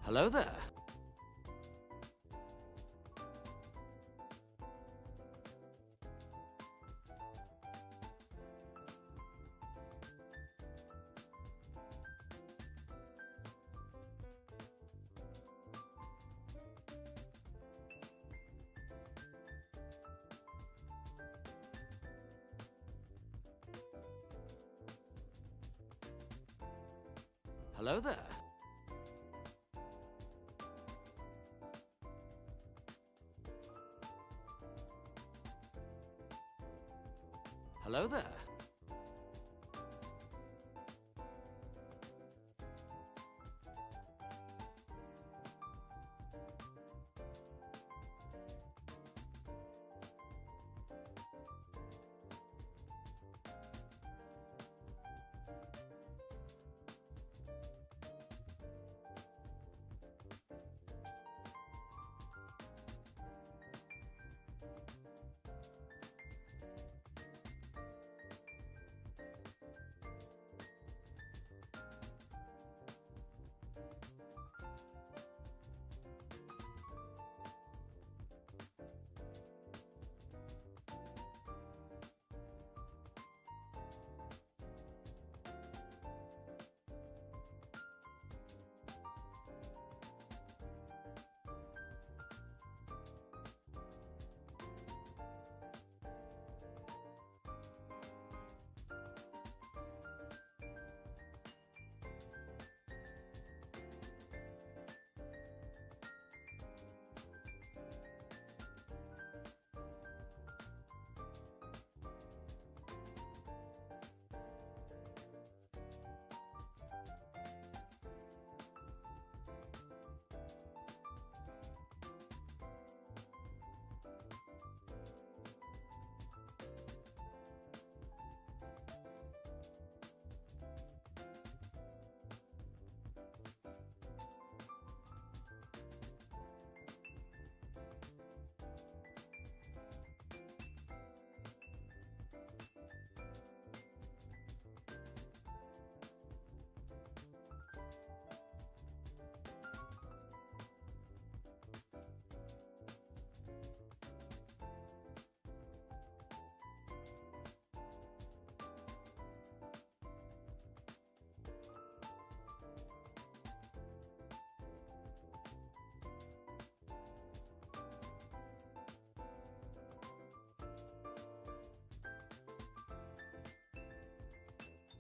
Hello there. Hello there. Hello there.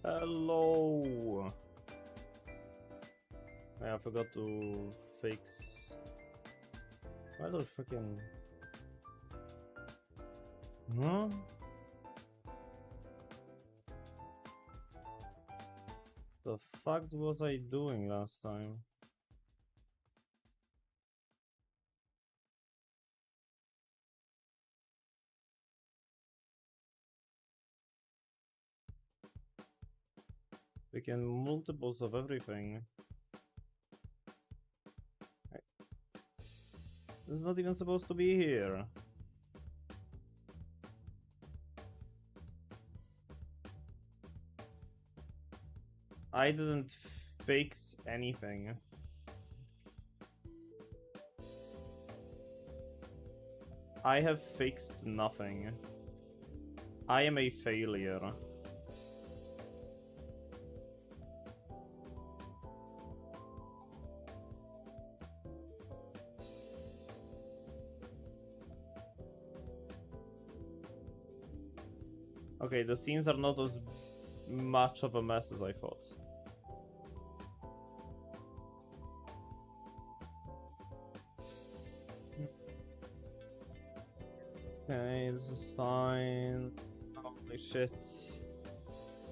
Hello. I forgot to fix. Why the freaking? Huh? The fuck was I doing last time? Freaking multiples of everything. This is not even supposed to be here. I didn't fix anything. I have fixed nothing. I am a failure. Okay, the scenes are not as much of a mess as I thought. Okay, this is fine. Holy shit.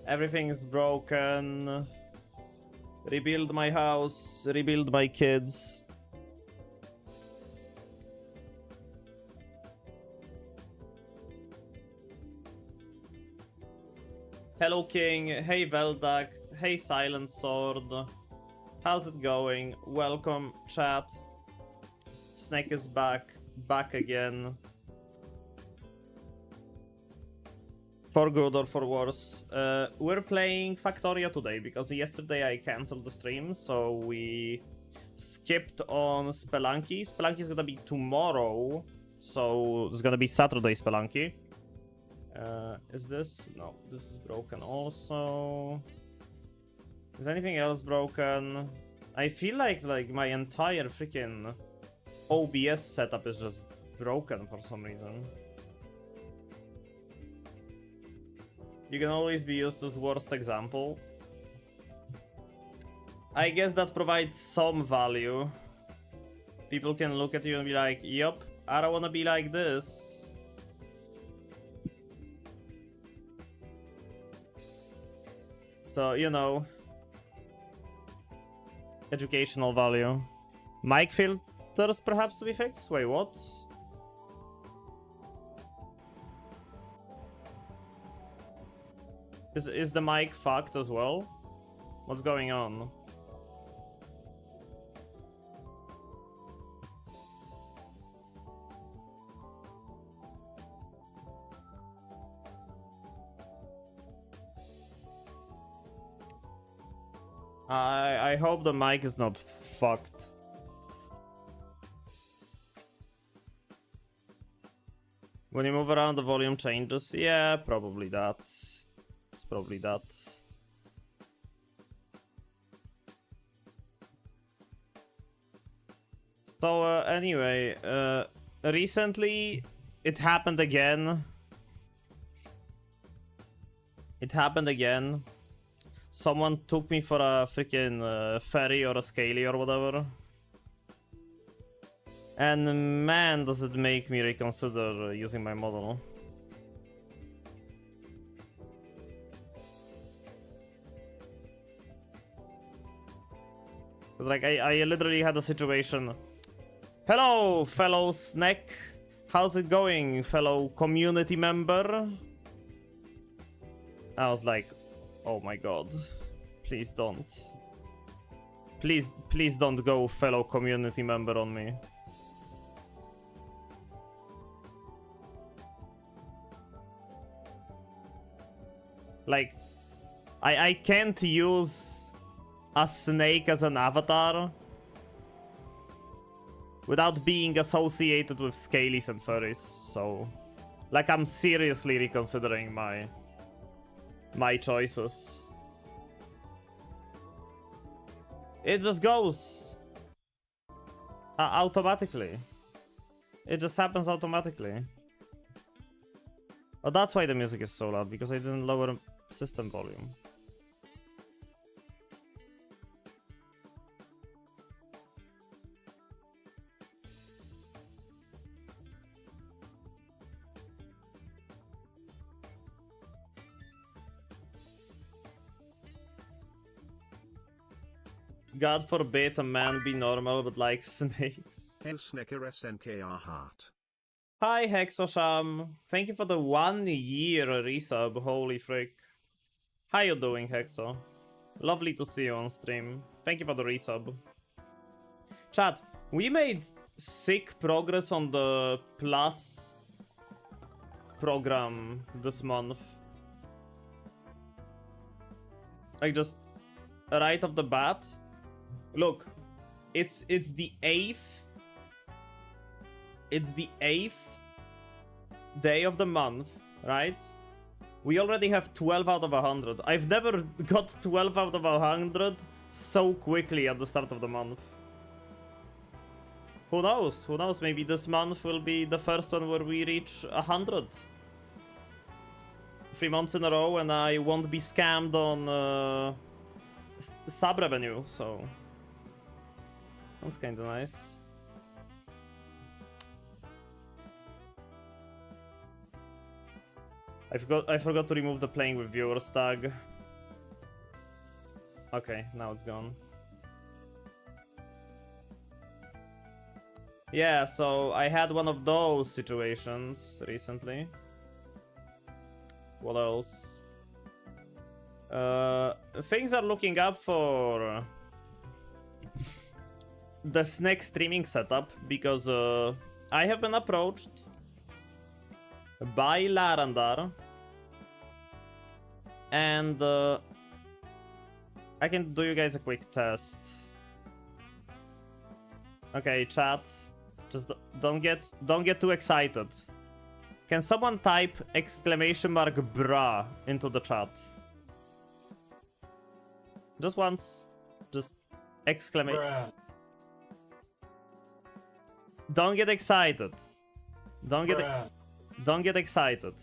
Everything is broken. Rebuild my house, rebuild my kids. Hello King, hey Veldak, hey Silent Sword. How's it going? Welcome, chat. Snake is back again. For good or for worse. We're playing Factorio today because yesterday I cancelled the stream, so we skipped on Spelunky. Spelunky is gonna be tomorrow, so it's gonna be Saturday Spelunky. Is this? No, this is broken also. Is anything else broken? I feel like my entire freaking OBS setup is just broken for some reason. You can always be used as worst example. I guess that provides some value. People can look at you and be like, yup, I don't wanna be like this. So, you know, educational value. Mic filters perhaps to be fixed? Wait, what? Is the mic fucked as well? What's going on? I hope the mic is not fucked. When you move around, the volume changes. Yeah, probably that. It's probably that. So anyway, recently it happened again. It happened again. Someone took me for a freaking ferry or a scaly or whatever. And man, does it make me reconsider using my model. Like, I literally had a situation. Hello, fellow snack. How's it going, fellow community member? I was like, oh my god. Please don't. Please don't go fellow community member on me. Like, I can't use a snake as an avatar without being associated with scalies and furries, so like I'm seriously reconsidering my choices. It just goes automatically. It just happens automatically. Oh, that's why the music is so loud, because I didn't lower system volume. God forbid a man be normal but like snakes. Helsnecker SNKR Heart. Hi Hexosham. Thank you for the 1 year resub. Holy frick. How you doing, Hexo? Lovely to see you on stream. Thank you for the resub. Chat, we made sick progress on the Plus program this month. Like, just right off the bat. Look, it's the 8th. It's the 8th day of the month, right? We already have 12 out of 100. I've never got 12 out of 100 so quickly at the start of the month. Who knows? Who knows? Maybe this month will be the first one where we reach 100. 3 months in a row, and I won't be scammed on sub revenue, so that's kind of nice. I forgot to remove the playing with viewers tag. Okay, now it's gone. Yeah, so I had one of those situations recently. What else? Things are looking up for the snack streaming setup, because I have been approached by Larandar, and I can do you guys a quick test. Okay, chat. Just don't get too excited. Can someone type exclamation mark bruh into the chat? Just once. Just exclamation. Don't get excited. Don't get excited.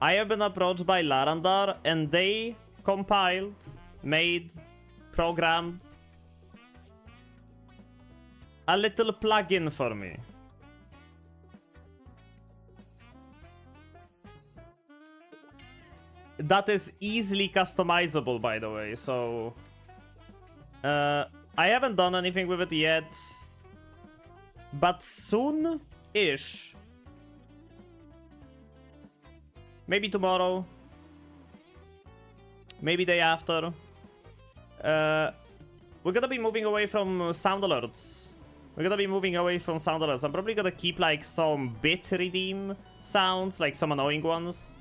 I have been approached by Larandar and they compiled, made, programmed a little plugin for me. That is easily customizable, by the way, so... I haven't done anything with it yet. But soon-ish. Maybe tomorrow. Maybe day after. We're gonna be moving away from sound alerts. I'm probably gonna keep like some bit redeem sounds, like some annoying ones,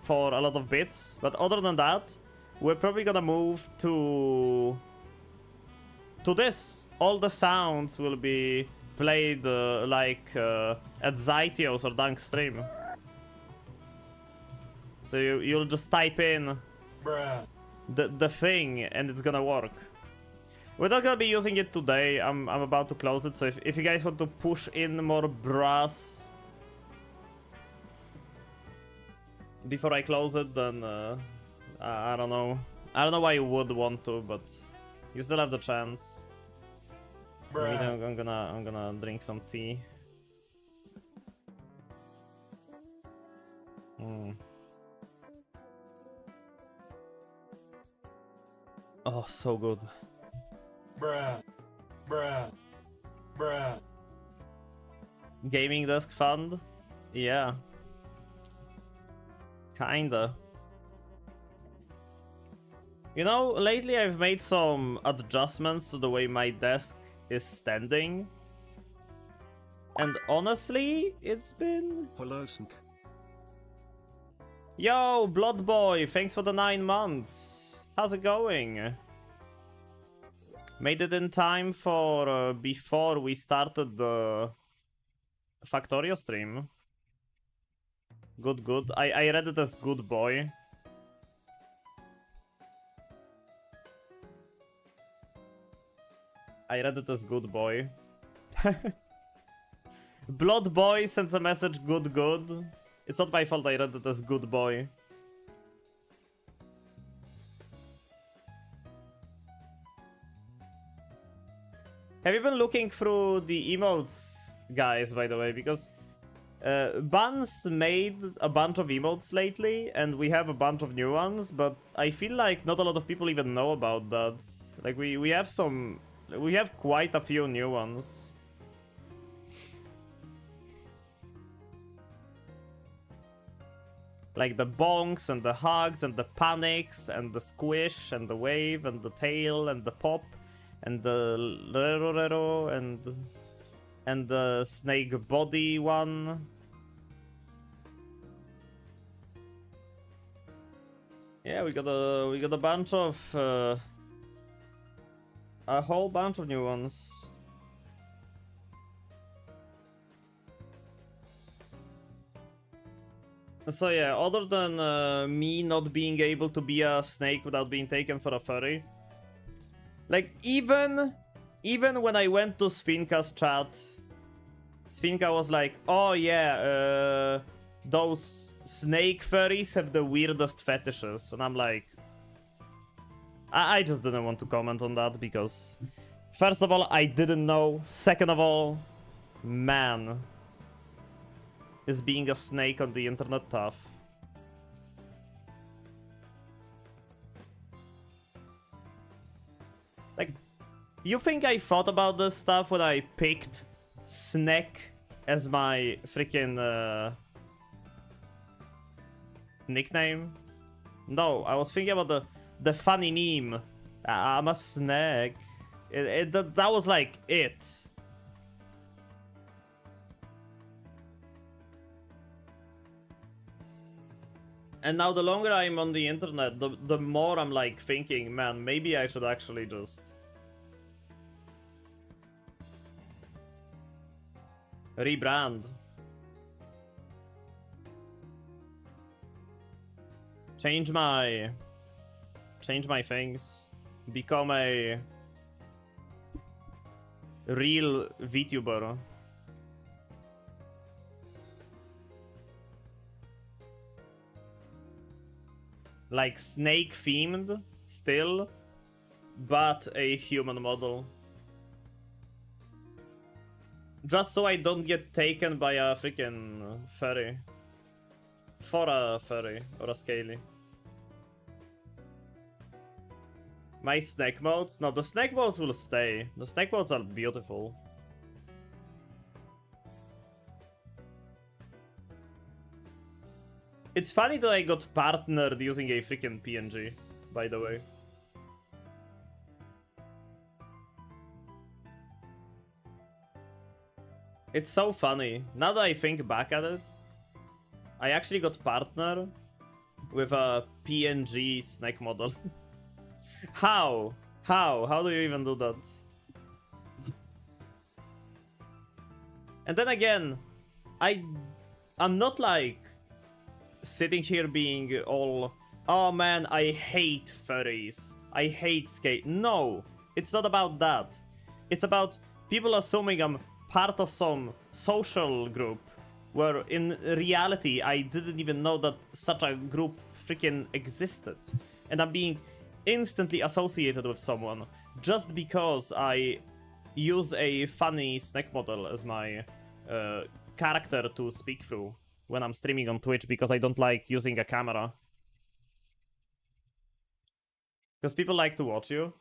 for a lot of bits. But other than that, we're probably gonna move to this. All the sounds will be played like at Zytios or Dunk stream. So you'll just type in the thing and it's gonna work. We're not gonna be using it today. I'm about to close it. So if you guys want to push in more brass before I close it, then I don't know. I don't know why you would want to, but you still have the chance. I'm gonna drink some tea. Oh, so good. Gaming desk fund? Yeah. Kinda. You know, lately I've made some adjustments to the way my desk is standing. And honestly, it's been... Hello, Snk. Yo, Blood Boy, thanks for the 9 months. How's it going? Made it in time for before we started the Factorio stream. Good. I read it as good boy. I read it as good boy. Blood Boy sends a message good. It's not my fault I read it as good boy. Have you been looking through the emotes, guys, by the way? Because Buns made a bunch of emotes lately, and we have a bunch of new ones, but I feel like not a lot of people even know about that. Like, we have some... We have quite a few new ones. Like the bonks and the hugs and the panics and the squish and the wave and the tail and the pop and the rero and the snake body one. Yeah, we got a bunch of a whole bunch of new ones. So yeah, other than me not being able to be a snake without being taken for a furry, like even when I went to Sfinka's chat, Sfinka was like, "Oh yeah, those snake furries have the weirdest fetishes," and I'm like, I just didn't want to comment on that because, first of all, I didn't know. Second of all, man, is being a snake on the internet tough? Like, you think I thought about this stuff when I picked Snack as my freaking nickname? No, I was thinking about the funny meme. I'm a snack. That was like it. And now the longer I'm on the internet, the more I'm like thinking, man, maybe I should actually just Rebrand. Change my things. Become a real VTuber. Like snake themed still, but a human model. Just so I don't get taken by a freaking furry. For a furry or a scaly. My snack modes? No, the snack modes will stay. The snack modes are beautiful. It's funny that I got partnered using a freaking PNG, by the way. It's so funny. Now that I think back at it, I actually got partnered with a PNG snack model. How? How do you even do that? And then again, I'm not like sitting here being all, oh man, I hate furries, I hate skate. No, it's not about that. It's about people assuming I'm part of some social group where in reality I didn't even know that such a group freaking existed. And I'm being instantly associated with someone just because I use a funny snack model as my character to speak through when I'm streaming on Twitch because I don't like using a camera. Because people like to watch you.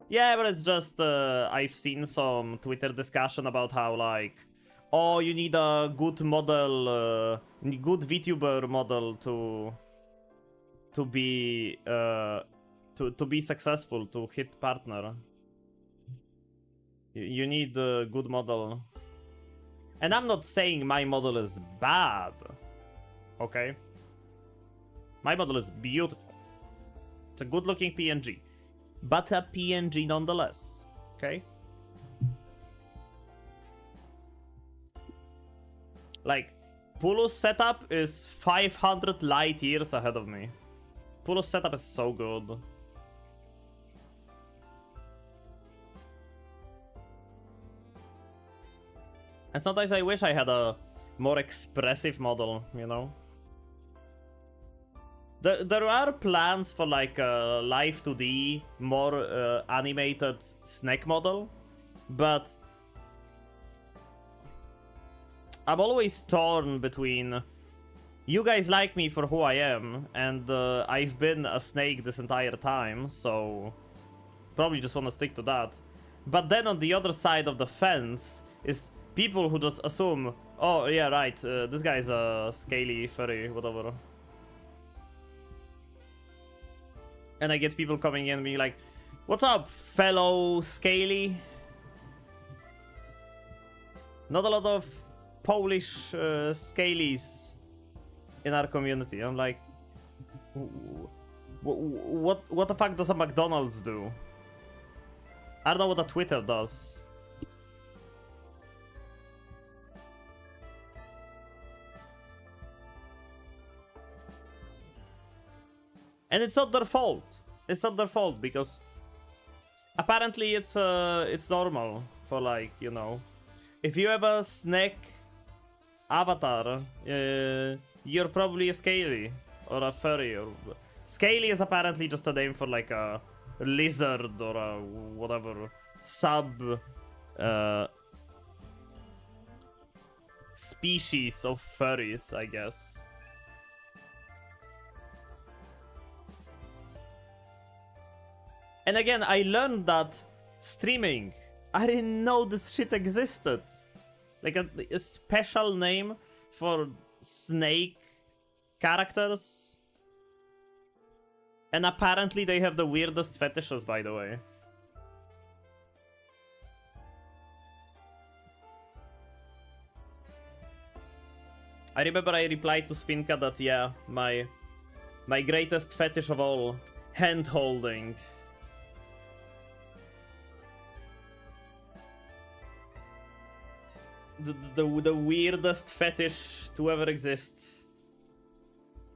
Yeah, but it's just, I've seen some Twitter discussion about how, like, oh, you need a good model, good VTuber model to be, to be successful, to hit partner. You need a good model. And I'm not saying my model is bad, okay? My model is beautiful. It's a good-looking PNG, but a PNG nonetheless, okay? Like, Pulu's setup is 500 light years ahead of me. Pulu's setup is so good. And sometimes I wish I had a more expressive model, you know? There are plans for like a live 2D, more animated snack model, but I'm always torn between you guys like me for who I am, and I've been a snake this entire time, so probably just want to stick to that. But then on the other side of the fence is people who just assume, oh yeah, right, this guy's a scaly, furry, whatever. And I get people coming in and being like, what's up, fellow scaly? Not a lot of Polish scalies in our community. I'm like, what the fuck does a McDonald's do? I don't know what a Twitter does. And it's not their fault. It's not their fault because apparently it's normal for, like, you know, if you have a snack avatar, you're probably a scaly or a furry. Or scaly is apparently just a name for like a lizard or a whatever sub species of furries, I guess. And again, I learned that streaming. I didn't know this shit existed. Like a special name for snake characters. And apparently they have the weirdest fetishes, by the way. I remember I replied to Svinka that, yeah, my greatest fetish of all, hand holding. the weirdest fetish to ever exist.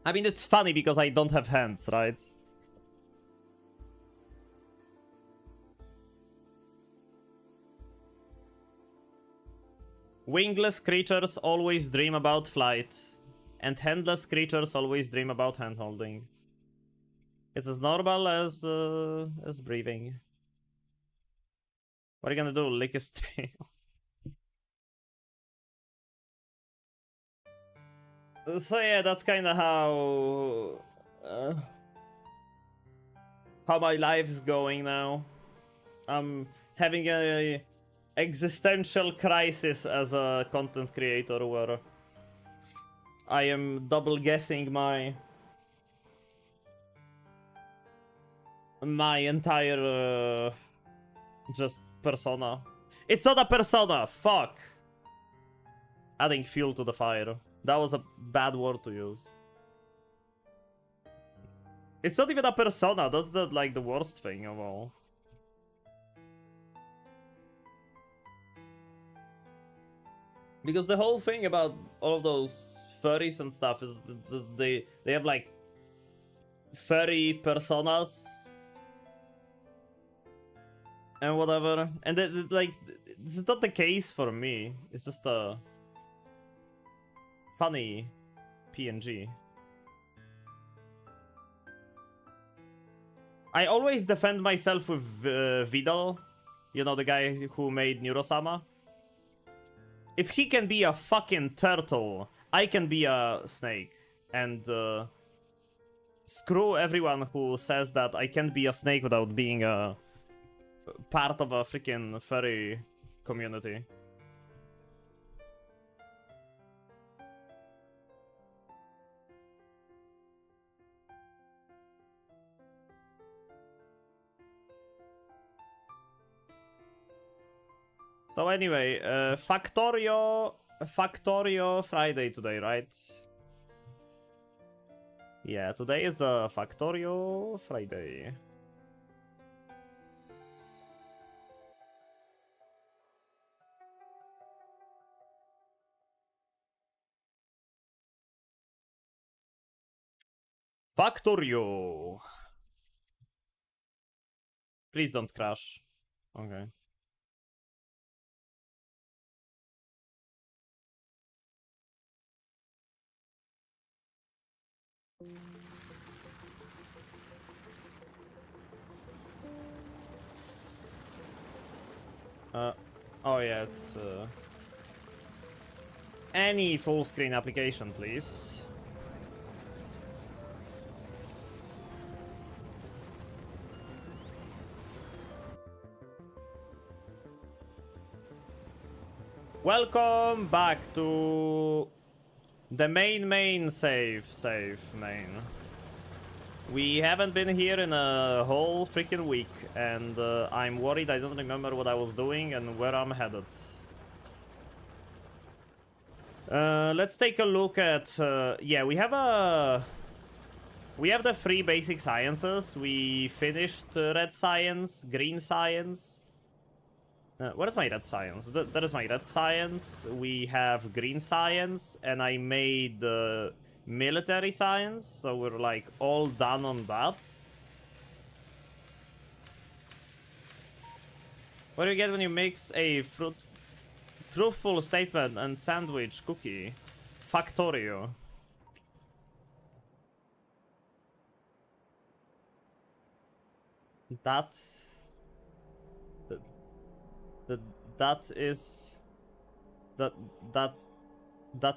I mean, it's funny because I don't have hands, right? Wingless creatures always dream about flight, and handless creatures always dream about handholding. It's as normal as breathing. What are you gonna do? Lick his tail? So yeah, that's kind of how my life's going now. I'm having a existential crisis as a content creator where I am double guessing my entire just persona. It's not a persona, fuck. Adding fuel to the fire. That was a bad word to use. It's not even a persona, that's the worst thing of all. Because the whole thing about all of those furries and stuff is they have like furry personas and whatever, and like this is not the case for me. It's just a funny PNG. I always defend myself with Vidal, you know, the guy who made Neurosama. If he can be a fucking turtle, I can be a snake. And screw everyone who says that I can't be a snake without being a part of a freaking furry community. So anyway, Factorio Friday today, right? Yeah, today is a Factorio Friday. Factorio. Please don't crash. Okay. Oh yeah, it's any full screen application, please. Welcome back to the main save main. We haven't been here in a whole freaking week, and I'm worried I don't remember what I was doing and where I'm headed. Let's take a look at... yeah, we have the 3 basic sciences. We finished red science, green science. Where's my red science? That is my red science. We have green science, and I made military science, so we're like all done on that. What do you get when you mix a truthful statement and sandwich cookie? Factorio. That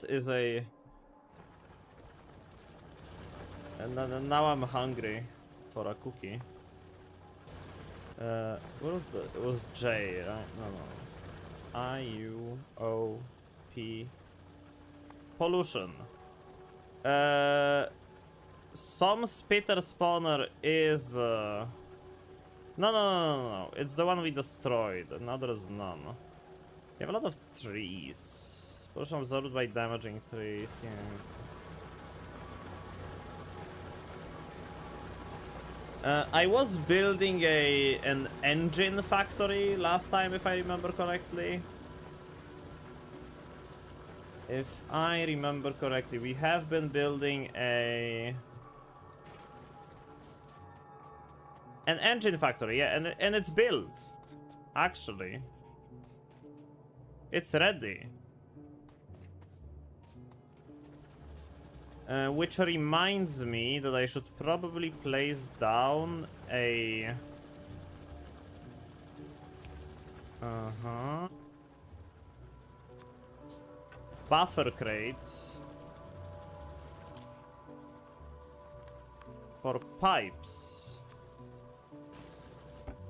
is a... And now I'm hungry for a cookie. What was it was J, right? No. I-U-O-P. Pollution. Some spitter spawner is... No. It's the one we destroyed. Now there's none. We have a lot of trees. Pollution absorbed by damaging trees. Yeah. I was building an engine factory last time, if I remember correctly. If I remember correctly, we have been building an engine factory, yeah, and it's built. Actually, it's ready. Which reminds me that I should probably place down a... buffer crate for pipes.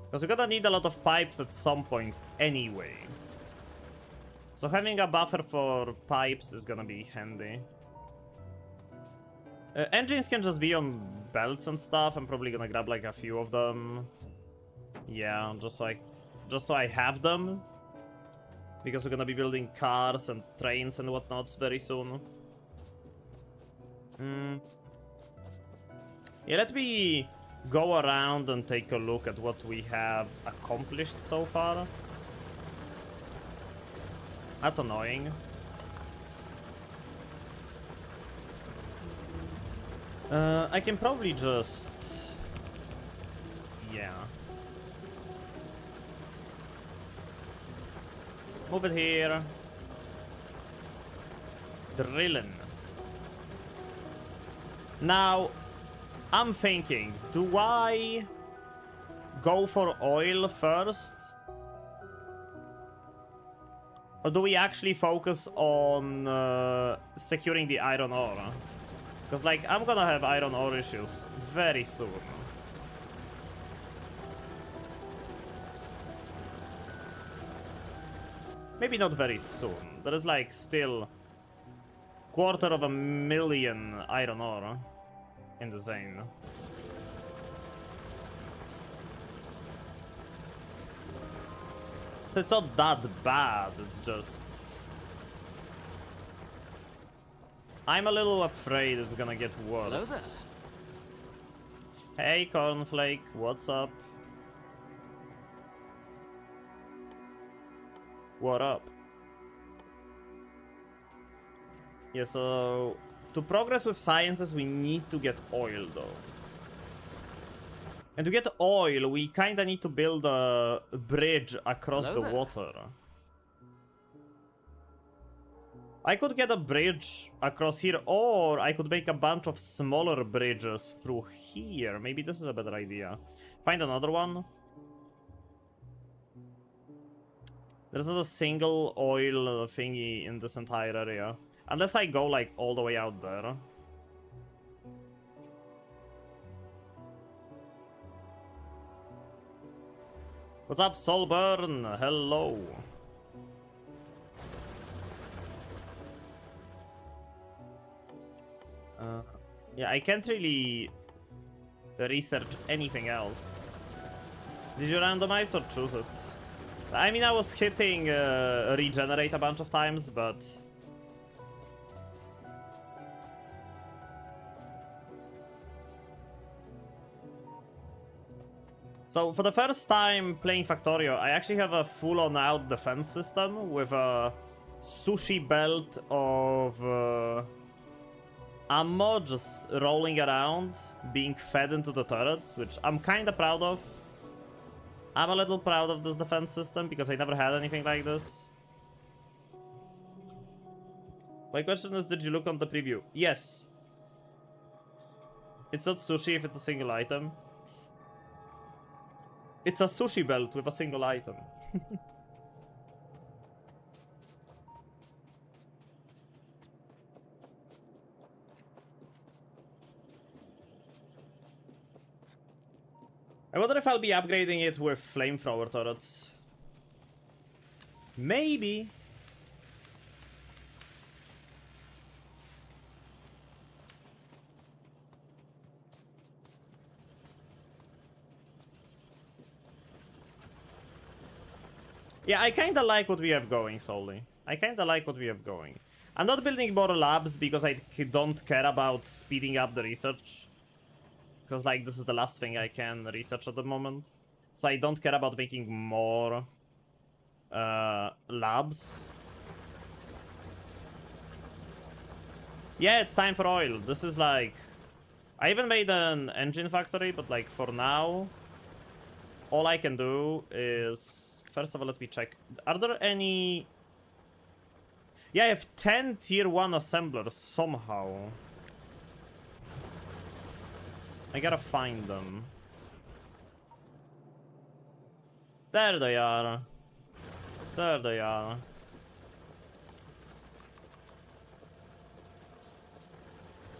Because we're gonna need a lot of pipes at some point anyway. So having a buffer for pipes is gonna be handy. Engines can just be on belts and stuff. I'm probably gonna grab like a few of them. Yeah, just so I have them. Because we're gonna be building cars and trains and whatnot very soon. Yeah, let me go around and take a look at what we have accomplished so far. That's annoying. I can probably just... yeah. Move it here. Drilling. Now, I'm thinking, do I go for oil first? Or do we actually focus on securing the iron ore? Because, like, I'm gonna have iron ore issues very soon. Maybe not very soon. There is, like, still 250,000 iron ore in this vein. So it's not that bad, it's just... I'm a little afraid it's gonna get worse. Hello there. Hey, Cornflake, what's up? What up? Yeah, so... to progress with sciences, we need to get oil, though. And to get oil, we kinda need to build a bridge across Hello the there. water. I could get a bridge across here, or I could make a bunch of smaller bridges through here. Maybe this is a better idea. Find another one. There's not a single oil thingy in this entire area. Unless I go, like, all the way out there. What's up, Solburn? Hello. Yeah, I can't really research anything else. Did you randomize or choose it? I mean, I was hitting regenerate a bunch of times, but... So, for the first time playing Factorio, I actually have a full-on out defense system with a sushi belt of ammo just rolling around, being fed into the turrets, which I'm kinda proud of. I'm a little proud of this defense system because I never had anything like this. My question is, did you look on the preview? Yes. It's not sushi if it's a single item. It's a sushi belt with a single item. I wonder if I'll be upgrading it with flamethrower turrets. Maybe. Yeah, I kinda like what we have going, solely. I kinda like what we have going. I'm not building more labs because I don't care about speeding up the research. Because, like, this is the last thing I can research at the moment. So I don't care about making more labs. Yeah, it's time for oil. This is like... I even made an engine factory, but like for now... all I can do is... First of all, let me check. Are there any... Yeah, I have 10 tier 1 assemblers somehow. I gotta find them. There they are. There they are.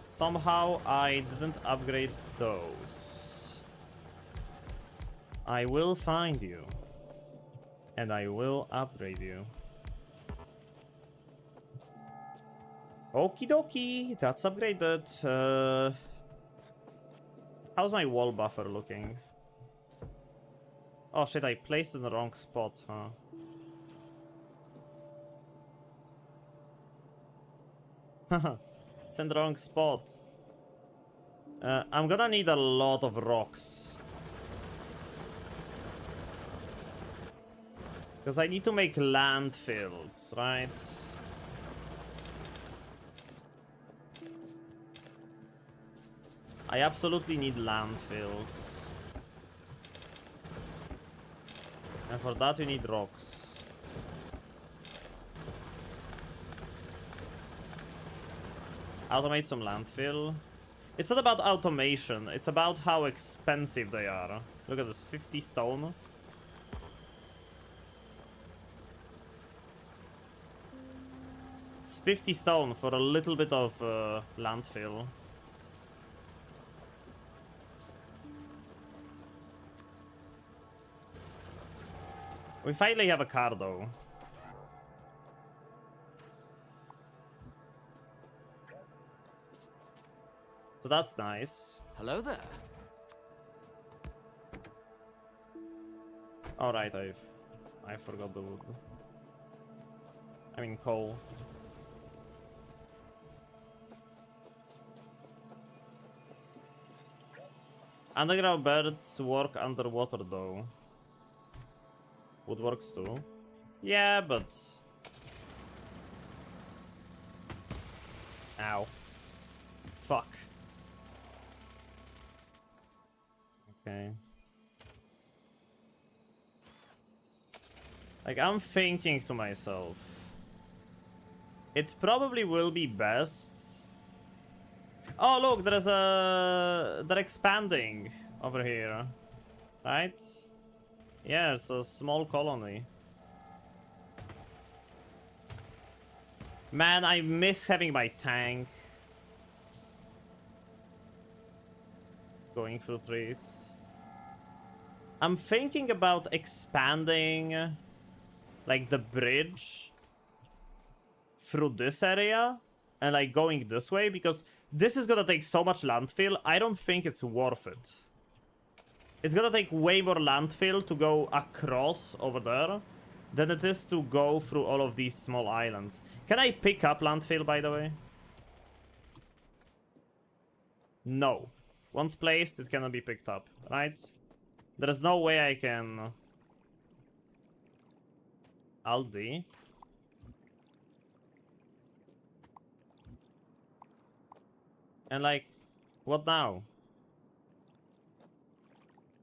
Somehow I didn't upgrade those. I will find you. And I will upgrade you. Okie dokie, that's upgraded. How's my wall buffer looking? Oh shit, I placed it in the wrong spot, huh? Haha, it's in the wrong spot. I'm gonna need a lot of rocks. Because I need to make landfills, right? I absolutely need landfills. And for that you need rocks. Automate some landfill. It's not about automation, it's about how expensive they are. Look at this, 50 stone. It's 50 stone for a little bit of landfill. We finally have a car though. So that's nice. Hello there. Alright, I forgot the wood. I mean coal. Underground birds work underwater though. Wood works too. Yeah, but... Ow. Fuck. Okay. Like, I'm thinking to myself, it probably will be best. Oh, look, there's a... They're expanding over here. Right? Yeah, it's a small colony. Man, I miss having my tank. Just going through trees. I'm thinking about expanding like the bridge through this area and like going this way because this is gonna take so much landfill. I don't think it's worth it. It's gonna take way more landfill to go across over there than it is to go through all of these small islands. Can I pick up landfill, by the way? No. Once placed, it cannot be picked up, right? There's no way I can... Aldi. And like, what now?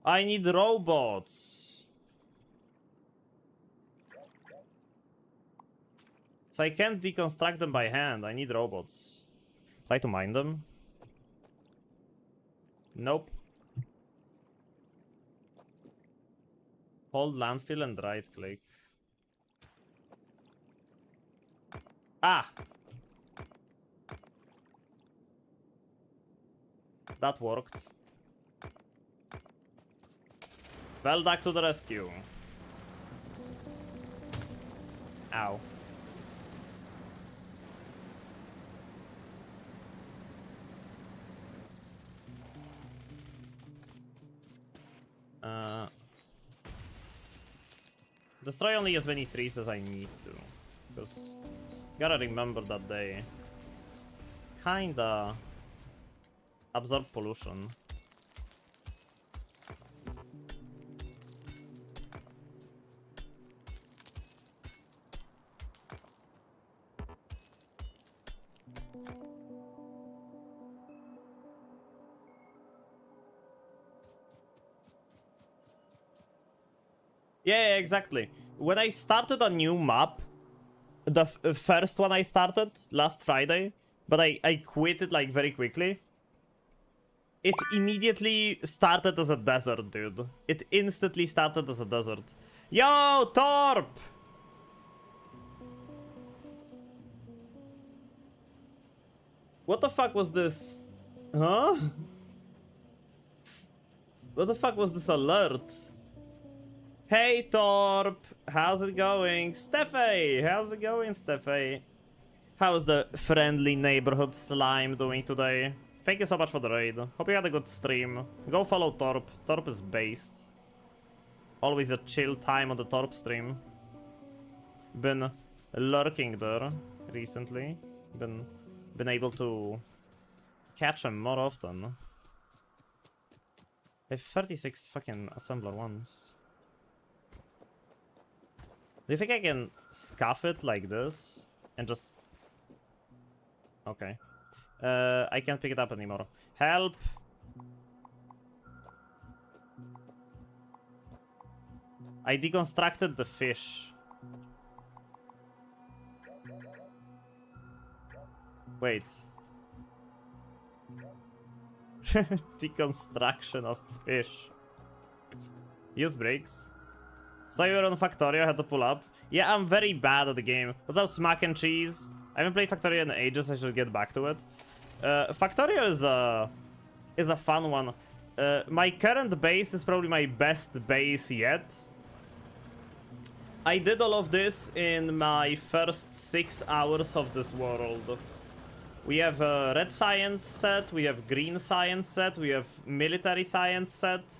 I need robots. So I can't deconstruct them by hand. I need robots. Try to mine them. Nope. Hold landfill and right click. Ah! That worked. Veldak to the rescue. Ow. Destroy only as many trees as I need to. Because gotta remember that they kinda absorb pollution. Yeah, exactly. When I started a new map, the first one I started last Friday, but I quit it like very quickly. It immediately started as a desert, dude. It instantly started as a desert. Yo, Torp! What the fuck was this? Huh? What the fuck was this alert? Hey, Torp! How's it going? Steffi! How's it going, Steffi? How's the friendly neighborhood slime doing today? Thank you so much for the raid. Hope you had a good stream. Go follow Torp. Torp is based. Always a chill time on the Torp stream. Been lurking there recently. Been able to catch him more often. I have 36 fucking assembler ones. Do you think I can scuff it like this? And just... Okay. I can't pick it up anymore. Help! I deconstructed the fish. Wait. Deconstruction of fish. Use brakes. So you were on Factorio, had to pull up. Yeah, I'm very bad at the game. What's up, Smack and Cheese? I haven't played Factorio in ages, I should get back to it. Factorio is a fun one. My current base is probably my best base yet. I did all of this in my first 6 hours of this world. We have a red science set, we have green science set, we have military science set.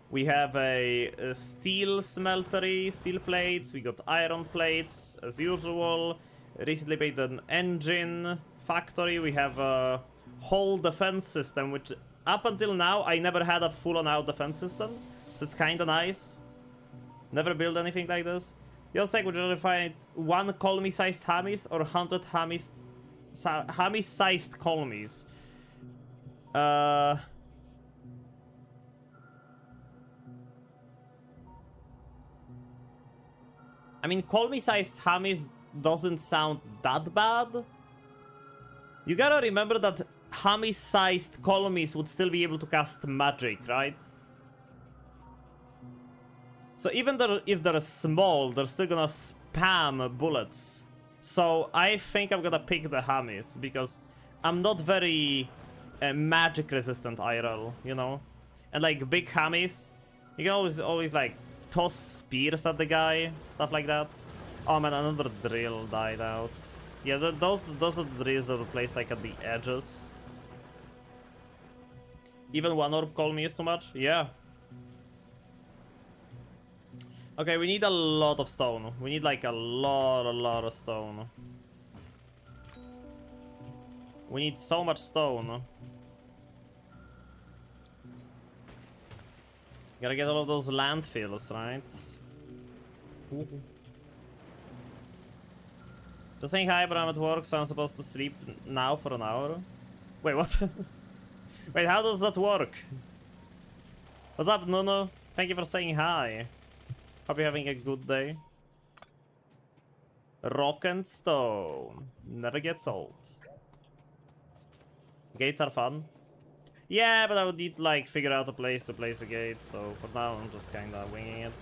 We have a steel smeltery, steel plates, we got iron plates, as usual. Recently made an engine factory, we have a whole defense system, which up until now, I never had a full-on-out defense system. So it's kinda nice. Never built anything like this. Yostek, would you rather find 1 colmy-sized Hamis or 100 Hamis-sized colmies? I mean, colmy-sized Hamis doesn't sound that bad. You gotta remember that Hamis-sized colmies would still be able to cast magic, right? So even if they're small, they're still gonna spam bullets. So I think I'm gonna pick the Hamis, because I'm not very magic resistant IRL, you know? And like big Hamis, you can always like toss spears at the guy, stuff like that. Oh man, another drill died out. Yeah, those are the drills that were placed like at the edges. Even 1 orb colony is too much? Yeah. Okay, we need a lot of stone. We need like a lot of stone. We need so much stone. Gotta get all of those landfills, right? Ooh. Just saying hi, but I'm at work, so I'm supposed to sleep now for an hour. Wait, what? Wait, how does that work? What's up, Nuno? Thank you for saying hi. Hope you're having a good day. Rock and stone. Never gets old. Gates are fun. Yeah, but I would need to like figure out a place to place a gate, so for now I'm just kinda winging it.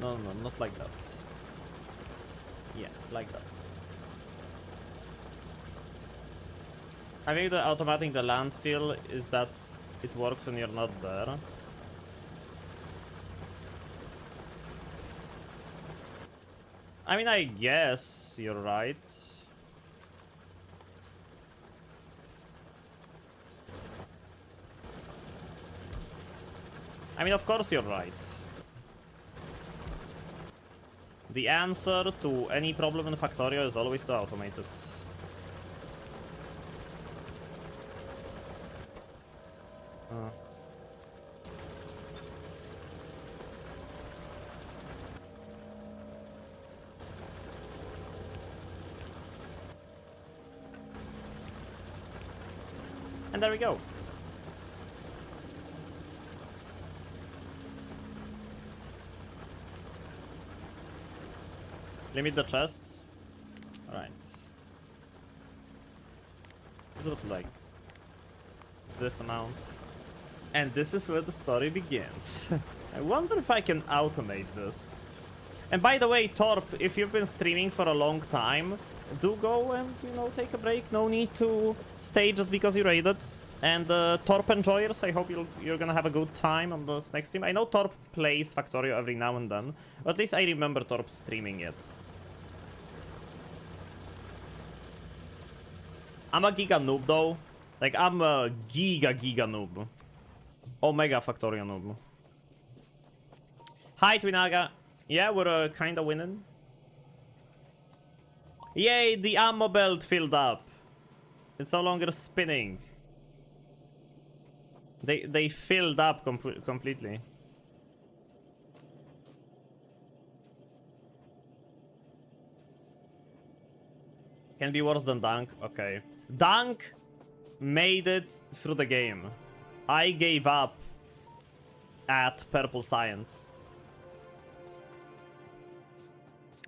No, not like that. Yeah, like that. I think the automating the landfill is that it works when you're not there. I mean, I guess you're right. I mean, of course you're right. The answer to any problem in Factorio is always to automate it. Uh. And there we go. Limit the chests. Alright. This would like this amount. And this is where the story begins. I wonder if I can automate this. And by the way, Torp, if you've been streaming for a long time, do go and, you know, take a break. No need to stay just because you raided. And Torp enjoyers, I hope you're gonna have a good time on this next stream. I know Torp plays Factorio every now and then, but at least I remember Torp streaming it. I'm a giga noob though. Like, I'm a giga noob. Omega Factorio noob. Hi, Twinaga. Yeah, we're kinda winning. Yay, the ammo belt filled up. It's no longer spinning. They filled up completely. Can be worse than Dunk. Okay. Dunk made it through the game. I gave up at Purple Science.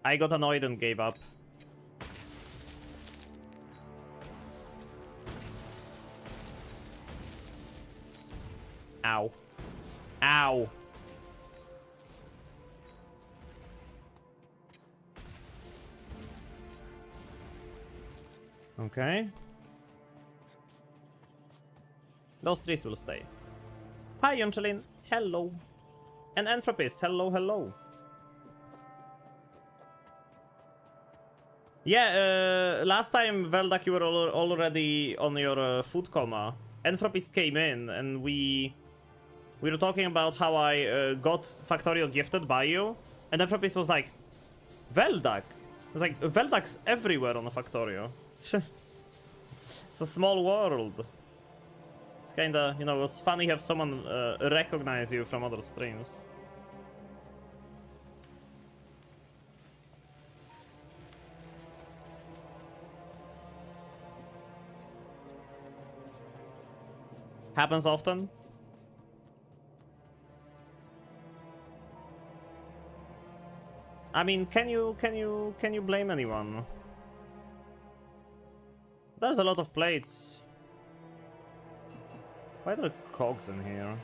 I got annoyed and gave up. Ow. Ow. Okay. Those trees will stay. Hi, Yonchelin. Hello. An Anthropist. Hello, hello. Yeah, last time, Veldak, you were already on your food coma. Anthropist came in and we were talking about how I got Factorio gifted by you. And Anthropist was like, Veldak? It's like, Veldak's everywhere on the Factorio. It's a small world. It's kinda, you know, it was funny have someone recognize you from other streams. Happens often. I mean, can you blame anyone? There's a lot of plates. Why are there cogs in here?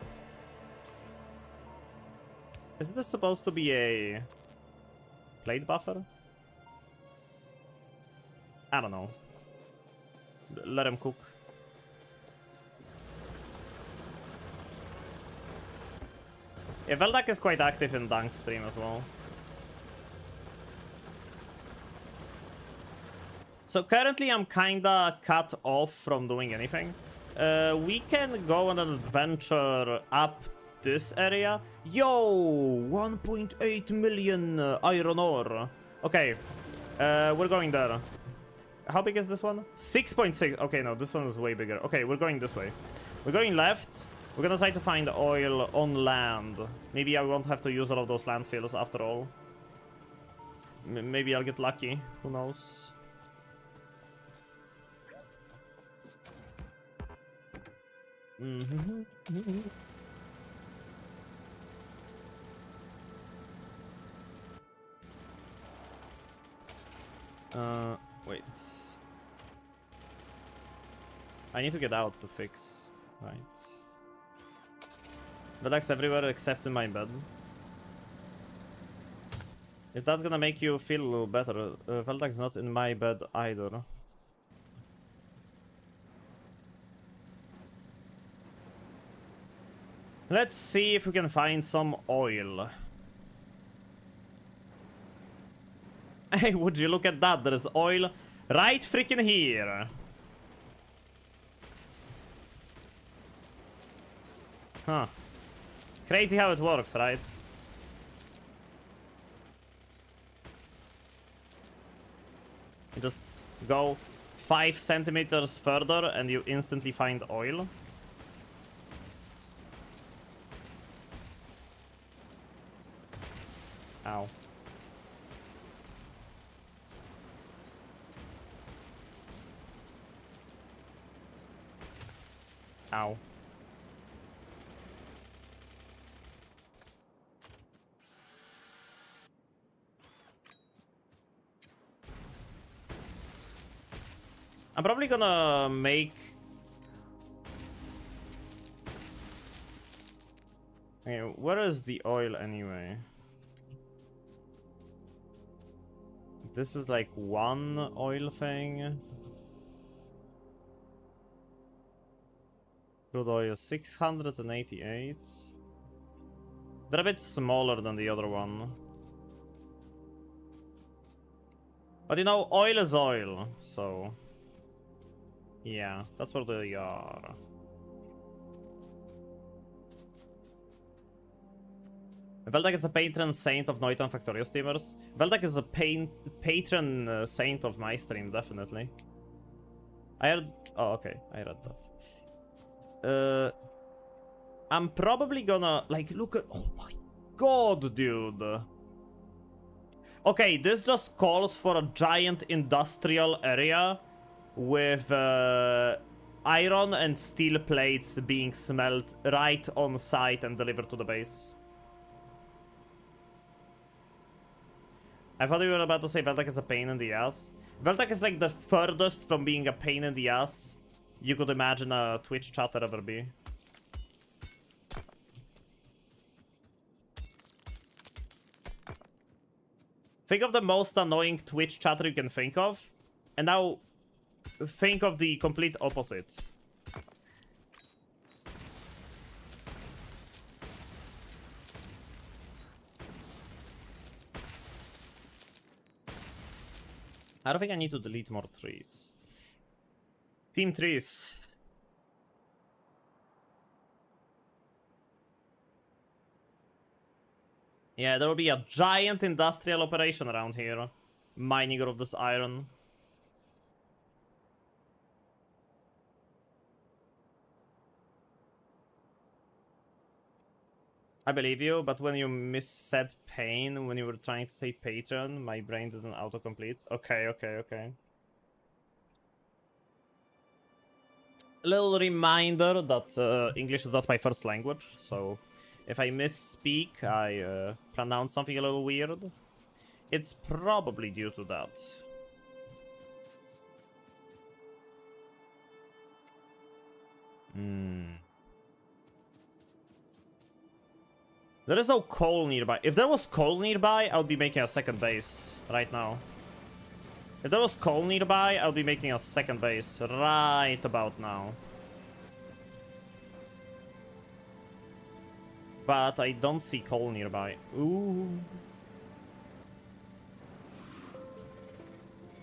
Is this supposed to be a plate buffer? I don't know. Let him cook. Yeah, Veldak is quite active in Dunk stream as well. So currently I'm kinda cut off from doing anything. We can go on an adventure up this area. Yo! 1.8 million iron ore. Okay, we're going there. How big is this one? 6.6. Okay, no, this one is way bigger. Okay, we're going this way. We're going left. We're gonna try to find oil on land. Maybe I won't have to use all of those landfills after all. Maybe I'll get lucky. Who knows? Wait. I need to get out to fix. Right. Veldak's everywhere except in my bed. If that's gonna make you feel a little better, Veldak's not in my bed either. Let's see if we can find some oil. Hey, would you look at that? There's oil right freaking here. Huh. Crazy how it works, right? You just go 5 centimeters further and you instantly find oil. Ow. Ow. I'm probably gonna make... Okay, where is the oil anyway? This is like one oil thing. Crude oil 688. They're a bit smaller than the other one. But you know, oil is oil, so... Yeah, that's where they are. Veldak is a patron saint of Noita and Factorio streamers. Veldak is a patron saint of my stream, definitely. I heard... Oh, okay, I read that. I'm probably gonna... Like, look at... Oh my god, dude. Okay, this just calls for a giant industrial area with iron and steel plates being smelt right on site and delivered to the base. I thought you were about to say Veldak is a pain in the ass. Veldak is like the furthest from being a pain in the ass you could imagine a Twitch chatter ever be. Think of the most annoying Twitch chatter you can think of, and now think of the complete opposite. I don't think I need to delete more trees. Team trees. Yeah, there will be a giant industrial operation around here. Mining of this iron. I believe you, but when you missaid pain when you were trying to say patron, my brain didn't autocomplete. Okay, okay, okay. Little reminder that English is not my first language, so if I misspeak, I pronounce something a little weird, it's probably due to that. There is no coal nearby. If there was coal nearby, I would be making a second base right now. If there was coal nearby, I would be making a second base right about now. But I don't see coal nearby. Ooh.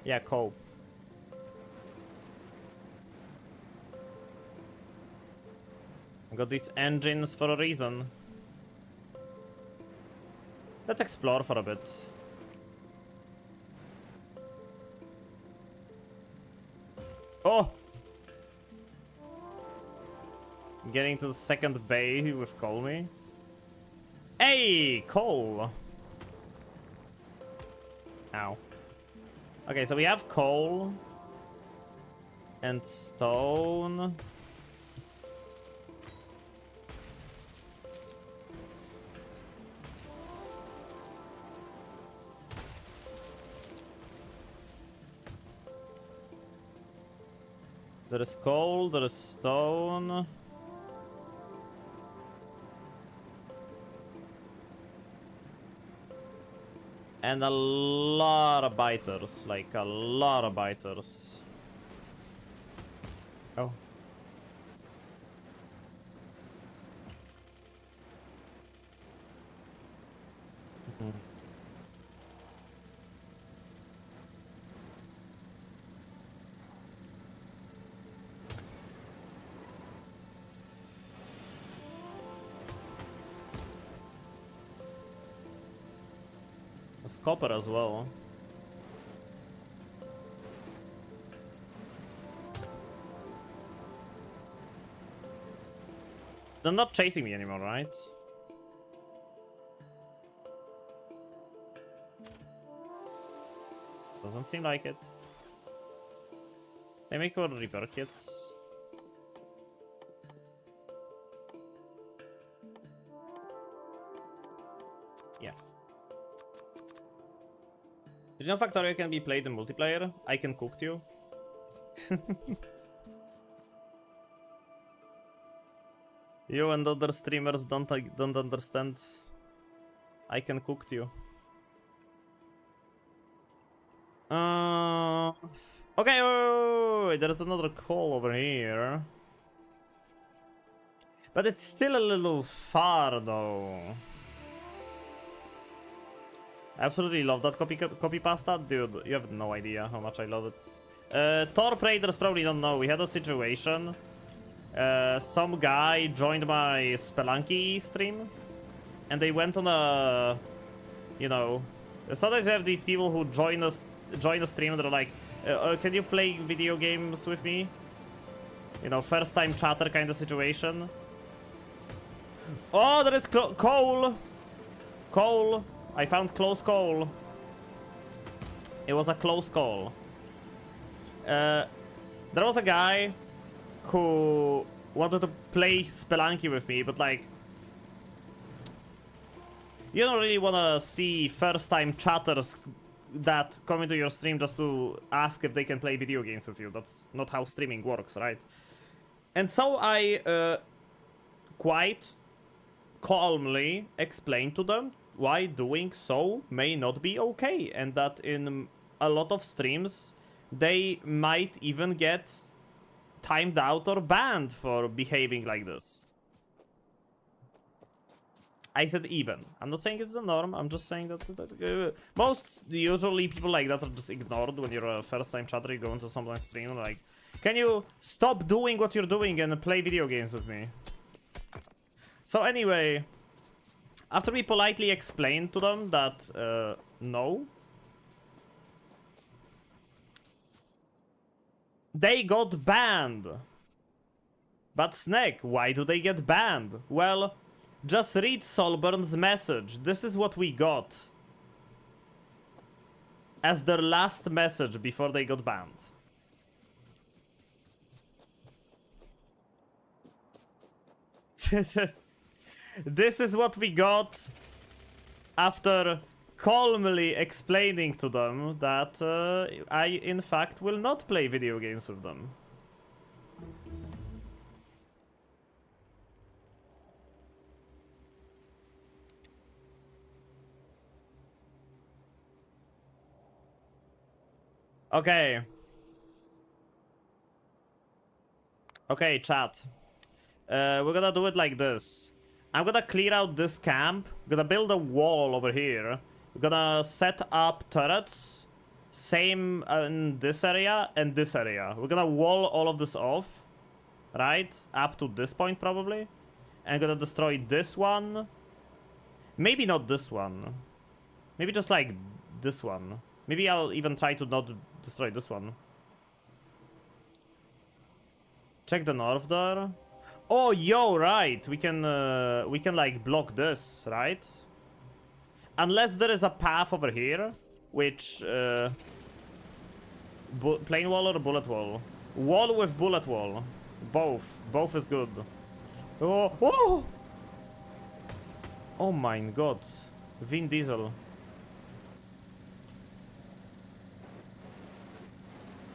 Yeah, coal. I got these engines for a reason. Let's explore for a bit. Oh! Getting to the second bay with Colmy. Hey! Coal! Ow. Okay, so we have coal. And stone. There is coal, there is stone. And a lot of biters, like a lot of biters. Oh. There's copper as well. They're not chasing me anymore, right? Doesn't seem like it. They make more repair kits. Yeah. Did you know Factorio can be played in multiplayer? I can cook to you. You and other streamers don't understand. I can cook to you. Okay, wait, there's another call over here. But it's still a little far, though. I absolutely love that copy pasta. Dude, you have no idea how much I love it. Torp Raiders probably don't know. We had a situation. Some guy joined my Spelunky stream. And they went on a... You know... Sometimes you have these people who join a stream and they're like, can you play video games with me? You know, first time chatter kind of situation. Oh, there is coal! Coal! I found close coal. It was a close call. There was a guy who wanted to play Spelunky with me, but like... You don't really want to see first-time chatters that come into your stream just to ask if they can play video games with you. That's not how streaming works, right? And so I quite calmly explained to them why doing so may not be okay, and that in a lot of streams they might even get timed out or banned for behaving like this. I said even. I'm not saying it's the norm, I'm just saying that most usually people like that are just ignored when you're a first time chatter. You go into someone's stream like, can you stop doing what you're doing and play video games with me? So anyway, after we politely explained to them that no, they got banned. But Snake, why do they get banned? Well, just read Solburn's message. This is what we got as their last message before they got banned. This is what we got after calmly explaining to them that I, in fact, will not play video games with them. Okay. Okay, chat. We're gonna do it like this. I'm gonna clear out this camp. Gonna build a wall over here. We're gonna set up turrets. Same in this area and this area. We're gonna wall all of this off. Right? Up to this point, probably. And gonna destroy this one. Maybe not this one. Maybe just like this one. Maybe I'll even try to not destroy this one. Check the north door. Oh, yo, right. We can like block this, right? Unless there is a path over here, which plain wall or bullet wall? Wall with bullet wall. Both is good. Oh, oh! Oh my god. Vin Diesel.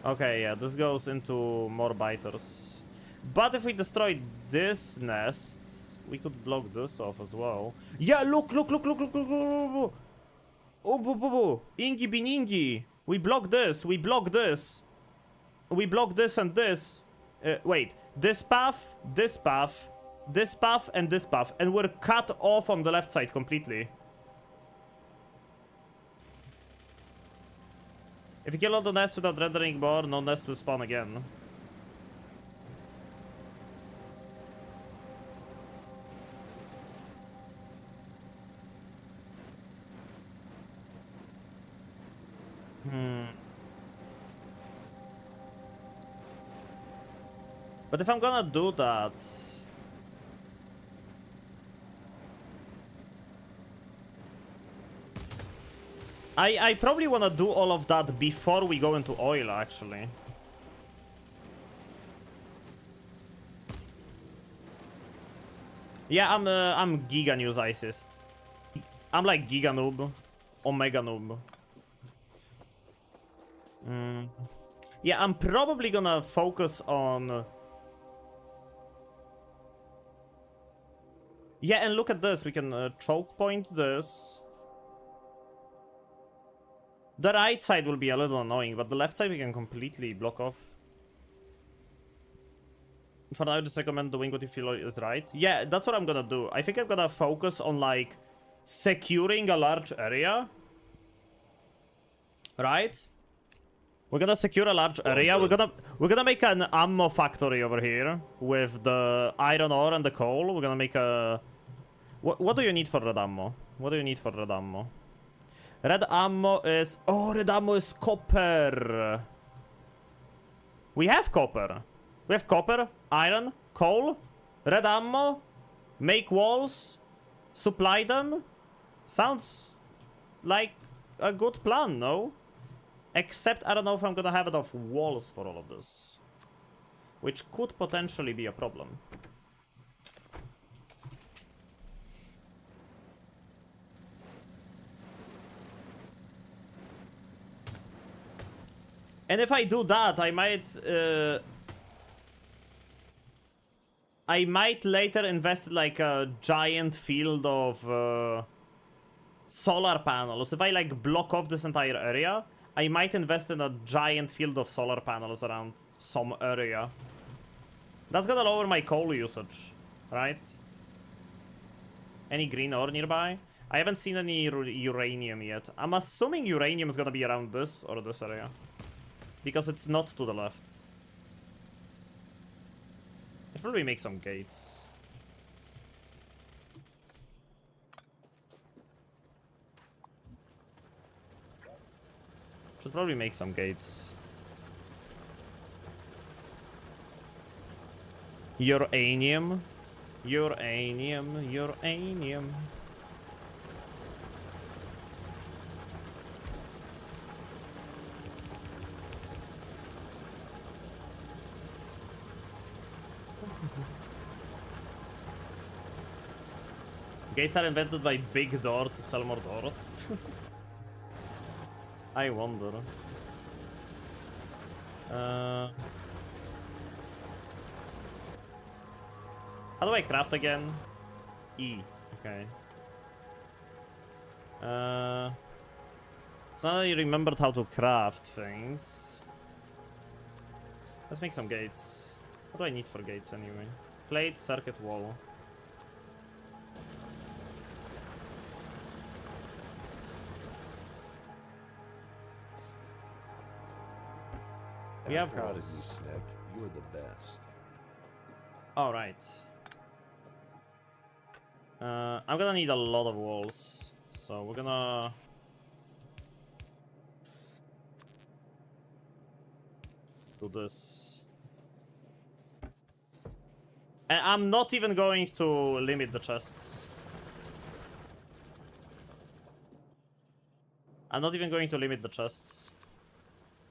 Okay, yeah, this goes into more biters. But if we destroy this nest, we could block this off as well. Yeah, look! Oh, Ingi Biningi! We block this, we block this. We block this and this. Wait, this path, this path, this path, and this path. And we're cut off on the left side completely. If you kill all the nests without rendering more, no nest will spawn again. But if I'm gonna do that... I probably want to do all of that before we go into oil, actually. Yeah, I'm Giga News ISIS. I'm like Giga Noob. Omega Noob. Yeah, I'm probably gonna focus on... Yeah, and look at this. We can choke point this. The right side will be a little annoying, but the left side we can completely block off. For now, I just recommend doing what you feel is right. Yeah, that's what I'm gonna do. I think I'm gonna focus on, like, securing a large area. Right? We're gonna secure a large area. We're gonna make an ammo factory over here with the iron ore and the coal. We're gonna make a... What do you need for red ammo? What do you need for red ammo? Red ammo is... Oh, red ammo is copper. We have copper. We have copper, iron, coal, red ammo, make walls, supply them. Sounds like a good plan, no? Except I don't know if I'm gonna have enough walls for all of this. Which could potentially be a problem. And if I do that, I might later invest like a giant field of solar panels. If I like block off this entire area, I might invest in a giant field of solar panels around some area. That's gonna lower my coal usage, right? Any green ore nearby? I haven't seen any uranium yet. I'm assuming uranium is gonna be around this or this area. Because it's not to the left. I'll probably make some gates. Should probably make some gates. Uranium. Uranium. Uranium. Gates are invented by Big Door to sell more doors. I wonder. How do I craft again? E. Okay. So now that you remembered how to craft things, let's make some gates. What do I need for gates anyway? Plate, circuit, wall. I'm proud of you, Snick. You're the best. Alright. I'm gonna need a lot of walls. So we're gonna... do this. And I'm not even going to limit the chests. I'm not even going to limit the chests.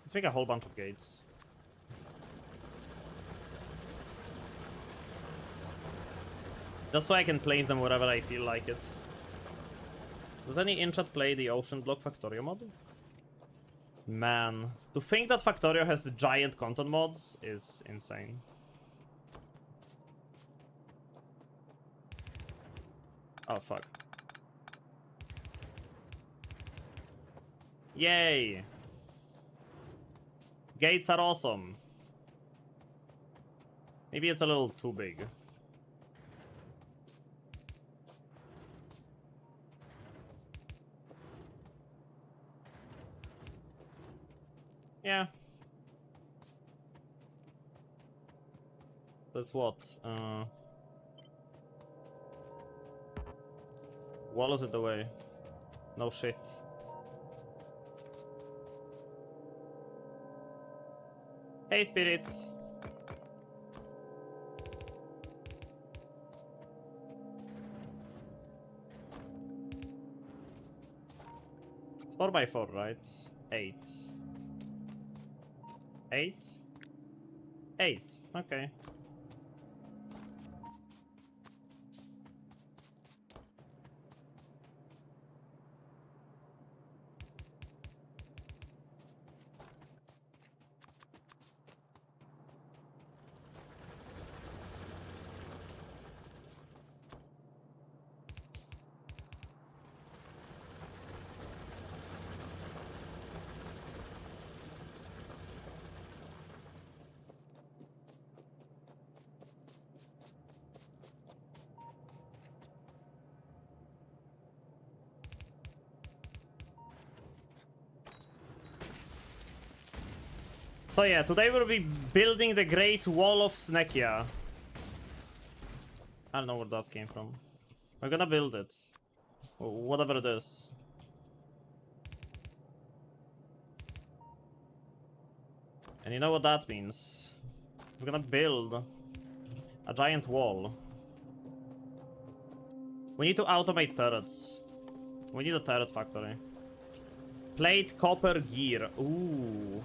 Let's make a whole bunch of gates. Just so I can place them wherever I feel like it. Does any in-chat play the Ocean Block Factorio mod? Man, to think that Factorio has the giant content mods is insane. Oh, fuck. Yay! Gates are awesome. Maybe it's a little too big. Yeah. That's what? Wall is it away? No shit. Hey, Spirit. 4x4, right? 8. 8? 8. Okay. So yeah, today we'll be building the Great Wall of Snekia. I don't know where that came from. We're gonna build it. Whatever it is. And you know what that means. We're gonna build a giant wall. We need to automate turrets. We need a turret factory. Plate, copper, gear. Ooh.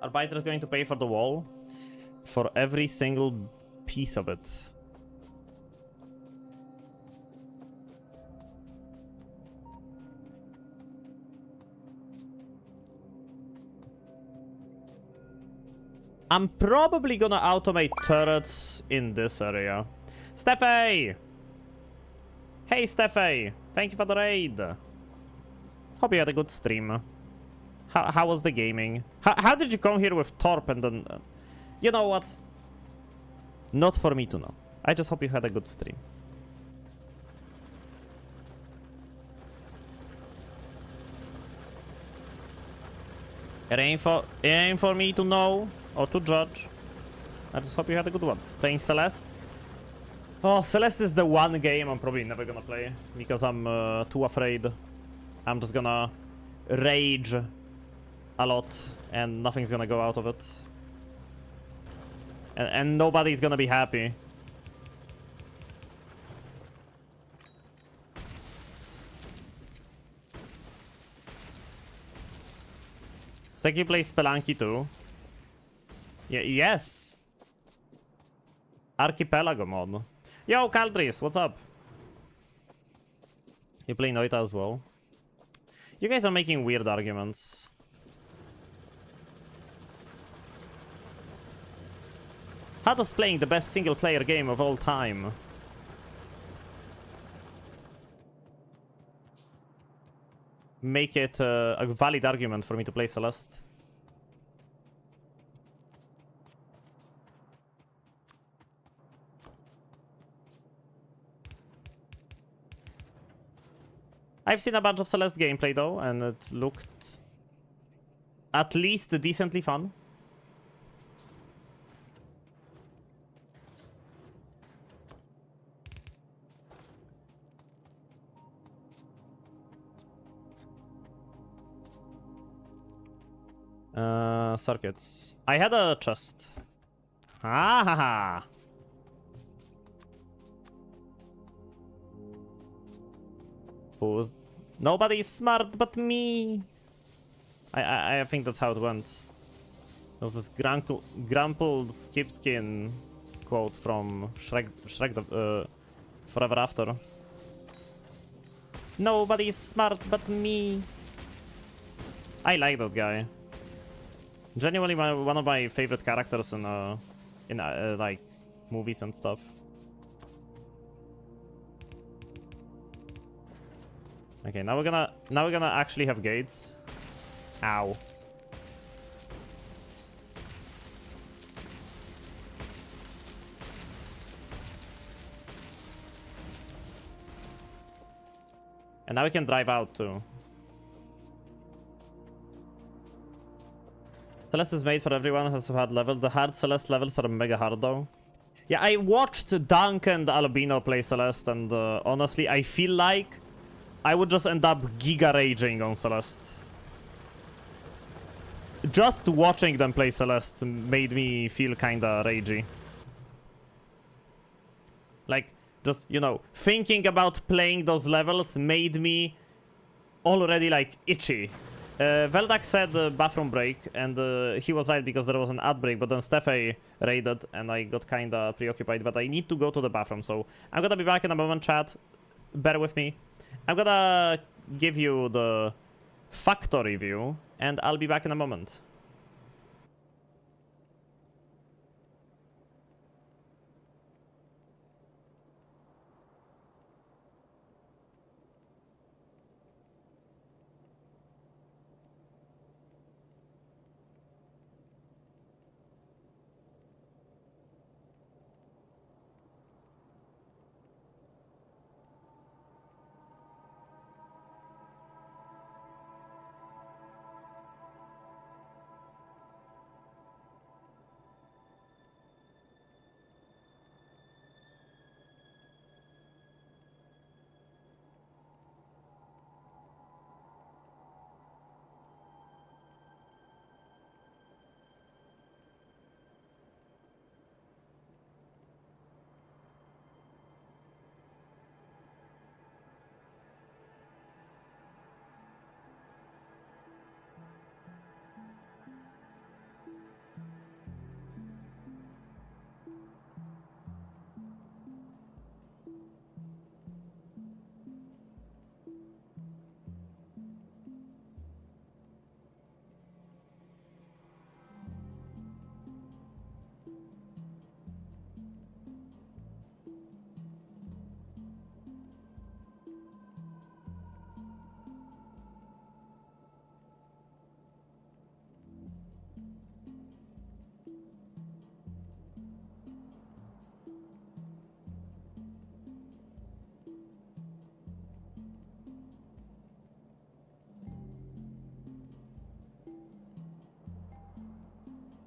Arbiter is going to pay for the wall. For every single piece of it. I'm probably gonna automate turrets in this area. Steffi! Hey Steffi! Thank you for the raid. Hope you had a good stream. How was the gaming? How did you come here with Torp and then... you know what? Not for me to know. I just hope you had a good stream. It ain't for me to know or to judge. I just hope you had a good one. Playing Celeste? Oh, Celeste is the one game I'm probably never gonna play. Because I'm too afraid. I'm just gonna rage a lot and nothing's gonna go out of it. And nobody's gonna be happy. Stecky plays Spelunky too. Yeah, yes. Archipelago mod. Yo, Caldris, what's up? You play Noita as well? You guys are making weird arguments. How does playing the best single-player game of all time make it a valid argument for me to play Celeste? I've seen a bunch of Celeste gameplay though, and it looked at least decently fun. Circuits. I had a chest. Ah ha ha. Who's... nobody's smart but me. I think that's how it went. There's this Grumpled Skipskin quote from Shrek the, Forever After. Nobody's smart but me. I like that guy. Genuinely one of my favorite characters in like movies and stuff. Okay, now we're gonna actually have gates. Ow. And now we can drive out too. Celeste is made for everyone who has had level. The hard Celeste levels are mega hard though. Yeah, I watched Dunk and Albino play Celeste, and honestly, I feel like I would just end up giga raging on Celeste. just watching them play Celeste made me feel kinda ragey. Like, just, you know, thinking about playing those levels made me already, like, itchy. Veldak said bathroom break, and he was right because there was an ad break, but then Steffe raided, and I got kinda preoccupied, but I need to go to the bathroom, so I'm gonna be back in a moment, chat. Bear with me. I'm gonna give you the Factorio view, and I'll be back in a moment.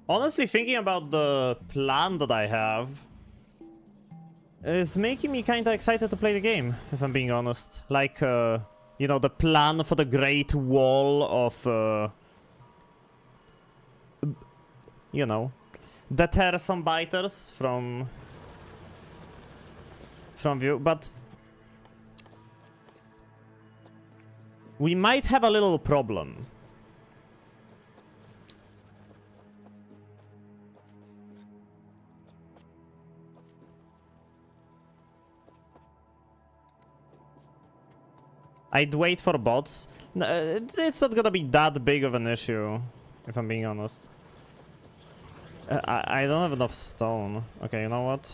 Honestly, thinking about the plan that I have is making me kinda excited to play the game, if I'm being honest. Like, you know, the plan for the Great Wall of, you know, deter some biters from view, but we might have a little problem. I'd wait for bots. No, it's not gonna be that big of an issue, if I'm being honest. I don't have enough stone. Okay, you know what?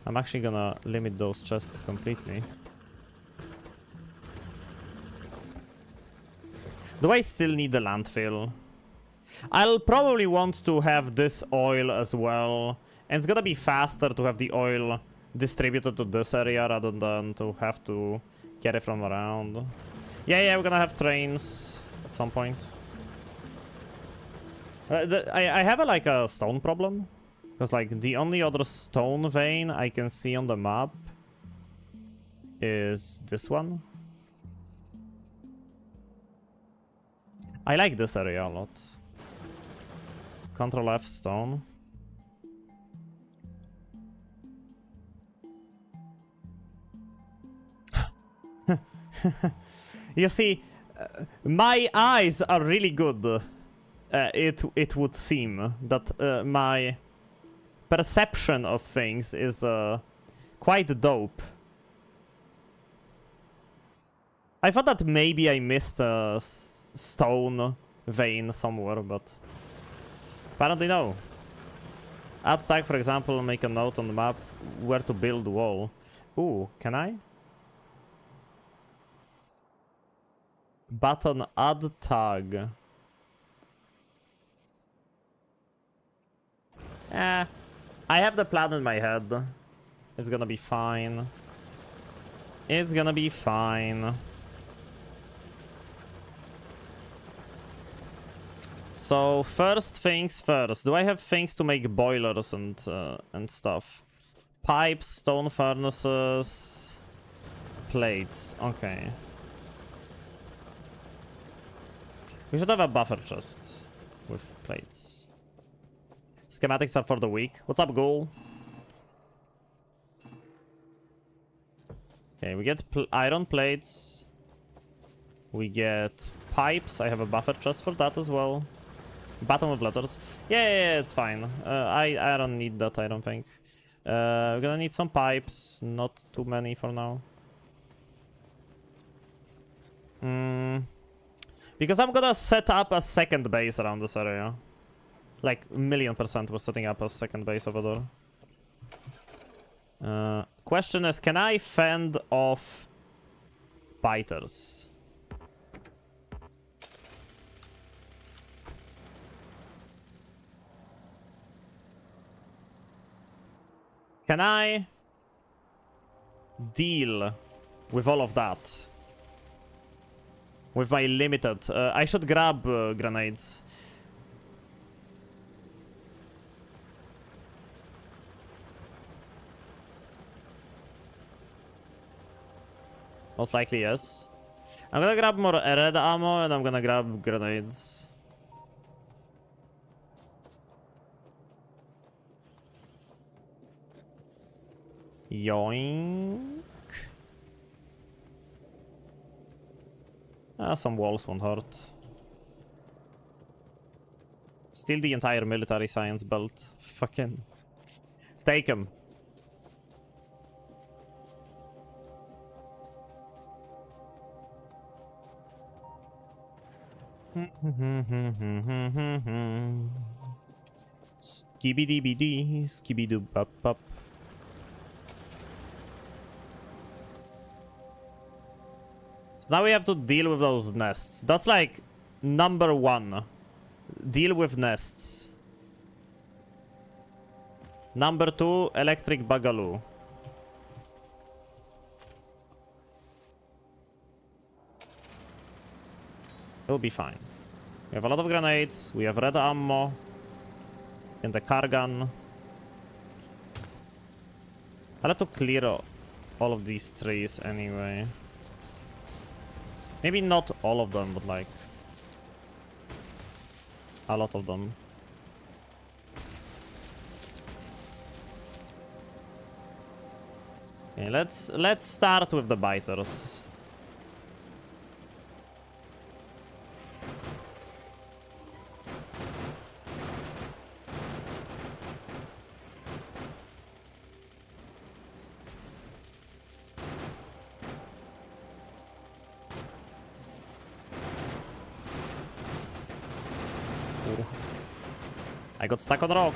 I'm actually gonna limit those chests completely. Do I still need the landfill? I'll probably want to have this oil as well. And it's gonna be faster to have the oil distributed to this area rather than to have to get it from around. Yeah, we're gonna have trains at some point. I have like a stone problem. Because like the only other stone vein I can see on the map is this one. I like this area a lot. Control F stone. You see, my eyes are really good. It would seem that my perception of things is quite dope. I thought that maybe I missed a stone vein somewhere, but apparently no. Add tag, for example, make a note on the map where to build wall. Ooh, can I? Button add tag. I have the plan in my head. It's gonna be fine. It's gonna be fine. So first things first. Do I have things to make boilers and stuff? Pipes, stone furnaces, plates. Okay. We should have a buffer chest with plates. Schematics are for the weak. What's up, Ghoul? Okay, we get iron plates. We get pipes. I have a buffer chest for that as well. Button with letters. Yeah, it's fine. I don't need that, I don't think. We're gonna need some pipes. Not too many for now. Because I'm gonna set up a second base around this area. Like, 1,000,000% we're setting up a second base over there. Question is, can I fend off biters? Can I deal with all of that? With my limited... I should grab grenades. Most likely, yes. I'm gonna grab more red ammo and I'm gonna grab grenades. Yoink. Some walls won't hurt. Steal the entire military science belt. Fucking... Take him. Skibidi-bidi, skibidoo-bop-bop. Now we have to deal with those nests. That's like number 1. Deal with nests. Number 2, electric bagaloo. It'll be fine. We have a lot of grenades. We have red ammo. And the car gun. I'll have to clear all of these trees anyway. Maybe not all of them, but like... a lot of them. Okay, let's start with the biters. I got stuck on a rock.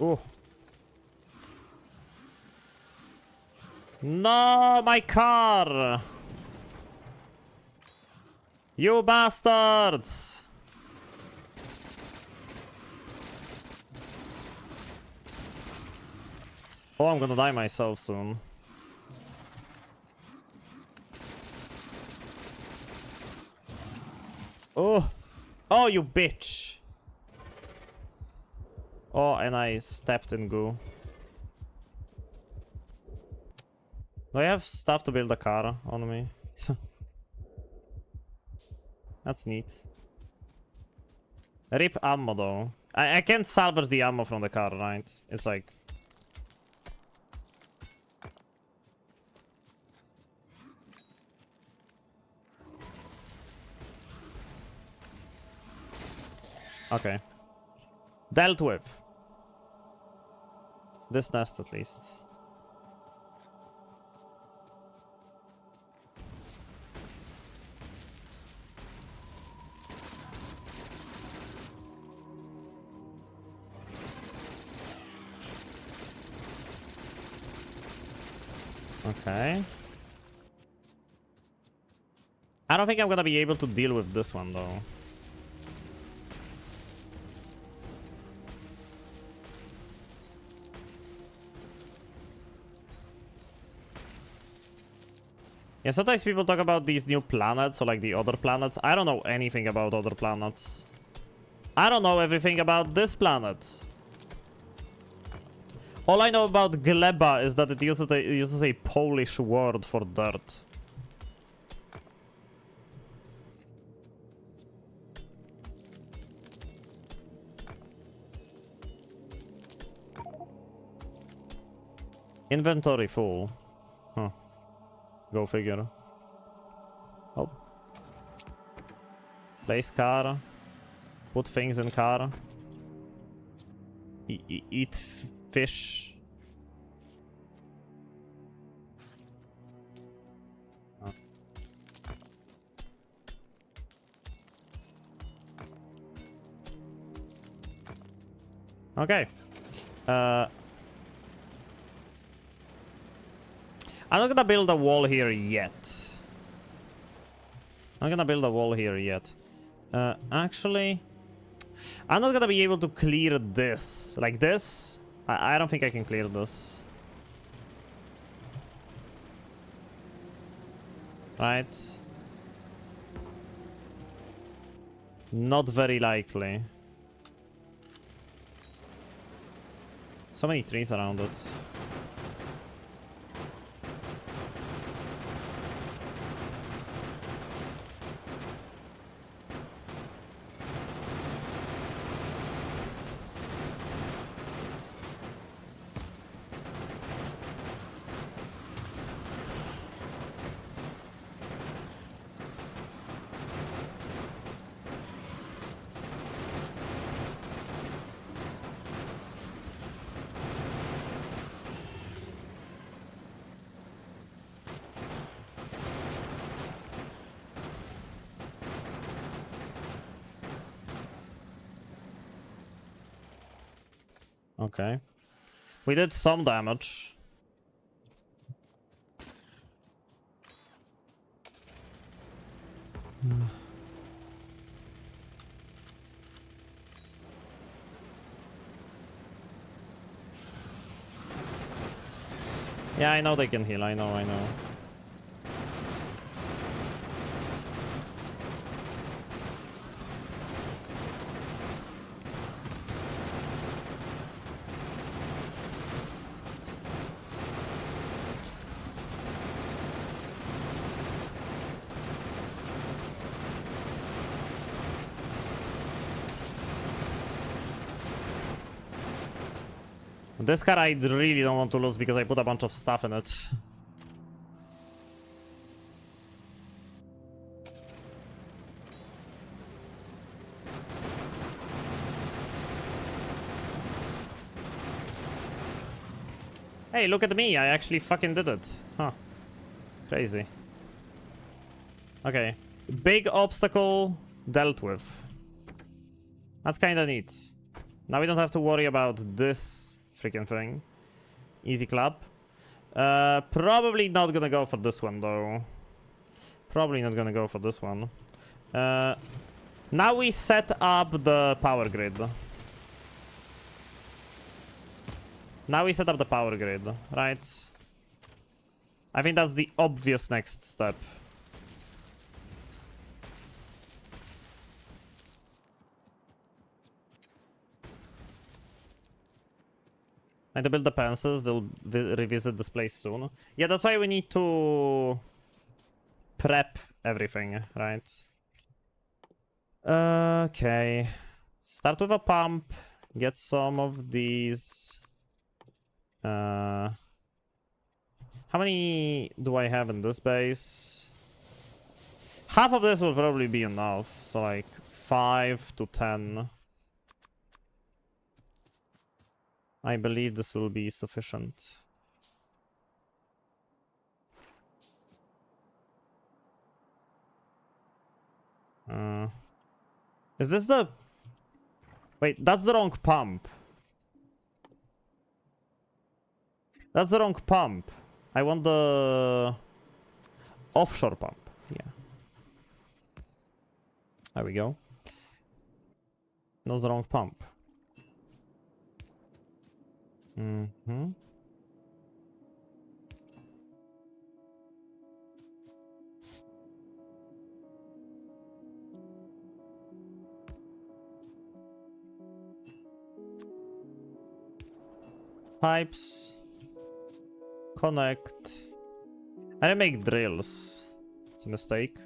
Oh. No, my car! You bastards! Oh, I'm gonna die myself soon. Oh! Oh, you bitch! Oh, and I stepped in goo. Do I have stuff to build a car on me? That's neat. Rip ammo though. I can't salvage the ammo from the car, right? It's like... Okay. Dealt with. This nest at least. Okay. I don't think I'm gonna be able to deal with this one though. Yeah, sometimes people talk about these new planets or like the other planets. I don't know anything about other planets. I don't know everything about this planet. All I know about gleba is that it uses a Polish word for dirt. Inventory full. Huh. Go figure. Oh. Place car. Put things in car. Eat fish. Oh. Okay. I'm not gonna build a wall here yet. Actually, I'm not gonna be able to clear this. Like this, I don't think I can clear this. Right? Not very likely. So many trees around it. Okay. We did some damage. Yeah, I know they can heal. I know. This car I really don't want to lose because I put a bunch of stuff in it. Hey, look at me. I actually fucking did it. Huh. Crazy. Okay. Big obstacle dealt with. That's kinda neat. Now we don't have to worry about this freaking thing. Easy clap. Probably not gonna go for this one, though. Now we set up the power grid. Right? I think that's the obvious next step. And to build the fences, they'll revisit this place soon. Yeah, that's why we need to prep everything, right? Okay. Start with a pump. Get some of these. How many do I have in this base? Half of this will probably be enough. So like 5 to 10. I believe this will be sufficient. Is this the... Wait, that's the wrong pump. That's the wrong pump. I want the offshore pump. Yeah. There we go. That's the wrong pump. Pipes. Connect. I didn't make drills. It's a mistake.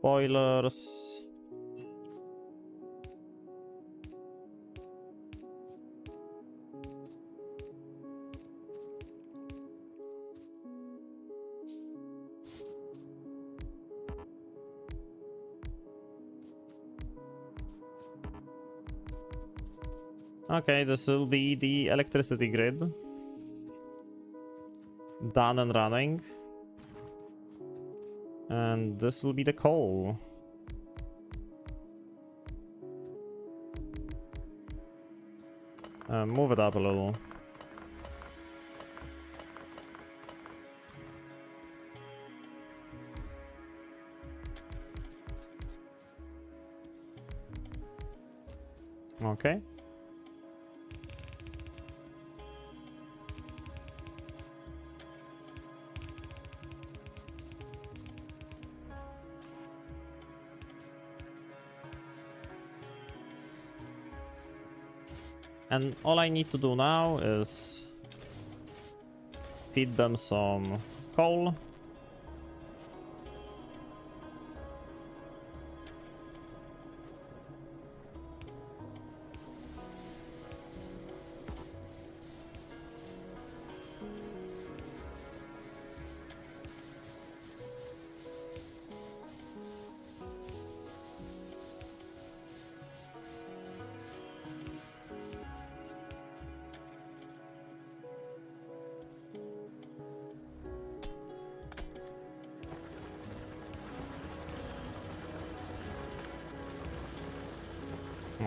Boilers. Okay, this will be the electricity grid. Done and running. And this will be the coal. Move it up a little. Okay. And all I need to do now is feed them some coal.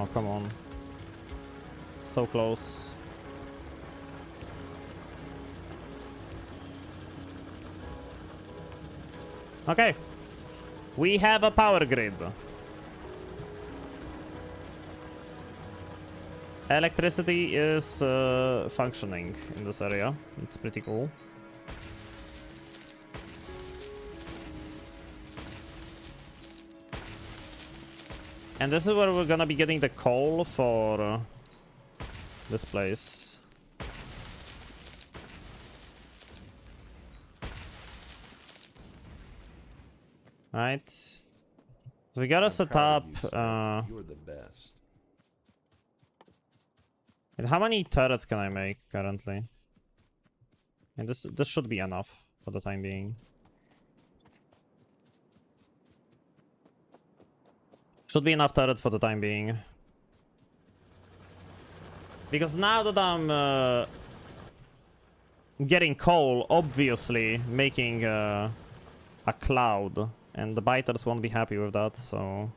Oh, come on. So close. Okay. We have a power grid. Electricity is functioning in this area. It's pretty cool. And this is where we're gonna be getting the coal for this place. Right. So we gotta set up. You're the best. And how many turrets can I make currently? And this should be enough for the time being. Should be enough turrets for the time being. Because now that I'm getting coal, obviously making a cloud, and the biters won't be happy with that, so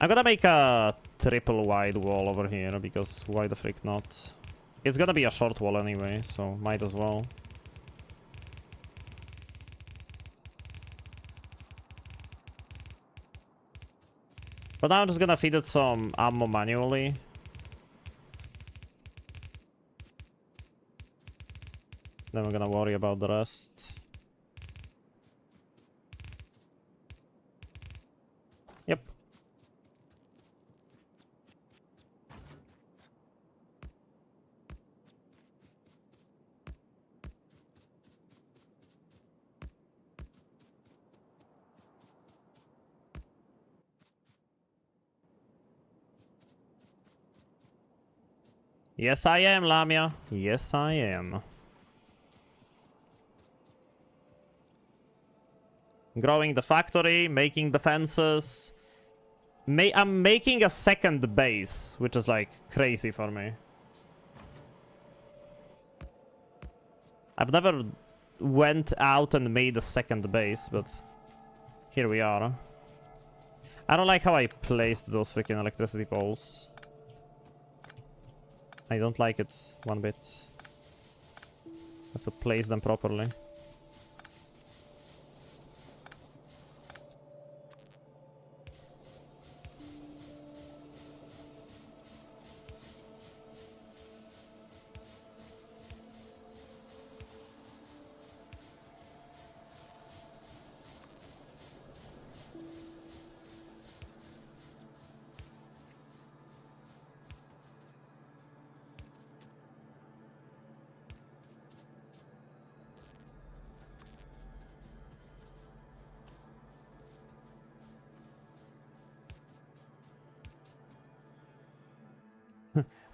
I'm gonna make a triple wide wall over here, because why the frick not? It's gonna be a short wall anyway, so might as well. But now I'm just gonna feed it some ammo manually. Then we're gonna worry about the rest. Yep. Yes, I am, Lamia. Yes, I am. Growing the factory, making the fences. I'm making a second base, which is like crazy for me. I've never went out and made a second base, but here we are. I don't like how I placed those freaking electricity poles. I don't like it one bit. Have to place them properly.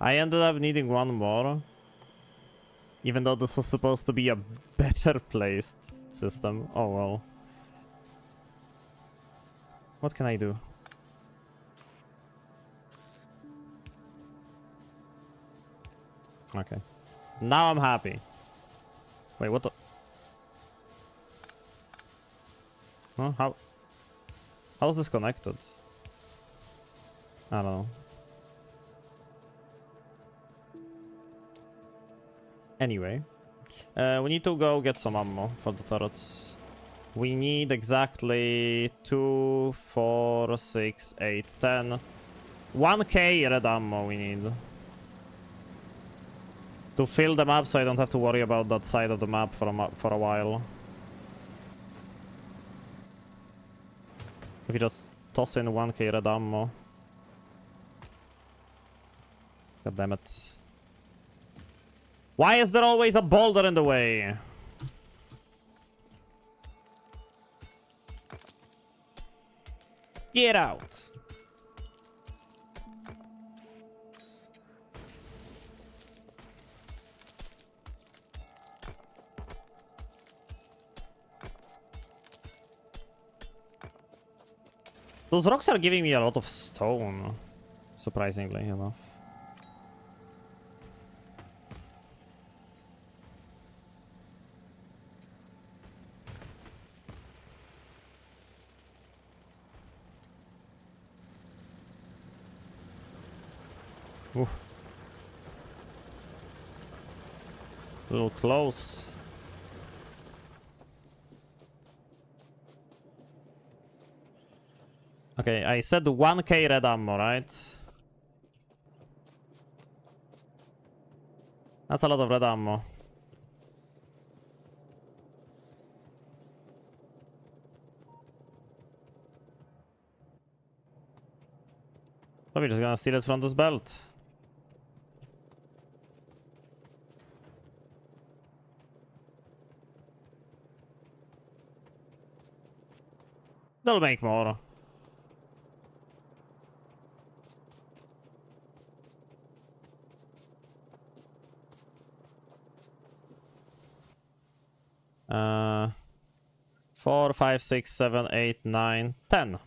I ended up needing one more. Even though this was supposed to be a better placed system. Oh well. What can I do? Okay. Now I'm happy. Wait, what the... Huh? How is this connected? I don't know. Anyway. We need to go get some ammo for the turrets. We need exactly 2, 4, 6, 8, 10. 1k red ammo we need. To fill them up so I don't have to worry about that side of the map for a while. If you just toss in 1k red ammo. God damn it. Why is there always a boulder in the way? Get out. Those rocks are giving me a lot of stone, surprisingly enough. Oof. A little close. Okay, I said 1k red ammo, right? That's a lot of red ammo. Probably just gonna steal it from this belt. They'll make more. Uh, 4, 5, 6, 7, 8, 9, 10.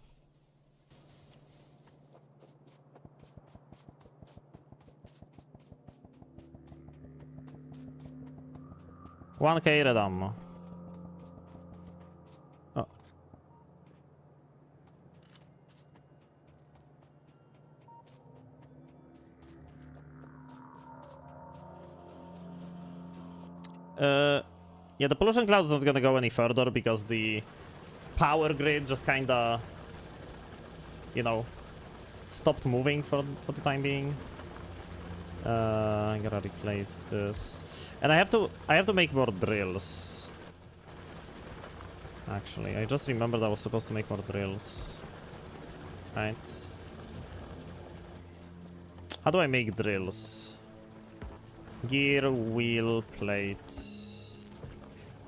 One K red ammo. Oh. Yeah, the pollution cloud is not gonna go any further because the power grid just kinda, you know, stopped moving for the time being. I gotta replace this, and I have to make more drills. Actually, I just remembered I was supposed to make more drills. Right? How do I make drills? Gear, wheel, plate.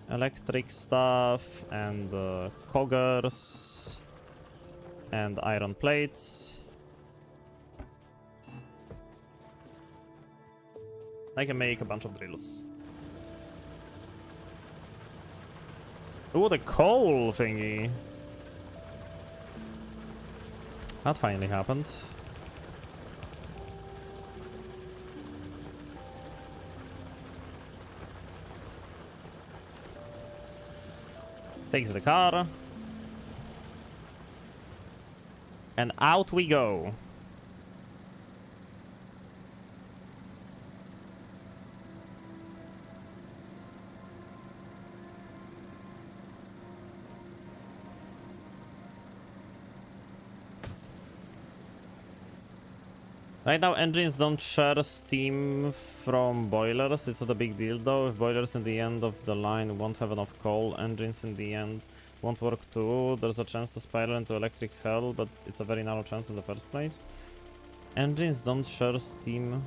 Electric stuff and coggers and iron plates. I can make a bunch of drills. Ooh, the coal thingy. That finally happened. Takes the car. And out we go. Right now, engines don't share steam from boilers. It's not a big deal though. If boilers in the end of the line won't have enough coal, engines in the end won't work too. There's a chance to spiral into electric hell, but it's a very narrow chance in the first place. Engines don't share steam.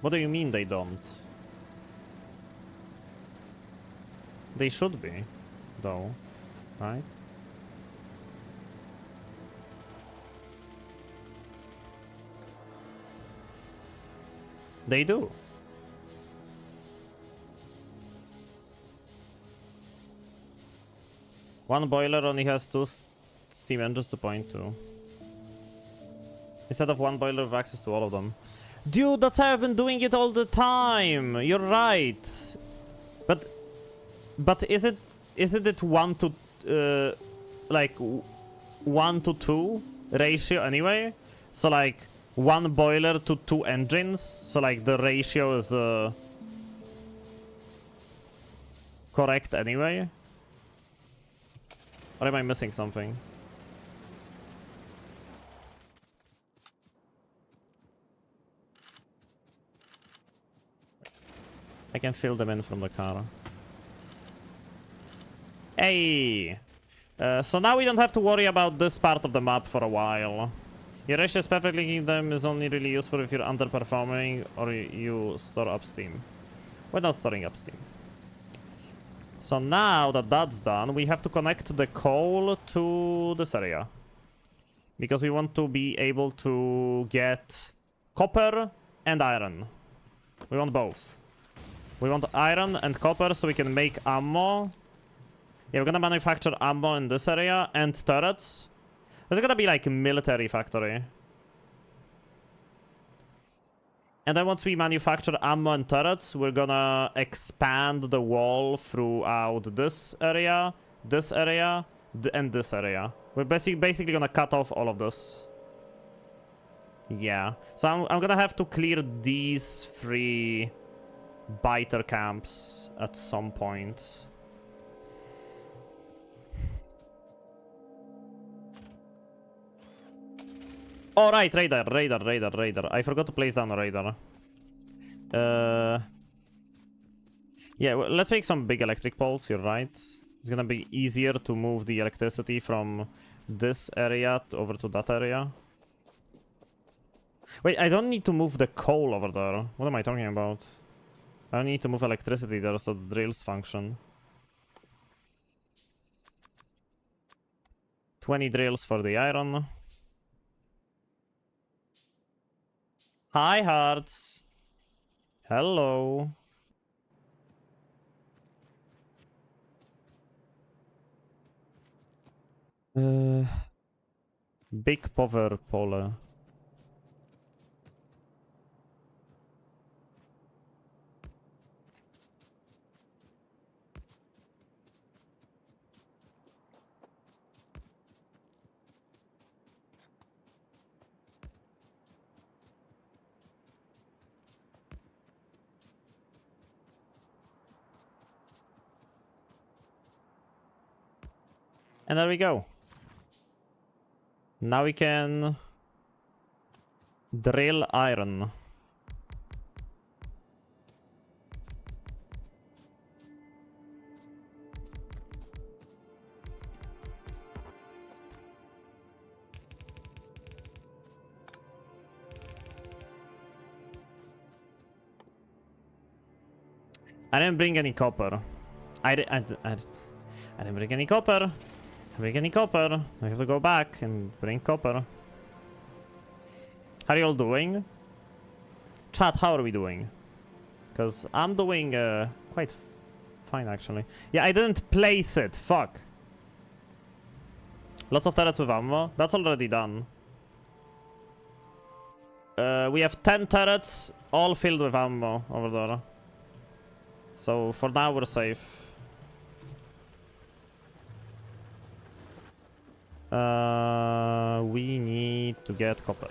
What do you mean they don't? They should be, though, right? They do. One boiler only has 2 steam engines to point to. Instead of one boiler with access to all of them. Dude, that's how I've been doing it all the time. You're right. But isn't it 1 to like 1 to 2 ratio anyway? So like 1 boiler to 2 engines. So like the ratio is correct anyway. Or am I missing something? I can fill them in from the car. Hey! So now we don't have to worry about this part of the map for a while. Your ratio is perfectly linking them is only really useful if you're underperforming or you store up steam. We're not storing up steam. So now that that's done, we have to connect the coal to this area. Because we want to be able to get copper and iron. We want both. We want iron and copper so we can make ammo. Yeah, we're gonna manufacture ammo in this area and turrets. This is gonna be like a military factory. And then once we manufacture ammo and turrets, we're gonna expand the wall throughout this area, and this area. We're basically gonna cut off all of this. Yeah. So I'm gonna have to clear these 3 biter camps at some point. Oh, right, radar. I forgot to place down a radar. Yeah, well, let's make some big electric poles, you're right. It's gonna be easier to move the electricity from this area over to that area. Wait, I don't need to move the coal over there. What am I talking about? I need to move electricity there so the drills function. 20 drills for the iron. Hi, hearts. Hello. Big power pole. And there we go. Now we can drill iron. I didn't bring any copper. I didn't bring any copper. Bring any copper. I have to go back and bring copper. How are you all doing? Chat, how are we doing? Because I'm doing quite fine, actually. Yeah, I didn't place it. Fuck. Lots of turrets with ammo. That's already done. We have 10 turrets, all filled with ammo over there. So for now, we're safe. We need to get copper.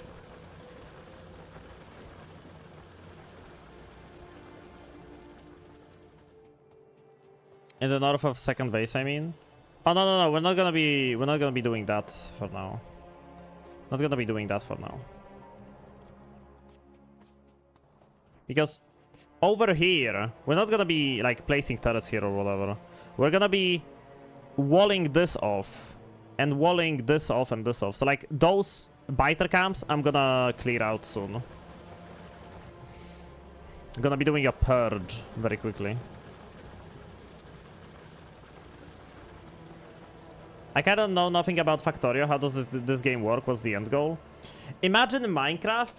In the north of second base, I mean. Oh no, we're not gonna be doing that for now. Not gonna be doing that for now. Because over here, we're not gonna be like placing turrets here or whatever. We're gonna be walling this off. And walling this off and this off. So like those biter camps I'm gonna clear out soon. I'm gonna be doing a purge very quickly. I kinda know nothing about Factorio. How does this game work? What's the end goal? Imagine in Minecraft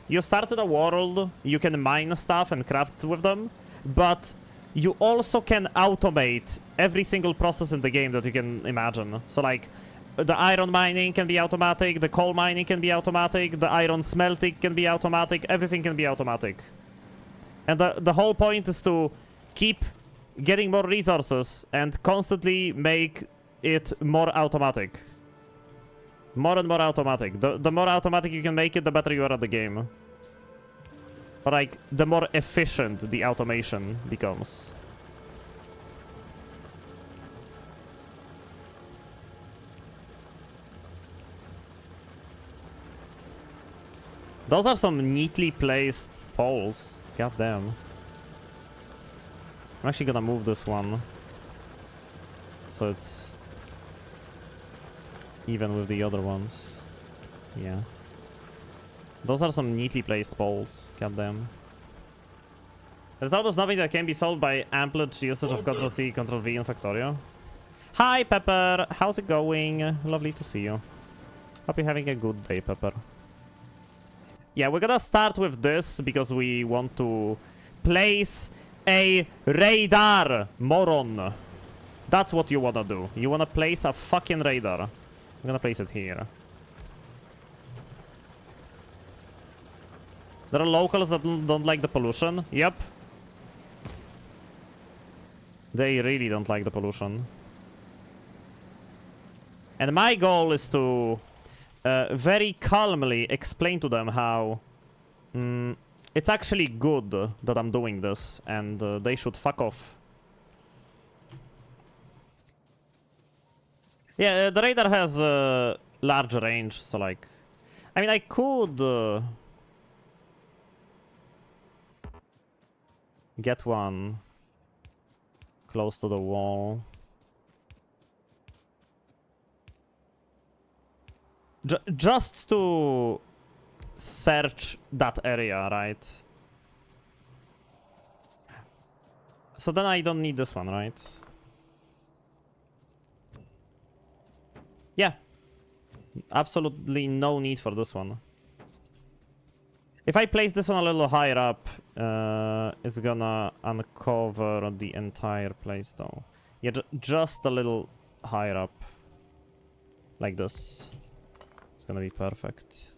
you start in a world, you can mine stuff and craft with them, but you also can automate every single process in the game that you can imagine. So like, the iron mining can be automatic, the coal mining can be automatic, the iron smelting can be automatic, everything can be automatic. And the whole point is to keep getting more resources and constantly make it more automatic. More and more automatic. The more automatic you can make it, the better you are at the game. But like, the more efficient the automation becomes. Those are some neatly placed poles. God damn. I'm actually gonna move this one, so it's even with the other ones. Yeah. Those are some neatly placed poles. God damn. There's almost nothing that can be solved by amplitude usage of Ctrl-C, Ctrl-V in Factorio. Hi, Pepper! How's it going? Lovely to see you. Hope you're having a good day, Pepper. Yeah, we're gonna start with this because we want to place a radar, moron. That's what you wanna do. You wanna place a fucking radar. I'm gonna place it here. There are locals that don't like the pollution. Yep. They really don't like the pollution. And my goal is to very calmly explain to them how it's actually good that I'm doing this, and they should fuck off. Yeah, the radar has a large range, so like, I mean, I could get one close to the wall. Just to search that area, right? So then I don't need this one, right? Yeah. Absolutely no need for this one. If I place this one a little higher up, it's gonna uncover the entire place though. Yeah, just a little higher up. Like this. It's gonna be perfect.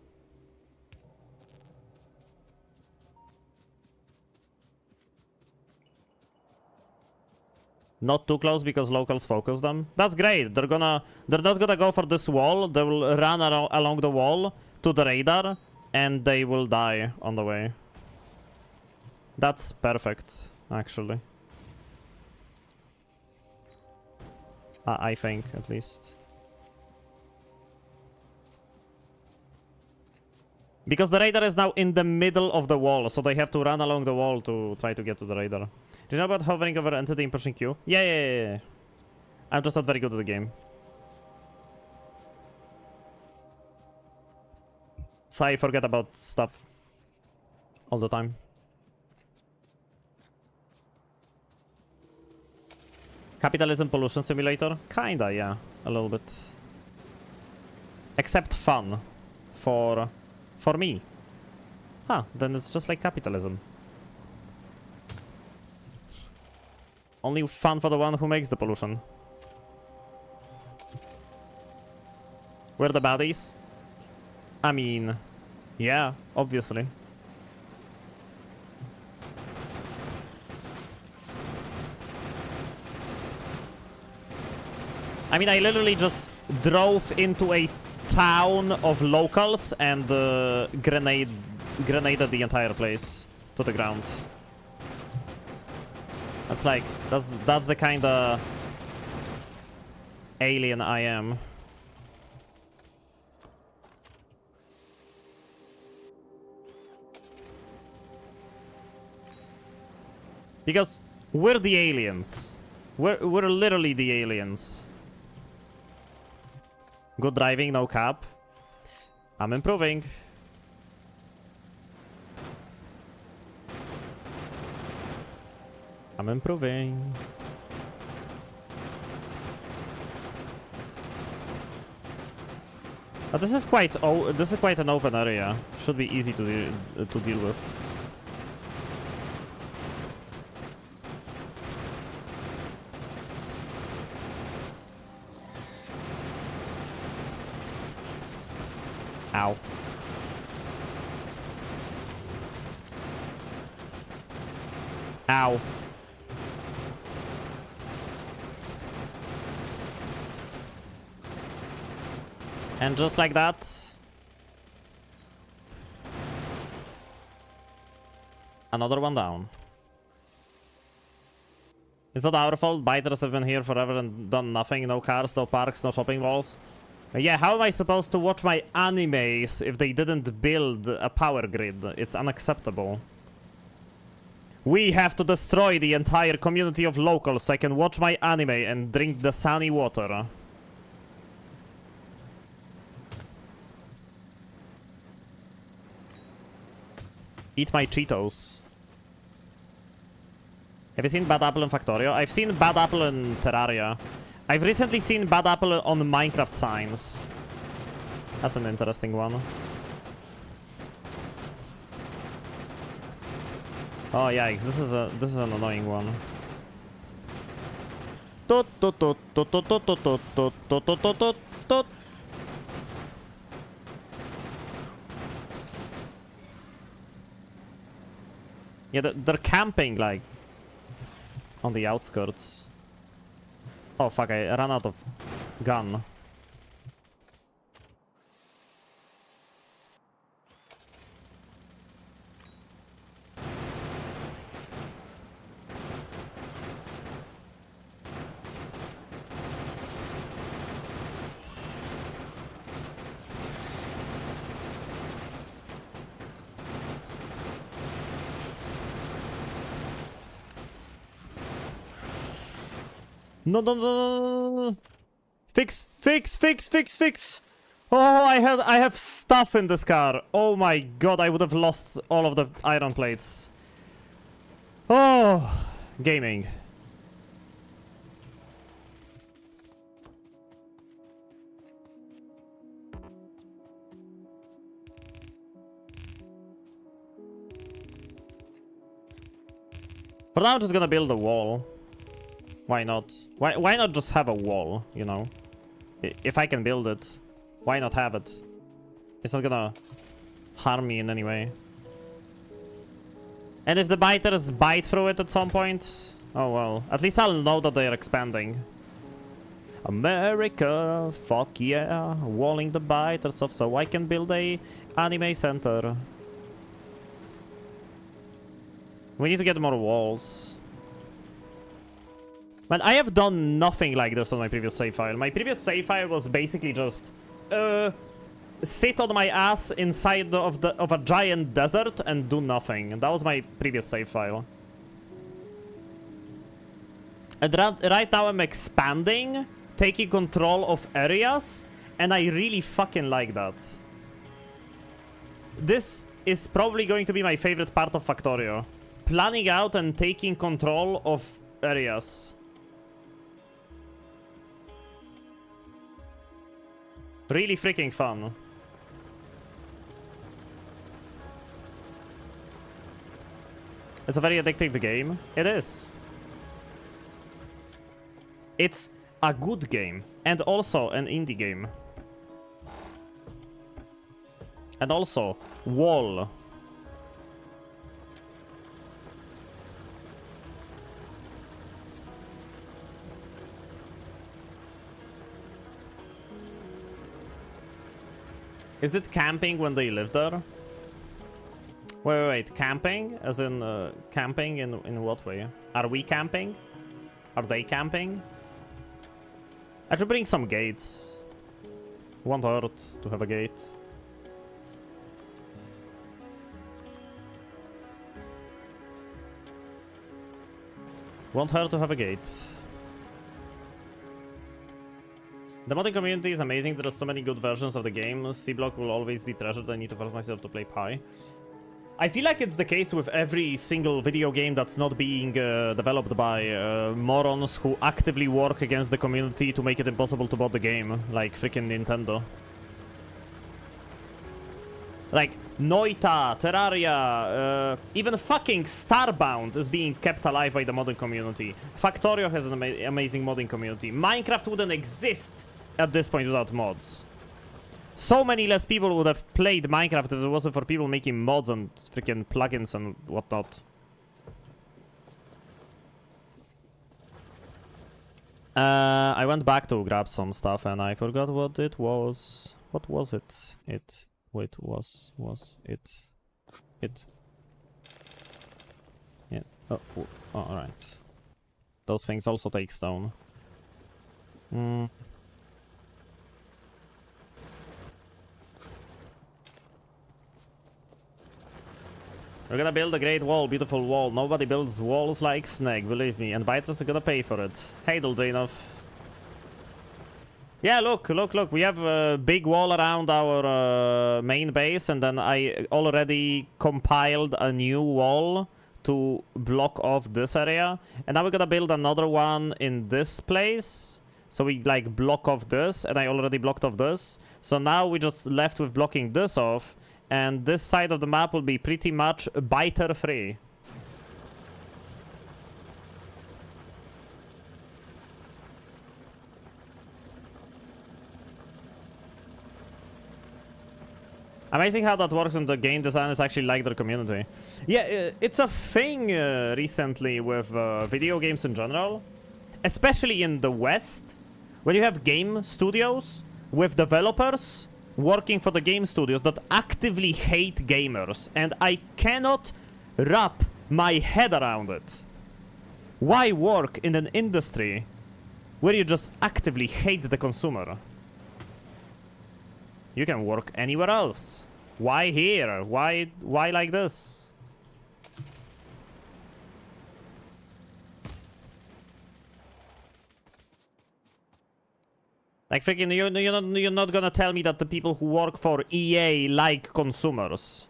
Not too close because locals focus them. That's great. They're not gonna go for this wall. They will run along the wall to the radar, and they will die on the way. That's perfect, actually. I think, at least. Because the radar is now in the middle of the wall, so they have to run along the wall to try to get to the radar. Do you know about hovering over entity and pushing Q? Yeah. I'm just not very good at the game. So I forget about stuff all the time. Capitalism pollution simulator? Kinda, yeah. A little bit. Except fun. For me. Huh, then it's just like capitalism. Only fun for the one who makes the pollution. We're the baddies? I mean, yeah, obviously. I mean, I literally just drove into a town of locals and grenaded the entire place to the ground. That's like, that's the kind of alien I am. Because we're the aliens. We're literally the aliens. Good driving, no cap. I'm improving. I'm improving. But this is quite an open area. Should be easy to deal with. Ow. Ow. And just like that. Another one down. It's not our fault. Biters have been here forever and done nothing. No cars, no parks, no shopping malls. Yeah, how am I supposed to watch my animes if they didn't build a power grid? It's unacceptable. We have to destroy the entire community of locals so I can watch my anime and drink the sunny water. Eat my Cheetos. Have you seen Bad Apple in Factorio? I've seen Bad Apple in Terraria. I've recently seen Bad Apple on Minecraft signs. That's an interesting one. Oh yikes, this is an annoying one. Yeah, they're camping like on the outskirts. Oh fuck, I ran out of gun. No, no, no, no, no. Fix, fix, fix, fix, fix. Oh, I have stuff in this car. Oh my god, I would have lost all of the iron plates. Oh, gaming. For now, I'm just gonna build a wall. Why not? Why not just have a wall, you know? If I can build it, why not have it? It's not gonna harm me in any way. And if the biters bite through it at some point, oh well. At least I'll know that they're expanding. America, fuck yeah. Walling the biters off so I can build a anime center. We need to get more walls. Man, I have done nothing like this on my previous save file. My previous save file was basically just sit on my ass inside of a giant desert and do nothing. And that was my previous save file. And right now I'm expanding, taking control of areas, and I really fucking like that. This is probably going to be my favorite part of Factorio. Planning out and taking control of areas. Really freaking fun. It's a very addictive game. It is. It's a good game. And also an indie game. And also, wall. Is it camping when they live there? Wait, camping? As in, camping in what way? Are we camping? Are they camping? I should bring some gates. Won't hurt to have a gate. Won't hurt to have a gate. The modding community is amazing. There are so many good versions of the game. C-Block will always be treasured. I need to force myself to play Pi. I feel like it's the case with every single video game that's not being developed by morons who actively work against the community to make it impossible to bot the game, like freaking Nintendo. Like, Noita, Terraria, even fucking Starbound is being kept alive by the modding community. Factorio has an amazing modding community. Minecraft wouldn't exist at this point without mods. So many less people would have played Minecraft if it wasn't for people making mods and freaking plugins and whatnot. I went back to grab some stuff and I forgot what it was. What was it? Wait, was it? Yeah. Oh, alright. Those things also take stone. We're gonna build a great wall, beautiful wall. Nobody builds walls like Snake, believe me. And biters are gonna pay for it. Hey, Duldrainov. Yeah, look. We have a big wall around our main base, and then I already compiled a new wall to block off this area. And now we're gonna build another one in this place. So we, like, block off this, and I already blocked off this. So now we just left with blocking this off, and this side of the map will be pretty much biter-free. Amazing how that works, and the game designers actually like their community. Yeah, it's a thing recently with video games in general. Especially in the West. When you have game studios with developers working for the game studios that actively hate gamers. And I cannot wrap my head around it. Why work in an industry where you just actively hate the consumer? You can work anywhere else. Why here? Why like this? Like, freaking, you're not gonna tell me that the people who work for EA like consumers.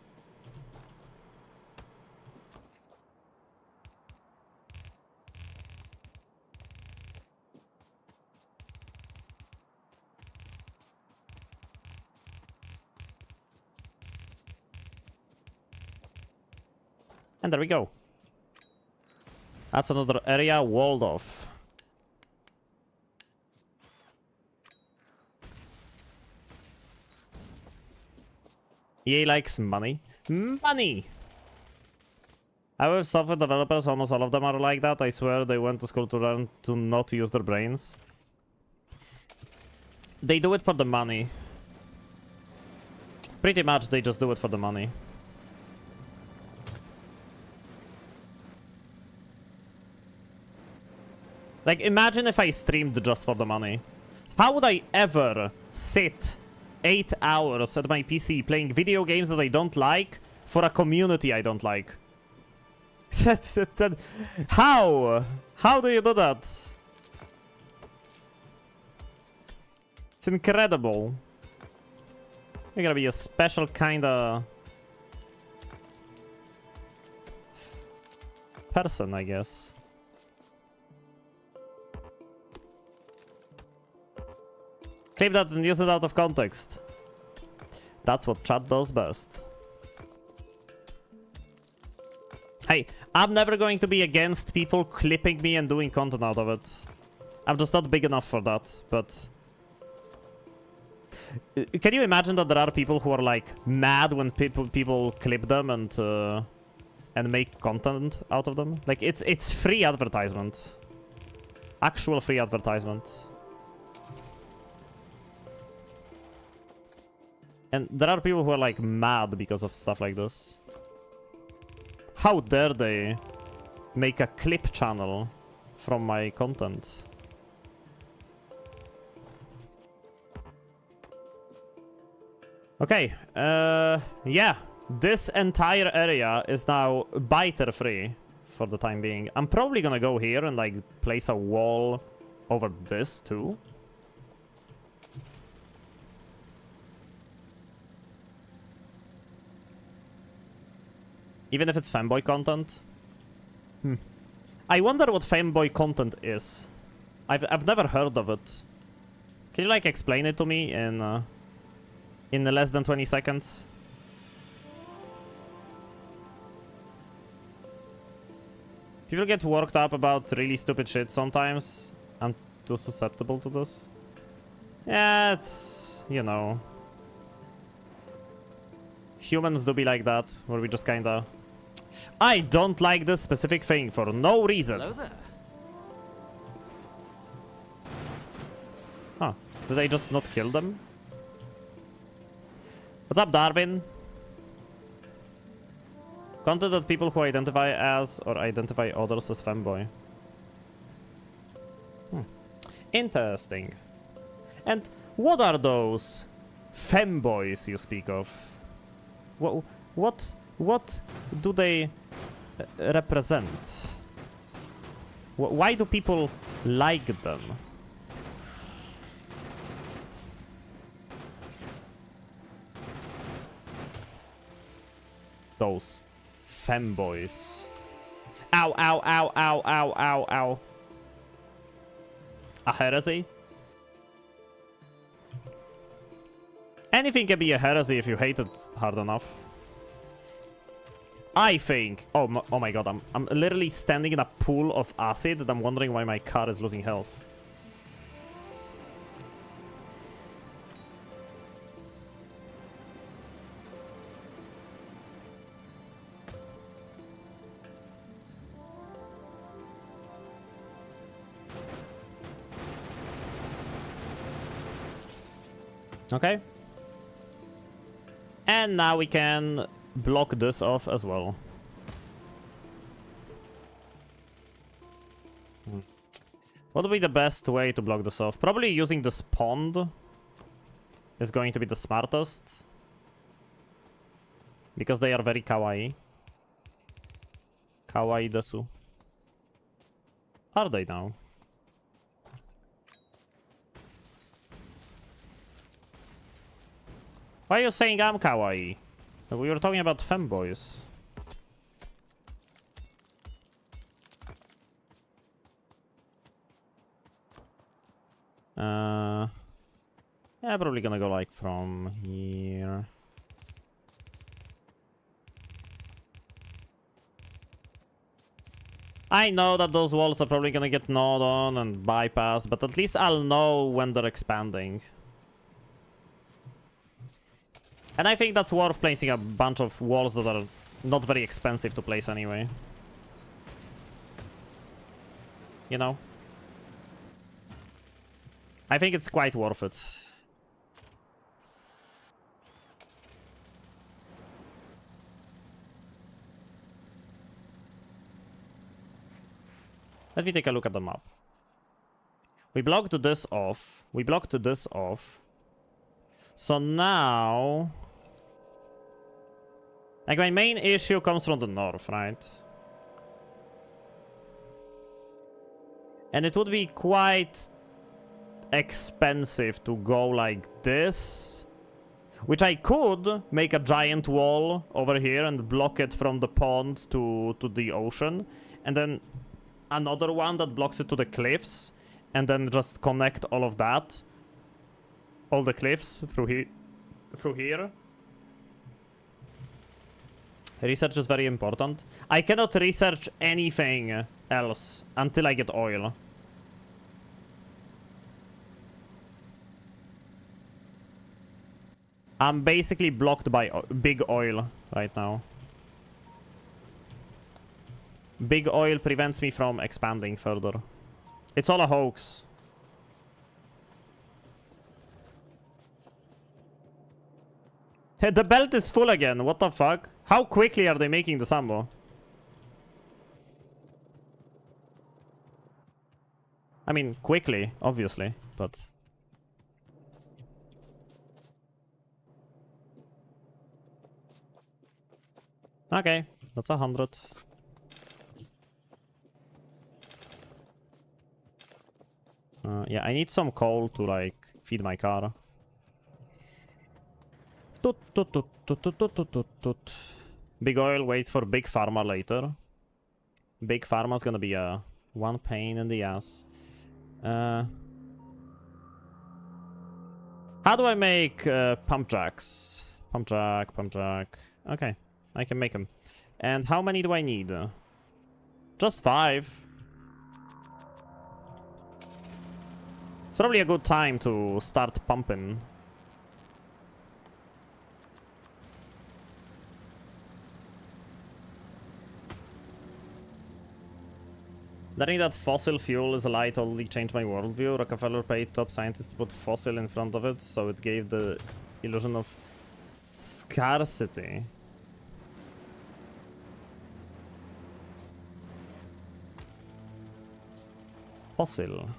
And there we go. That's another area walled off. EA likes money. Money! However, software developers, almost all of them are like that. I swear they went to school to learn to not use their brains. They do it for the money. Pretty much, they just do it for the money. Like, imagine if I streamed just for the money. How would I ever sit 8 hours at my PC playing video games that I don't like for a community I don't like? How? How do you do that? It's incredible. You're gonna be a special kind of person, I guess. Clip that and use it out of context. That's what chat does best. Hey, I'm never going to be against people clipping me and doing content out of it. I'm just not big enough for that, but... Can you imagine that there are people who are, like, mad when people clip them and make content out of them? Like, it's free advertisement. Actual free advertisement. And there are people who are, like, mad because of stuff like this. How dare they make a clip channel from my content? Okay, yeah. This entire area is now biter free for the time being. I'm probably gonna go here and, like, place a wall over this too. Even if it's fanboy content? I wonder what fanboy content is. I've never heard of it. Can you, like, explain it to me in less than 20 seconds? People get worked up about really stupid shit sometimes. I'm too susceptible to this. Yeah, it's, you know. Humans do be like that, where we just kinda... I don't like this specific thing for no reason. Hello there. Huh. Did I just not kill them? What's up, Darwin? Content that people who identify as or identify others as femboy. Interesting. And what are those femboys you speak of? What do they represent? Why do people like them? Those femboys. Ow, ow, ow, ow, ow, ow, ow. A heresy? Anything can be a heresy if you hate it hard enough. I think... Oh my god, I'm literally standing in a pool of acid and I'm wondering why my car is losing health. Okay. And now we can block this off as well. What would be the best way to block this off? Probably using this pond is going to be the smartest. Because they are very kawaii. Kawaii desu. Are they now? Why are you saying I'm kawaii? We were talking about femboys. Yeah, probably gonna go like from here. I know that those walls are probably gonna get gnawed on and bypassed, but at least I'll know when they're expanding. And I think that's worth placing a bunch of walls that are not very expensive to place anyway. You know? I think it's quite worth it. Let me take a look at the map. We blocked this off. We blocked this off. So now... Like, my main issue comes from the north, right? And it would be quite expensive to go like this. Which I could make a giant wall over here and block it from the pond to the ocean. And then another one that blocks it to the cliffs. And then just connect all of that. All the cliffs through here. Research is very important. I cannot research anything else until I get oil. I'm basically blocked by big oil right now. Big oil prevents me from expanding further. It's all a hoax. Hey, the belt is full again. What the fuck? How quickly are they making the sambo? I mean, quickly, obviously, but... Okay, that's 100. Yeah, I need some coal to, like, feed my car. Toot, toot, toot, toot, toot, toot, toot, toot. Big oil, wait for big pharma later. Big pharma's gonna be a one pain in the ass. How do I make pump jacks? Pump jack, pump jack. Okay, I can make them. And how many do I need? Just 5. It's probably a good time to start pumping. Learning that fossil fuel is a lie totally changed my worldview. Rockefeller paid top scientists to put fossil in front of it, so it gave the illusion of scarcity. Fossil.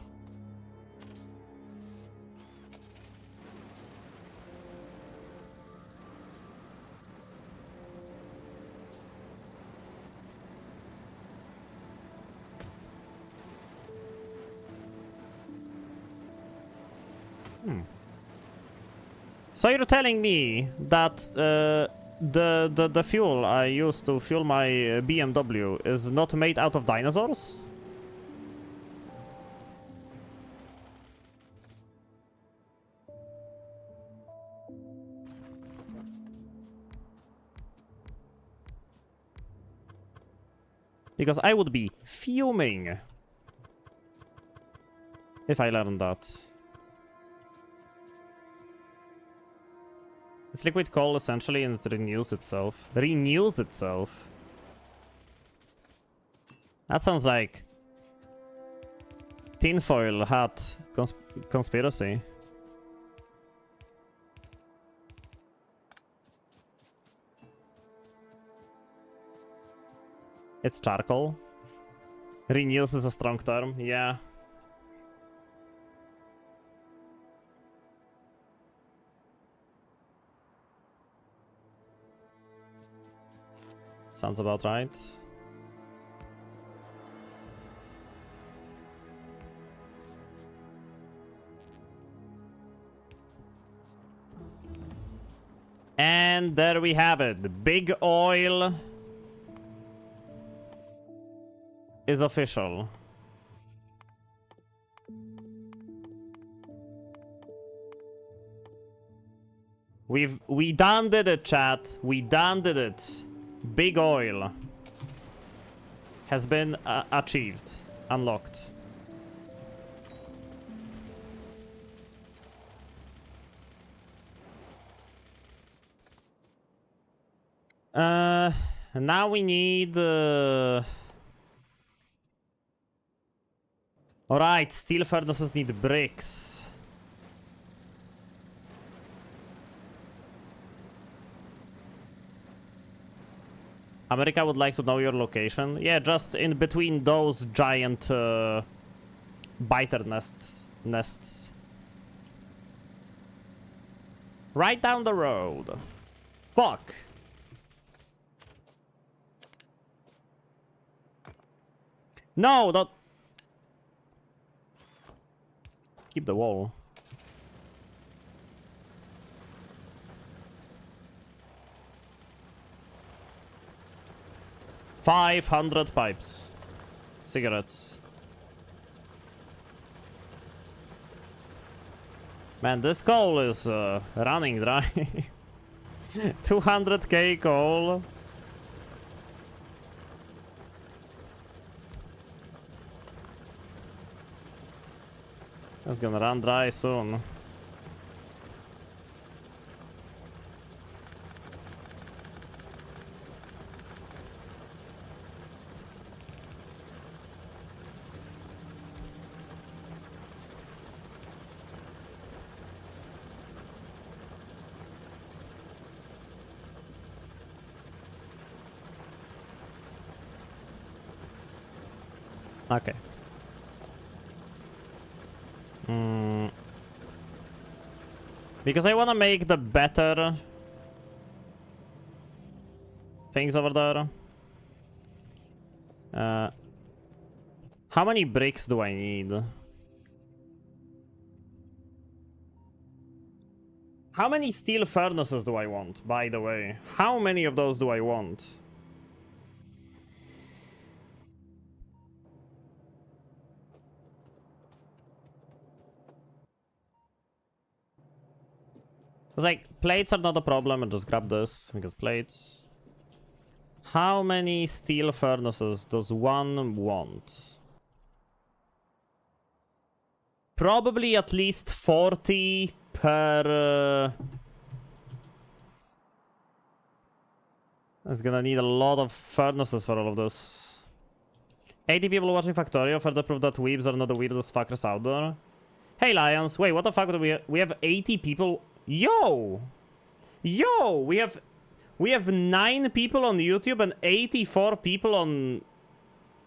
So you're telling me that the fuel I use to fuel my BMW is not made out of dinosaurs? Because I would be fuming if I learned that. It's liquid coal essentially, and it renews itself. Renews itself? That sounds like tinfoil hat conspiracy. It's charcoal. Renews is a strong term, yeah. Sounds about right. And there we have it. The big oil is official. We done did it, chat. We done did it. Big oil has been achieved, unlocked. Now we need. All right, steel furnaces need bricks. America would like to know your location. Yeah, just in between those giant biter nests. Right down the road. Fuck. No, don't. Keep the wall. $500 pipes. Cigarettes. Man, this coal is running dry. 200k coal. That's gonna run dry soon. Okay. Because I want to make the better things over there. How many bricks do I need? How many steel furnaces do I want, by the way? How many of those do I want? It's like, plates are not a problem, and just grab this. We got plates. How many steel furnaces does one want? Probably at least 40 per... It's gonna need a lot of furnaces for all of this. 80 people watching Factorio, further proof that weebs are not the weirdest fuckers out there. Hey Lions, wait, what the fuck do we have 80 people? Yo! Yo! We have 9 people on YouTube and 84 people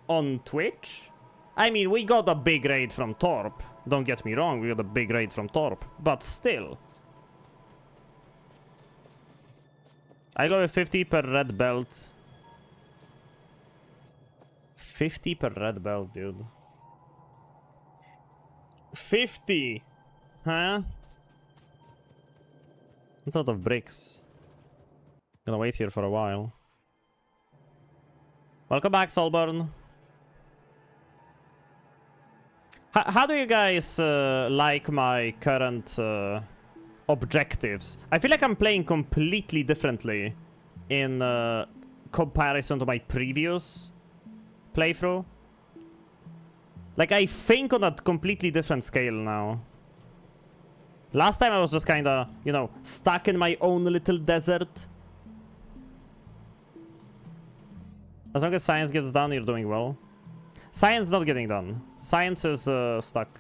on Twitch? I mean, we got a big raid from Torp. Don't get me wrong, we got a big raid from Torp. But still. I go with 50 per red belt. 50 per red belt, dude. 50! Huh? That's a lot of bricks. Gonna wait here for a while. Welcome back, Solburn. How do you guys like my current objectives? I feel like I'm playing completely differently in comparison to my previous playthrough. Like, I think on a completely different scale now. Last time I was just kinda, you know, stuck in my own little desert. As long as science gets done, you're doing well. Science not getting done. Science is stuck.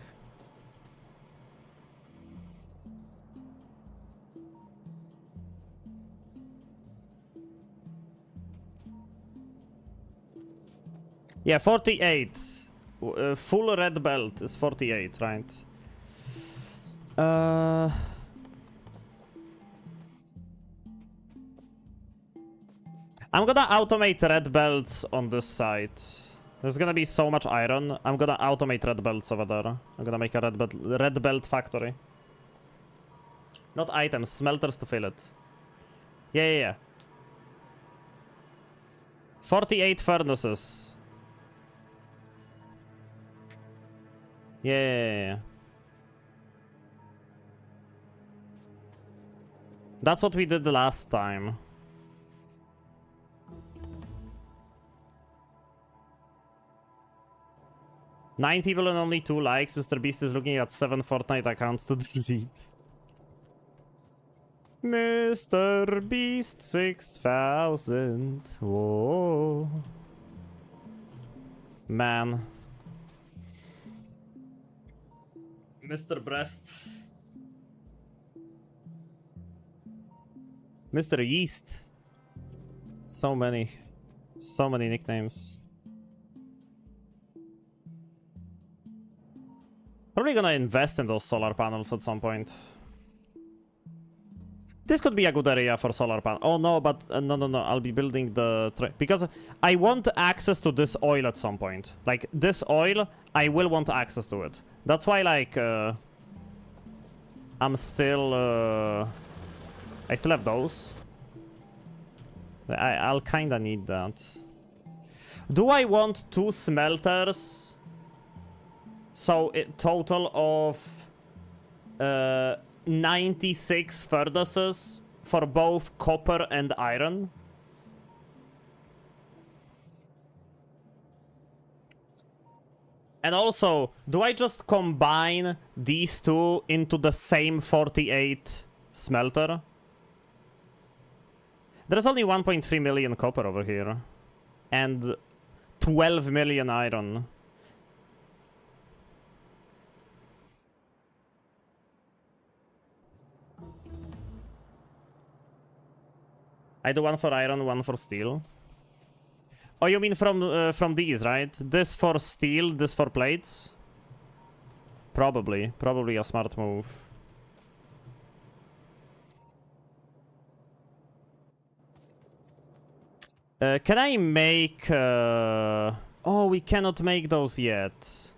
Yeah, 48. Full red belt is 48, right? I'm gonna automate red belts on this side. There's gonna be so much iron. I'm gonna automate red belts over there. I'm gonna make a red belt factory. Not items, smelters to fill it. Yeah. 48 furnaces. Yeah. That's what we did the last time. Nine people and only 2 likes. Mr. Beast is looking at 7 Fortnite accounts to delete. Mr. Beast 6000. Whoa. Man. Mr. Breast. Mr. Yeast. So many nicknames. Probably gonna invest in those solar panels at some point. This could be a good area for solar panel. Oh no, but no. I'll be building the because I want access to this oil at some point. Like this oil, I will want access to it. That's why, like, I'm still. I still have those. I'll kinda need that. Do I want 2 smelters? So, total of 96 furnaces for both copper and iron. And also, do I just combine these 2 into the same 48 smelter? There's only 1.3 million copper over here. And 12 million iron. I do 1 for iron, 1 for steel. Oh, you mean from these, right? This for steel, this for plates? Probably a smart move. Can I make... Oh, we cannot make those yet.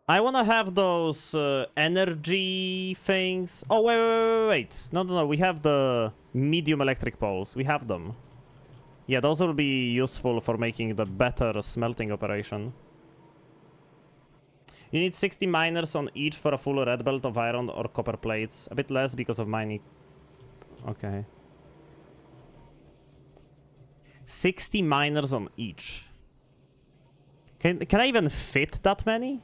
I wanna have those energy things. Oh, wait. No. We have the medium electric poles. We have them. Yeah, those will be useful for making the better smelting operation. You need 60 miners on each for a full red belt of iron or copper plates. A bit less because of mining. Okay. 60 miners on each. Can I even fit that many?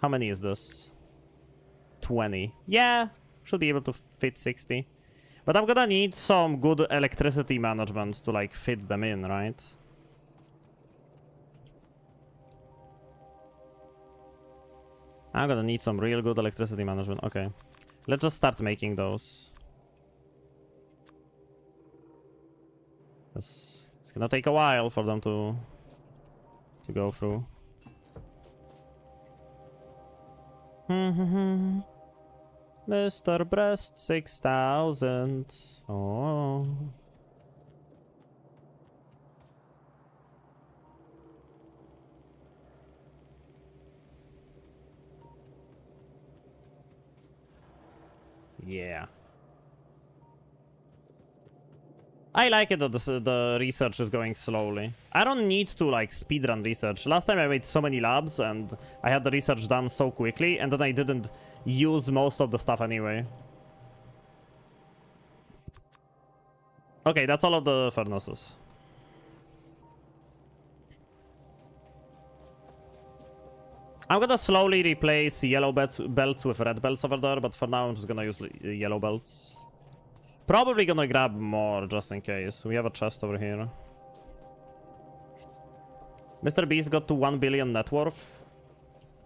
How many is this? 20. Yeah, should be able to fit 60. But I'm gonna need some good electricity management to like fit them in, right? I'm gonna need some real good electricity management. Okay. Let's just start making those. It's gonna take a while for them to go through. Mr. Breast 6000. Oh. Yeah. I like it that the research is going slowly. I don't need to like speedrun research. Last time I made so many labs and I had the research done so quickly and then I didn't use most of the stuff anyway. Okay, that's all of the furnaces. I'm gonna slowly replace yellow belts with red belts over there, but for now I'm just gonna use yellow belts. Probably gonna grab more just in case. We have a chest over here. Mr. Beast got to 1 billion net worth.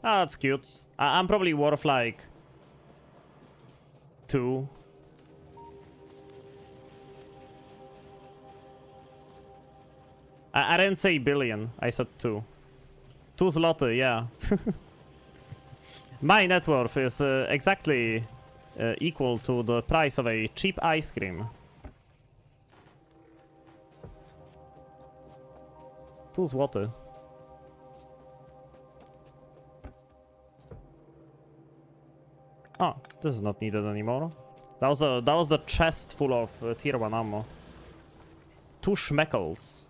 Ah, that's cute. I'm probably worth like 2. I didn't say billion, I said 2. 2 zloty, yeah. My net worth is exactly equal to the price of a cheap ice cream. 2 złoty. Oh, this is not needed anymore. That was the chest full of tier 1 ammo. 2 schmeckles.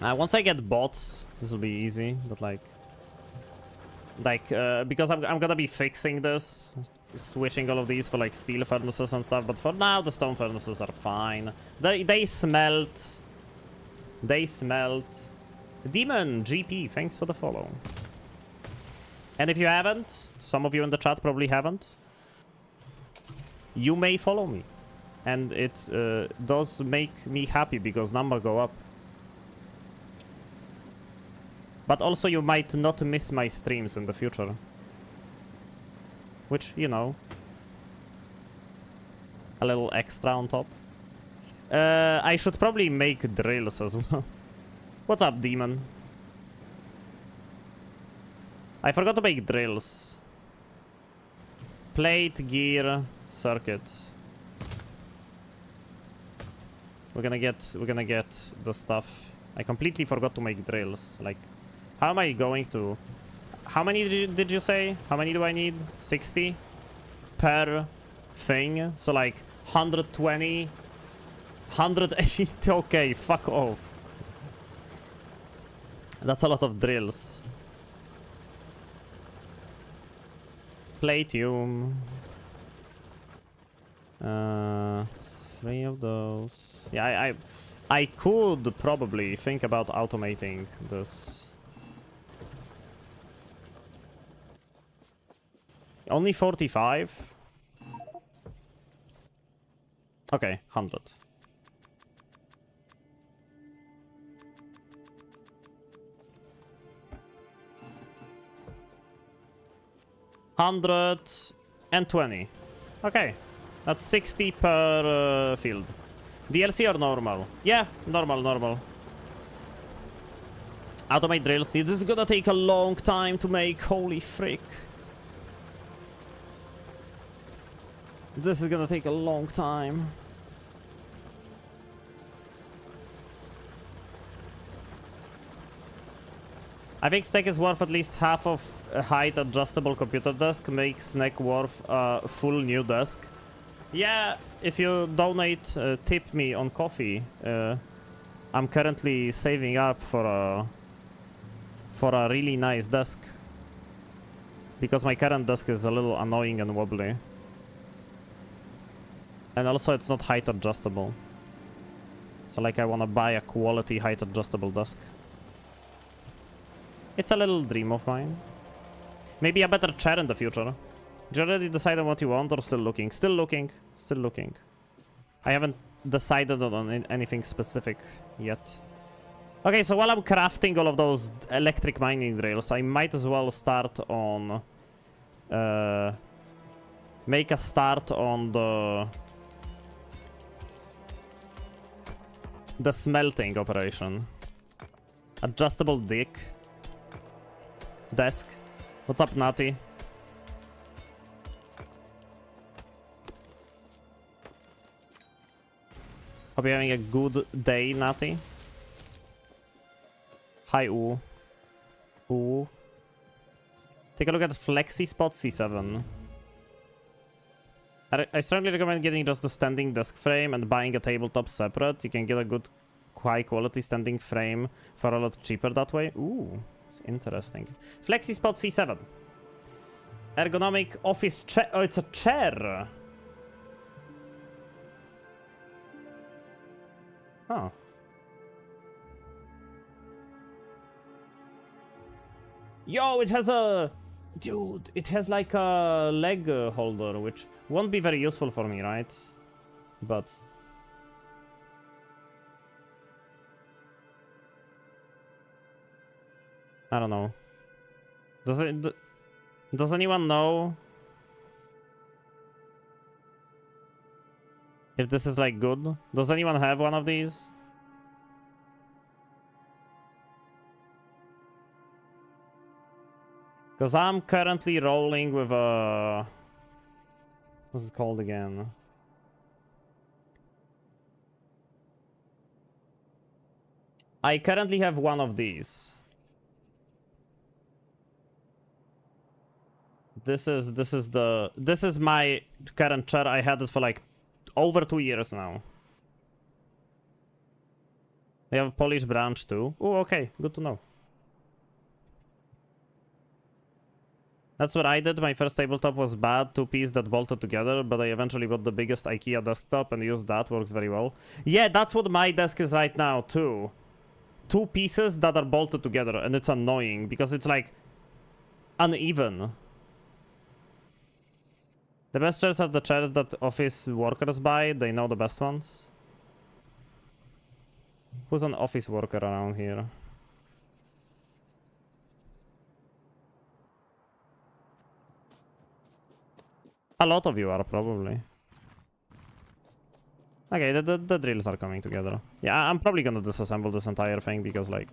Once I get bots, this will be easy, but like because I'm gonna be fixing this, switching all of these for like steel furnaces and stuff, but for now the stone furnaces are fine. They smelt. They smelt. Demon GP, thanks for the follow. And if you haven't, some of you in the chat probably haven't, you may follow me. And it does make me happy because numbers go up. But also you might not miss my streams in the future. Which, you know, a little extra on top. I should probably make drills as well. What's up, demon? I forgot to make drills. Plate, gear, circuit. We're gonna get the stuff. I completely forgot to make drills. Like, how am I going to... How many did you say? How many do I need? 60 per thing? So like 120, 180. Okay, fuck off. That's a lot of drills. Platium. 3 of those. Yeah, I could probably think about automating this. Only 45? Okay, 100. $120. Okay, that's 60 per field. DLC or normal? Yeah, normal. Automate drills. This is gonna take a long time to make. Holy frick. This is gonna take a long time. I think Stack is worth at least half of a height adjustable computer desk. Makes Snack worth a full new desk. Yeah, if you donate, tip me on coffee. I'm currently saving up for a really nice desk. Because my current desk is a little annoying and wobbly. And also it's not height adjustable. So like I wanna buy a quality height adjustable desk. It's a little dream of mine. Maybe a better chair in the future. Did you already decide on what you want or still looking? Still looking. Still looking. I haven't decided on anything specific yet. Okay, so while I'm crafting all of those electric mining drills, I might as well start on... make a start on the smelting operation. Adjustable desk. What's up, Natty? Hope you're having a good day, Natty. Hi, Ooh. Ooh. Take a look at Flexi Spot C7. I strongly recommend getting just the standing desk frame and buying a tabletop separate. You can get a good, high quality standing frame for a lot cheaper that way. Ooh, it's interesting. Flexi Spot C7. Ergonomic office chair. Oh, it's a chair. Huh. Yo, it has a... Dude, it has like a leg holder, which won't be very useful for me, right? But... I don't know. Does anyone know if this is like good? Does anyone have one of these? Because I'm currently rolling with a... What's it called again? I currently have one of these. This is my current chair. I had this for like over 2 years now. They have a Polish branch too. Oh, okay, good to know. That's what I did. My first tabletop was bad, 2-piece that bolted together, but I eventually bought the biggest IKEA desktop and used that. Works very well. Yeah, that's what my desk is right now too. 2 pieces that are bolted together, and it's annoying because it's like uneven. The best chairs are the chairs that office workers buy. They know the best ones. Who's an office worker around here? A lot of you are, probably. Okay, the drills are coming together. Yeah, I'm probably gonna disassemble this entire thing because, like...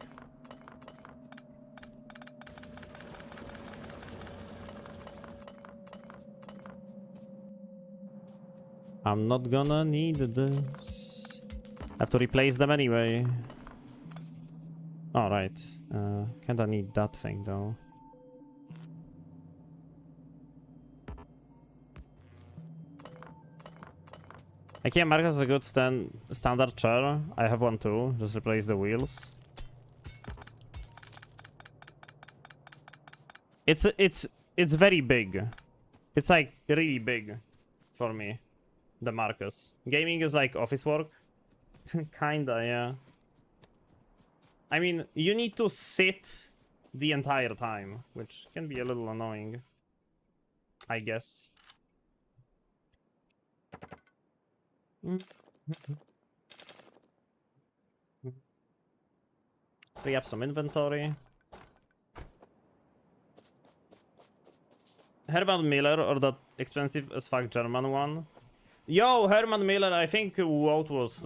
I'm not gonna need this. I have to replace them anyway. Alright. Kinda need that thing, though. IKEA Marcus is a good standard chair. I have one too. Just replace the wheels. It's very big. It's like really big for me. The Marcus. Gaming is like office work. Kinda, yeah. I mean, you need to sit the entire time, which can be a little annoying, I guess. Free up some inventory. Herman Miller, or that expensive as fuck German one. Yo, Herman Miller, I think Wout was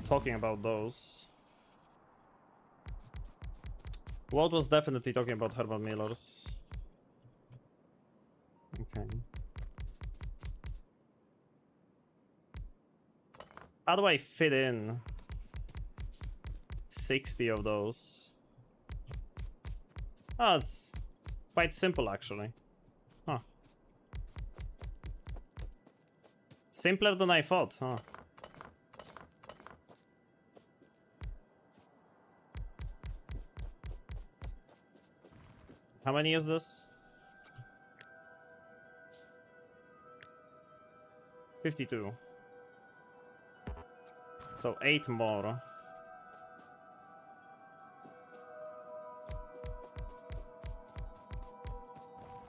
talking about those. Wout was definitely talking about Herman Millers. Okay. How do I fit in 60 of those? Oh, it's quite simple, actually. Huh. Simpler than I thought, huh? How many is this? 52. So 8 more.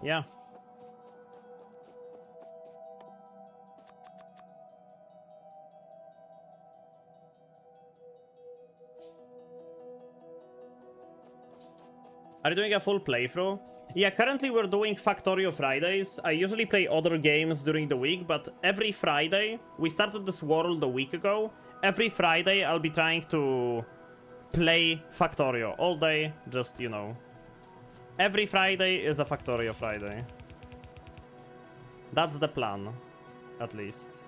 Yeah. Are you doing a full playthrough? Yeah, currently we're doing Factorio Fridays. I usually play other games during the week, but every Friday, we started this world a week ago. Every Friday I'll be trying to play Factorio all day, just, you know. Every Friday is a Factorio Friday. That's the plan, at least.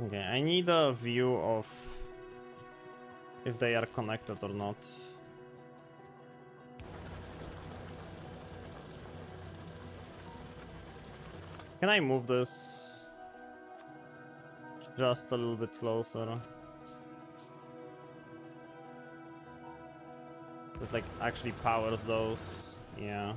Okay, I need a view of if they are connected or not. Can I move this just a little bit closer? It like actually powers those. Yeah.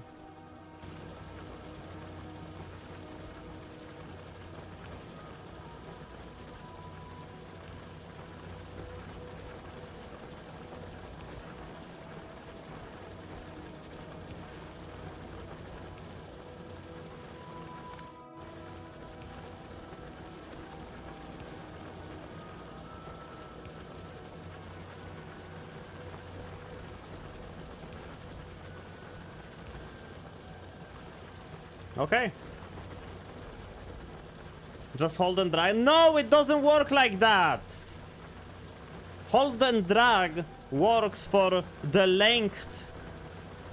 Okay. Just hold and drag. No, it doesn't work like that. Hold and drag works for the length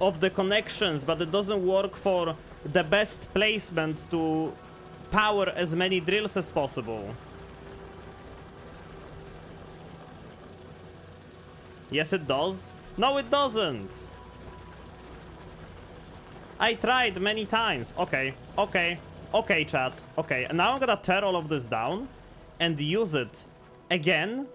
of the connections, but it doesn't work for the best placement to power as many drills as possible. Yes, it does. No, it doesn't. I tried many times. Okay, chat. Okay, and now I'm gonna tear all of this down and use it again.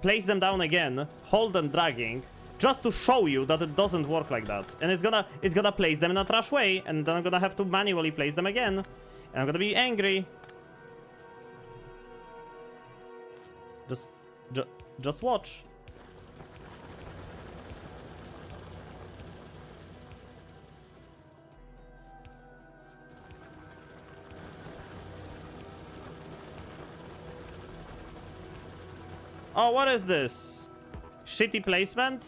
Place them down again, hold and dragging, just to show you that it doesn't work like that. And it's gonna place them in a trash way, and then I'm gonna have to manually place them again. And I'm gonna be angry. Just watch. Oh, what is this? Shitty placement?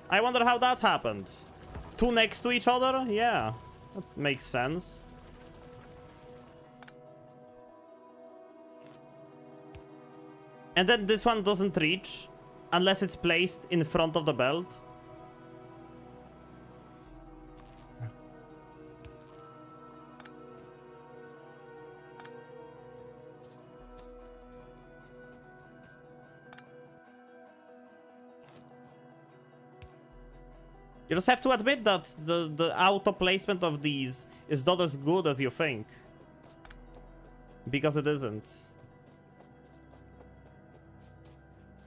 I wonder how that happened. Two next to each other? Yeah, that makes sense. And then this one doesn't reach unless it's placed in front of the belt. You just have to admit that the auto placement of these is not as good as you think. Because it isn't.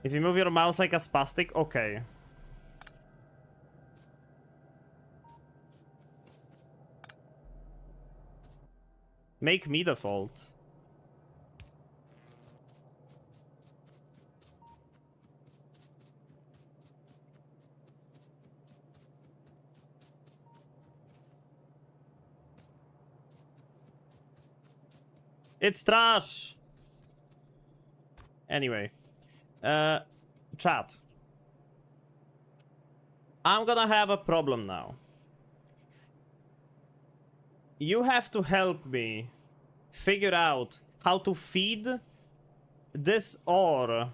If you move your mouse like a spastic, okay. Make me the fault. It's trash! Anyway. Chat. I'm gonna have a problem now. You have to help me figure out how to feed this ore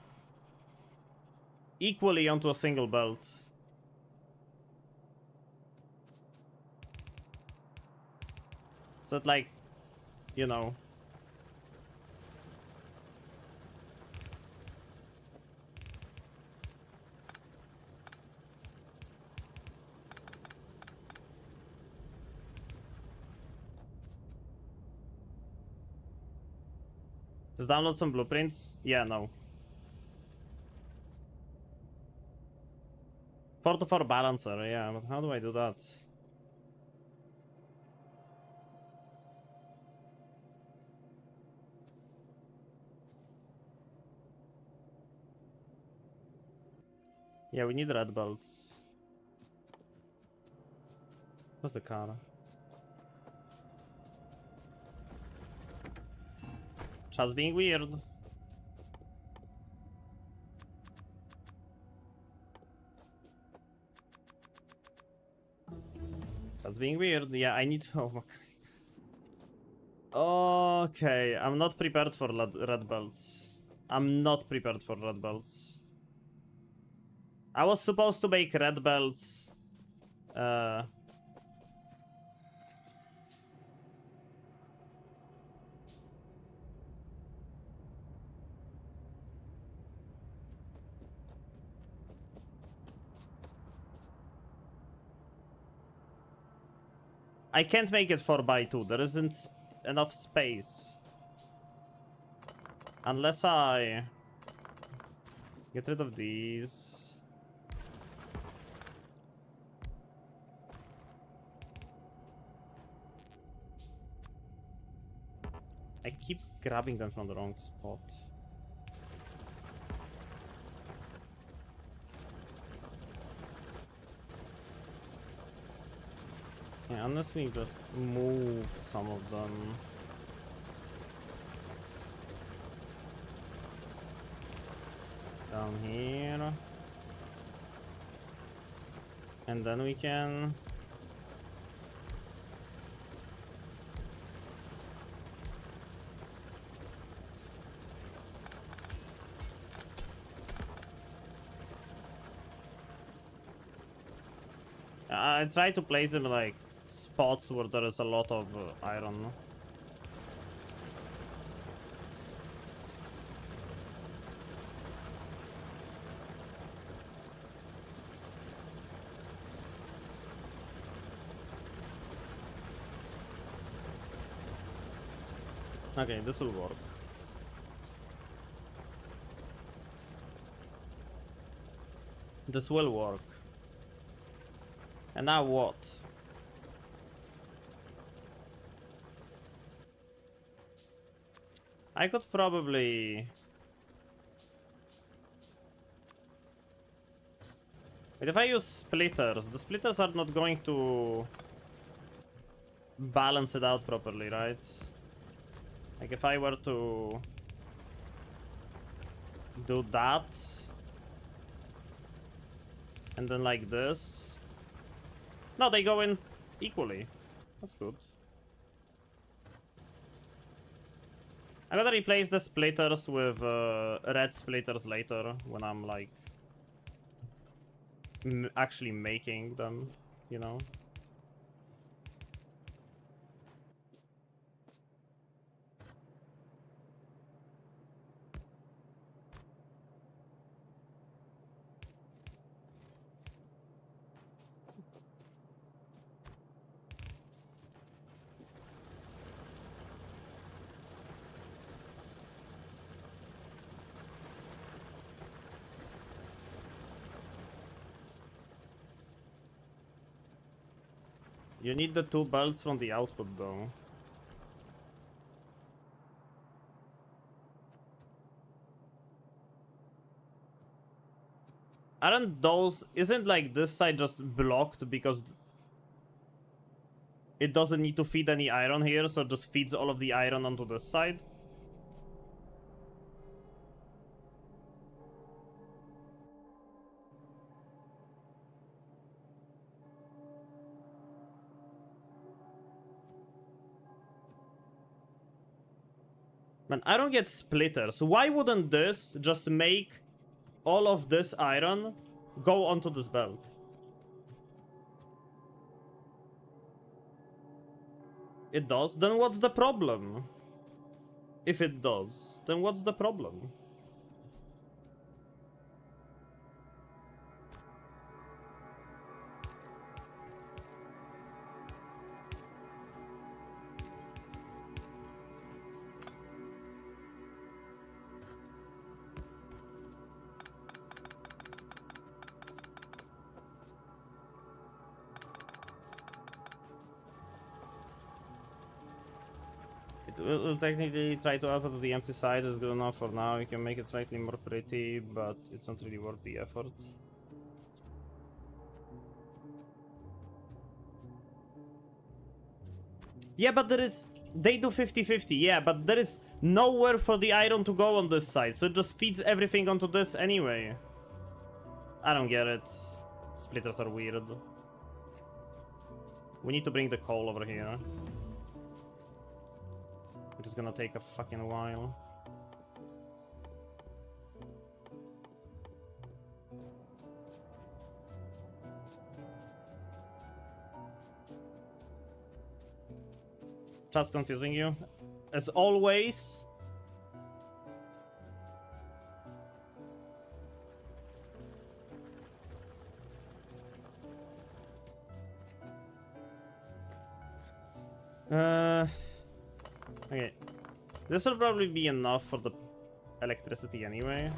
equally onto a single belt. So that, like, you know. Just download some blueprints? Yeah, no. 4-to-4 balancer, yeah, but how do I do that? Yeah, we need red belts. What's the car? Just being weird. That's being weird. Yeah, I need. Oh, okay, I'm not prepared for red belts. I'm not prepared for red belts. I was supposed to make red belts. I can't make it 4x2. There isn't enough space. Unless I get rid of these. I keep grabbing them from the wrong spot. Yeah, unless we just move some of them. Down here. And then we can... I try to place them like spots where there is a lot of iron. Okay, this will work. This will work. And now what? I could probably... But if I use splitters, the splitters are not going to balance it out properly, right? Like if I were to do that and then like this. No, they go in equally. That's good. I'm gonna replace the splitters with red splitters later when I'm like actually making them, you know. You need the 2 belts from the output though. Aren't those... Isn't like this side just blocked because it doesn't need to feed any iron here, so it just feeds all of the iron onto this side? Man, I don't get splitters. Why wouldn't this just make all of this iron go onto this belt. It does? Then what's the problem? If it does, then what's the problem? We'll technically try to upload to the empty side. It's good enough for now. You can make it slightly more pretty, but it's not really worth the effort. Yeah, but there is... They do 50-50, yeah, but there is nowhere for the iron to go on this side, so it just feeds everything onto this anyway. I don't get it. Splitters are weird. We need to bring the coal over here. Which is gonna take a fucking while. Chat's confusing you? As always. Okay. This will probably be enough for the electricity anyway.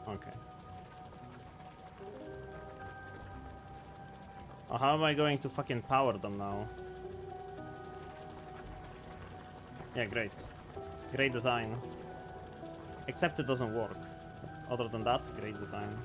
Okay. Oh, how am I going to fucking power them now? Yeah, great. Great design. Except it doesn't work. Other than that, great design.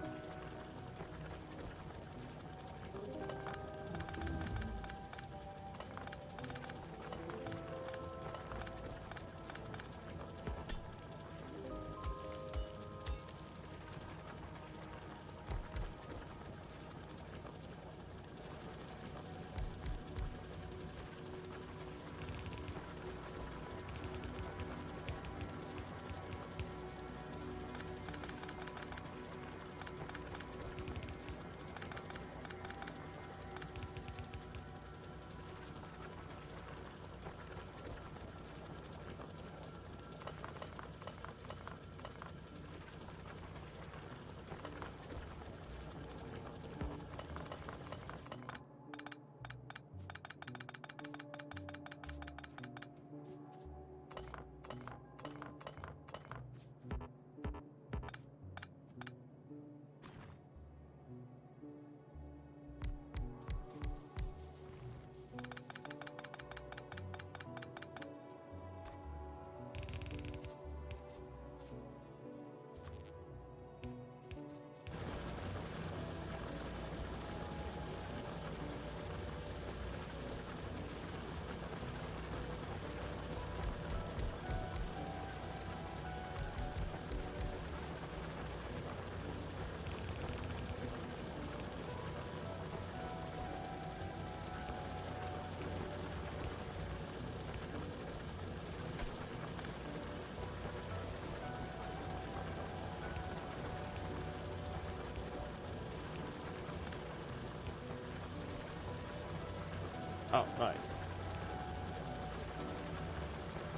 Oh, right.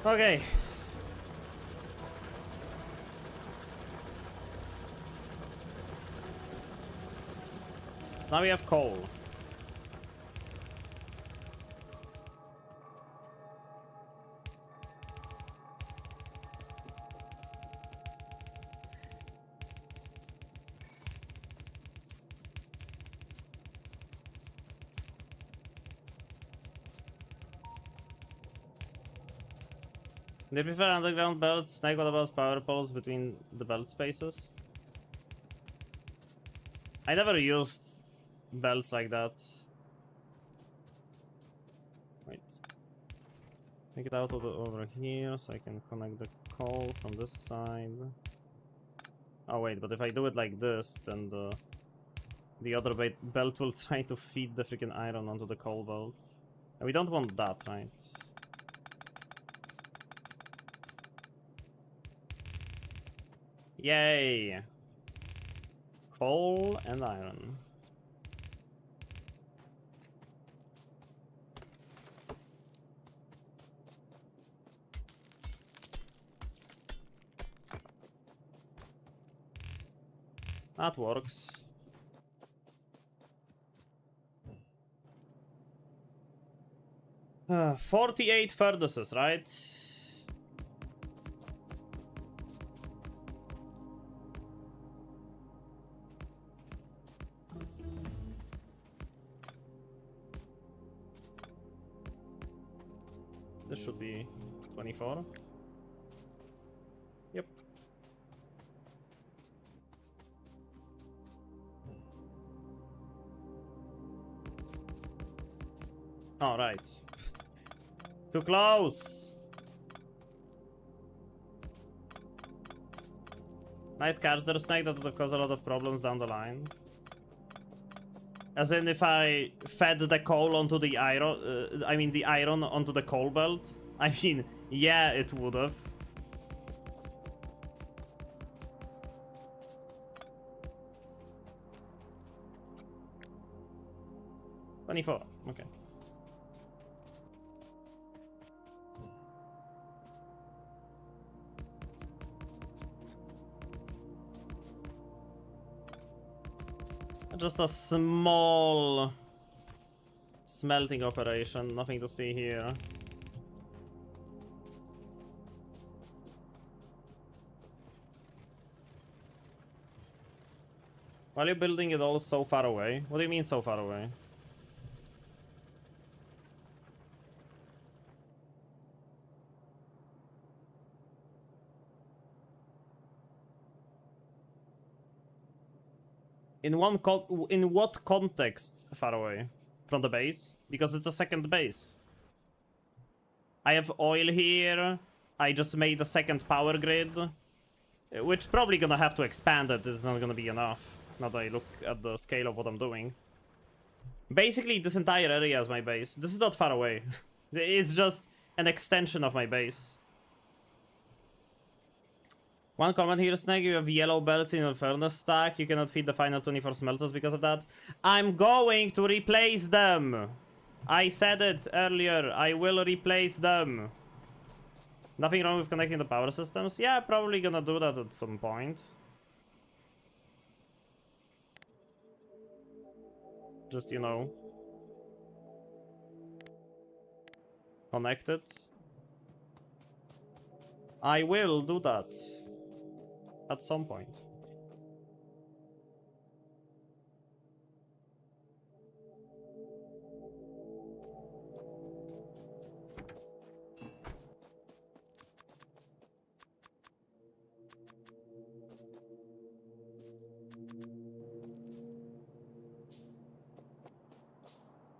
Okay. Now we have coal. They prefer underground belts. Snake, what about power poles between the belt spaces? I never used belts like that. Wait. Take it out of over here so I can connect the coal from this side. Oh wait, but if I do it like this, then the other belt will try to feed the freaking iron onto the coal belt. And we don't want that, right? Yay! Coal and iron. That works. Uh, 48 furnaces, right? This should be 24. Yep. All right. Too close. Nice catch there, Snake. That would cause a lot of problems down the line. As in, if I fed the coal onto the iron, I mean the iron onto the coal belt. I mean, yeah, it would have. $24. Okay. Just a small smelting operation, nothing to see here. Why are you building it all so far away? What do you mean so far away? In what context far away? From the base? Because it's a second base. I have oil here. I just made a second power grid. Which probably gonna have to expand it. This is not gonna be enough. Now that I look at the scale of what I'm doing. Basically, this entire area is my base. This is not far away. It's just an extension of my base. One comment here, Snake, you have yellow belts in your furnace stack. You cannot feed the final 24 smelters because of that. I'm going to replace them. I said it earlier. I will replace them. Nothing wrong with connecting the power systems? Yeah, probably gonna do that at some point. Just, you know, connect it. I will do that. At some point.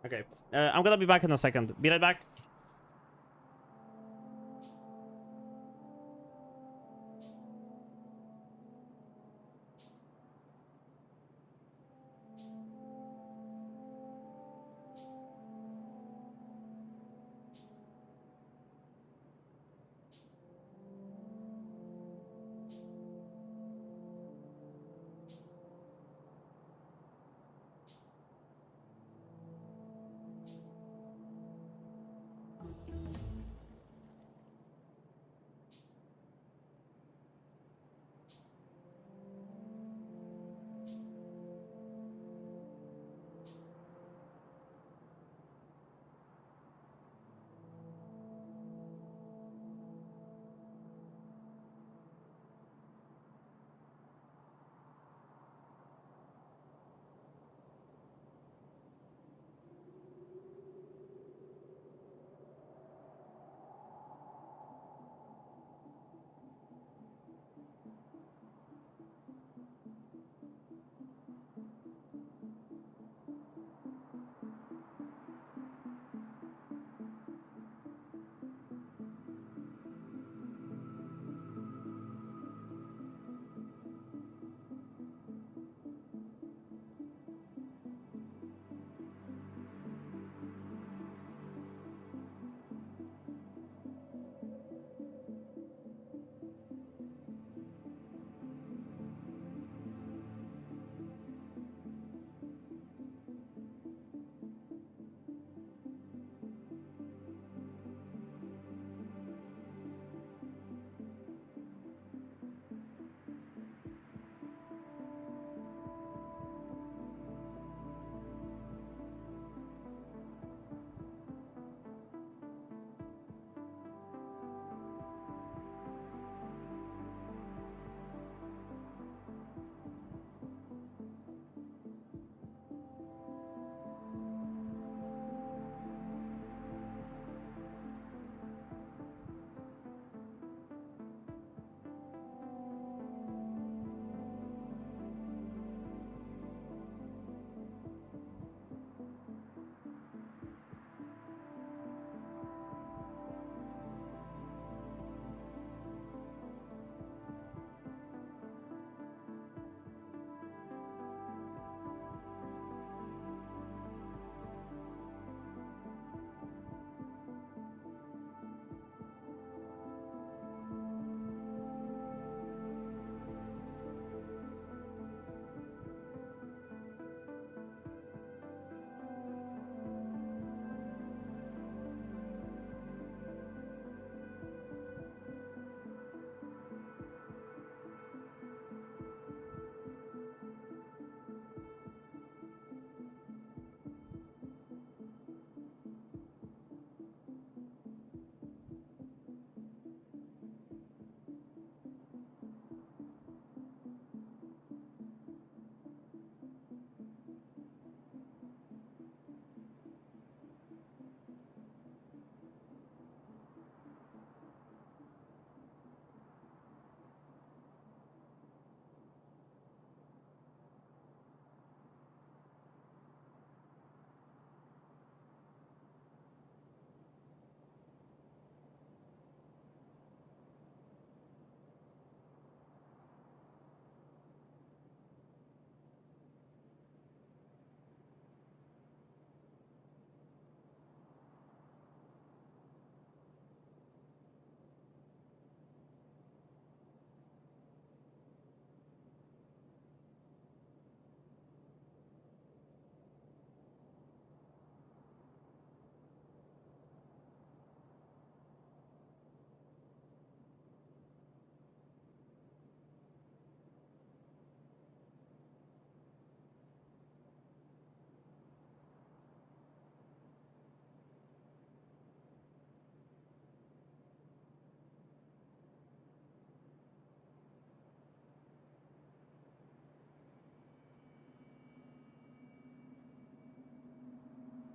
Okay. I'm gonna be back in a second. Be right back.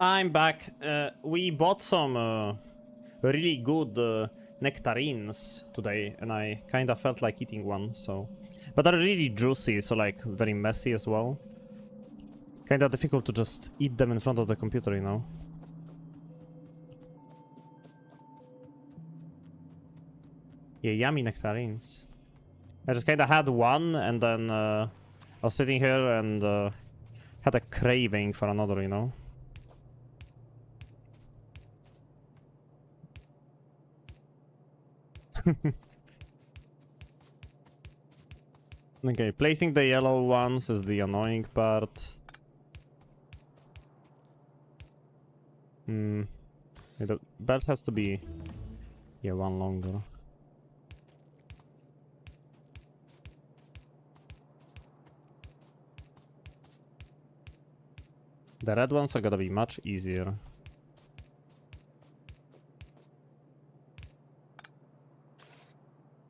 I'm back. We bought some really good nectarines today, and I kind of felt like eating one, so... But they're really juicy, so like very messy as well. Kind of difficult to just eat them in front of the computer, you know? Yeah, yummy nectarines. I just kind of had one, and then I was sitting here and had a craving for another, you know? Okay, placing the yellow ones is the annoying part. Yeah, the belt has to be... Yeah, one longer. The red ones are gonna be much easier.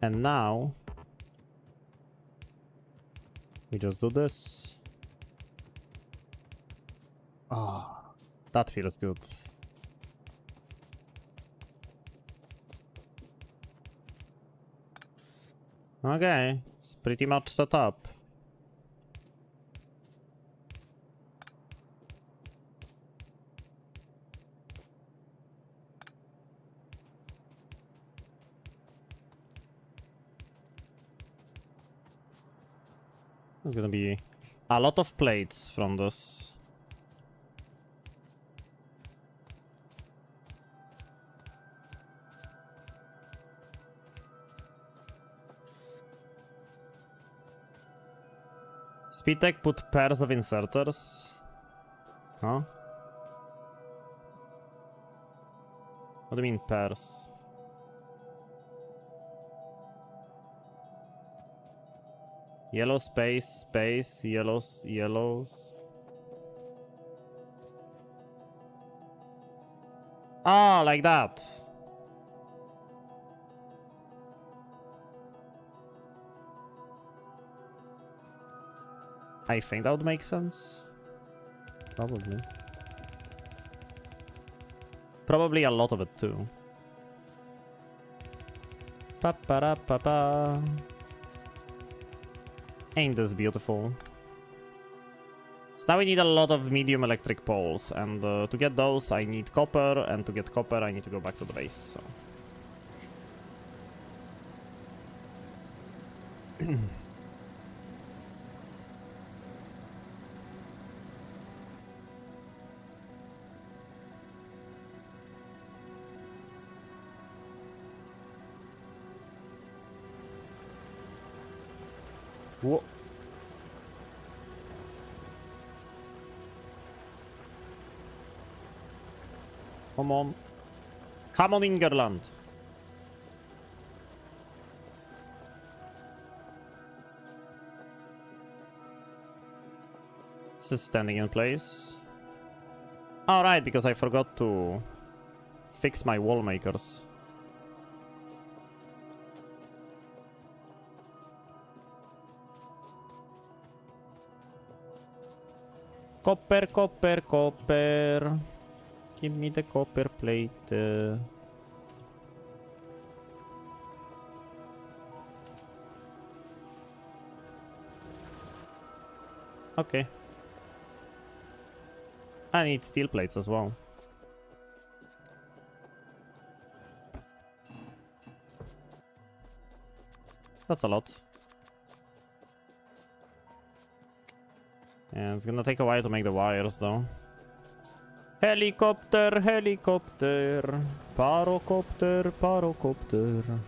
And now... we just do this. Ah, that feels good. Okay, it's pretty much set up. There's gonna be a lot of plates from this. Speedtech put pairs of inserters. Huh? What do you mean pairs? Yellow space, space, yellows, yellows. Ah, like that. I think that would make sense. Probably. Probably a lot of it too. Pa-pa-da-pa-pa. Ain't this beautiful? So now we need a lot of medium electric poles, and to get those I need copper, and to get copper I need to go back to the base, so... Whoa. Come on. Come on, Ingerland. This is standing in place. Alright, because I forgot to fix my wall makers. Copper, copper, copper. Give me the copper plate. Okay. I need steel plates as well. That's a lot. And it's gonna take a while to make the wires though. Helicopter, helicopter, pyrocopter, pyrocopter.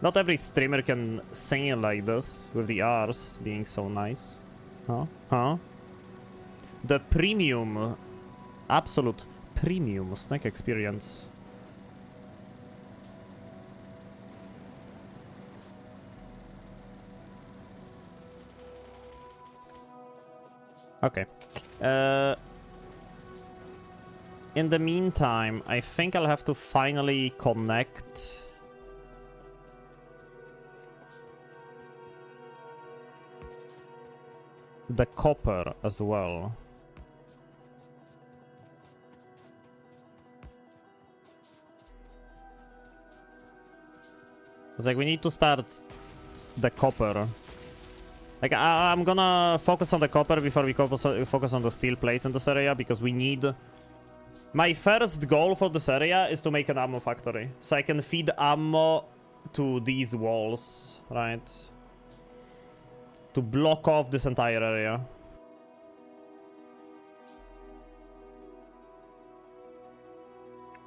Not every streamer can sing it like this, with the R's being so nice. Huh? Huh? The premium, absolute premium snack experience. Okay. In the meantime, I think I'll have to finally connect the copper as well. It's like we need to start the copper. Like I'm gonna focus on the copper before we focus on the steel plates in this area, because we need... My first goal for this area is to make an ammo factory, so I can feed ammo to these walls, right? To block off this entire area.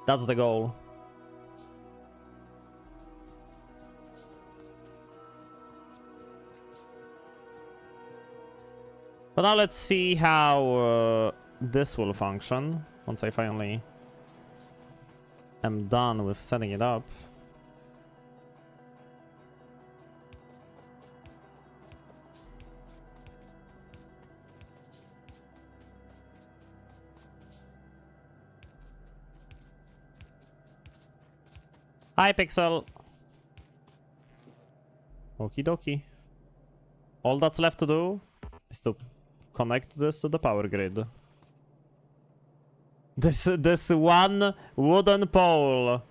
That's the goal. But now let's see how this will function once I finally am done with setting it up. Hi, Pixel. Okie dokie. All that's left to do is to connect this to the power grid. This one wooden pole.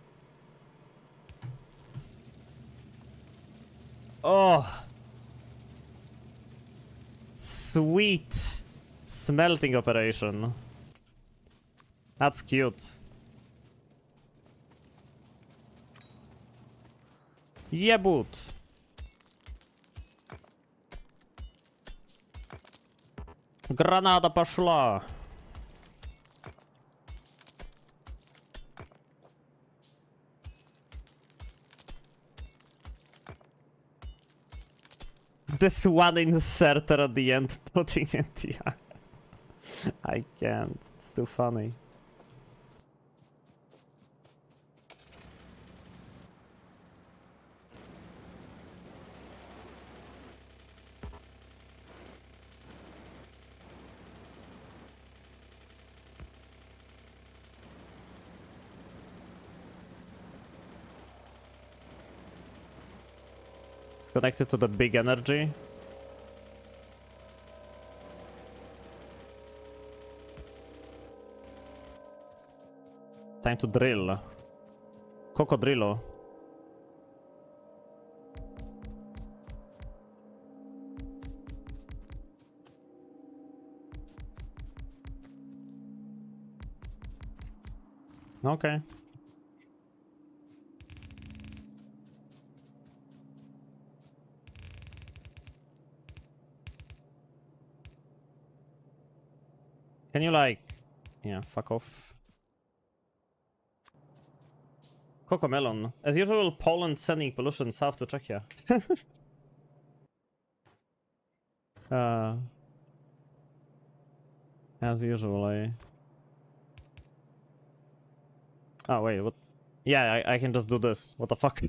Oh. Sweet smelting operation. That's cute. Jebut. Граната пошла. This one inserter at the end putting it, yeah. I can't. It's too funny. It's connected to the big energy. It's time to drill. Cocodrillo. Okay. Can you like... Yeah, fuck off. Cocomelon. As usual, Poland sending pollution south to Czechia. As usual, eh? Oh, wait, what? Yeah, I can just do this. What the fuck?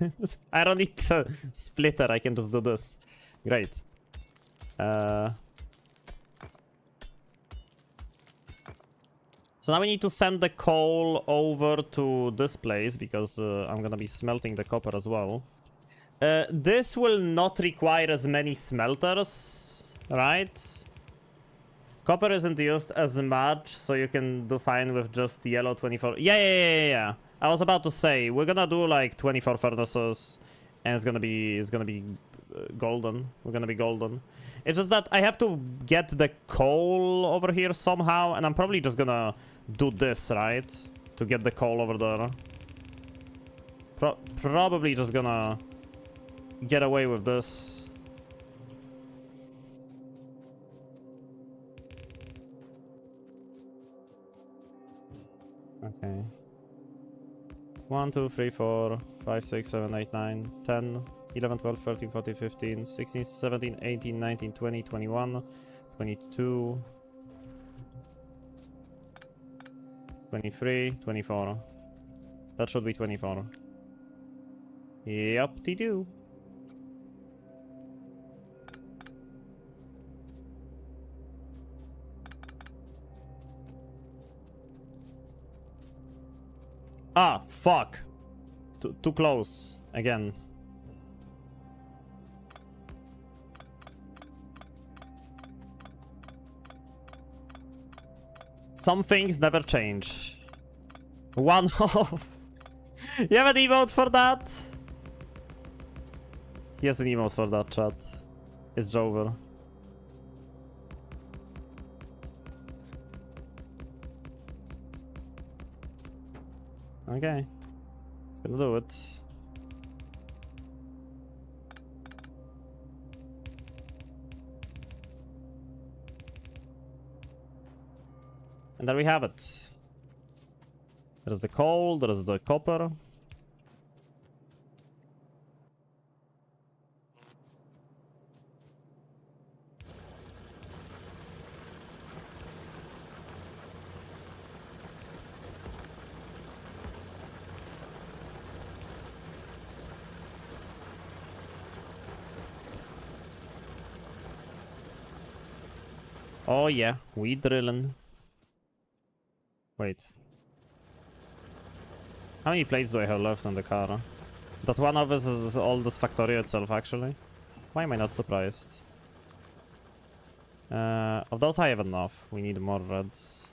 I don't need a splitter, I can just do this. Great. So now we need to send the coal over to this place, because I'm gonna be smelting the copper as well. This will not require as many smelters, right? Copper isn't used as much, so you can do fine with just yellow 24. Yeah. I was about to say, we're gonna do like 24 furnaces, and it's gonna be golden. We're gonna be golden. It's just that I have to get the coal over here somehow, and I'm probably just gonna do this, right? To get the coal over there. Probably just gonna get away with this. Okay. 1, 2, 3, 4, 5, 6, 7, 8, 9, 10, 11, 12, 13, 14, 15, 16, 17, 18, 19, 20, 21, 22, 23, 24. That should be 24. Yup-de-doo. Ah, fuck. Too close. Again. Some things never change. One off. You have an emote for that? He has an emote for that chat. It's Jover. Okay. It's gonna do it. And there we have it. There's the coal, there's the copper. Oh yeah, we drilling. Wait. How many plates do I have left on the car? That one of us is all this Factorio itself, actually. Why am I not surprised? Of those I have enough. We need more reds.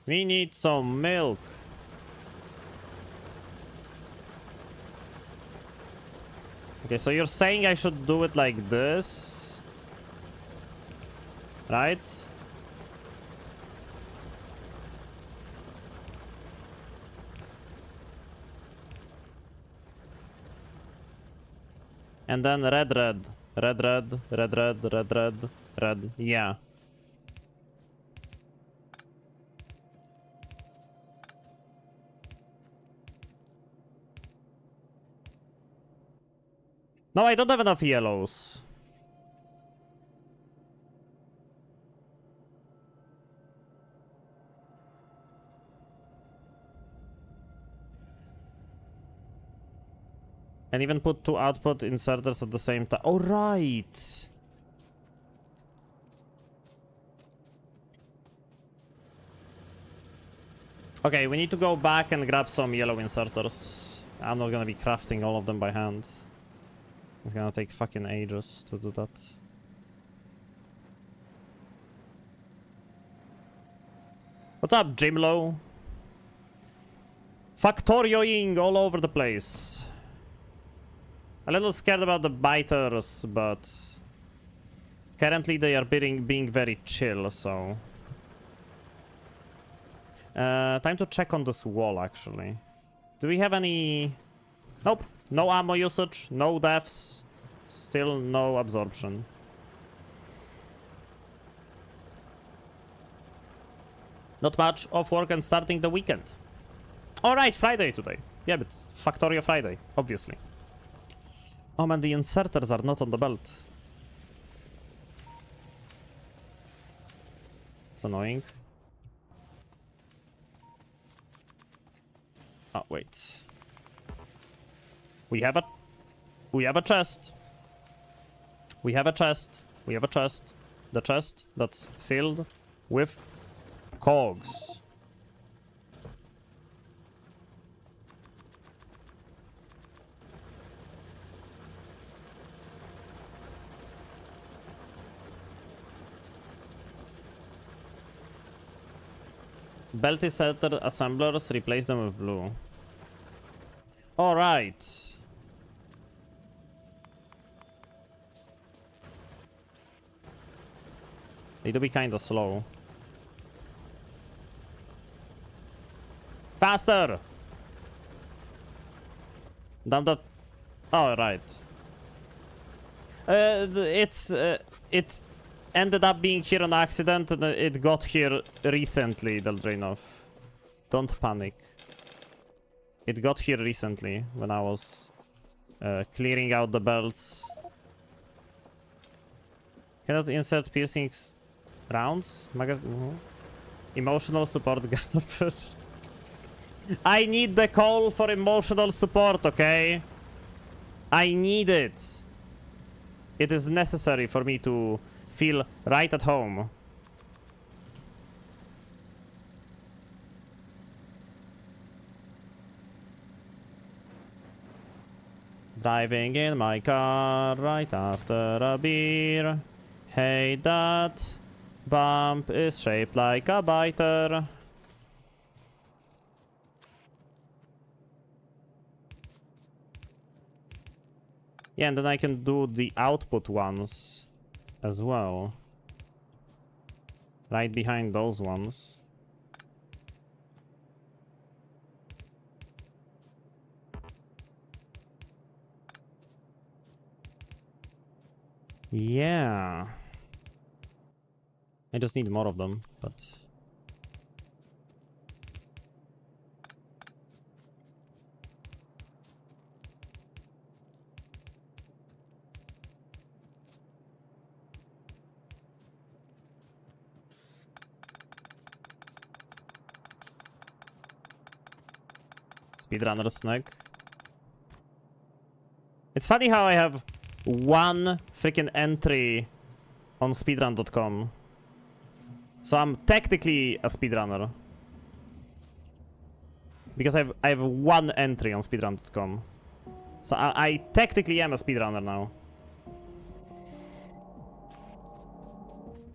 We need some milk. Okay, so you're saying I should do it like this, right? And then red, red, red, red, red, red, red, red, red. Yeah. No, I don't have enough yellows. And even put 2 output inserters at the same time. Oh, right. Okay, we need to go back and grab some yellow inserters. I'm not gonna be crafting all of them by hand. It's gonna take fucking ages to do that. What's up, Jimlo? Factorioing all over the place. A little scared about the biters, but currently they are being very chill, so... time to check on this wall, actually. Do we have any... Nope. No ammo usage, no deaths, still no absorption. Not much off work and starting the weekend. Alright, Friday today. Yeah, but Factorio Friday, obviously. Oh man, the inserters are not on the belt. It's annoying. Oh, wait. We have a chest. We have a chest. We have a chest. The chest that's filled with cogs. Belt inserter assemblers, replace them with blue. Alright. Need to be kinda slow. Faster! Damn that. Oh, right. It ended up being here on accident and it got here recently, Deldrinov. Don't panic. It got here recently when I was clearing out the belts. Cannot insert piercing rounds? Emotional support garbage. I need the call for emotional support, okay? I need it. It is necessary for me to feel right at home. Driving in my car right after a beer. Hey, that bump is shaped like a biter. Yeah, and then I can do the output ones as well. Right behind those ones. Yeah. I just need more of them, but... Speedrunner snack. It's funny how I have one freaking entry on speedrun.com. So I'm technically a speedrunner. Because I have one entry on speedrun.com. So I technically am a speedrunner now.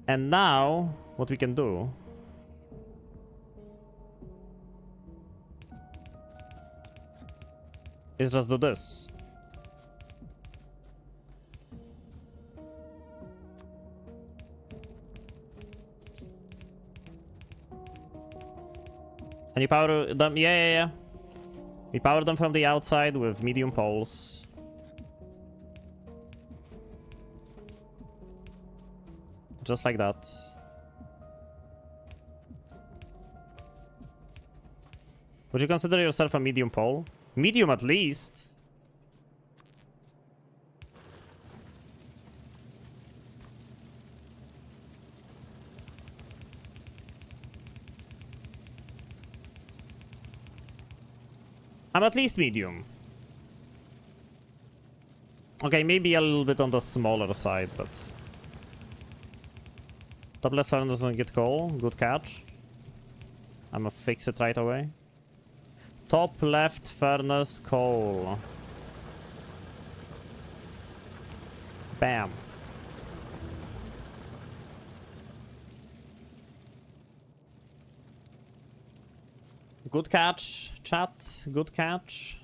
And now, what we can do... is just do this. And you power them, yeah. We power them from the outside with medium poles. Just like that. Would you consider yourself a medium pole? Medium at least. I'm at least medium. Okay, maybe a little bit on the smaller side, but... Top left turn doesn't get coal. Good catch. I'ma fix it right away. Top left furnace coal. Bam. Good catch, chat. Good catch.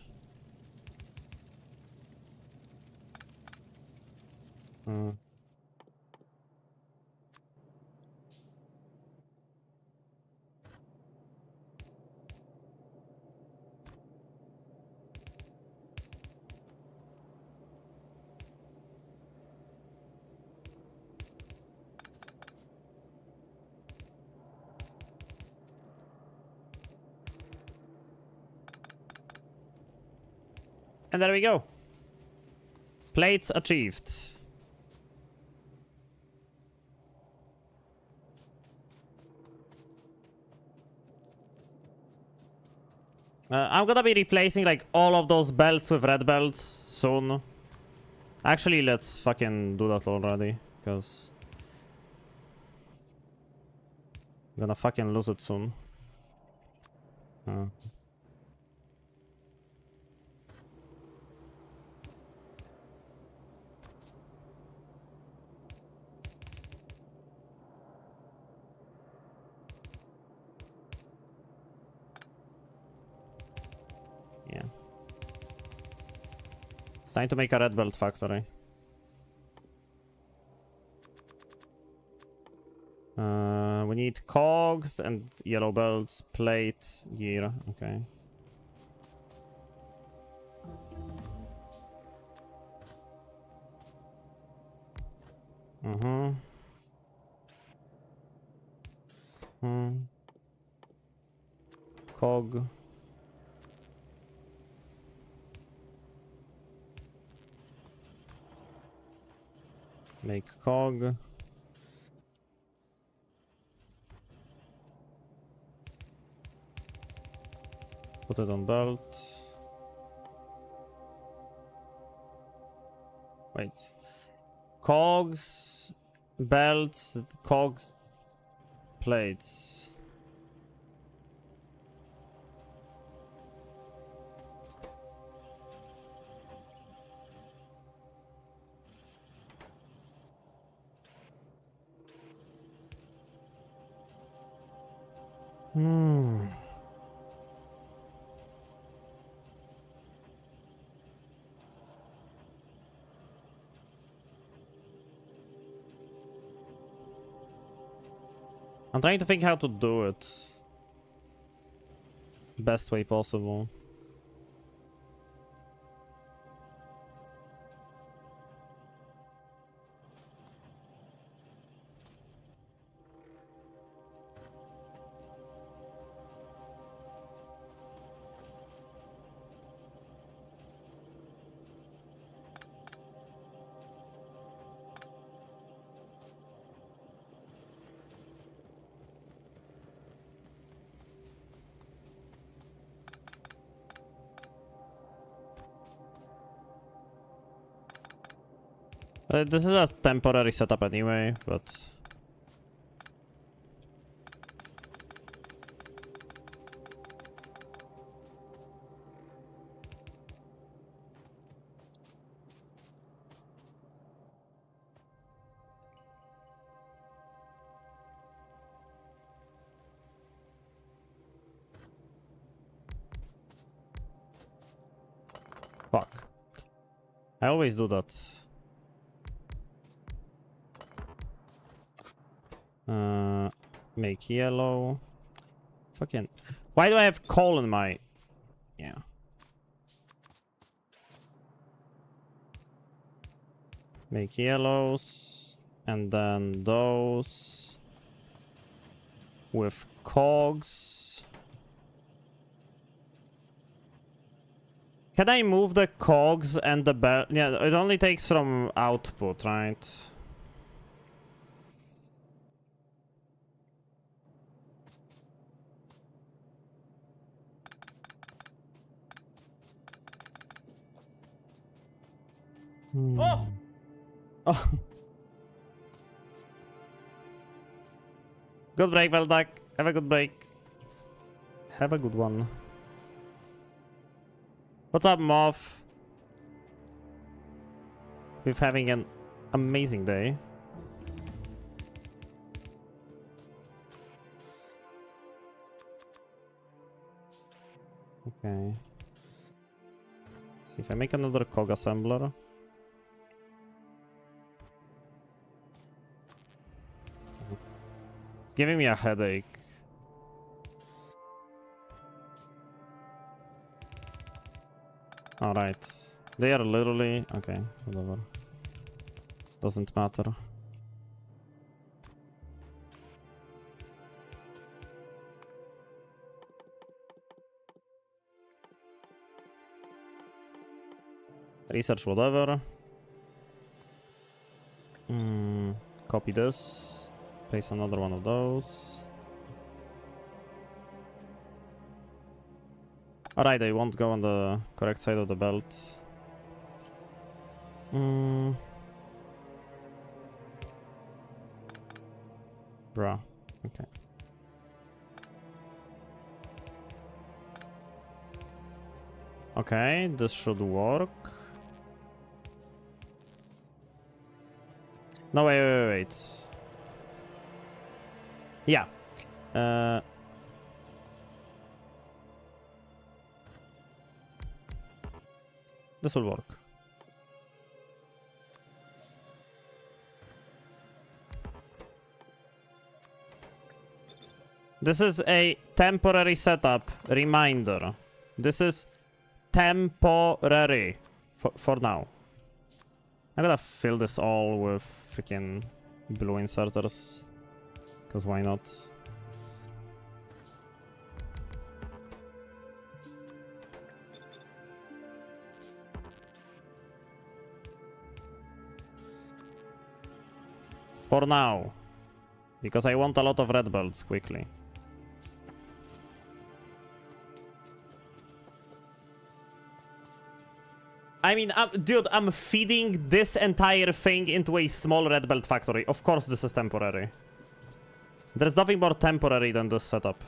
And there we go. Plates achieved. I'm gonna be replacing like all of those belts with red belts soon. Actually, let's fucking do that already, because I'm gonna fucking lose it soon. Yeah. It's time to make a red belt factory. We need cogs and yellow belts, plate, gear. Okay. Cog. Make cog. Put it on belt. Wait. Cogs, belts, cogs, plates. I'm trying to think how to do it. Best way possible. This is a temporary setup anyway, but... Fuck. I always do that. Make yellow. Fucking. Why do I have coal in my... Yeah. Make yellows. And then those. With cogs. Can I move the cogs and the bell? Yeah, it only takes from output, right? Oh! Oh! Good break, Veldak. Have a good break. Have a good one. What's up, Moth? We're having an amazing day. Okay. Let's see if I make another cog assembler. It's giving me a headache. Alright. They are literally... Okay, whatever. Doesn't matter. Research whatever. Copy this. Place another one of those. Alright, they won't go on the correct side of the belt. Bruh. Okay. Okay, this should work. No, wait. Yeah. This will work. This is a temporary setup. Reminder. This is temporary. For now. I'm gonna fill this all with freaking blue inserters. Because why not? For now. Because I want a lot of red belts quickly. I mean, dude, I'm feeding this entire thing into a small red belt factory. Of course this is temporary. There's nothing more temporary than this setup.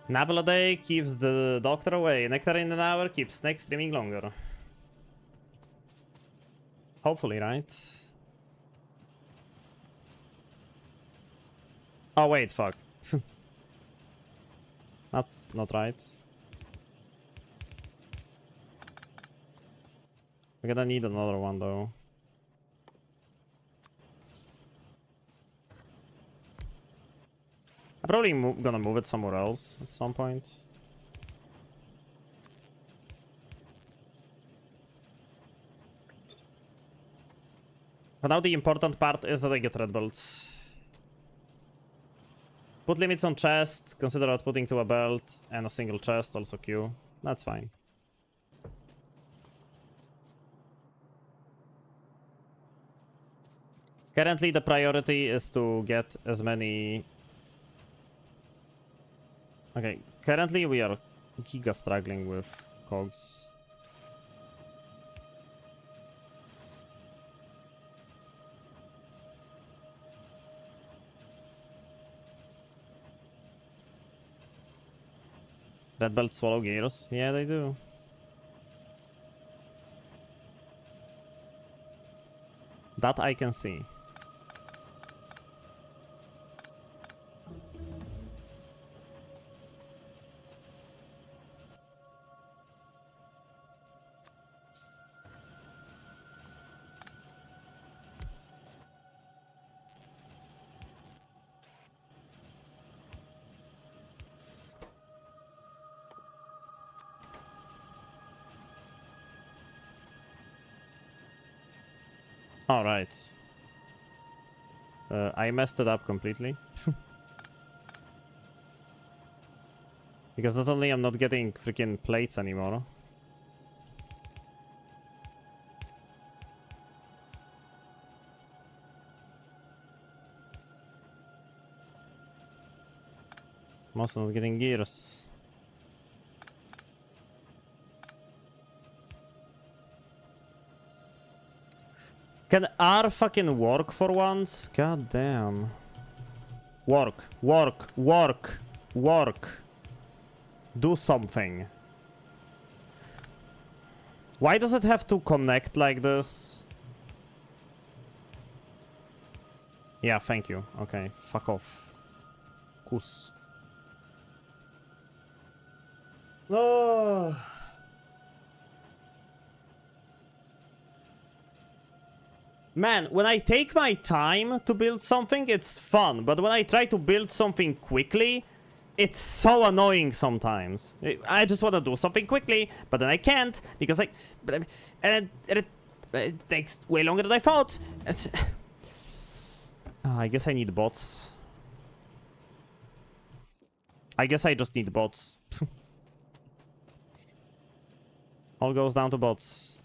An apple a day keeps the doctor away. Nectar in an hour keeps snake streaming longer. Hopefully, right? Oh, wait, fuck. That's not right. We're gonna need another one though. I'm probably gonna move it somewhere else at some point. But now the important part is that I get red belts. Put limits on chest, consider outputting to a belt, and a single chest, also Q. That's fine. Currently the priority is to get as many... Okay, currently we are giga struggling with cogs. Red belt swallow gears? Yeah, they do. That I can see. Alright. I messed it up completely. Because not only I'm not getting freaking plates anymore. I'm also not getting gears. Can R fucking work for once? God damn. Work, work, work, work. Do something. Why does it have to connect like this? Yeah, thank you. Okay, fuck off. Kus. Oh. Man, when I take my time to build something, it's fun. But when I try to build something quickly, it's so annoying sometimes. I just want to do something quickly, but then I can't because it takes way longer than I thought. I guess I need bots. I guess I just need bots. All goes down to bots.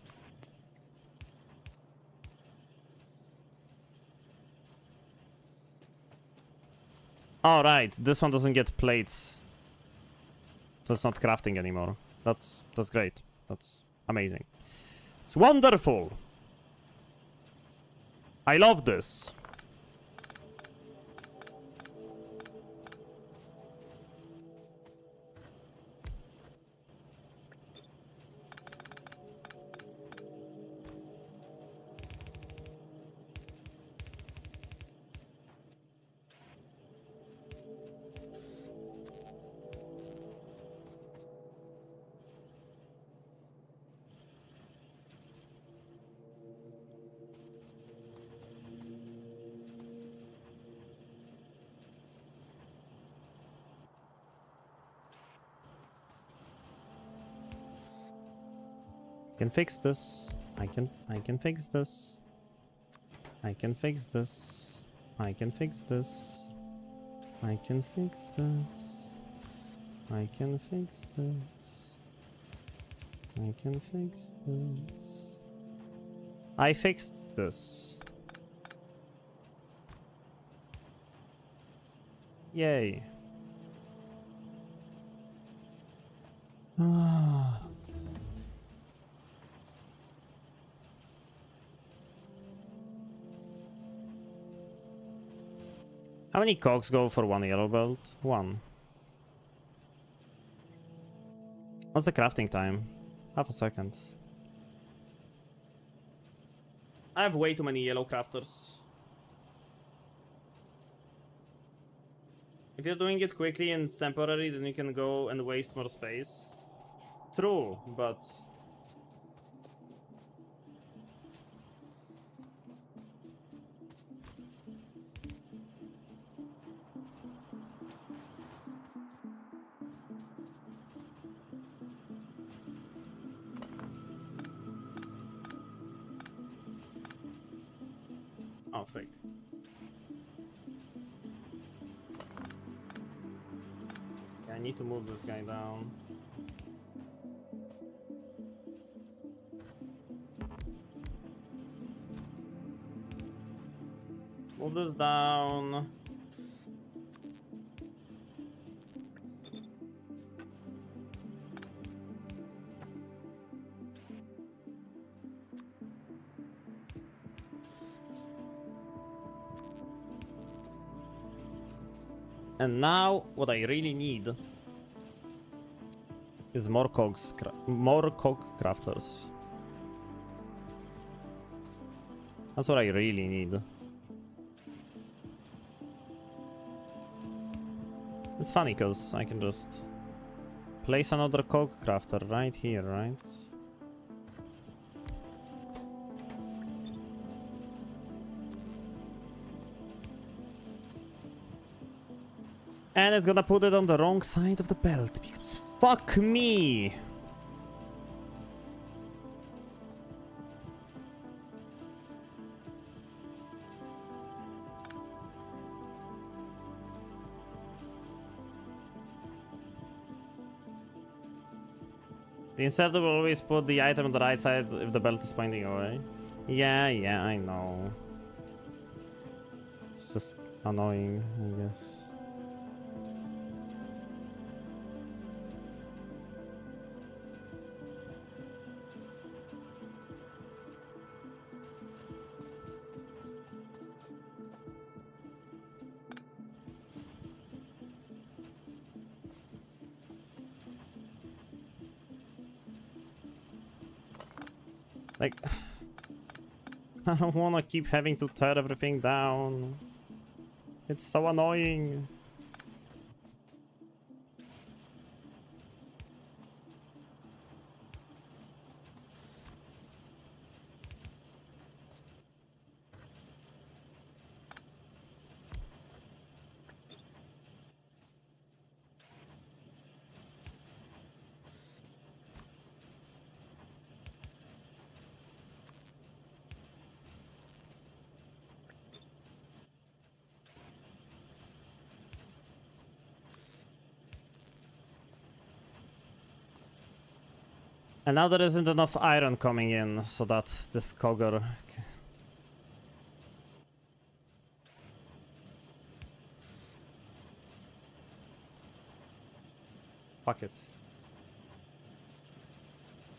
Alright, this one doesn't get plates. So it's not crafting anymore. That's great. That's amazing. It's wonderful. I love this. I can fix this. I can fix this. I can fix this. I can fix this. I can fix this. I can fix this. I can fix this. I fixed this. Yay. Ah. How many cogs go for one yellow belt? One. What's the crafting time? Half a second. I have way too many yellow crafters. If you're doing it quickly and it's temporary, then you can go and waste more space. True, but... Oh, frick. Yeah, I need to move this guy down. Move this down. And now, what I really need is more more cog crafters. That's what I really need. It's funny because I can just place another cog crafter right here, right? And it's gonna put it on the wrong side of the belt because fuck me! The inserter will always put the item on the right side if the belt is pointing away. Yeah, I know. It's just annoying, I guess. Like, I don't want to keep having to tear everything down. It's so annoying. And now there isn't enough iron coming in, so that this cogger... Fuck it.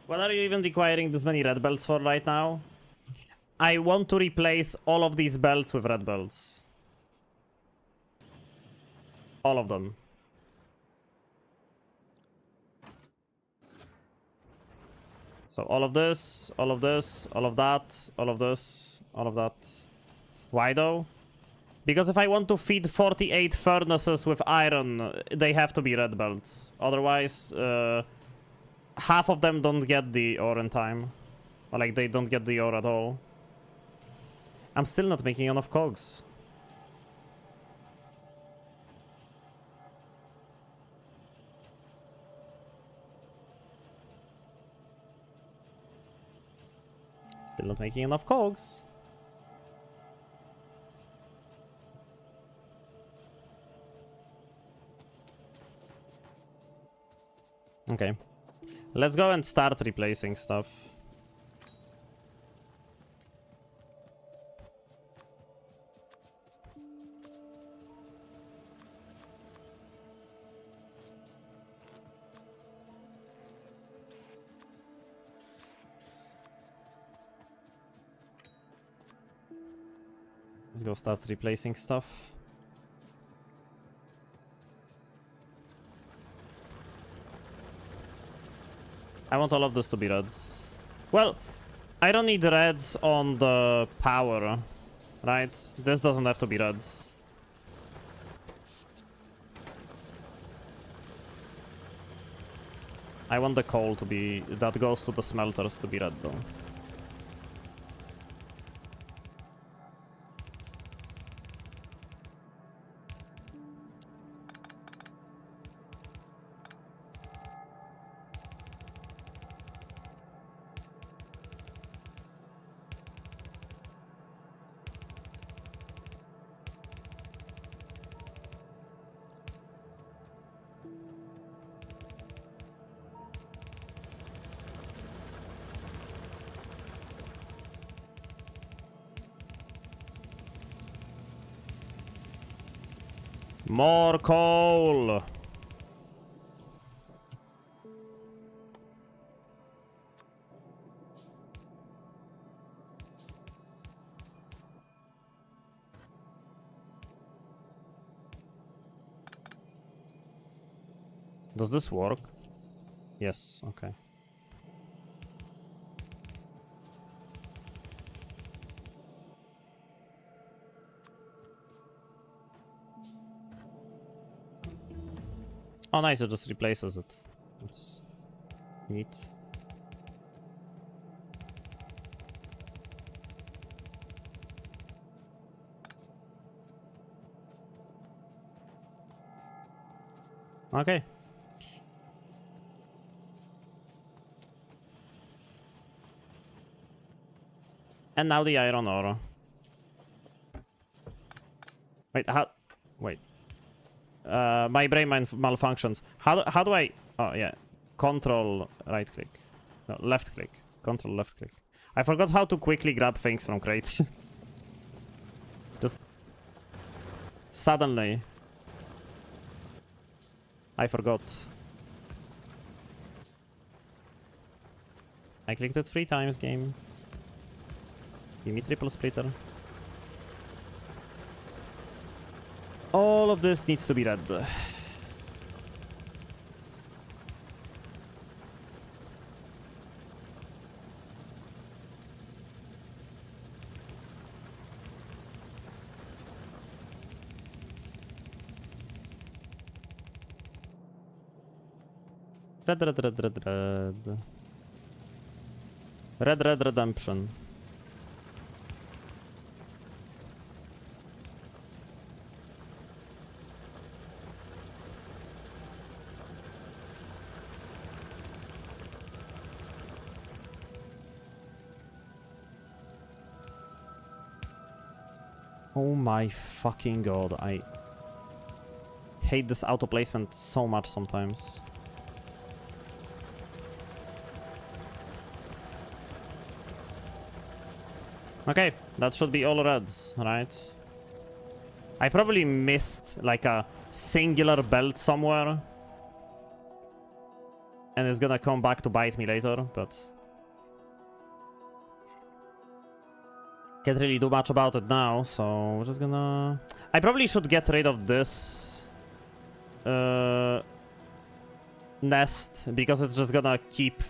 What are you even requiring this many red belts for right now? I want to replace all of these belts with red belts. All of them. So all of this, all of this, all of that, all of this, all of that. Why though? Because if I want to feed 48 furnaces with iron, they have to be red belts. Otherwise, half of them don't get the ore in time. Or like, they don't get the ore at all. I'm still not making enough cogs. Still not making enough cogs. Okay. Let's go and start replacing stuff. Let's go start replacing stuff. I want all of this to be reds. Well, I don't need reds on the power, right? This doesn't have to be reds. I want the coal to be... that goes to the smelters to be red, though. More coal! Does this work? Yes, okay. Oh nice, it just replaces it. That's neat. Okay. And now the iron ore. Wait, how... Wait. My brain malfunctions. How do I... Oh, yeah. Control right click. No, left click. Control left click. I forgot how to quickly grab things from crates. Just... Suddenly. I forgot. I clicked it 3 times, game. Give me triple splitter. All of this needs to be red. Red, red, red, red, red. Red, red, redemption. Oh my fucking god, I hate this auto placement so much sometimes. Okay, that should be all reds, right? I probably missed like a singular belt somewhere. And it's gonna come back to bite me later, but... Can't really do much about it now, so we're just gonna... I probably should get rid of this nest, because it's just gonna keep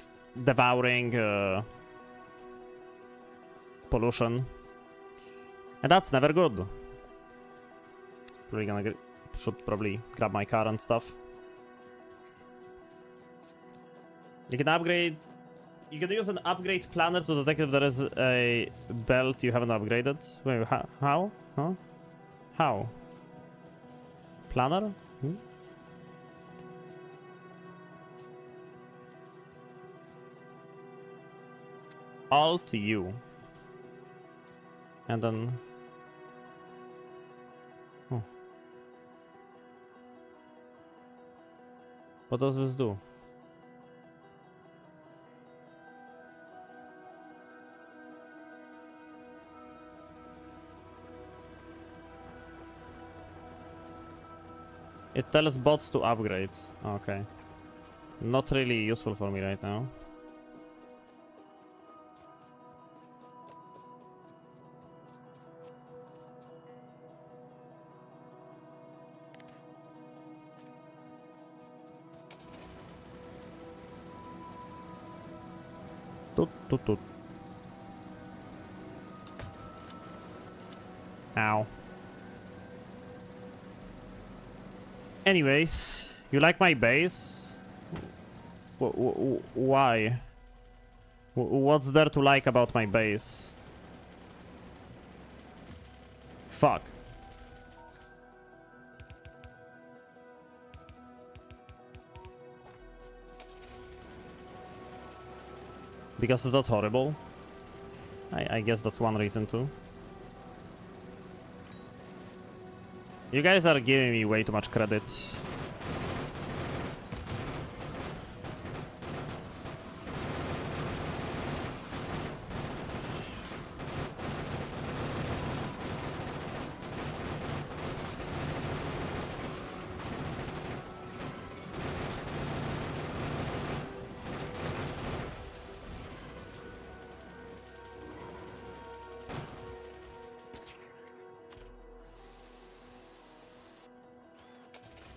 devouring pollution. And that's never good. Probably gonna should probably grab my car and stuff. You can upgrade... You can use an upgrade planner to detect if there is a belt you haven't upgraded. Wait, how? Huh? How? Planner? Hmm? Alt U. And then... Oh. What does this do? It tells bots to upgrade. Okay. Not really useful for me right now. Toot, toot, toot. Ow. Anyways, you like my base? Why? What's there to like about my base? Fuck. Because it's not horrible? I guess that's one reason too. You guys are giving me way too much credit.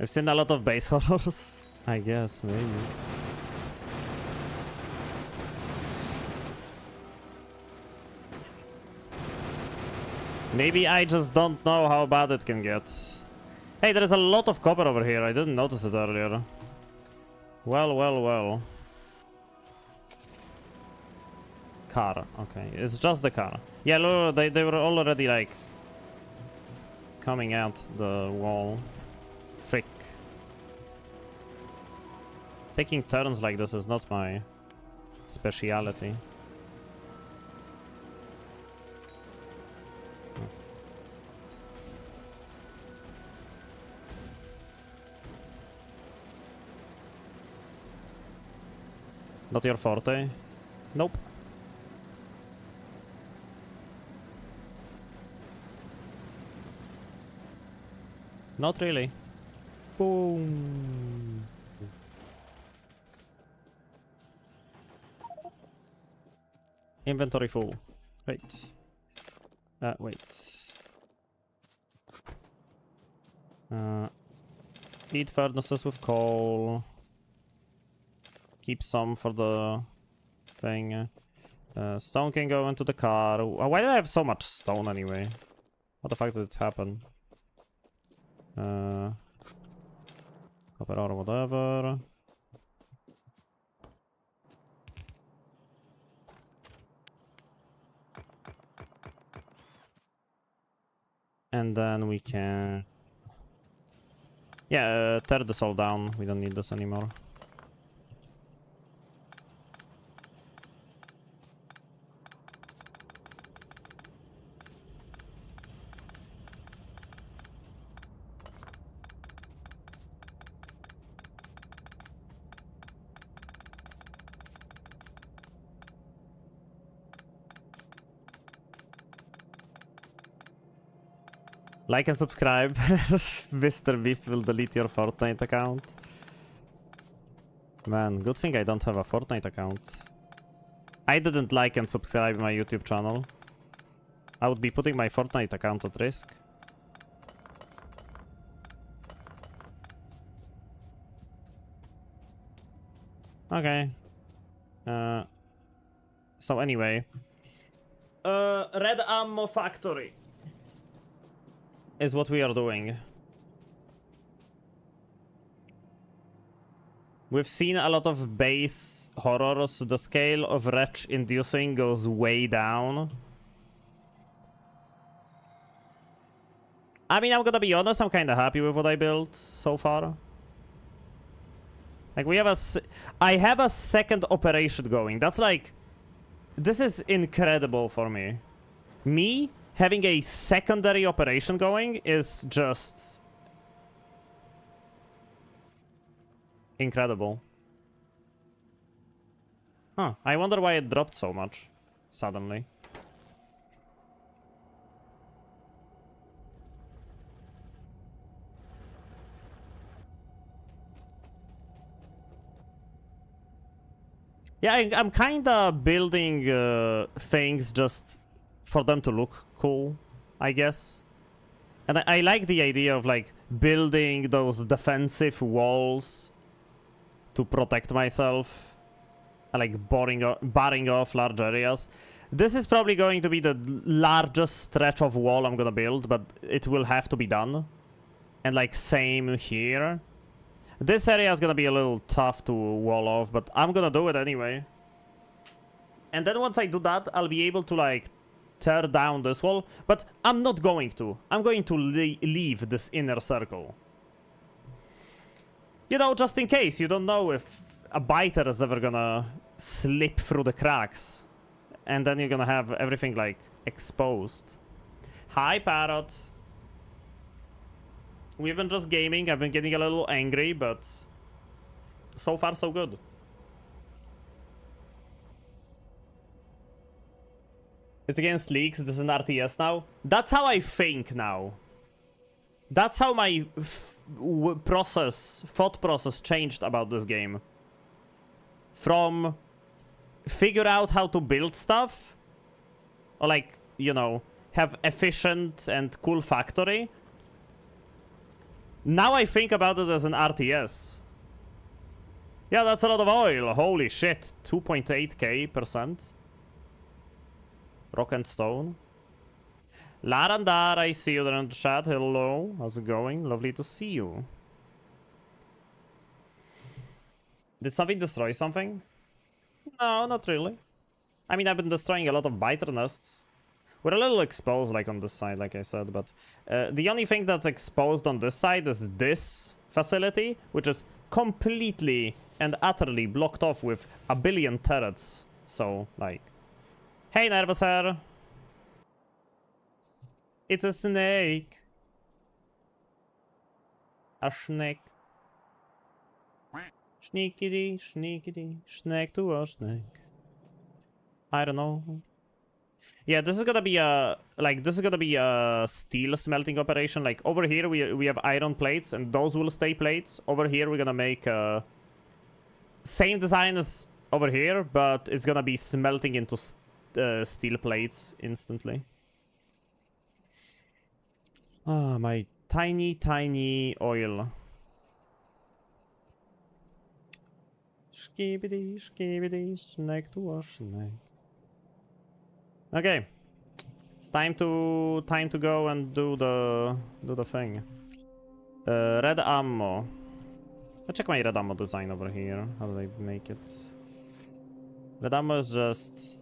I've seen a lot of base horrors. I guess, maybe. Maybe I just don't know how bad it can get. Hey, there is a lot of copper over here. I didn't notice it earlier. Well, well, well. Car. Okay, it's just the car. Yeah, look, they were already, like, coming out the wall. Frick. Taking turns like this is not my speciality. Not your forte? Nope. Not really. Boom. Inventory full. Wait. Wait. Eat furnaces with coal. Keep some for the thing. Stone can go into the car. Why do I have so much stone anyway? What the fuck did it happen? Copper or whatever. And then we can... Yeah, tear this all down. We don't need this anymore. Like and subscribe. Mr. Beast will delete your Fortnite account. Man, good thing I don't have a Fortnite account. I didn't like and subscribe my YouTube channel. I would be putting my Fortnite account at risk. Okay. So anyway. Red Ammo Factory is what we are doing. We've seen a lot of base horrors. The scale of wretch inducing goes way down. I mean, I'm gonna be honest, I'm kinda happy with what I built so far. Like, we have I have a second operation going. That's like... This is incredible for me. Me having a secondary operation going is just... incredible. Huh, I wonder why it dropped so much suddenly. Yeah, I'm kinda building things just for them to look cool, I guess. And I like the idea of like building those defensive walls to protect myself. Like barring off large areas. This is probably going to be the largest stretch of wall I'm gonna build, but it will have to be done. And like same here. This area is gonna be a little tough to wall off, but I'm gonna do it anyway. And then once I do that, I'll be able to, like, tear down this wall. But I'm not going to. I'm going to leave this inner circle. You know, just in case. You don't know if a biter is ever gonna slip through the cracks. And then you're gonna have everything, like, exposed. Hi, Parrot. We've been just gaming. I've been getting a little angry, but so far so good. It's against leaks. This is an RTS now. That's how I think now. That's how my thought process changed about this game. From figure out how to build stuff, or, like, you know, have efficient and cool factory. Now I think about it as an RTS. Yeah, that's a lot of oil. Holy shit. 2.8k%. Rock and stone. Larandar, I see you there in the chat. Hello. How's it going? Lovely to see you. Did something destroy something? No, not really. I mean, I've been destroying a lot of biter nests. We're a little exposed, like, on this side, like I said, but the only thing that's exposed on this side is this facility, which is completely and utterly blocked off with a billion turrets. So, like... Hey, Nervous Hair! It's a snake! A snake. Sneakity, sneakity, snake to a snake. I don't know. Yeah, this is gonna be a... Like, this is gonna be a steel smelting operation. Like, over here we have iron plates, and those will stay plates. Over here we're gonna make same design as over here, but it's gonna be smelting into steel plates instantly. Ah, my tiny, tiny oil. Skibidi, skibidi, snake to a snake. Okay, it's time to go and do the thing. Red ammo. I'll check my red ammo design over here. How do I make it? Red ammo is just...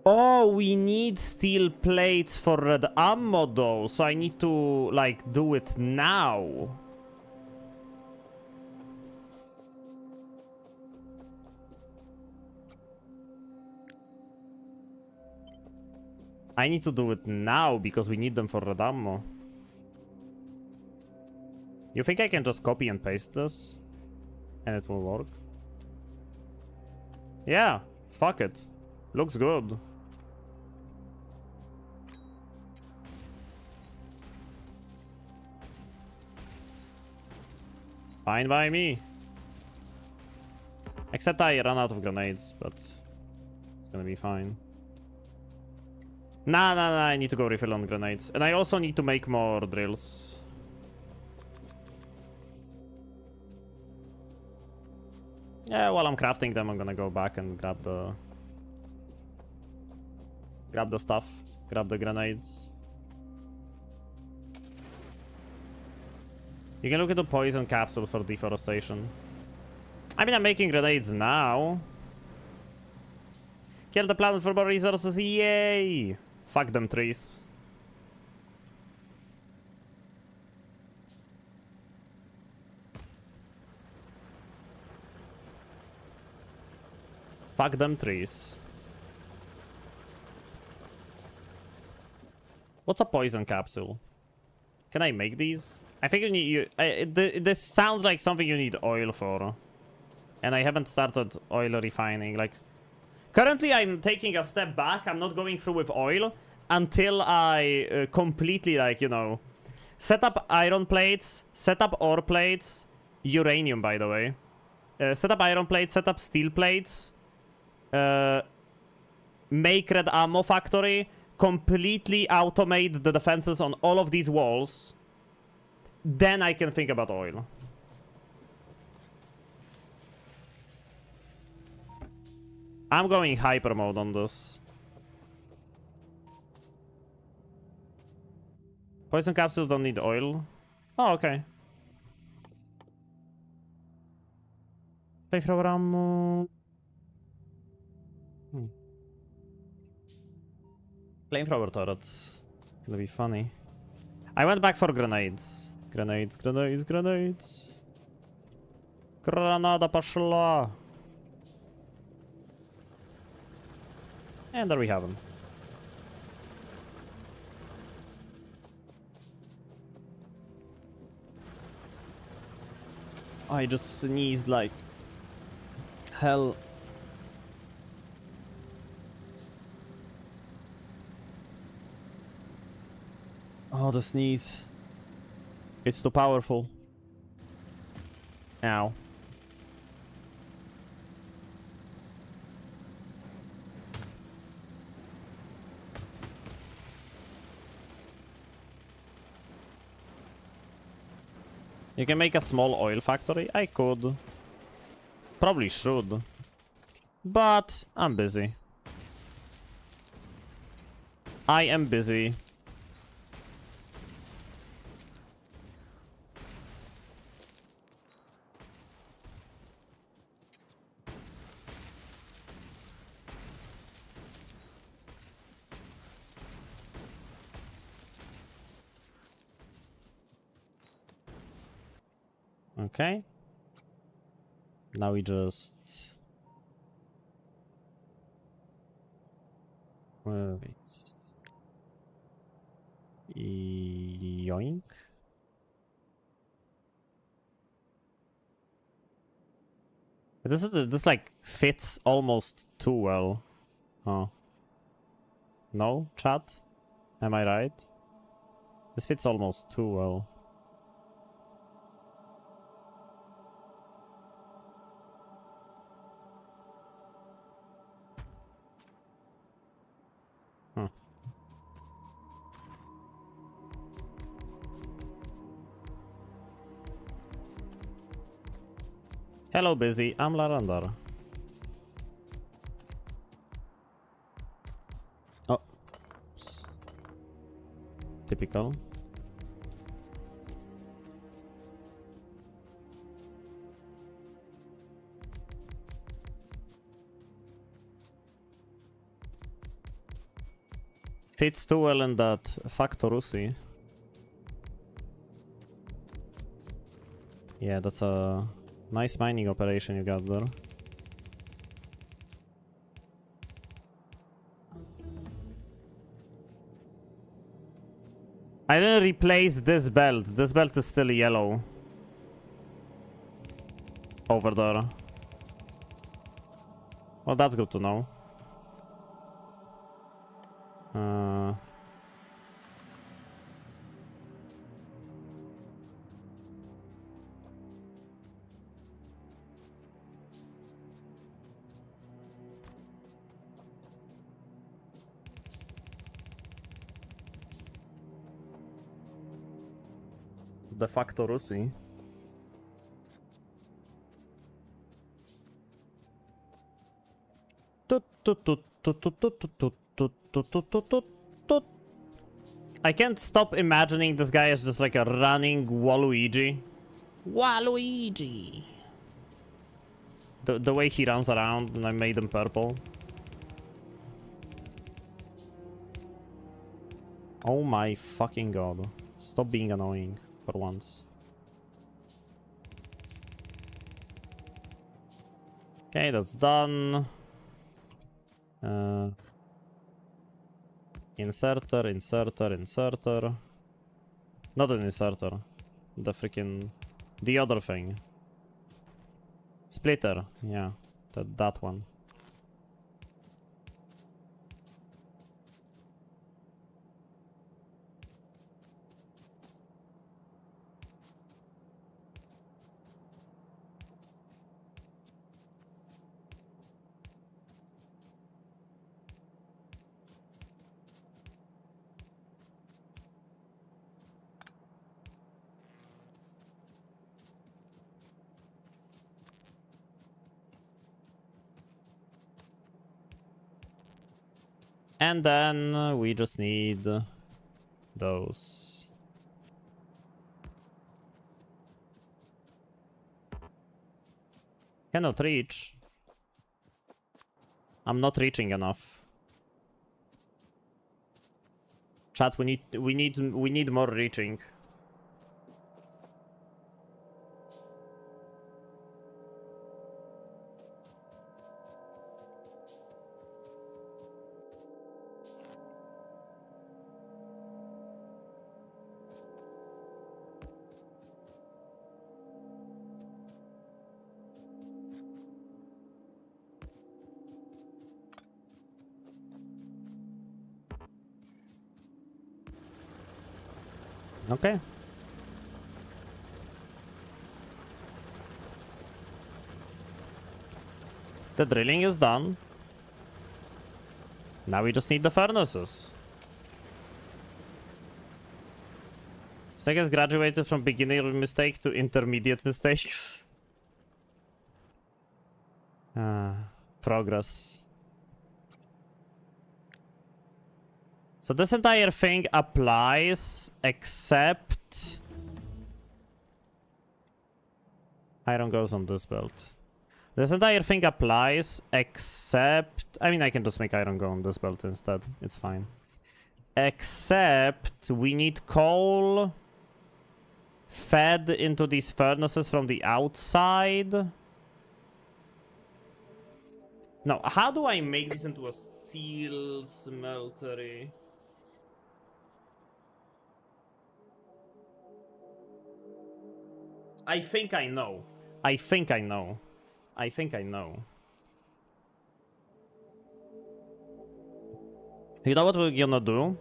Oh, we need steel plates for red ammo though, so I need to, like, do it now. I need to do it now because we need them for red ammo. You think I can just copy and paste this? And it will work? Yeah, fuck it. Looks good. Fine by me. Except I ran out of grenades, but it's gonna be fine. Nah, I need to go refill on grenades. And I also need to make more drills. Yeah, while I'm crafting them, I'm gonna go back and grab the stuff. Grab the grenades. You can look at the poison capsule for deforestation. I mean, I'm making grenades now. Kill the planet for more resources, yay! Fuck them trees. Fuck them trees. What's a poison capsule? Can I make these? I think you need... this sounds like something you need oil for. And I haven't started oil refining. Like, currently I'm taking a step back. I'm not going through with oil until I completely, like, you know, set up iron plates, set up ore plates, uranium, by the way. Set up iron plates, set up steel plates, make red ammo factory, completely automate the defenses on all of these walls. Then I can think about oil. I'm going hyper mode on this. Poison capsules don't need oil. Oh, okay. Flamethrower ammo. Flamethrower turrets. It's gonna be funny. I went back for grenades. Grenades, grenades, grenades. Granada пошла. And there we have them. I just sneezed like hell. Oh, the sneeze. It's too powerful. Ow. You can make a small oil factory? I could. Probably should. But I'm busy. I am busy. Okay. Now we just... wait. Yoink. This like fits almost too well. Oh. No, chat? Am I right? This fits almost too well. Huh. Hello, busy. I'm Larandar. Oh. Typical. Fits too well in that Factorio. Yeah, that's a nice mining operation you got there. I didn't replace this belt. This belt is still yellow. Over there. Well, that's good to know. De facto Rusy. I can't stop imagining this guy as just like a running Waluigi. Waluigi! The way he runs around, and I made him purple. Oh my fucking god. Stop being annoying for once. Okay, that's done. Inserter, inserter, inserter. Not an inserter. The freaking... the other thing. Splitter, yeah. That one. And then we just need those. Cannot reach. I'm not reaching enough. Chat, we need more reaching. Okay. The drilling is done. Now we just need the furnaces. Snake has graduated from beginner mistake to intermediate mistakes. Progress. So this entire thing applies except iron goes on this belt. This entire thing applies except, I mean, I can just make iron go on this belt instead. It's fine. Except we need coal fed into these furnaces from the outside. Now, how do I make this into a steel smeltery? I think I know. You know what we're gonna do?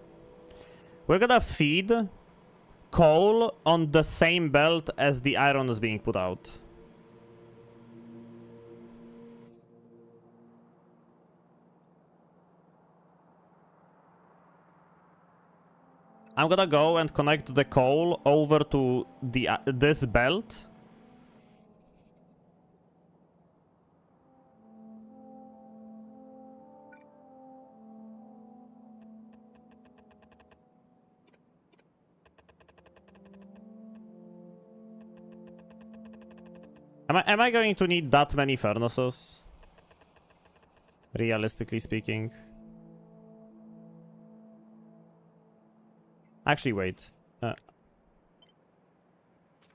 We're gonna feed coal on the same belt as the iron is being put out. I'm gonna go and connect the coal over to the this belt. Am I going to need that many furnaces? Realistically speaking. Actually, wait. Let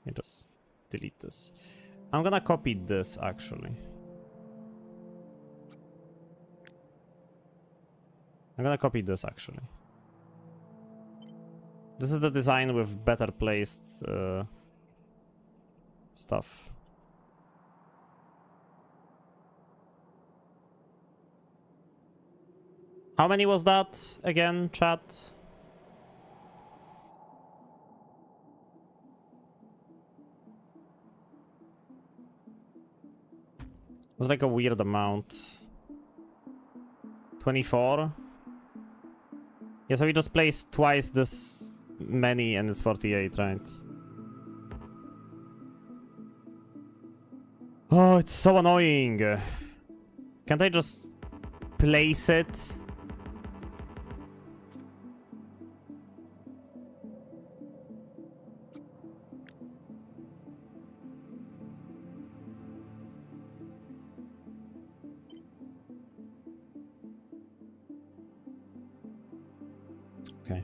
me just delete this. I'm gonna copy this, actually. I'm gonna copy this, actually. This is the design with better placed stuff. How many was that again, chat? It was like a weird amount. 24? Yeah, so we just placed twice this many and it's 48, right? Oh, it's so annoying. Can't I just place it? Okay.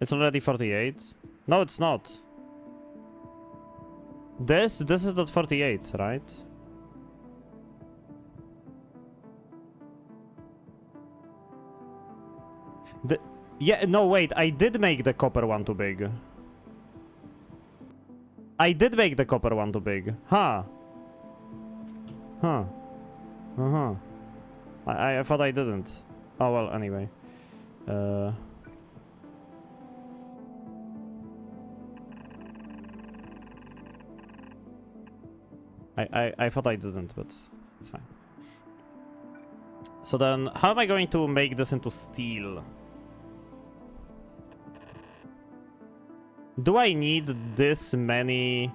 It's already 48. No, it's not. This is not 48, right? Yeah, no, wait. I did make the copper one too big. I did make the copper one too big. Huh. Huh. Uh-huh. I thought I didn't. Oh, well, anyway. I thought I didn't, but it's fine. So then, how am I going to make this into steel? Do I need this many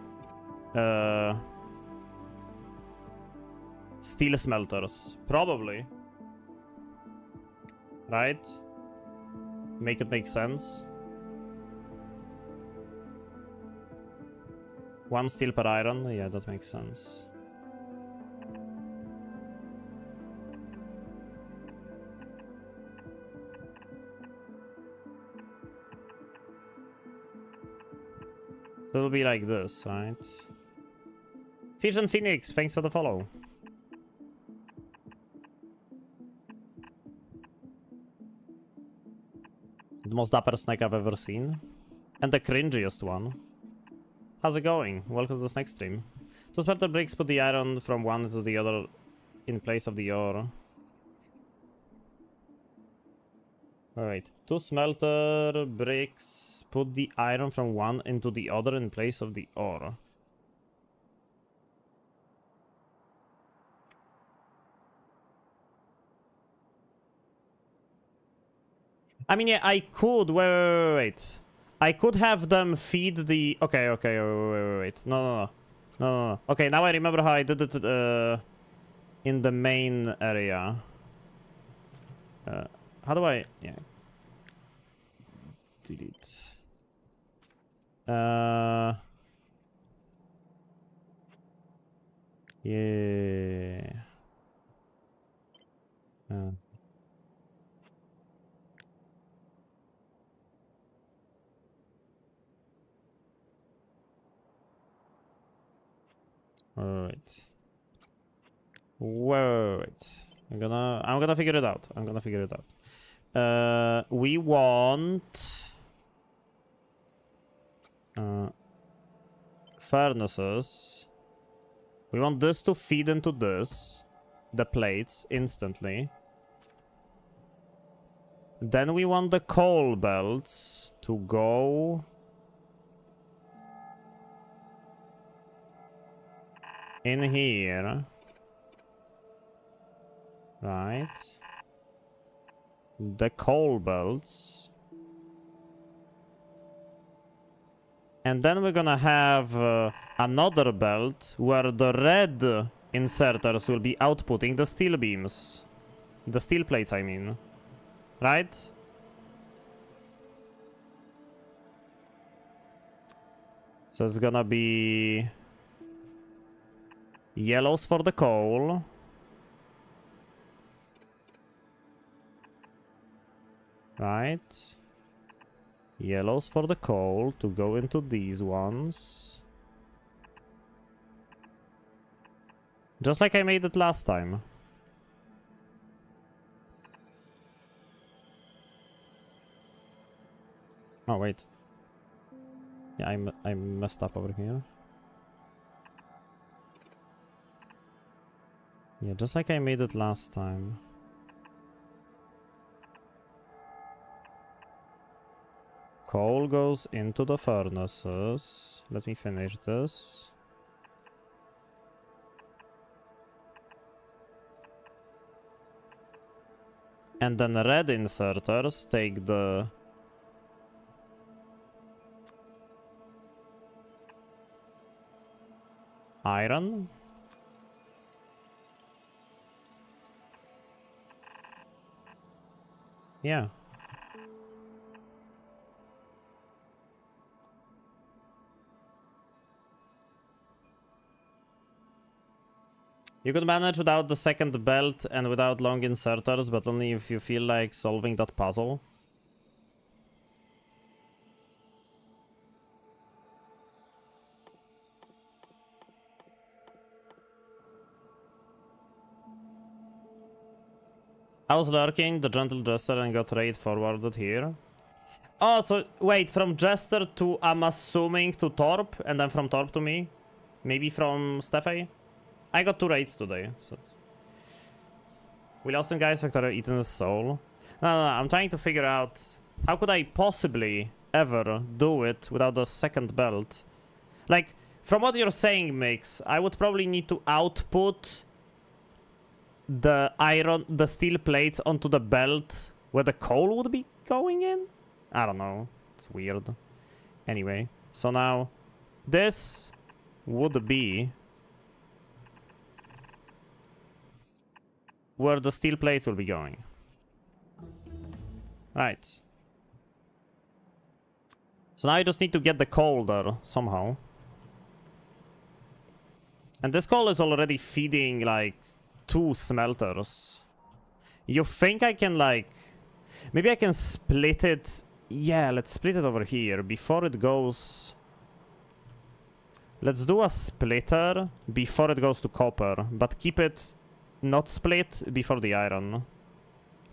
steel smelters? Probably. Right? Make it make sense. 1 steel per iron. Yeah, that makes sense. So it'll be like this, right? Fission Phoenix, thanks for the follow. The most dapper snack I've ever seen. And the cringiest one. How's it going? Welcome to the next stream. To smelter bricks, put the iron from one to the other in place of the ore. Alright. To smelter bricks, put the iron from one into the other in place of the ore. I mean, yeah, I could. Wait. I could have them feed the. Okay. Wait. No. Okay, now I remember how I did it in the main area. How do I? Yeah. Delete. Yeah. Alright. Wait. I'm gonna figure it out. We want furnaces. We want this to feed into this, the plates instantly. Then we want the coal belts to go in here. Right. The coal belts. And then we're gonna have another belt where the red inserters will be outputting the steel beams. The steel plates, I mean. Right? So it's gonna be yellows for the coal. Right. Yellows for the coal to go into these ones. Just like I made it last time. Oh, wait. Yeah, I messed up over here. Yeah, just like I made it last time. Coal goes into the furnaces. Let me finish this. And then red inserters take the iron. Yeah. You could manage without the second belt and without long inserters, but only if you feel like solving that puzzle. I was lurking the Gentle Jester and got raid forwarded here. Oh, so wait, from Jester to, I'm assuming, to Torp, and then from Torp to me? Maybe from Steffi? I got 2 raids today, so it's... We lost him, guys. Factorio eaten his soul. No, I'm trying to figure out how could I possibly ever do it without the second belt. Like, from what you're saying, Mix, I would probably need to output the steel plates onto the belt where the coal would be going in? I don't know. It's weird. Anyway, so now this would be where the steel plates will be going. Right. So now I just need to get the coal there somehow. And this coal is already feeding, like, 2 smelters. You think I can, like... Maybe I can split it... Yeah, let's split it over here before it goes... Let's do a splitter before it goes to copper, but keep it not split before the iron.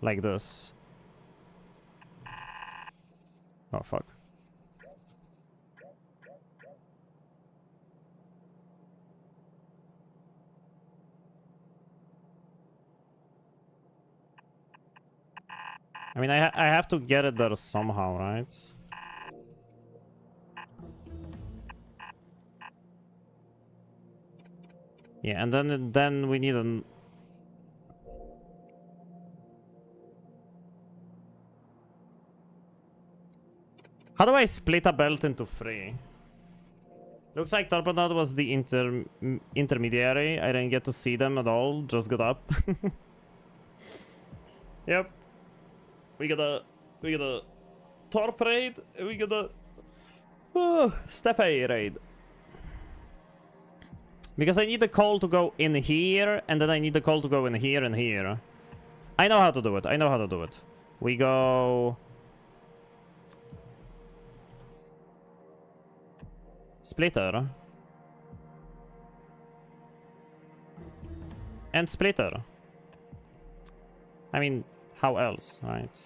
Like this. Oh, fuck. I mean, I have to get it there somehow, right? Yeah, and then we need an... How do I split a belt into 3? Looks like Torpedot was the intermediary. I didn't get to see them at all. Just got up. Yep. We got a Torp raid. We got a Steppe raid. Because I need the coal to go in here, and then I need the coal to go in here and here. I know how to do it. I know how to do it. We go... Splitter. And splitter. I mean, how else, right?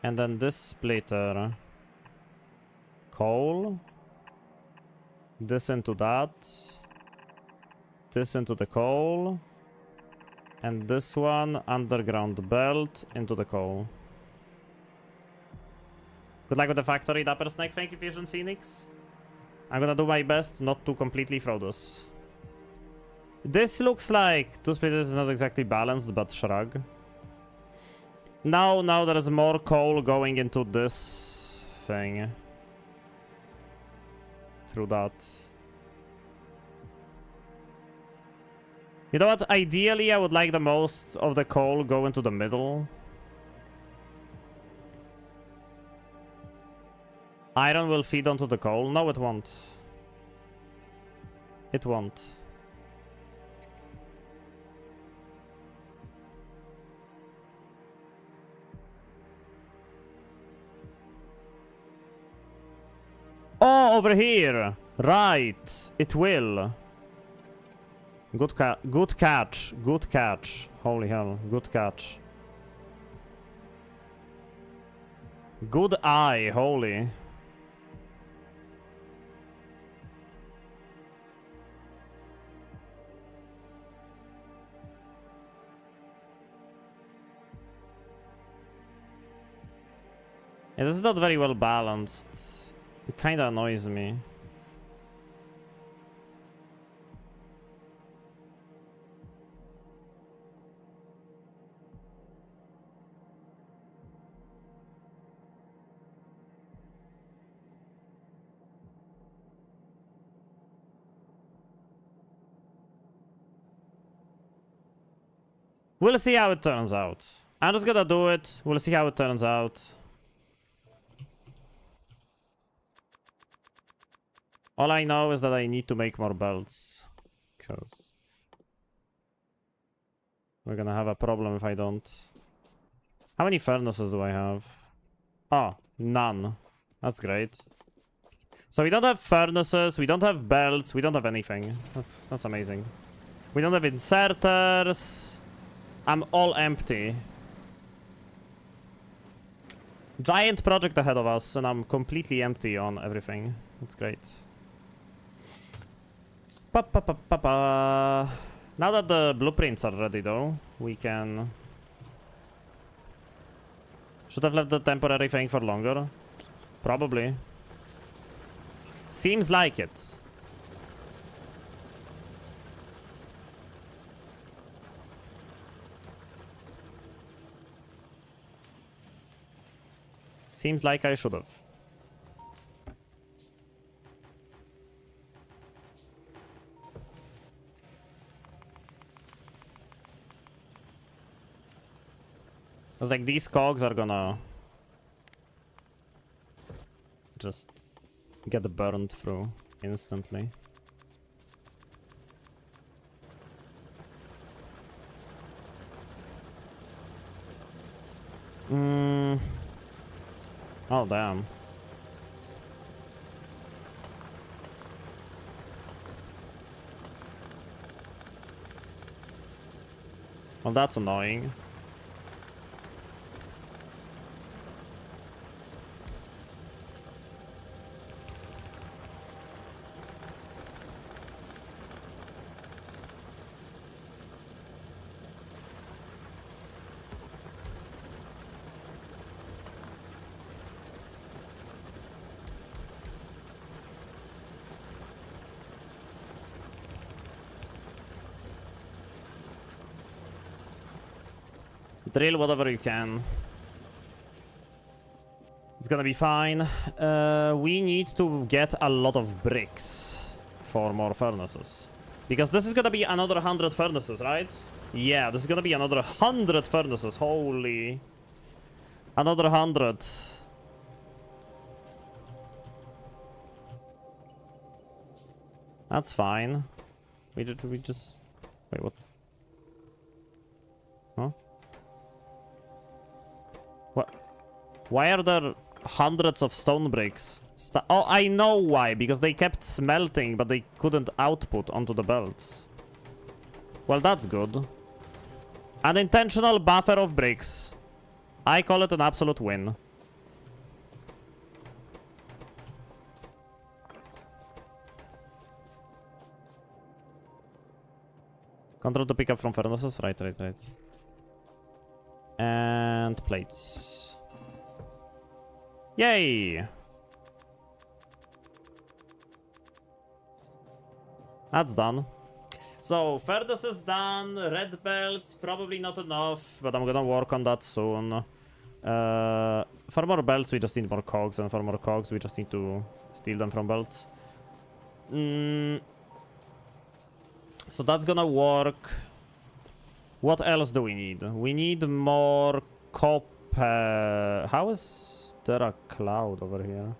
And then this splitter. Coal. This into that. This into the coal. And this one, underground belt, into the coal. Good luck with the factory, Dapper Snake. Thank you, Vision Phoenix. I'm gonna do my best not to completely throw this. This looks like 2 splitters is not exactly balanced, but shrug. Now there is more coal going into this thing. Through that. You know what? Ideally, I would like the most of the coal go into the middle. Iron will feed onto the coal. No, it won't. It won't. Oh, over here. Right. It will. Good catch. Good catch. Holy hell. Good catch. Good eye. Holy. Yeah, this is not very well balanced. It kinda annoys me. We'll see how it turns out. I'm just gonna do it. We'll see how it turns out. All I know is that I need to make more belts. Because we're gonna have a problem if I don't. How many furnaces do I have? Oh, none. That's great. So we don't have furnaces, we don't have belts, we don't have anything. That's amazing. We don't have inserters. I'm all empty. Giant project ahead of us, and I'm completely empty on everything. That's great. Now that the blueprints are ready, though, we can... Should have left the temporary thing for longer. Probably. Seems like it. Seems like I should have. I was like, these cogs are gonna just get burned through instantly. Oh, damn. Well, that's annoying. Drill whatever you can. It's gonna be fine. We need to get a lot of bricks for more furnaces. Because this is gonna be another 100 furnaces, right? Yeah, this is gonna be another 100 furnaces. Holy. Another 100. That's fine. We just... Wait, what? Huh? What? Why are there hundreds of stone bricks? Oh, I know why. Because they kept smelting, but they couldn't output onto the belts. Well, that's good. An intentional buffer of bricks. I call it an absolute win. Control to pick up from furnaces. Right. And plates. Yay! That's done. So, furnace is done. Red belts, probably not enough, but I'm gonna work on that soon. For more belts, we just need more cogs, and for more cogs, we just need to steal them from belts. So that's gonna work. What else do we need? We need more copper. How is there a cloud over here?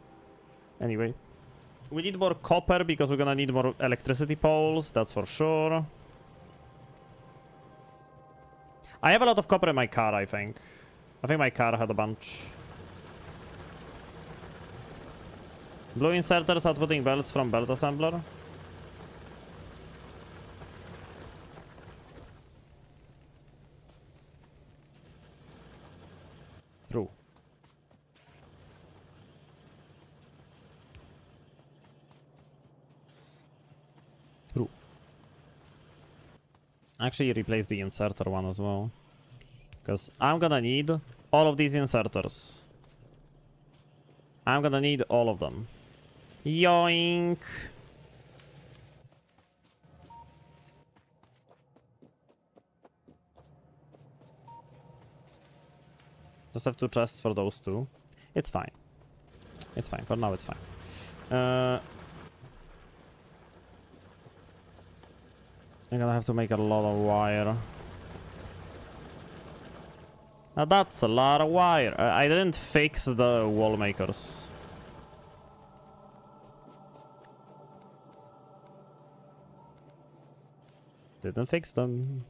Anyway. We need more copper because we're gonna need more electricity poles, that's for sure. I have a lot of copper in my car, I think. I think my car had a bunch. Blue inserters outputting belts from belt assembler. True. True. Actually, replace the inserter one as well. Because I'm gonna need all of these inserters. I'm gonna need all of them. Yoink! Just have 2 chests for those 2. It's fine. It's fine. For now, it's fine. I'm gonna have to make a lot of wire. Now that's a lot of wire. I didn't fix the wall makers. Didn't fix them.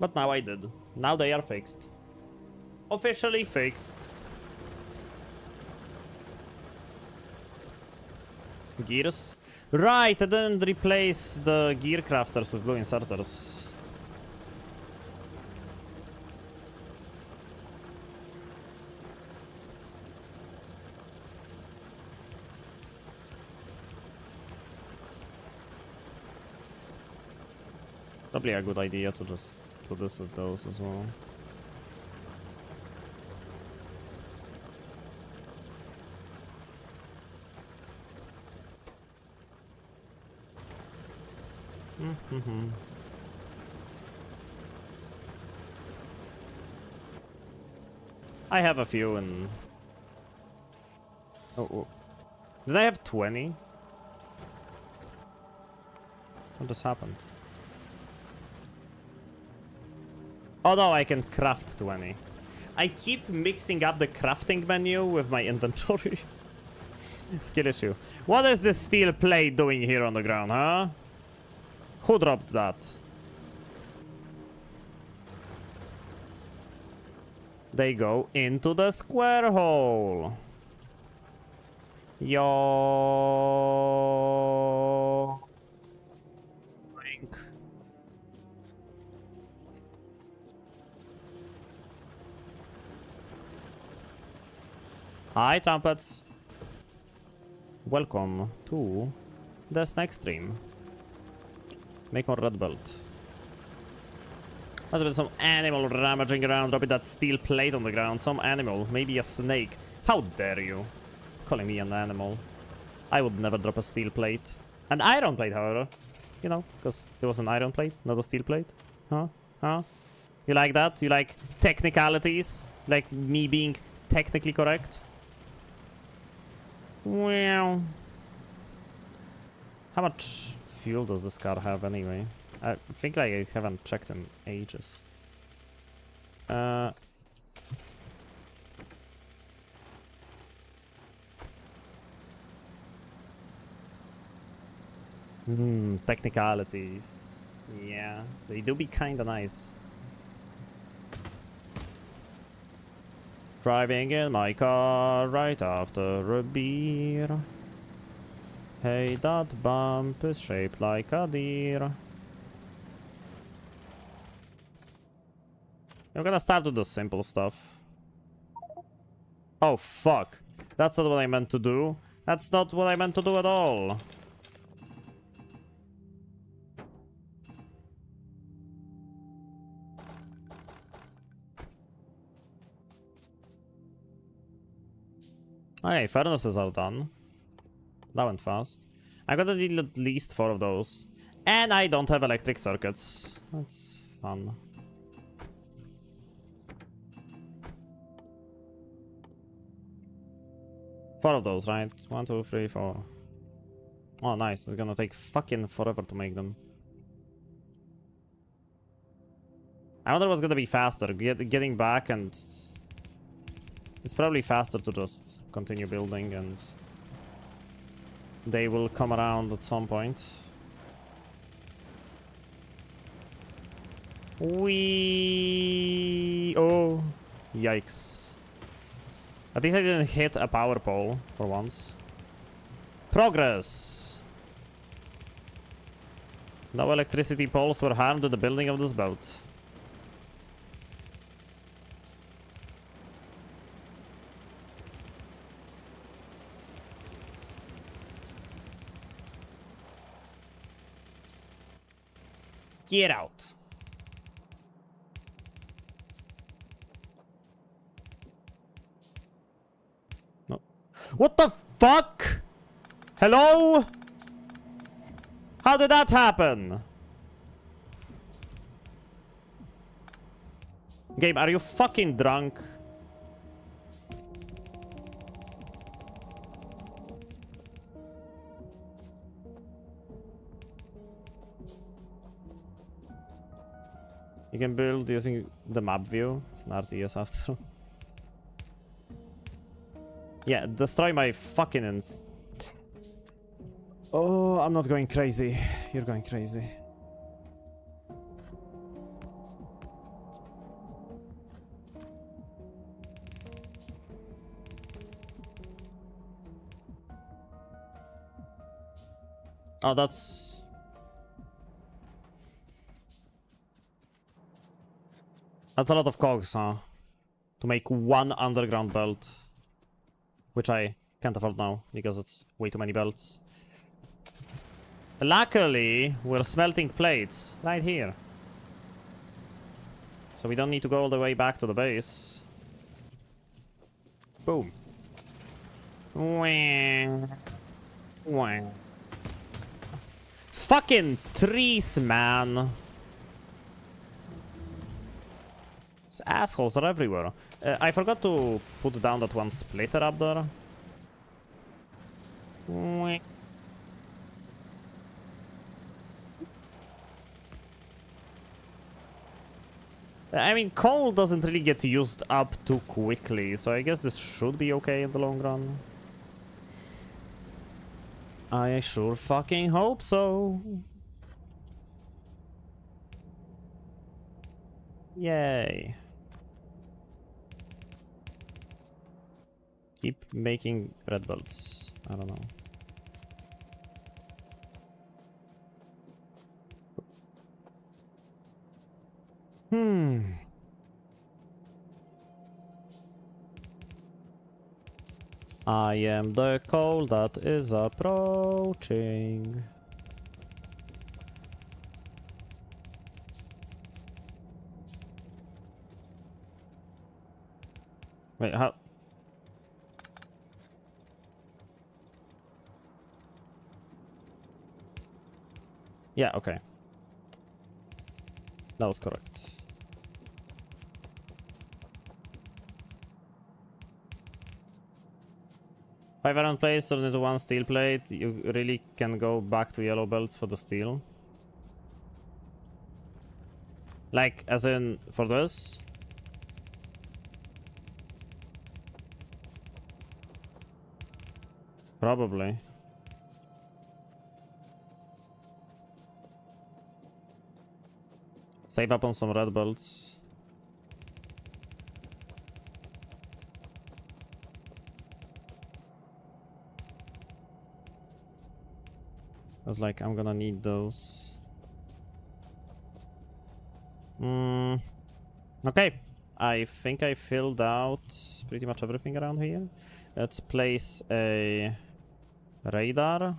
But now I did. Now they are fixed. Officially fixed. Gears. Right, I didn't replace the gear crafters with blue inserters. Probably a good idea to just do this with those as well. I have a few and... Oh. Did I have 20? What just happened? Oh no, I can craft 20. I keep mixing up the crafting menu with my inventory. Skill issue. What is this steel plate doing here on the ground, huh? Who dropped that? They go into the square hole. Yo. Hi, trumpets. Welcome to the snack stream. Make more red belt. Must have been some animal rummaging around, dropping that steel plate on the ground. Some animal, maybe a snake. How dare you? Calling me an animal. I would never drop a steel plate. An iron plate, however. You know, because it was an iron plate, not a steel plate. Huh? Huh? You like that? You like technicalities? Like me being technically correct? Well, how much fuel does this car have anyway? I think like I haven't checked in ages. Technicalities. Yeah, they do be kinda nice. Driving in my car right after a beer. Hey, that bump is shaped like a deer. I'm gonna start with the simple stuff. Oh, fuck. That's not what I meant to do. That's not what I meant to do at all. Okay, furnaces are done. That went fast. I'm gonna need at least 4 of those. And I don't have electric circuits. That's fun. Four of those, right? 1, 2, 3, 4. Oh, nice. It's gonna take fucking forever to make them. I wonder what's gonna be faster. Getting back and... It's probably faster to just continue building and... They will come around at some point. Oh, yikes. At least I didn't hit a power pole for once. Progress. No electricity poles were harmed in the building of this belt. Get out. No. What the fuck? Hello? How did that happen? Game, are you fucking drunk? You can build using the map view. It's an RTS after all. Yeah, destroy my fucking Oh, I'm not going crazy. You're going crazy. Oh, that's a lot of cogs, huh? To make one underground belt. Which I can't afford now, because it's way too many belts. Luckily, we're smelting plates right here. So we don't need to go all the way back to the base. Boom. Wah. Wah. Fucking trees, man. These assholes are everywhere. I forgot to put down that one splitter up there. I mean, coal doesn't really get used up too quickly, so I guess this should be okay in the long run. I sure fucking hope so. Yay. Keep making red belts. I don't know. I am the coal that is approaching. Wait, how? Yeah, okay. That was correct. Five iron plates turned into one steel plate. You really can go back to yellow belts for the steel. Like, as in, for this? Probably. Save up on some red belts. I was like, I'm gonna need those. Okay. I think I filled out pretty much everything around here. Let's place a radar.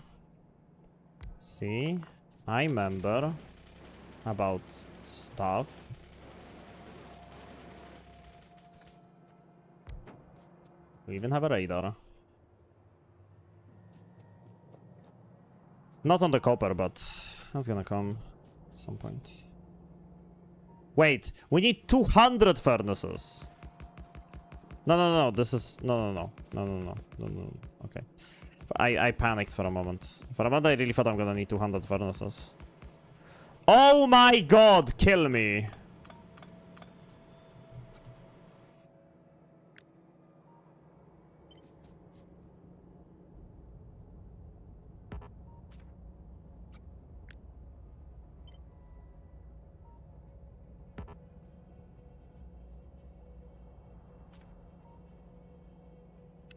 See? I remember about stuff. We even have a radar. Not on the copper, but that's gonna come at some point. Wait, we need 200 furnaces. No, this is... No. Okay. I panicked for a moment. For a moment, I really thought I'm gonna need 200 furnaces. Oh my god, kill me!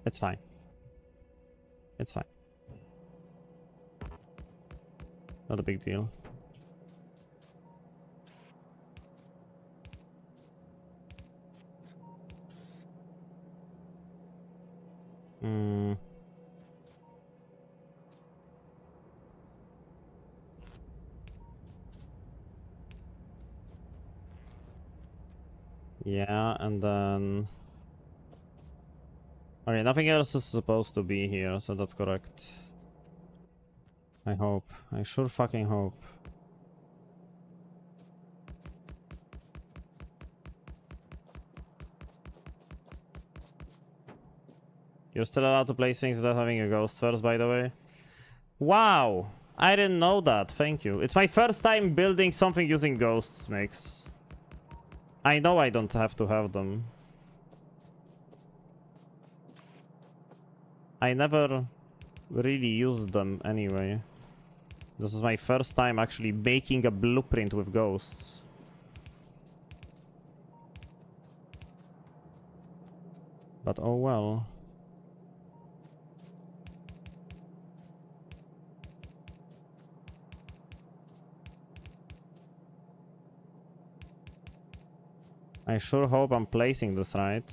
It's fine. It's fine. Not a big deal. Yeah, and then... Okay, nothing else is supposed to be here, so that's correct. I hope. I sure fucking hope. You're still allowed to place things without having a ghost first, by the way. Wow! I didn't know that. Thank you. It's my first time building something using ghosts, Mix. I know I don't have to have them. I never really used them anyway. This is my first time actually making a blueprint with ghosts. But oh well. I sure hope I'm placing this right.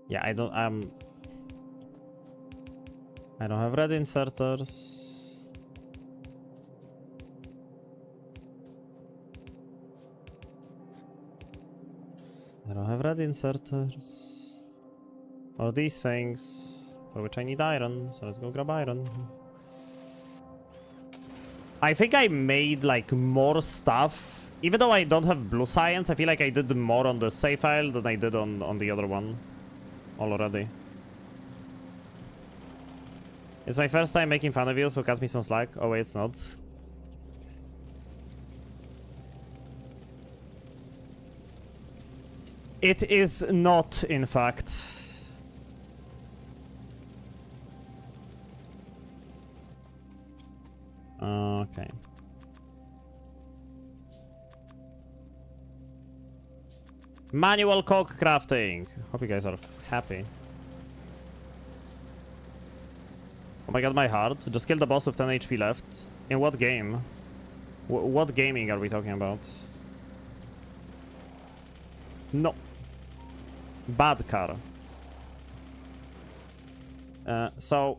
Yeah, I don't have red inserters. I don't have red inserters. Or these things, for which I need iron, so let's go grab iron. I think I made like more stuff. Even though I don't have blue science, I feel like I did more on the save file than I did on the other one already. It's my first time making fun of you, so cut me some slack. Oh wait, it's not. It is not, in fact. Okay. Manual coke crafting. Hope you guys are happy. Oh my god, my heart. Just killed the boss with 10 HP left. In what game? What gaming are we talking about? No. Bad car. So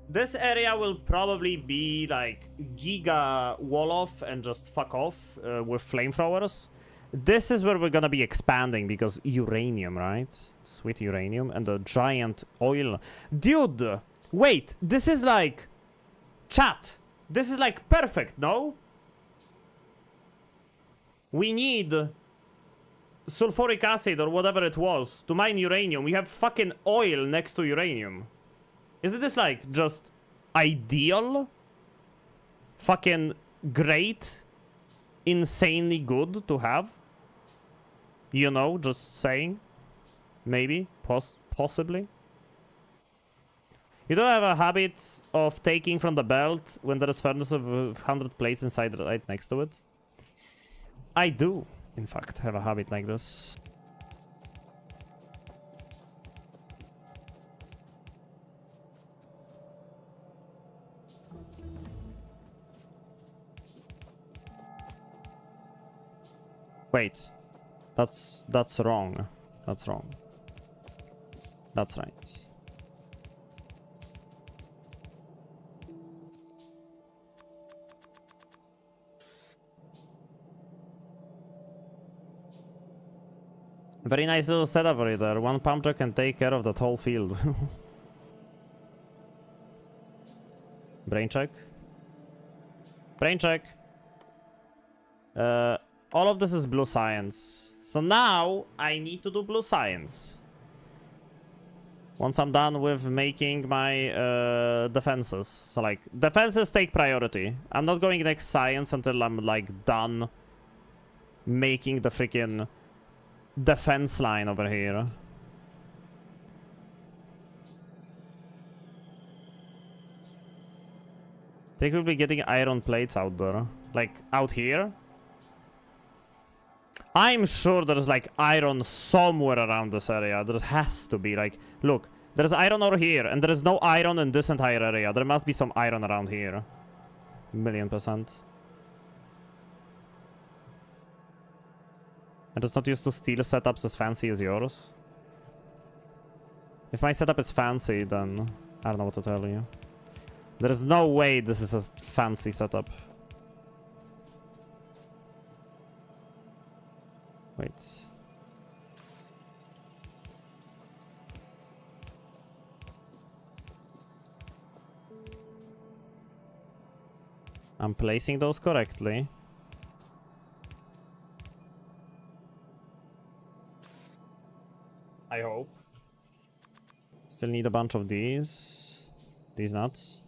this area will probably be like giga wall off and just fuck off with flamethrowers. This is where we're gonna be expanding because uranium, right? Sweet uranium and the giant oil. Dude, wait, this is like chat. This is like perfect, no? We need sulfuric acid or whatever it was to mine uranium. We have fucking oil next to uranium. Isn't this like just ideal? Fucking great? Insanely good to have? You know, just saying. Maybe. Possibly. You don't have a habit of taking from the belt when there is furnace of 100 plates inside right next to it? I do, in fact, have a habit like this. Wait. That's wrong. That's wrong. That's right. Very nice little setup right there. One pump truck can take care of that whole field. Brain check. Brain check. All of this is blue science. So now I need to do blue science. Once I'm done with making my defenses. So like, defenses take priority. I'm not going next science until I'm like done making the freaking defense line over here. I think we'll be getting iron plates out there. Like, out here. I'm sure there's like iron somewhere around this area. There has to be. Like, look, there's iron over here, and there is no iron in this entire area. There must be some iron around here. 1,000,000%. I'm just not used to steel setups as fancy as yours. If my setup is fancy, then I don't know what to tell you. There is no way this is a fancy setup. Wait. I'm placing those correctly. I hope. Still need a bunch of these. These nuts.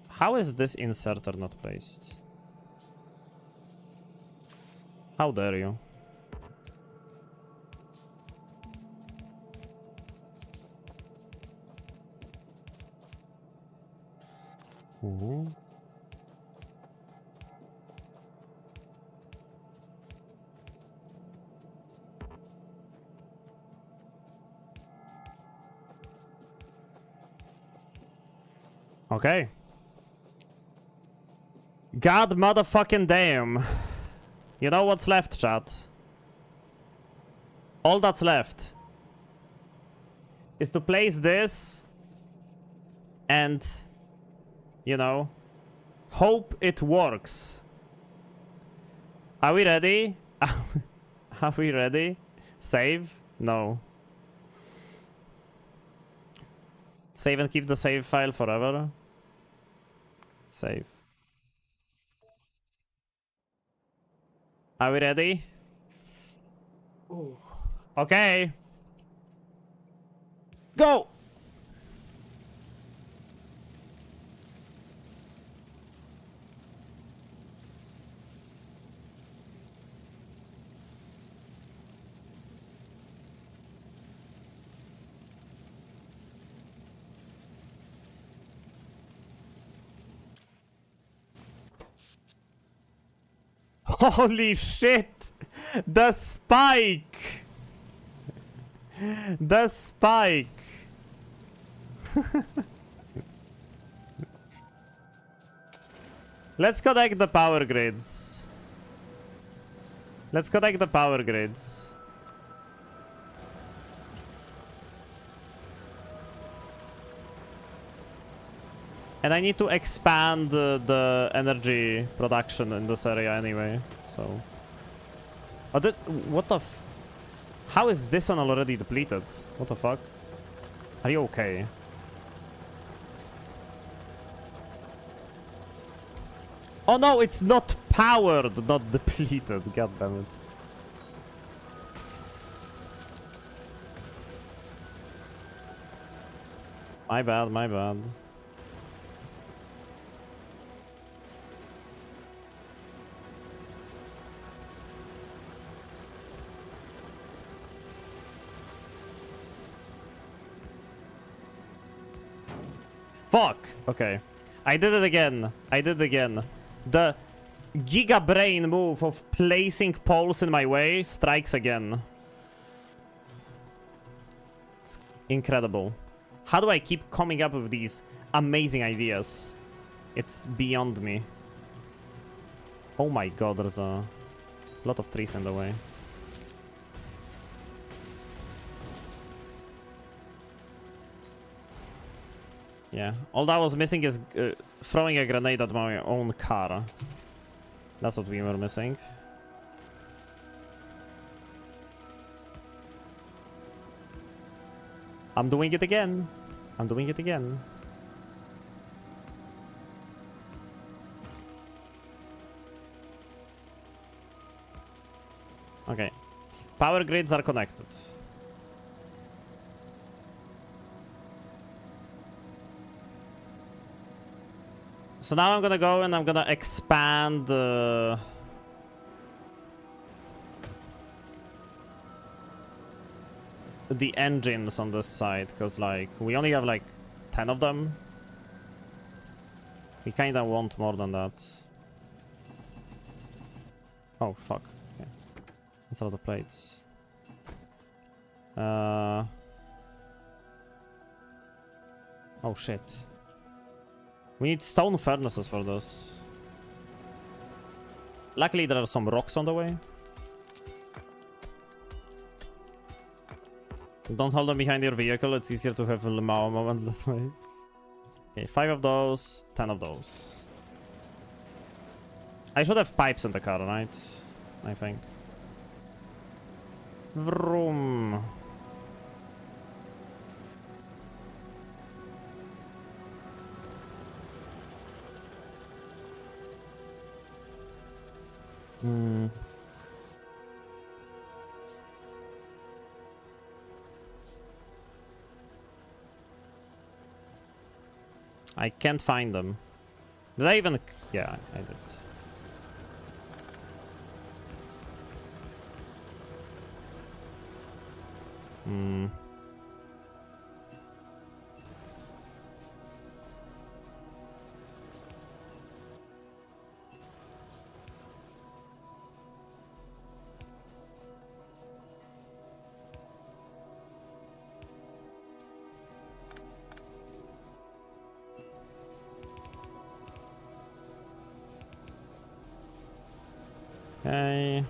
How is this inserter not placed? How dare you? Ooh. Okay. God motherfucking damn. You know what's left, chat? All that's left is to place this and, you know, hope it works. Are we ready? Are we ready? Save? No. Save and keep the save file forever. Save. Are we ready? Ooh. Okay. Go! Holy shit! The spike! The spike! Let's connect the power grids. Let's connect the power grids. And I need to expand the energy production in this area anyway, so... Oh, what the f... How is this one already depleted? What the fuck? Are you okay? Oh no, it's not powered, not depleted. God damn it. My bad, my bad. Fuck! Okay. I did it again. I did it again. The Giga Brain move of placing poles in my way strikes again. It's incredible. How do I keep coming up with these amazing ideas? It's beyond me. Oh my god, there's a lot of trees in the way. Yeah, all that was missing is throwing a grenade at my own car. That's what we were missing. I'm doing it again. I'm doing it again. Okay. Power grids are connected. So now I'm gonna go and I'm gonna expand the engines on this side, because like we only have like 10 of them. We kinda want more than that. Oh fuck. Okay. That's a lot of plates. Oh shit. We need stone furnaces for this. Luckily there are some rocks on the way. Don't hold them behind your vehicle, it's easier to have Lemao moments that way. Okay, 5 of those, 10 of those. I should have pipes in the car, right? I think. Vroom. I can't find them. Did I even... Yeah, I did. Okay.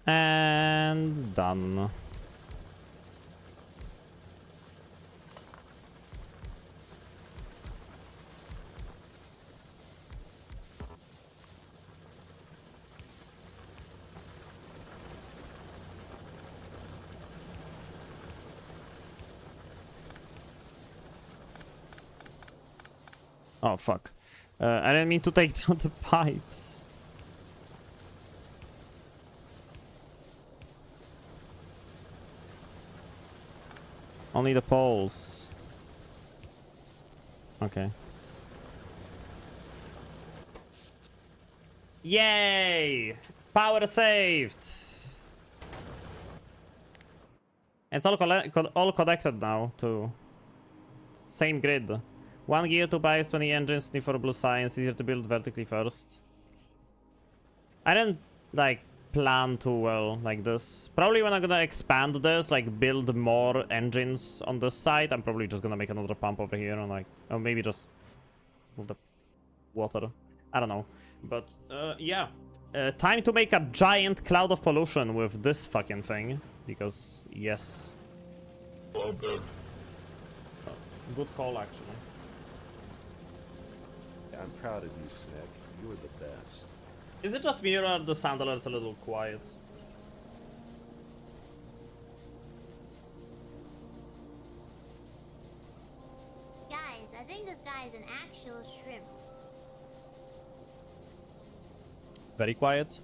And done. Oh, fuck. I didn't mean to take down the pipes. Only the poles. Okay. Yay! Power saved! It's all connected now to same grid. 1 gear, 2 pipes, 20 engines, 24 blue science, easier to build vertically first. I didn't like plan too well like this. Probably when I'm gonna expand this, like build more engines on this side, I'm probably just gonna make another pump over here and like, or maybe just move the water. I don't know. But yeah, time to make a giant cloud of pollution with this fucking thing. Because yes. Oh, good. Good call actually. I'm proud of you, Snick. You're the best. Is it just me or are the sound alerts a little quiet? Guys, I think this guy is an actual shrimp. Very quiet.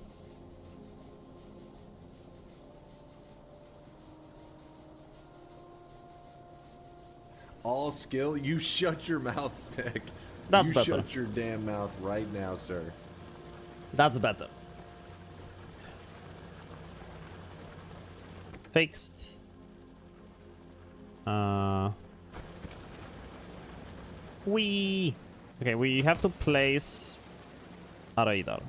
All skill? You shut your mouth, Snick. That's you better. shut your damn mouth right now, sir. That's better. Fixed. Okay, we have to place a radar.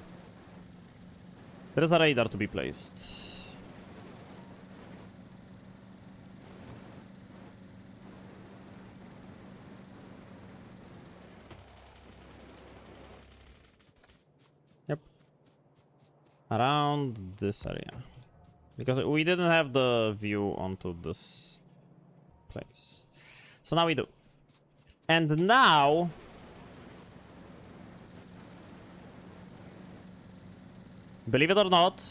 There is a radar to be placed. Yep. Around this area. Because we didn't have the view onto this place. So now we do. And now... believe it or not,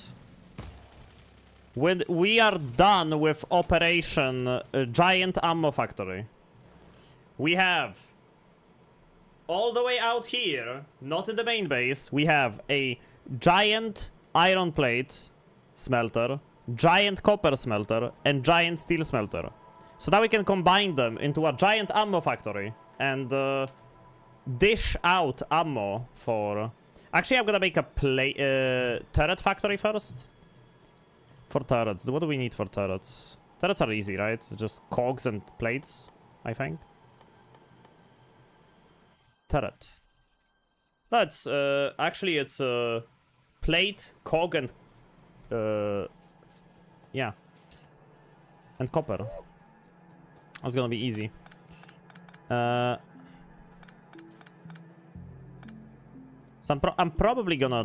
when we are done with Operation Giant Ammo Factory, we have all the way out here, not in the main base, we have a giant iron plate smelter, giant copper smelter, and giant steel smelter. So now we can combine them into a giant ammo factory and dish out ammo for... Actually, I'm gonna make a turret factory first. For turrets. What do we need for turrets? Turrets are easy, right? Just cogs and plates, I think. Turret. That's actually it's plate, cog, and yeah, and copper. That's gonna be easy. So I'm probably gonna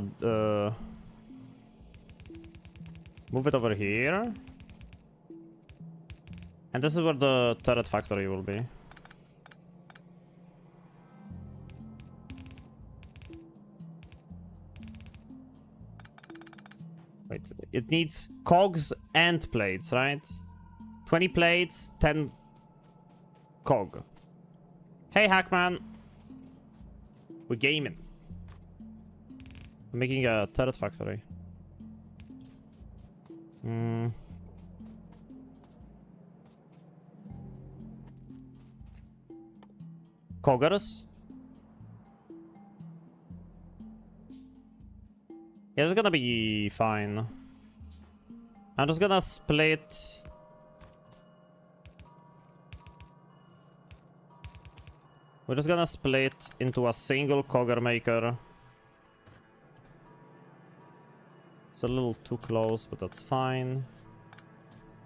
move it over here. And this is where the turret factory will be. Wait, it needs cogs and plates, right? 20 plates, 10 cog. Hey, Hackman. We're gaming. I'm making a turret factory. Coggers? Yeah, it's gonna be fine. I'm just gonna split... We're just gonna split into a single cogger maker. It's a little too close, but that's fine.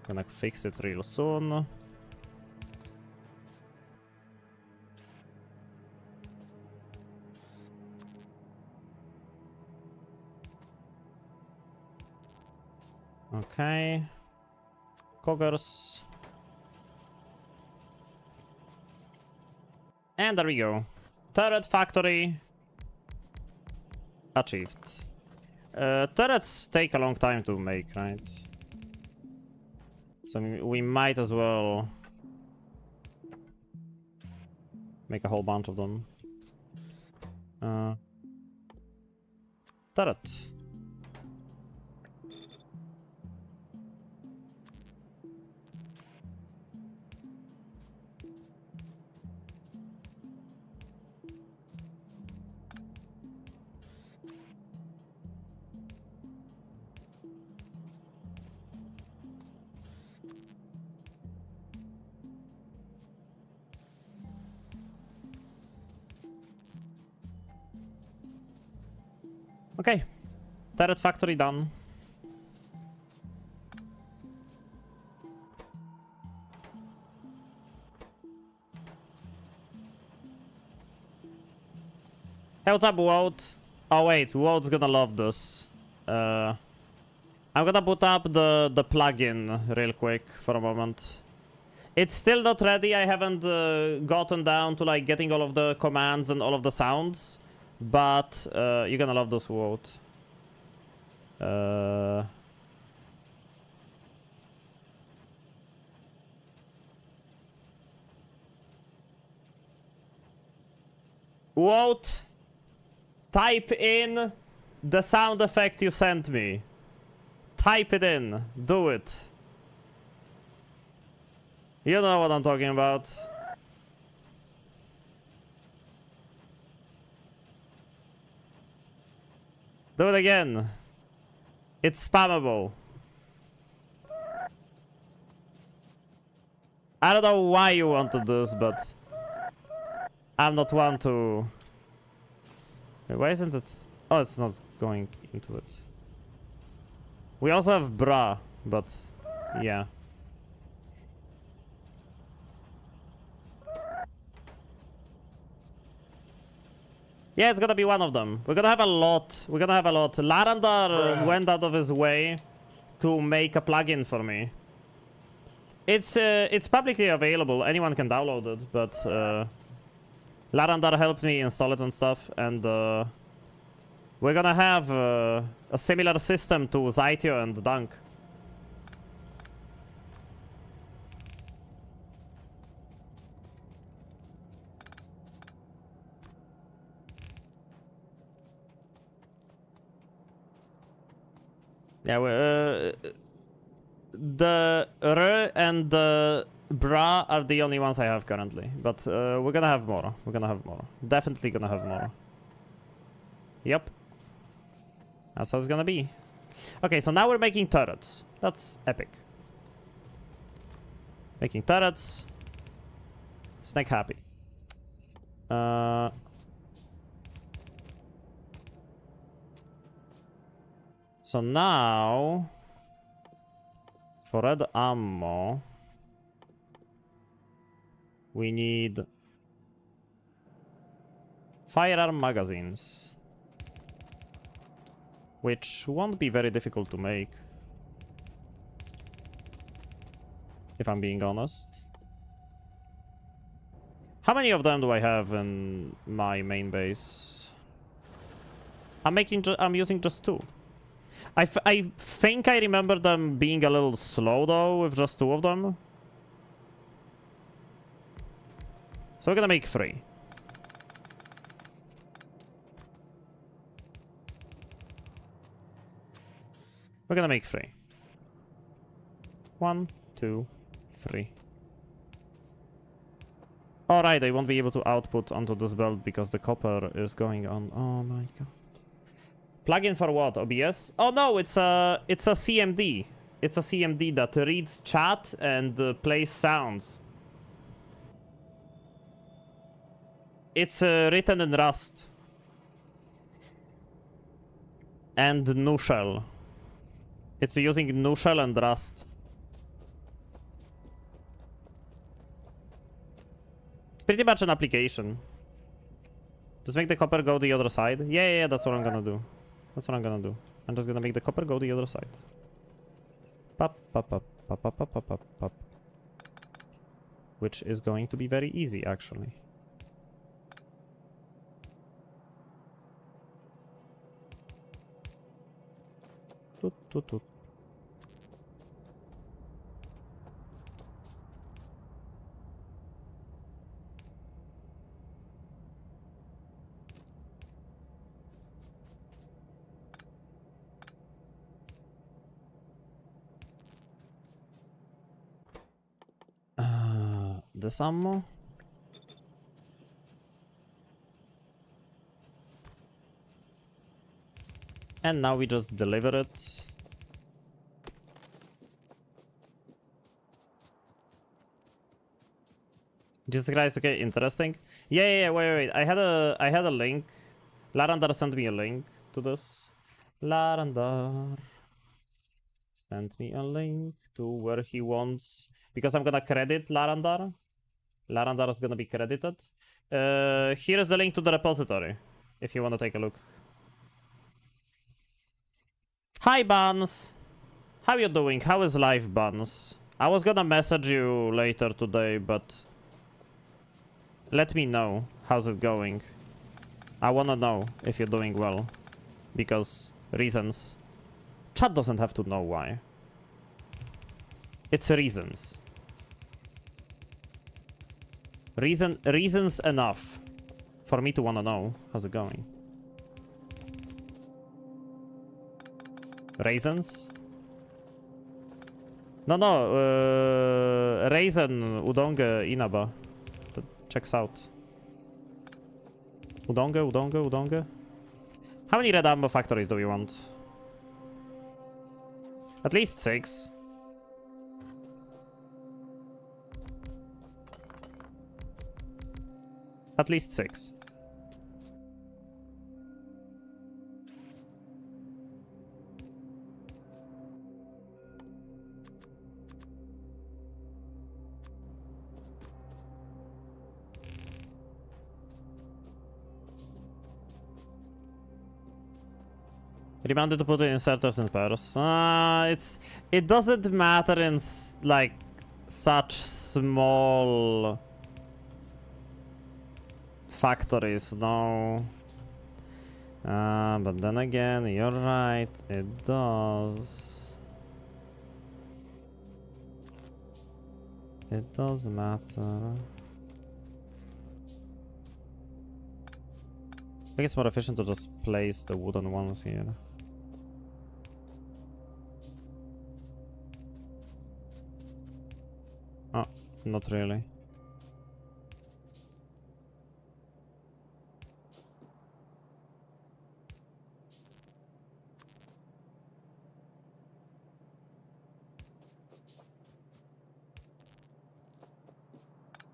Gonna fix it real soon. Okay. Coggers. And there we go. Turret factory. Achieved. Turrets take a long time to make, right? So we might as well make a whole bunch of them. Turret. Okay, turret factory done. Hey, what's up, Wout? Oh wait, Wout's gonna love this. I'm gonna put up the plugin real quick for a moment. It's still not ready. I haven't gotten down to like getting all of the commands and all of the sounds. But you're gonna love this Wout. Wout, type in the sound effect you sent me. Type it in. Do it. You know what I'm talking about. Do it again. It's spammable. I don't know why you wanted this, but I'm not one to... Wait, why isn't it... Oh, it's not going into it. We also have bra, but yeah. Yeah, it's gonna be one of them. We're gonna have a lot. We're gonna have a lot. Larandar went out of his way to make a plugin for me. It's publicly available. Anyone can download it, but Larandar helped me install it and stuff, and we're gonna have a similar system to Zytio and Dunk. Yeah, the R and the Bra are the only ones I have currently, but we're gonna have more. We're gonna have more. Definitely gonna have more. Yep. That's how it's gonna be. Okay, so now we're making turrets. That's epic. Making turrets. Snake happy. So now, for red ammo, we need firearm magazines, which won't be very difficult to make, if I'm being honest. How many of them do I have in my main base? I'm using just 2. I think I remember them being a little slow though, with just 2 of them. So we're gonna make 3. We're gonna make 3. 1, 2, 3. Alright, I won't be able to output onto this belt because the copper is going on. Oh my god. Plugin for what? OBS? Oh no, it's a CMD. It's a CMD that reads chat and plays sounds. It's written in Rust. And GNU Shell. It's using GNU Shell and Rust. It's pretty much an application. Just make the copper go the other side. Yeah, that's what I'm gonna do. That's what I'm gonna do. I'm just gonna make the copper go the other side. Pop, pop, pop, pop, pop, pop, pop, pop, pop. Which is going to be very easy, actually. Toot, toot, toot. This ammo. And now we just deliver it. Jesus Christ, okay, interesting. Yeah, wait. I had a link. Larandar sent me a link to this. Larandar sent me a link to where he wants, because I'm gonna credit Larandar. Larandar is gonna be credited. Here is the link to the repository, if you want to take a look. Hi, Buns. How you doing? How is life, Buns? I was gonna message you later today, but let me know how's it going. I wanna know if you're doing well, because reasons. Chat doesn't have to know why. It's reasons. Reasons enough for me to wanna know how's it going. Raisins? No, Raisin, Udonge, Inaba. That checks out. Udonge. How many red ammo factories do we want? At least 6. At least 6. Reminded to put the inserters in pairs. It doesn't matter in like such small factories, no. But then again, you're right, it does. It does matter. I think it's more efficient to just place the wooden ones here. Oh, not really.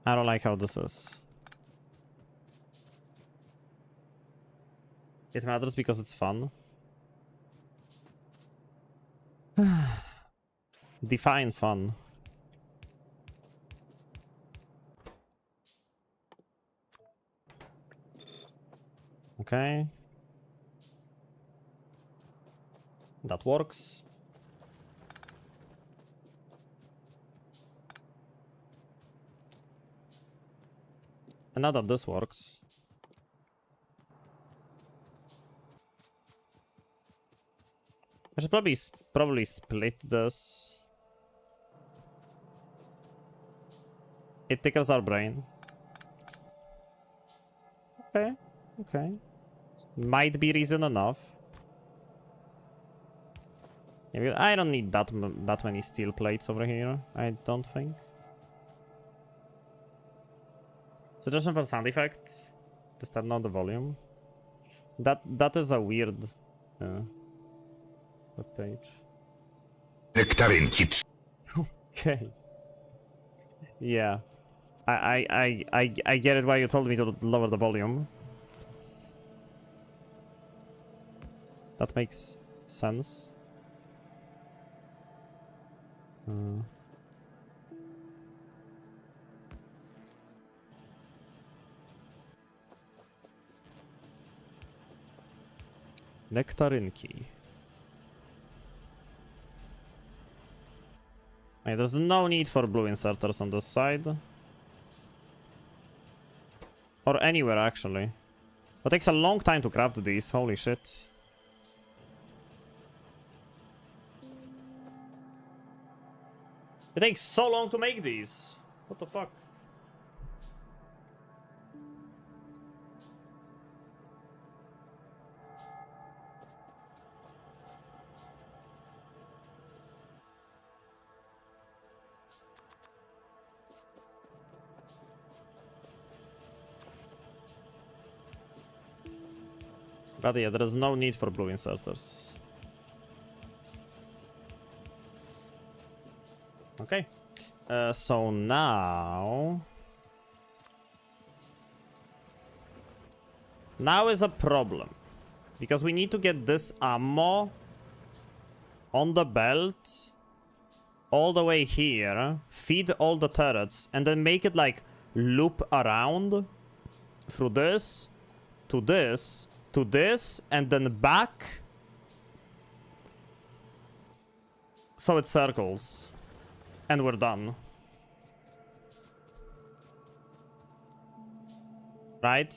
I don't like how this is. It matters because it's fun. Define fun. Okay. That works. And now that this works. I should probably split this. It tickles our brain. Okay. Might be reason enough. Maybe I don't need that many steel plates over here. I don't think. Suggestion for sound effect. Just turn down the volume. That is a weird web page. Okay. Yeah. I get it why you told me to lower the volume. That makes sense. Nektarynki. Okay, there's no need for blue inserters on this side. Or anywhere, actually. It takes a long time to craft these, holy shit. It takes so long to make these. What the fuck? But yeah, there is no need for blue inserters. Okay. So now... Now is a problem. Because we need to get this ammo on the belt all the way here, feed all the turrets, and then make it like loop around through this, to this, to this, and then back. So it circles. And we're done. Right?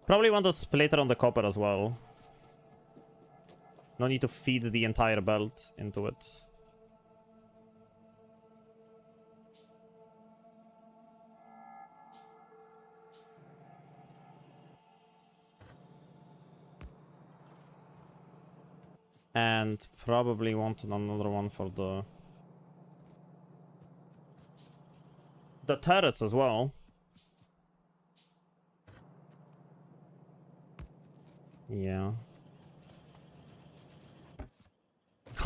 Probably want a splitter on the copper as well. No need to feed the entire belt into it. And probably want another one for the turrets as well. Yeah.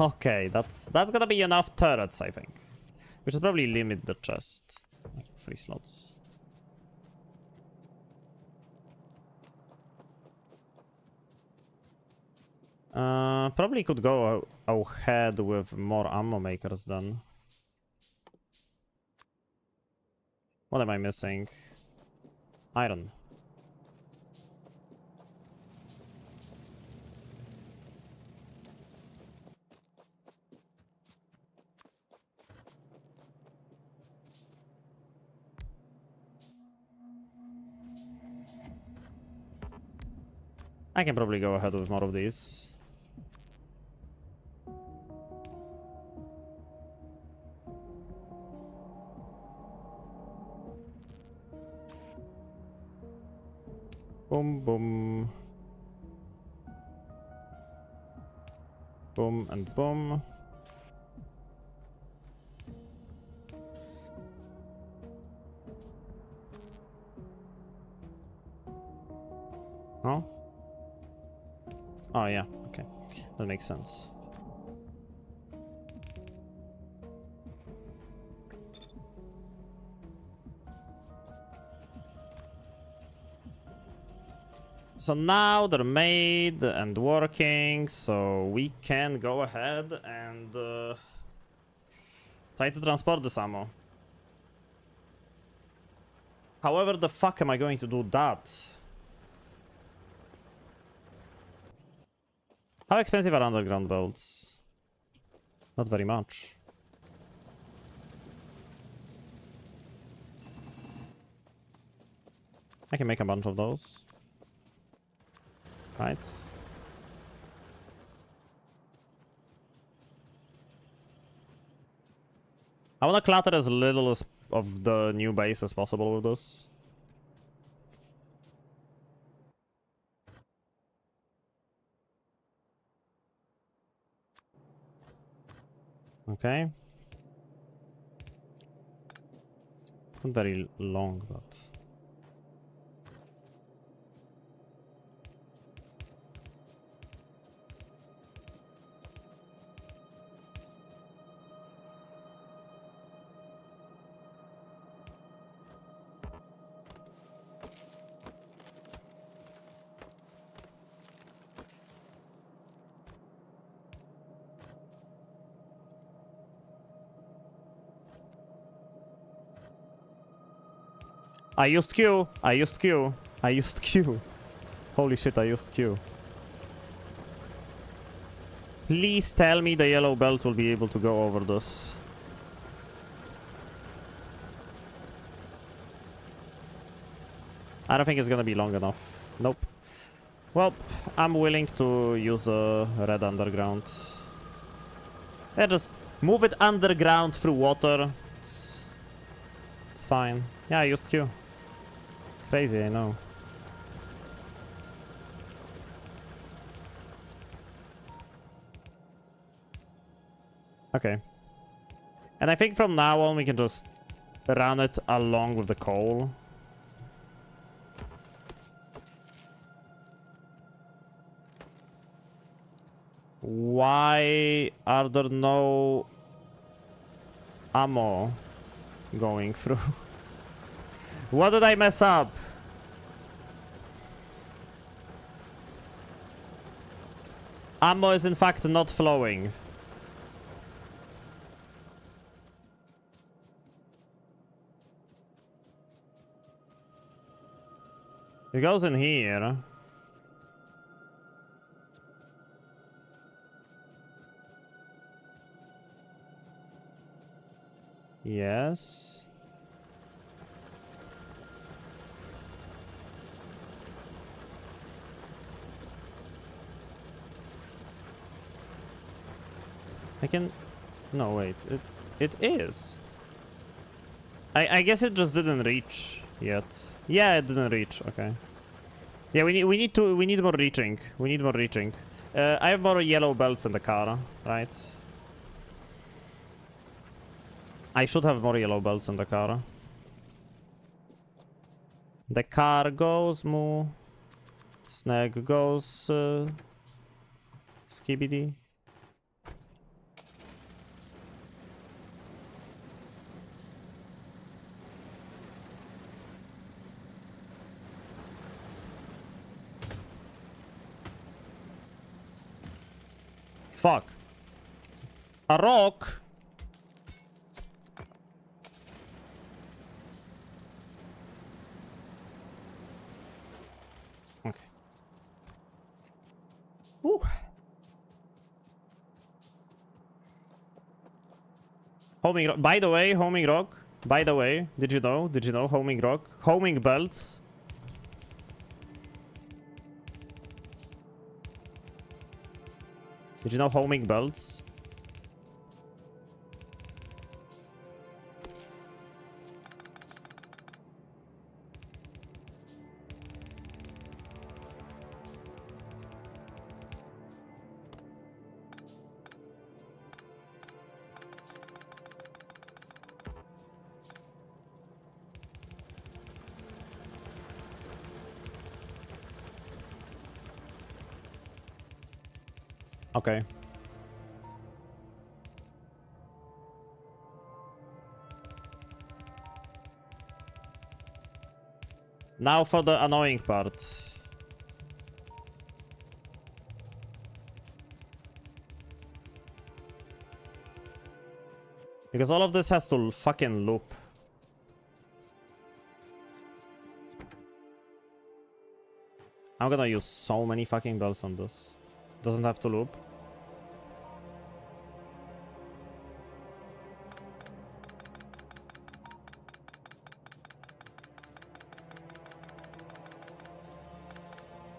Okay, that's gonna be enough turrets, I think. We should probably limit the chest. Like 3 slots. Probably could go ahead with more ammo makers then. What am I missing? Iron. I can probably go ahead with more of these. Boom, boom. Boom and boom. Oh? Oh, yeah. Okay. That makes sense. So now they're made and working, so we can go ahead and try to transport this ammo. However the fuck am I going to do that? How expensive are underground belts? Not very much. I can make a bunch of those. Right. I want to clutter as little as of the new base as possible with this. Okay. It's not very long, but... I used Q. I used Q. I used Q. Holy shit, I used Q. Please tell me the yellow belt will be able to go over this. I don't think it's gonna be long enough. Nope. Well, I'm willing to use a red underground. Yeah, just move it underground through water. It's fine. Yeah, I used Q. Crazy, I know. Okay. And I think from now on we can just run it along with the coal. Why are there no ammo going through? What did I mess up? Ammo is in fact not flowing. It goes in here. Yes. I can... No, wait. It is. I guess it just didn't reach yet. Yeah, it didn't reach. Okay. Yeah, we need more reaching. We need more reaching. I have more yellow belts in the car, right? I should have more yellow belts in the car. The car goes moo. Snag goes skibidi. Fuck. A rock? Okay. Woo. Homing rock. By the way, homing rock. By the way, did you know? Did you know homing rock? Homing belts. Did you know homing belts? Okay. Now for the annoying part. Because all of this has to fucking loop. I'm gonna use so many fucking bells on this. Doesn't have to loop.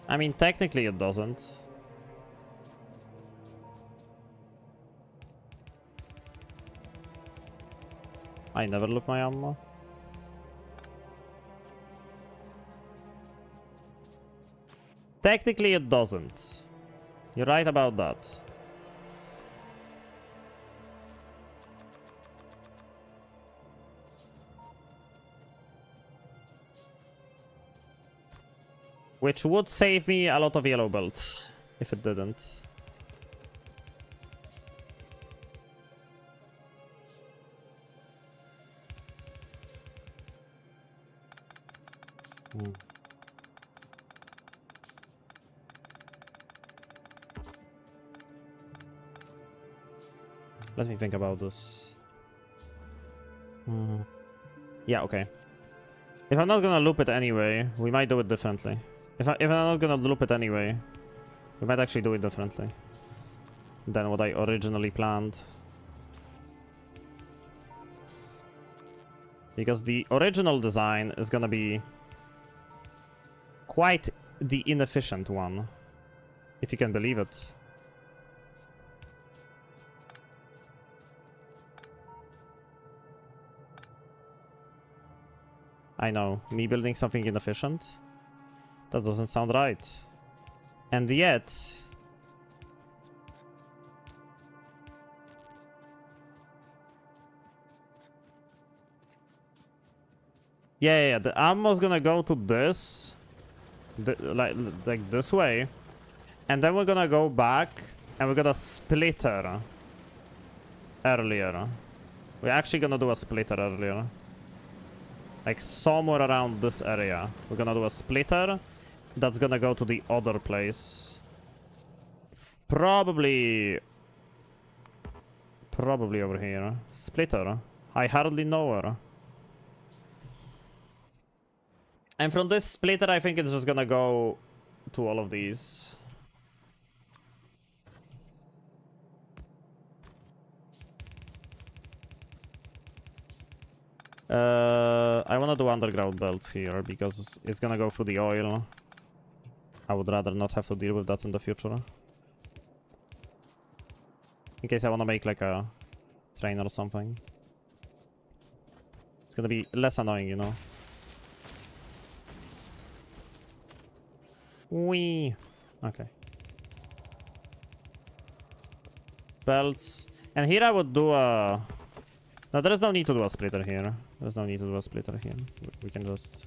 I mean, technically it doesn't. I never loop my ammo. Technically it doesn't. You're right about that. Which would save me a lot of yellow belts if it didn't. Let me think about this. Yeah, okay. If I'm not gonna loop it anyway, we might do it differently. If I'm not gonna loop it anyway, we might actually do it differently. than what I originally planned. Because the original design is gonna be quite the inefficient one, if you can believe it. I know, me building something inefficient? That doesn't sound right. And yet... Yeah, the ammo's gonna go to this. Like this way. And then we're gonna go back and we're gonna splitter earlier. We're actually gonna do a splitter earlier. Like somewhere around this area. We're gonna do a splitter that's gonna go to the other place. Probably over here. Splitter. I hardly know her. And from this splitter, I think it's just gonna go to all of these. I wanna do underground belts here because it's gonna go through the oil. I would rather not have to deal with that in the future. In case I wanna make like a train or something. It's gonna be less annoying, you know. Wee. Okay. Belts. And here I would do a... No, there is no need to do a splitter here. There's no need to do a splitter here. We can just...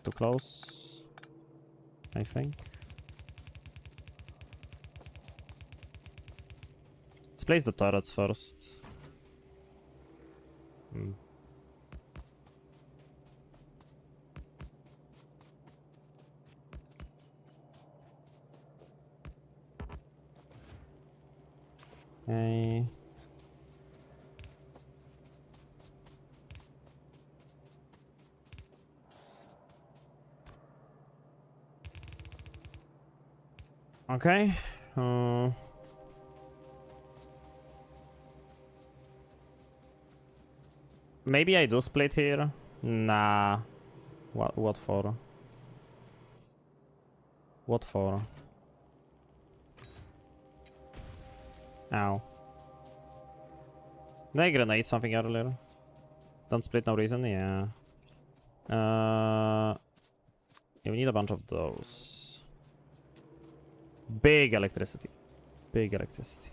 too close, I think. Let's place the turrets first. Okay. Okay. Maybe I do split here. Nah. What for? What for? Ow. Did I grenade something earlier? Don't split, no reason? Yeah. Yeah, we need a bunch of those. Big electricity. Big electricity.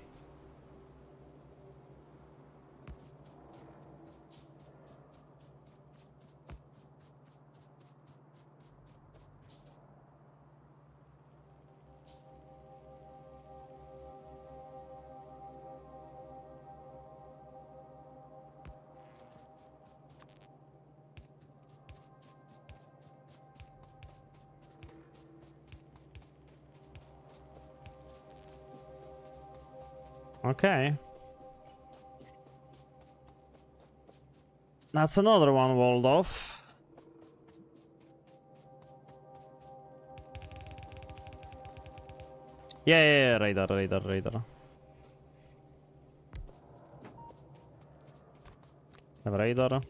Okay. That's another one walled off. Yeah, radar. Have radar.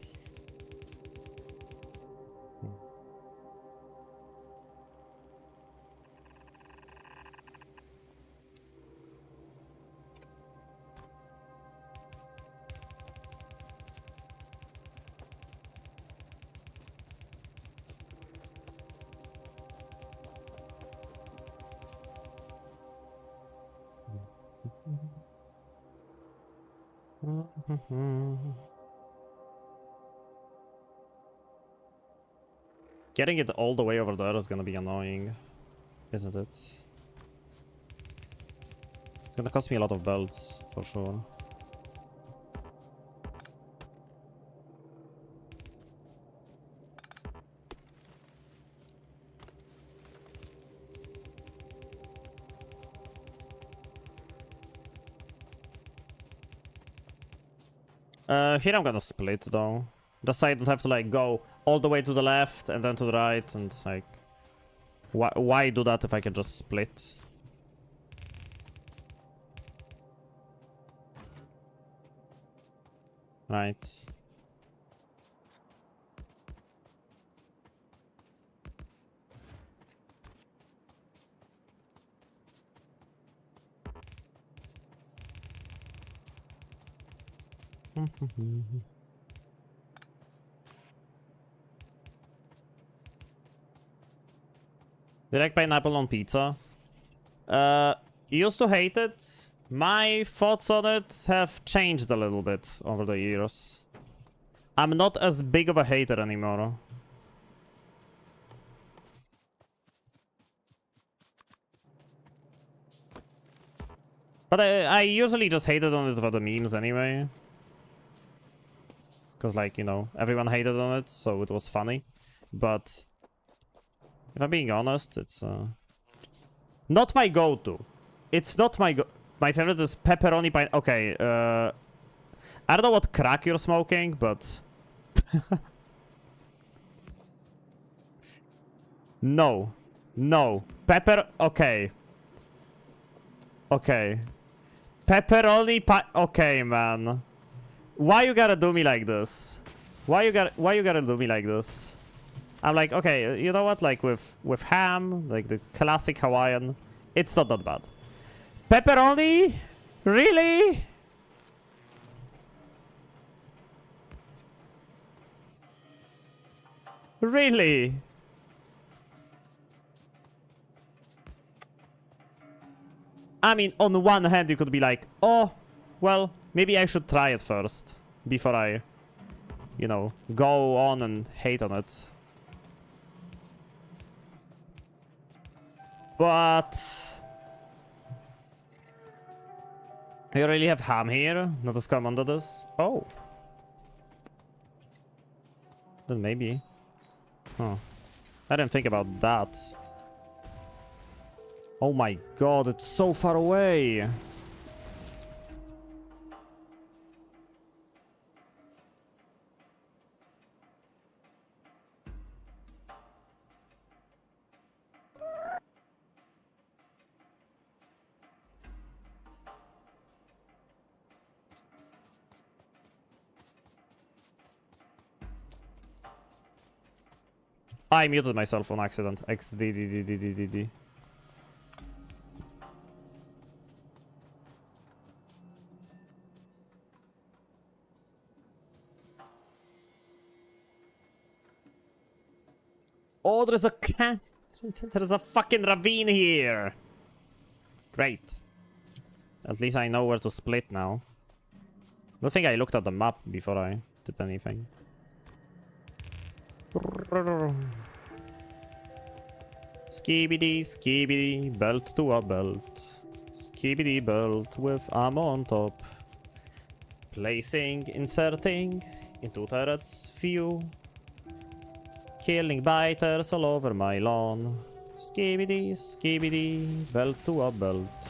Getting it all the way over there is gonna be annoying, isn't it? It's gonna cost me a lot of belts, for sure. Here I'm gonna split though. Just so I don't have to like go all the way to the left and then to the right and like Why do that if I can just split? Right. Do you like pineapple on pizza? Used to hate it. My thoughts on it have changed a little bit over the years. I'm not as big of a hater anymore. But I usually just hated on it for the memes anyway. Because, like, you know, everyone hated on it, so it was funny. But if I'm being honest, it's not my go-to. It's not my my favorite is pepperoni pine. Okay, I don't know what crack you're smoking, but no, pepper. Okay, pepperoni pie. Okay, man. Why you gotta do me like this? Why you gotta do me like this? I'm like, okay, you know what? Like with ham, like the classic Hawaiian, it's not that bad. Pepperoni? Really? Really? I mean, on the one hand, you could be like, oh, well, maybe I should try it first before I, you know, go on and hate on it. But you really have ham here? Not as come under this? Oh. Then maybe. Huh. I didn't think about that. Oh my god, it's so far away. I muted myself on accident. XDDDDDD. Oh, there's a cat. There's a fucking ravine here. It's great. At least I know where to split now. I don't think I looked at the map before I did anything. Skibidi, skibidi, belt to a belt. Skibidi belt with ammo on top. Placing, inserting into turret's view. Killing biters all over my lawn. Skibidi, skibidi, belt to a belt.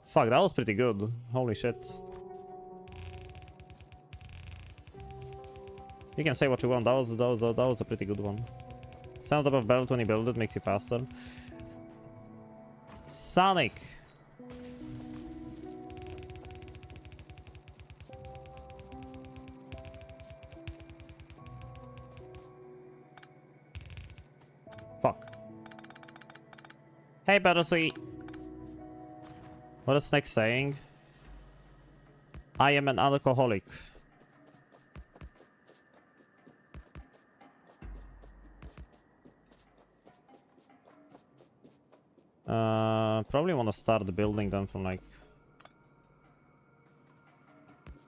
Fuck, that was pretty good. Holy shit. You can say what you want. That was a pretty good one. Sound up of belt when you build it makes you faster. Sonic. Fuck. Hey, Battersea. What is Snake saying? I am an alcoholic. Probably want to start building them from like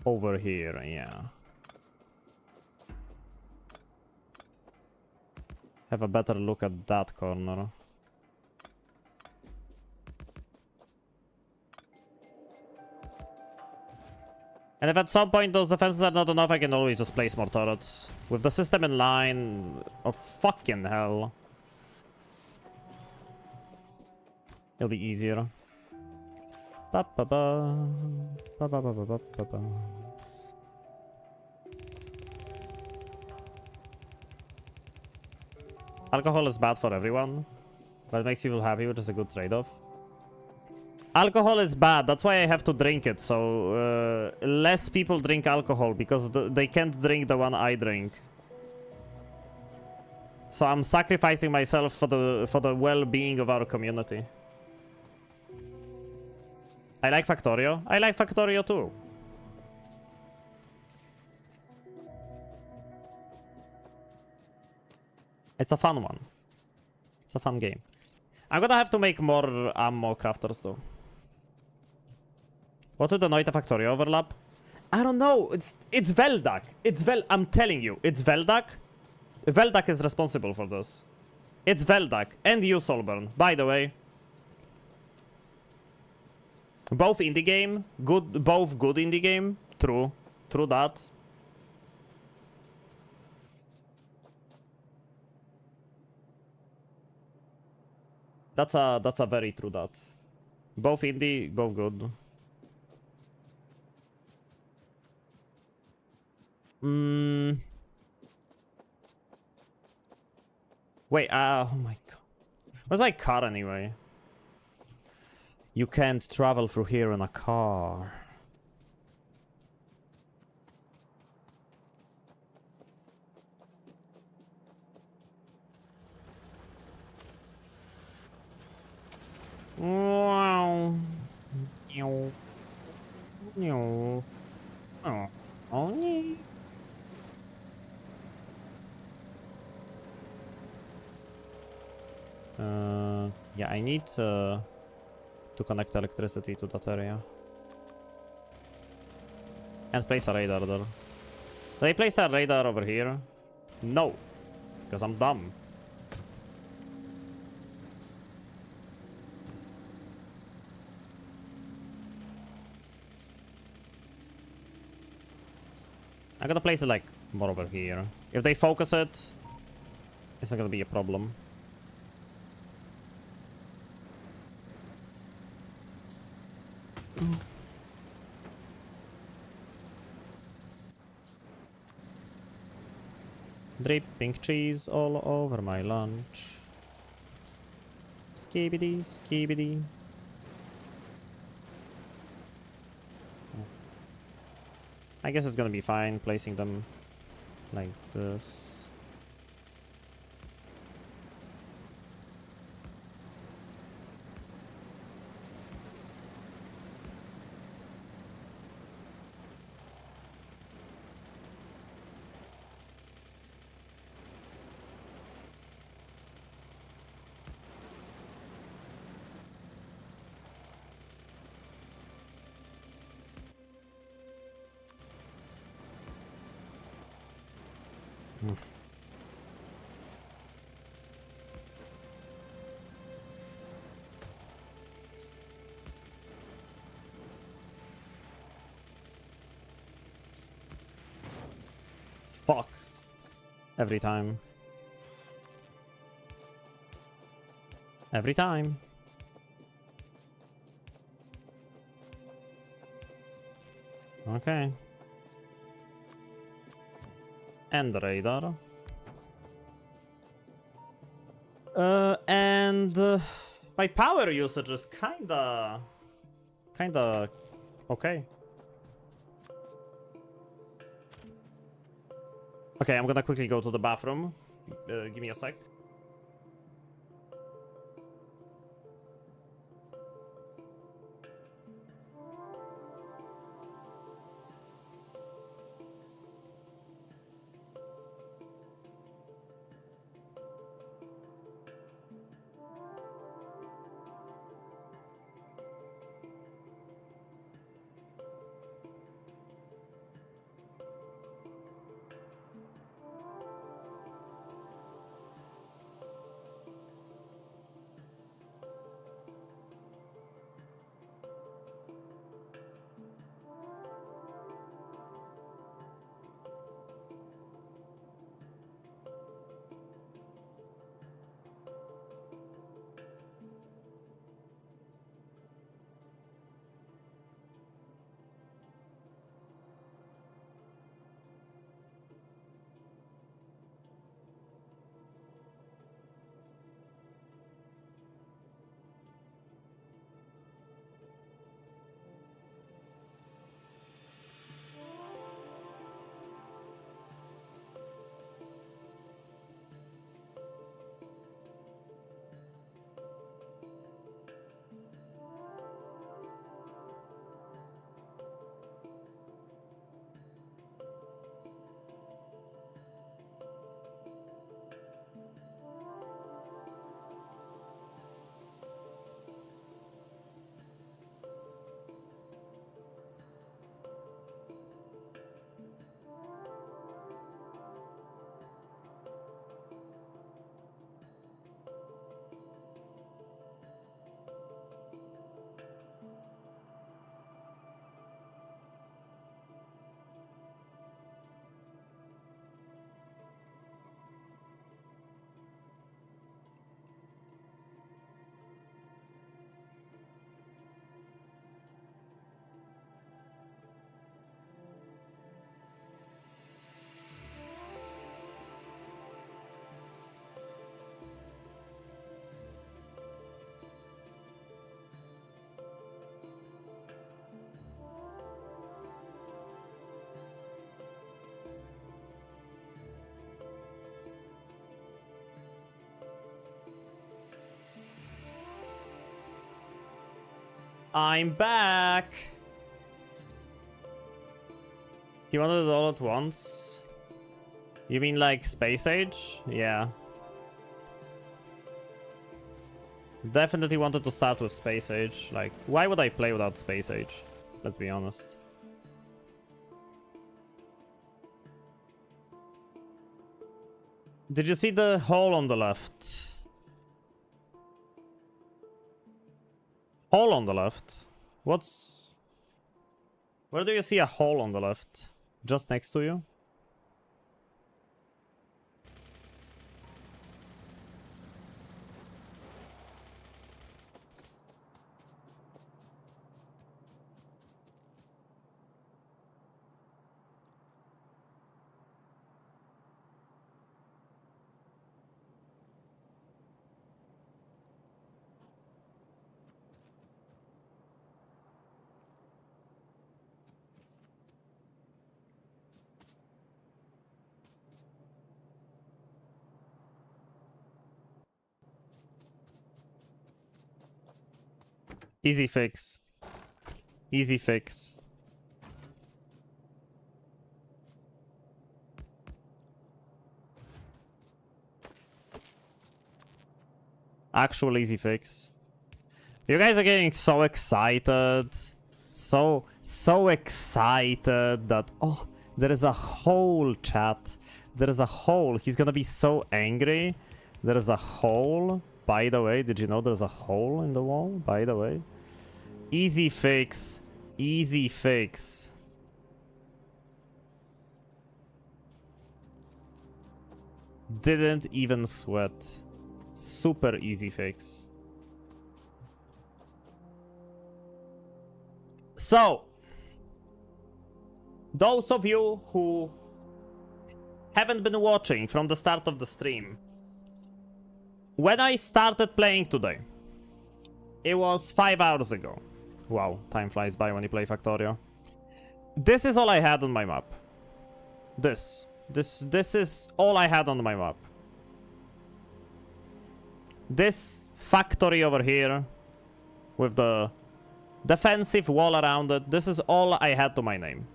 over here, yeah. Have a better look at that corner. And if at some point those defenses are not enough, I can always just place more turrets. With the system in line, oh fucking hell. It'll be easier. Ba ba ba. Ba ba ba ba ba ba ba. Alcohol is bad for everyone, but it makes people happy, which is a good trade-off. Alcohol is bad, that's why I have to drink it, so less people drink alcohol, because they can't drink the one I drink. So I'm sacrificing myself for the well-being of our community. I like Factorio. I like Factorio too. It's a fun one. It's a fun game. I'm gonna have to make more ammo crafters though. What would the Noita Factorio overlap? I don't know. It's Veldak. I'm telling you, it's Veldak. Veldak is responsible for this. It's Veldak and you, Solburn. By the way, both indie game, both good indie game. True that. That's a very true that. Both indie, both good. Wait, oh my god. Where's my car anyway? You can't travel through here in a car. Wow. Oh. Yeah, I need to connect electricity to that area. And place a radar there. Did I place a radar over here? No. Because I'm dumb. I'm gonna place it like more over here. If they focus it, it's not gonna be a problem. Dripping cheese all over my lunch. Skibidi, skibidi. I guess it's gonna be fine placing them like this. Fuck. Every time. Every time. Okay. And the radar. My power usage is kinda okay. Okay, I'm gonna quickly go to the bathroom. Give me a sec. I'm back. You wanted it all at once? You mean like Space Age? Yeah. Definitely wanted to start with Space Age. Like, why would I play without Space Age? Let's be honest. Did you see the hole on the left? Hole on the left? What's... Where do you see a hole on the left? Just next to you? Easy fix. Easy fix. Actual easy fix. You guys are getting so excited. So excited that... Oh, there is a hole, chat. There is a hole. He's gonna be so angry. There is a hole. By the way, did you know there's a hole in the wall? By the way. Easy fix. Easy fix. Didn't even sweat. Super easy fix. So, those of you who haven't been watching from the start of the stream, when I started playing today, it was 5 hours ago. Wow, time flies by when you play Factorio. This is all I had on my map. This is all I had on my map. This factory over here with the defensive wall around it, this is all I had to my name.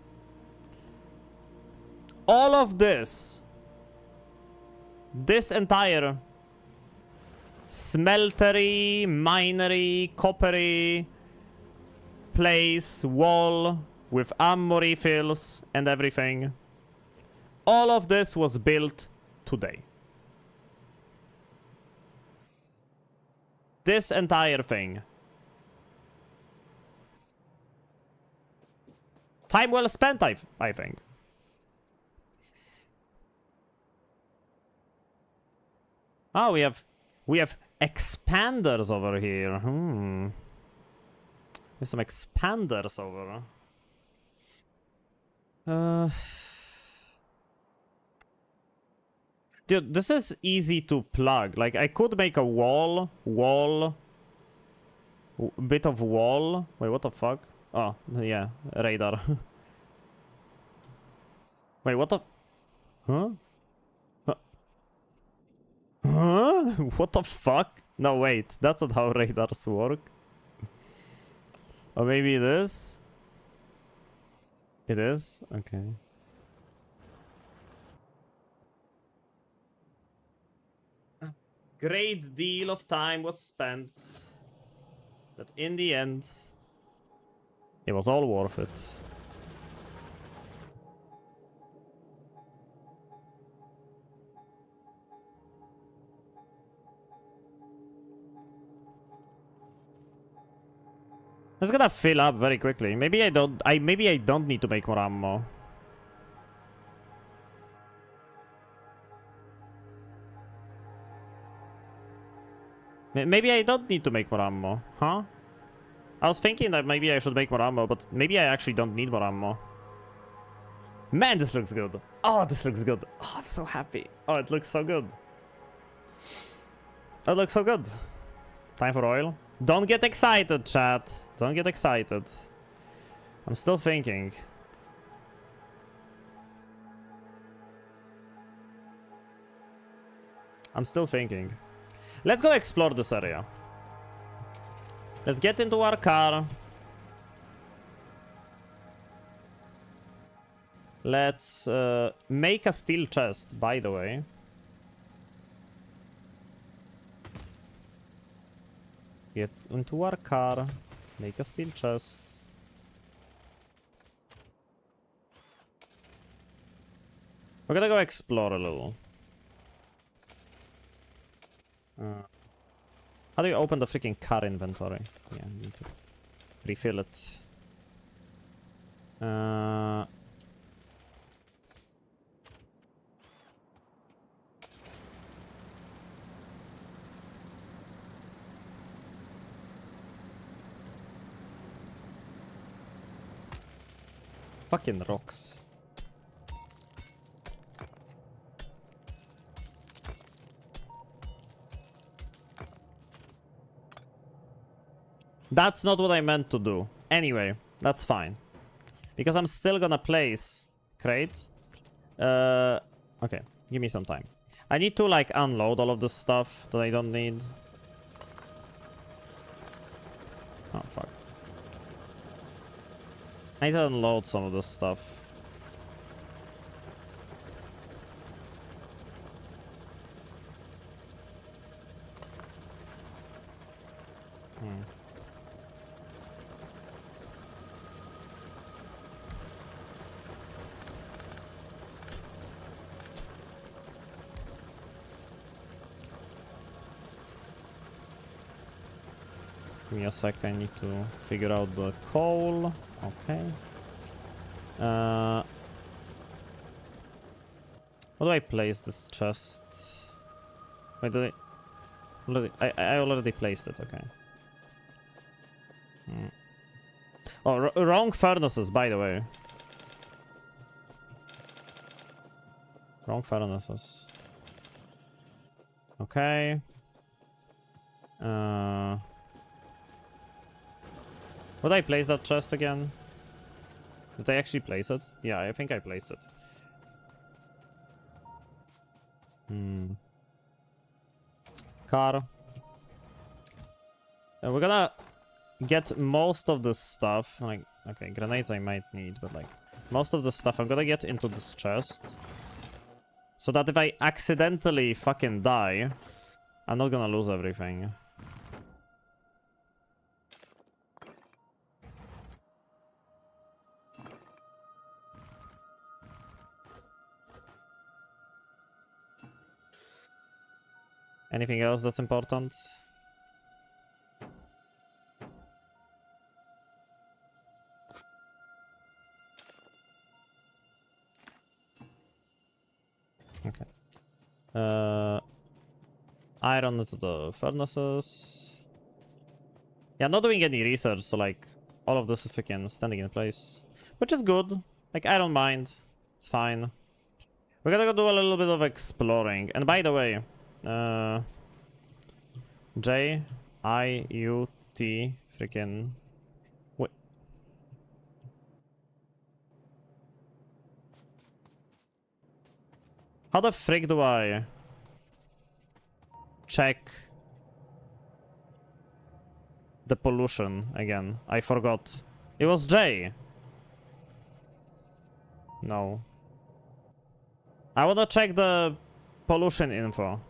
All of this entire smeltery, minery, coppery place, wall with ammo refills and everything, all of this was built today. This entire thing. Time well spent, I think. Oh, we have expanders over here. There's some expanders over. Dude, this is easy to plug. Like, I could make a bit of wall. Wait, what the fuck? Oh, yeah, radar. Wait, what the... Huh? Huh? What the fuck? No, wait, that's not how radars work. Or maybe it is? It is? Okay. Great deal of time was spent, but in the end, it was all worth it. It's gonna fill up very quickly. Maybe I don't need to make more ammo. Maybe I don't need to make more ammo, huh? I was thinking that maybe I should make more ammo, but maybe I actually don't need more ammo. Man, this looks good. Oh, this looks good. Oh, I'm so happy. Oh, it looks so good. It looks so good. Time for oil. Don't get excited, chat. Don't get excited. I'm still thinking. I'm still thinking. Let's go explore this area. Let's get into our car Let's make a steel chest, by the way. Let's get into our car. Make a steel chest. We're gonna go explore a little. How do you open the freaking car inventory? Yeah, I need to refill it. Fucking rocks. That's not what I meant to do. Anyway, that's fine. Because I'm still gonna place crate. Okay, give me some time. I need to like unload all of the stuff that I don't need. Oh, fuck. I need to unload some of this stuff. Give me a sec, I need to figure out the coal. Okay. How do I place this chest? Wait, did I already placed it, okay. Oh, wrong furnaces, by the way. Wrong furnaces. Okay. Would I place that chest again? Did I actually place it? Yeah, I think I placed it. Car. We're gonna get most of this stuff. Like, okay, grenades I might need, but like most of the stuff I'm gonna get into this chest. So that if I accidentally fucking die, I'm not gonna lose everything. Anything else that's important? Okay. Iron to the furnaces. Yeah, I'm not doing any research, so like all of this is freaking standing in place, which is good. Like, I don't mind. It's fine. We're gonna go do a little bit of exploring. And by the way, J-I-U-T freaking... Wait. How the frick do I check the pollution again? I forgot. It was J. No. I wanna check the pollution info.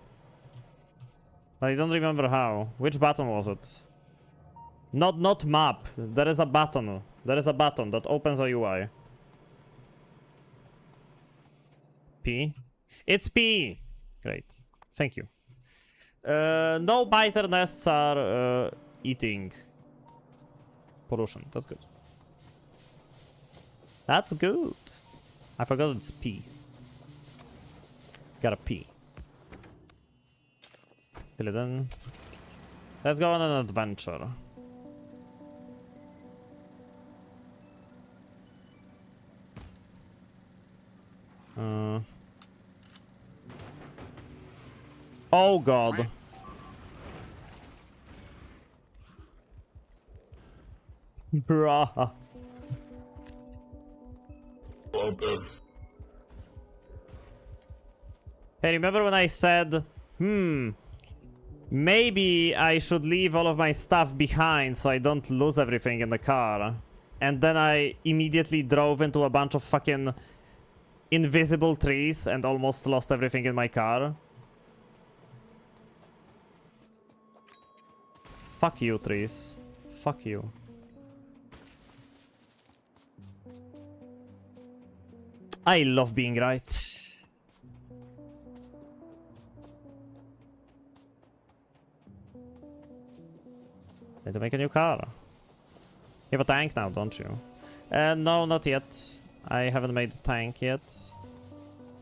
I don't remember how. Which button was it? Not map. There is a button. There is a button that opens a UI. P? It's P! Great. Thank you. No biter nests are eating pollution. That's good. That's good. I forgot it's P. Got a P. Fill it in. Let's go on an adventure. Oh god. Bruh. All dead. Hey, remember when I said, maybe I should leave all of my stuff behind so I don't lose everything in the car? And then I immediately drove into a bunch of fucking invisible trees and almost lost everything in my car. Fuck you, trees. Fuck you. I love being right. Need to make a new car. You have a tank now, don't you? No, not yet. I haven't made a tank yet.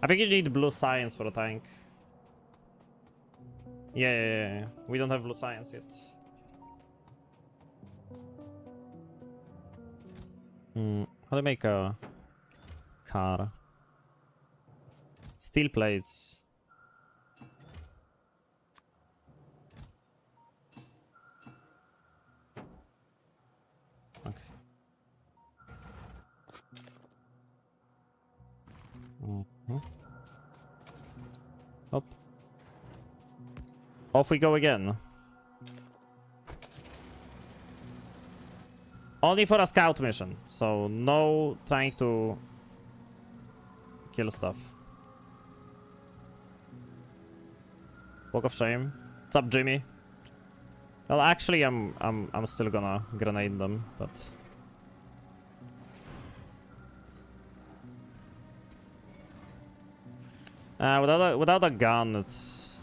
I think you need blue science for a tank. Yeah. We don't have blue science yet. How do I make a car? Steel plates. Okay. Up. Off we go again. Only for a scout mission, so no trying to kill stuff. Walk of shame. What's up, Jimmy? Well, actually, I'm still gonna grenade them, but without a gun, it's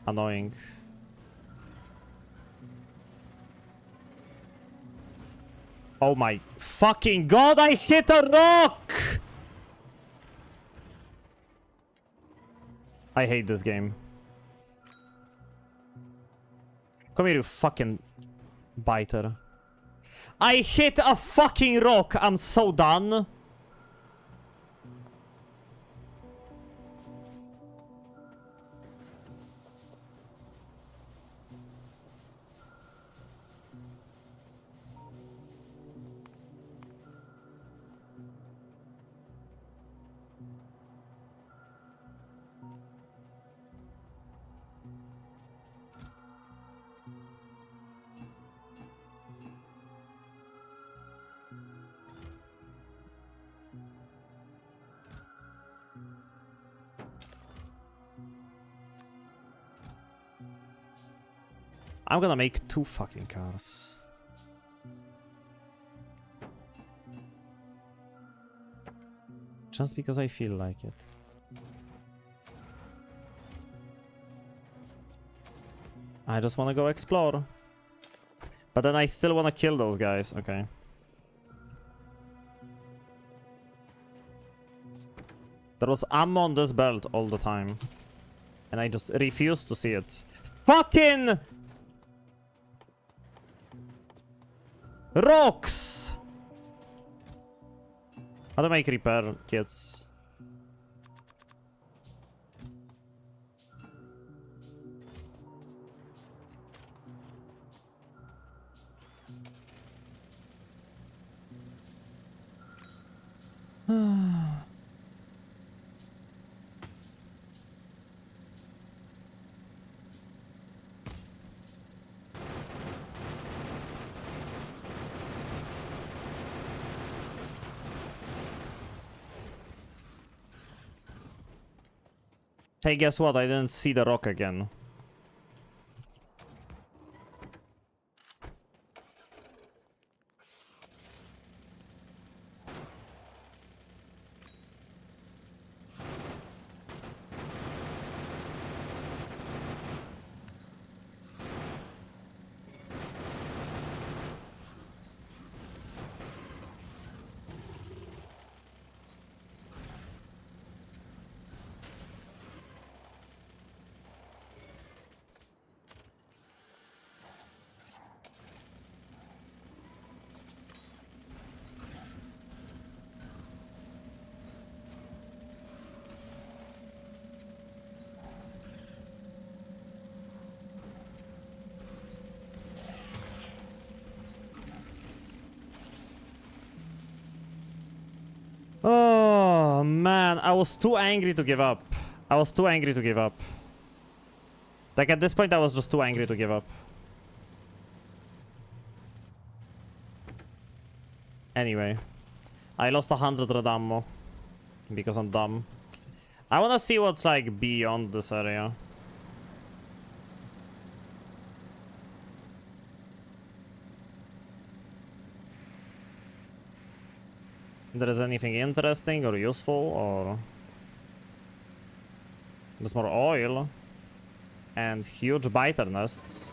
annoying. Oh my fucking god! I hit a rock! I hate this game. Come here, you fucking biter. I hit a fucking rock! I'm so done. I'm gonna make 2 fucking cars. Just because I feel like it. I just wanna go explore. But then I still wanna kill those guys. Okay. There was ammo on this belt all the time. And I just refuse to see it. Fucking rocks! How to make repair kits? Hey, guess what? I didn't see the rock again. Oh, man. I was too angry to give up. I was too angry to give up. Like, at this point, I was just too angry to give up. Anyway. I lost 100 red ammo. because I'm dumb. I wanna see what's like beyond this area. If there is anything interesting or useful, or there's more oil and huge biter nests.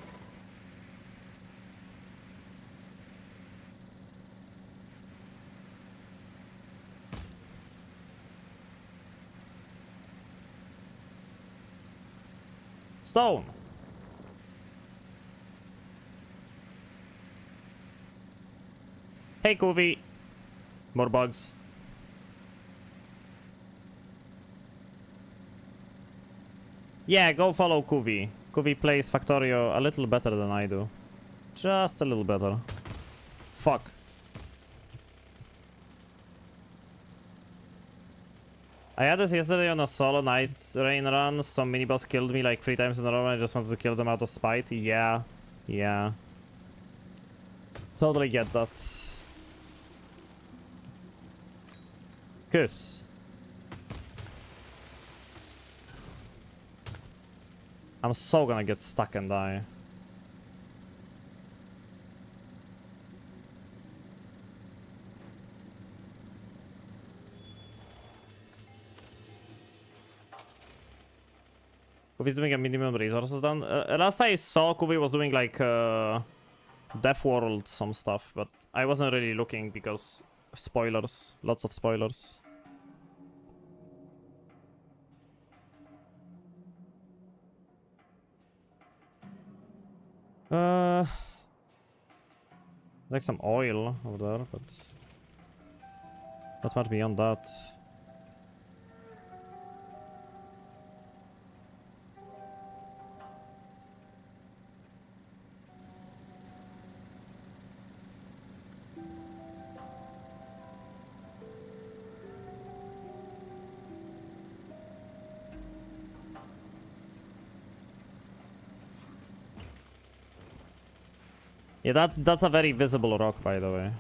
Stone. Hey, Kovi. More bugs. Yeah, go follow Kuvi. Kuvi plays Factorio a little better than I do. Just a little better. Fuck. I had this yesterday on a solo night rain run. Some miniboss killed me like 3 times in a row and I just wanted to kill them out of spite. Yeah. Yeah. Totally get that. Kiss. I'm so gonna get stuck and die. Kuvi's doing a minimum resources done. Last I saw, Kuvi was doing like Death World some stuff, but I wasn't really looking because spoilers, lots of spoilers. Like some oil over there, but not much beyond that. Yeah, that's a very visible rock, by the way.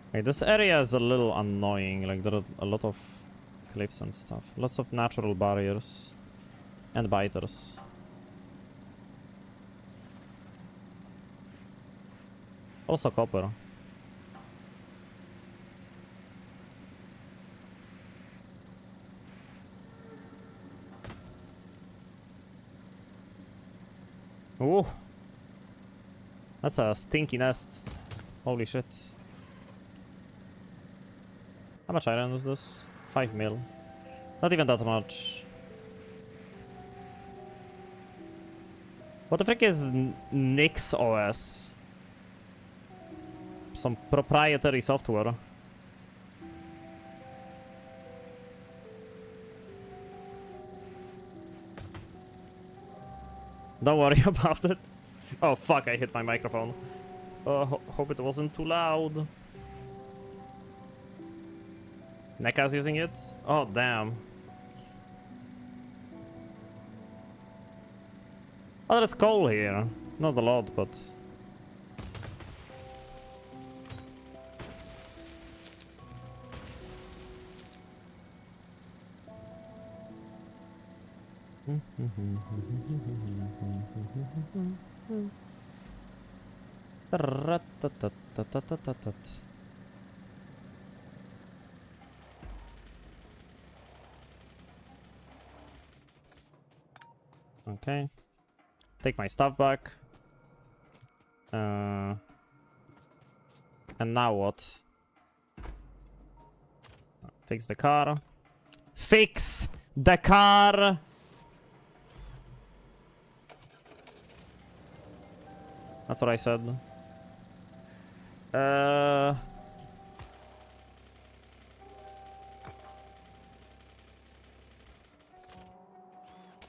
Okay, this area is a little annoying. Like, there are a lot of cliffs and stuff. Lots of natural barriers. And biters. Also copper. Ooh. That's a stinky nest. Holy shit. How much iron is this? 5 mil. Not even that much. What the frick is Nix OS? Some proprietary software. Don't worry about it. Oh fuck, I hit my microphone. Hope it wasn't too loud. Neka's using it? Oh damn. Oh, there's coal here. Not a lot, but... Okay. Take my stuff back. And now what? Fix the car. Fix the car! That's what I said.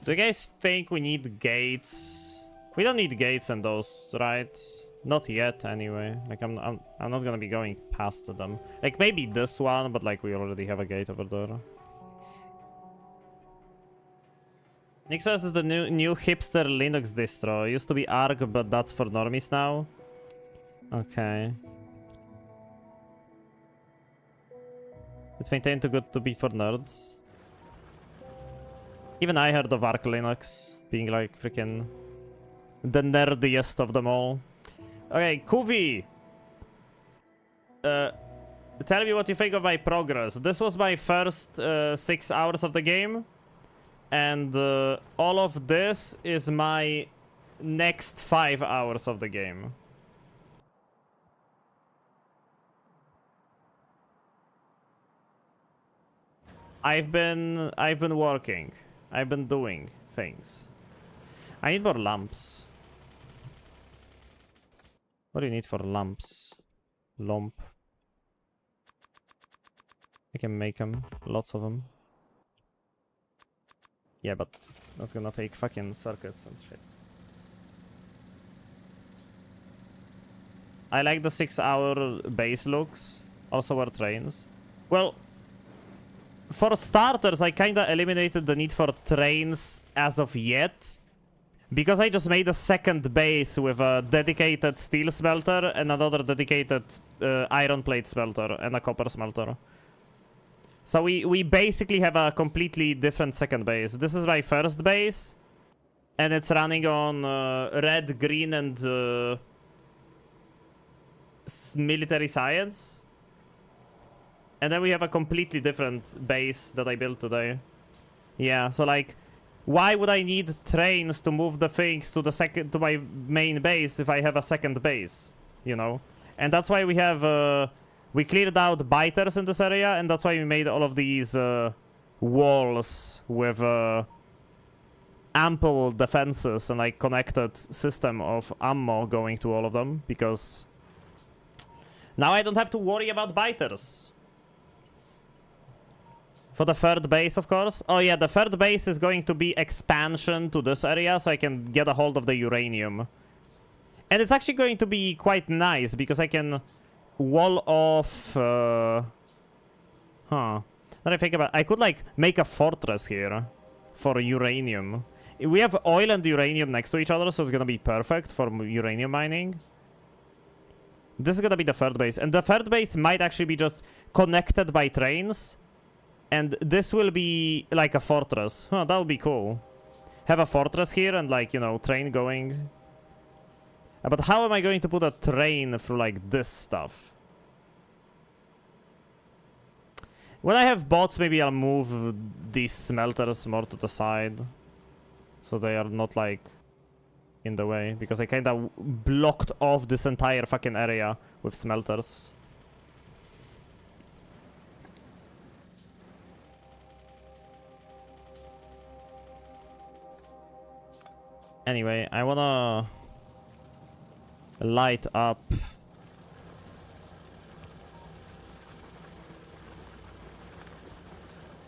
Do you guys think we need gates? We don't need gates in those, right? Not yet, anyway. Like, I'm not gonna be going past them. Like, maybe this one, but like, we already have a gate over there. Nixos is the new hipster Linux distro. It used to be Arc, but that's for normies now. Okay. It's maintained too good to be for nerds. Even I heard of Arc Linux being like freaking the nerdiest of them all. Okay, Kuvi. Tell me what you think of my progress. This was my first 6 hours of the game. And all of this is my next 5 hours of the game. I've been working. I've been doing things. I need more lamps. What do you need for lamps? Lump. I can make them. Lots of them. Yeah, but that's gonna take fucking circuits and shit. I like the 6-hour base looks. Also were trains. Well, for starters, I kinda eliminated the need for trains as of yet. Because I just made a second base with a dedicated steel smelter and another dedicated iron plate smelter and a copper smelter. So we basically have a completely different second base. This is my first base. And it's running on red, green, and military science. And then we have a completely different base that I built today. Yeah, so like, why would I need trains to move the things to my main base if I have a second base? You know? And that's why we have we cleared out biters in this area, and that's why we made all of these walls with ample defenses and like connected system of ammo going to all of them, because now I don't have to worry about biters. For the third base, of course. Oh yeah, the third base is going to be expansion to this area, so I can get a hold of the uranium. And it's actually going to be quite nice, because I can wall off... Now that I think about it, I could like make a fortress here for uranium. We have oil and uranium next to each other, so it's gonna be perfect for uranium mining. This is gonna be the third base. And the third base might actually be just connected by trains. And this will be like a fortress. Huh, that would be cool. Have a fortress here and like, you know, train going. But how am I going to put a train through like this stuff? When I have bots, maybe I'll move these smelters more to the side. So they are not like in the way. Because I kind of blocked off this entire fucking area with smelters. Anyway, I wanna light up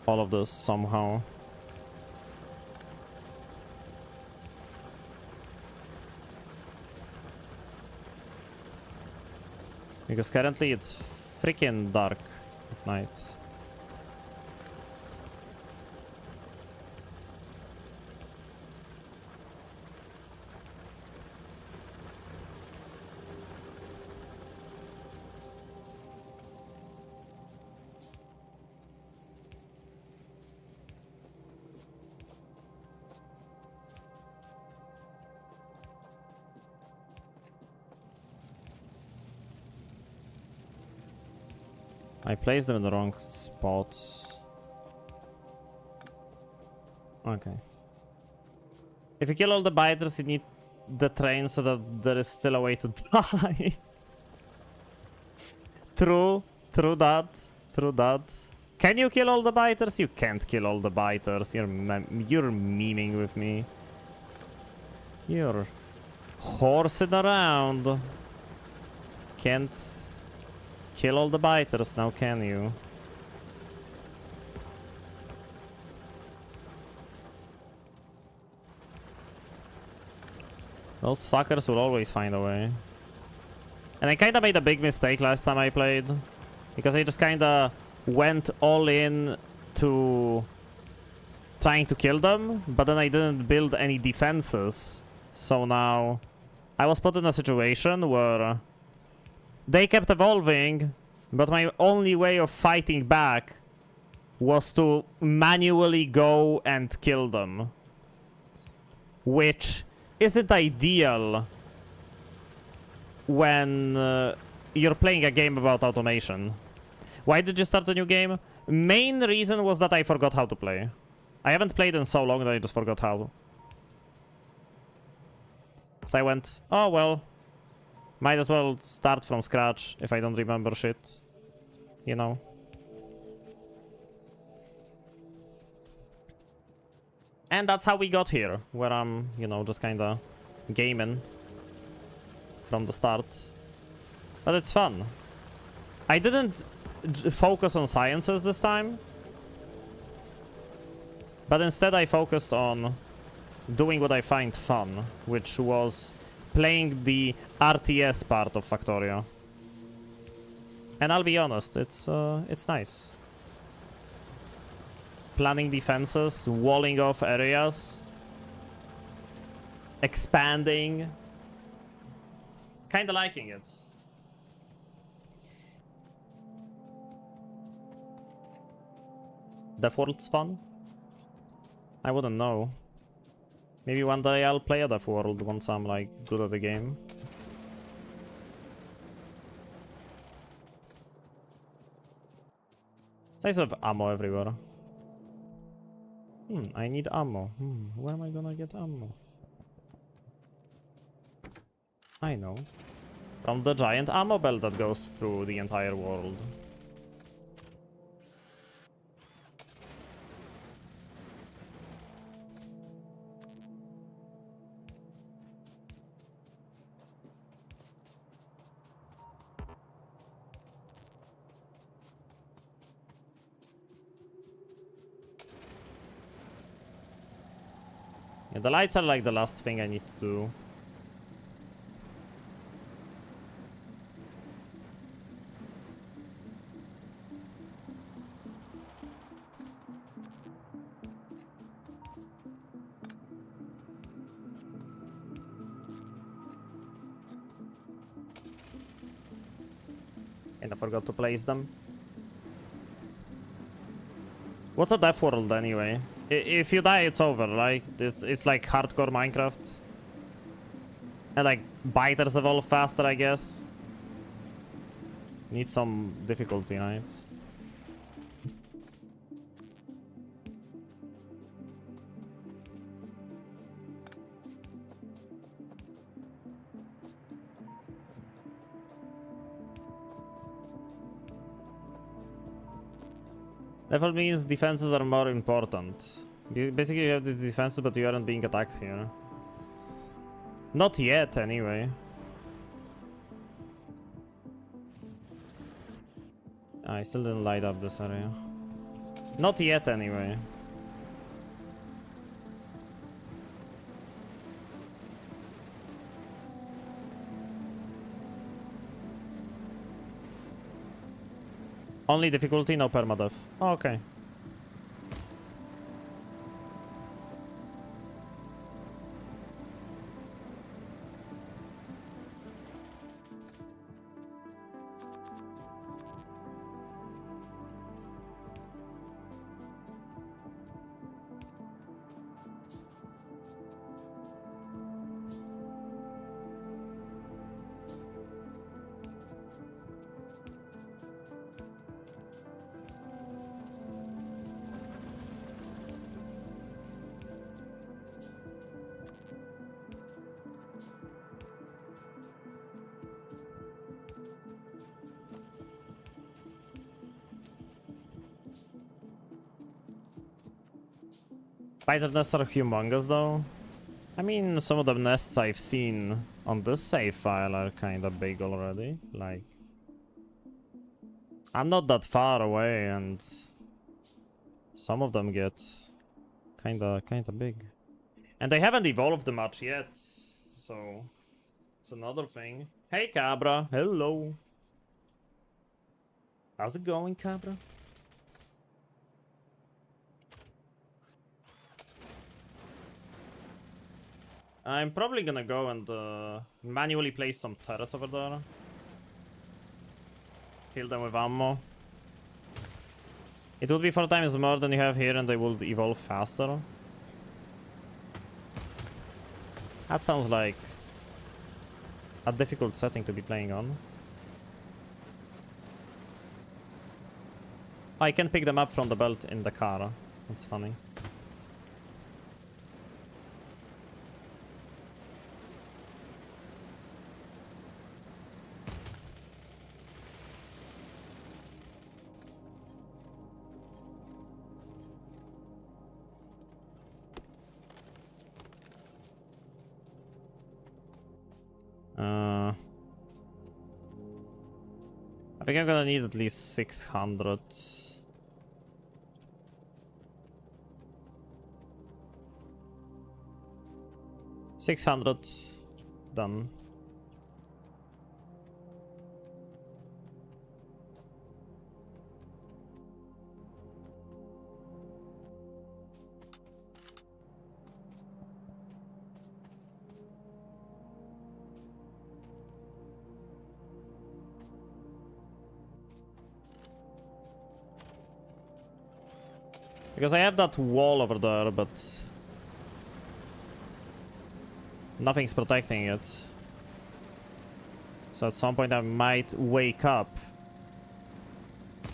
all of this somehow. Because currently it's freaking dark at night. I placed them in the wrong spots. Okay. If you kill all the biters, you need the train so that there is still a way to die. True that. Can you kill all the biters? You can't kill all the biters. You're memeing with me. You're horsing around. Can't kill all the biters now, can you? Those fuckers will always find a way. And I kinda made a big mistake last time I played. Because I just kinda went all in to trying to kill them, but then I didn't build any defenses. So now I was put in a situation where they kept evolving, but my only way of fighting back was to manually go and kill them. Which isn't ideal when you're playing a game about automation. Why did you start a new game? Main reason was that I forgot how to play. I haven't played in so long that I just forgot how. So I went, oh well, might as well start from scratch if I don't remember shit, you know. And that's how we got here, where I'm, you know, just kinda gaming from the start. But it's fun. I didn't focus on sciences this time, but instead I focused on doing what I find fun, which was playing the RTS part of Factorio. And I'll be honest, it's nice. Planning defenses, walling off areas, expanding. Kinda liking it. Death World's fun? I wouldn't know. Maybe one day I'll play a Death World once I'm like good at the game. Size of ammo everywhere. I need ammo. Where am I gonna get ammo? I know. From the giant ammo belt that goes through the entire world. Yeah, the lights are like the last thing I need to do. And I forgot to place them. What's a Death World anyway? If you die, it's over, right? It's like hardcore Minecraft. And like, biters evolve faster, I guess. Need some difficulty, right? Level means defenses are more important. Basically, you have the defenses, but you aren't being attacked here. Not yet, anyway. I still didn't light up this area. Not yet, anyway. Only difficulty, no permadeath. Oh, okay. Spider nests are humongous though. I mean, some of the nests I've seen on this save file are kinda big already. Like, I'm not that far away and some of them get kinda big. And they haven't evolved much yet, so it's another thing. Hey Cabra, hello. How's it going, Cabra? I'm probably gonna go and manually place some turrets over there. Kill them with ammo. It would be 4 times more than you have here and they would evolve faster. That sounds like a difficult setting to be playing on. I can pick them up from the belt in the car. That's funny. I think I'm gonna need at least 600. 600 done. Because I have that wall over there, but nothing's protecting it. So at some point I might wake up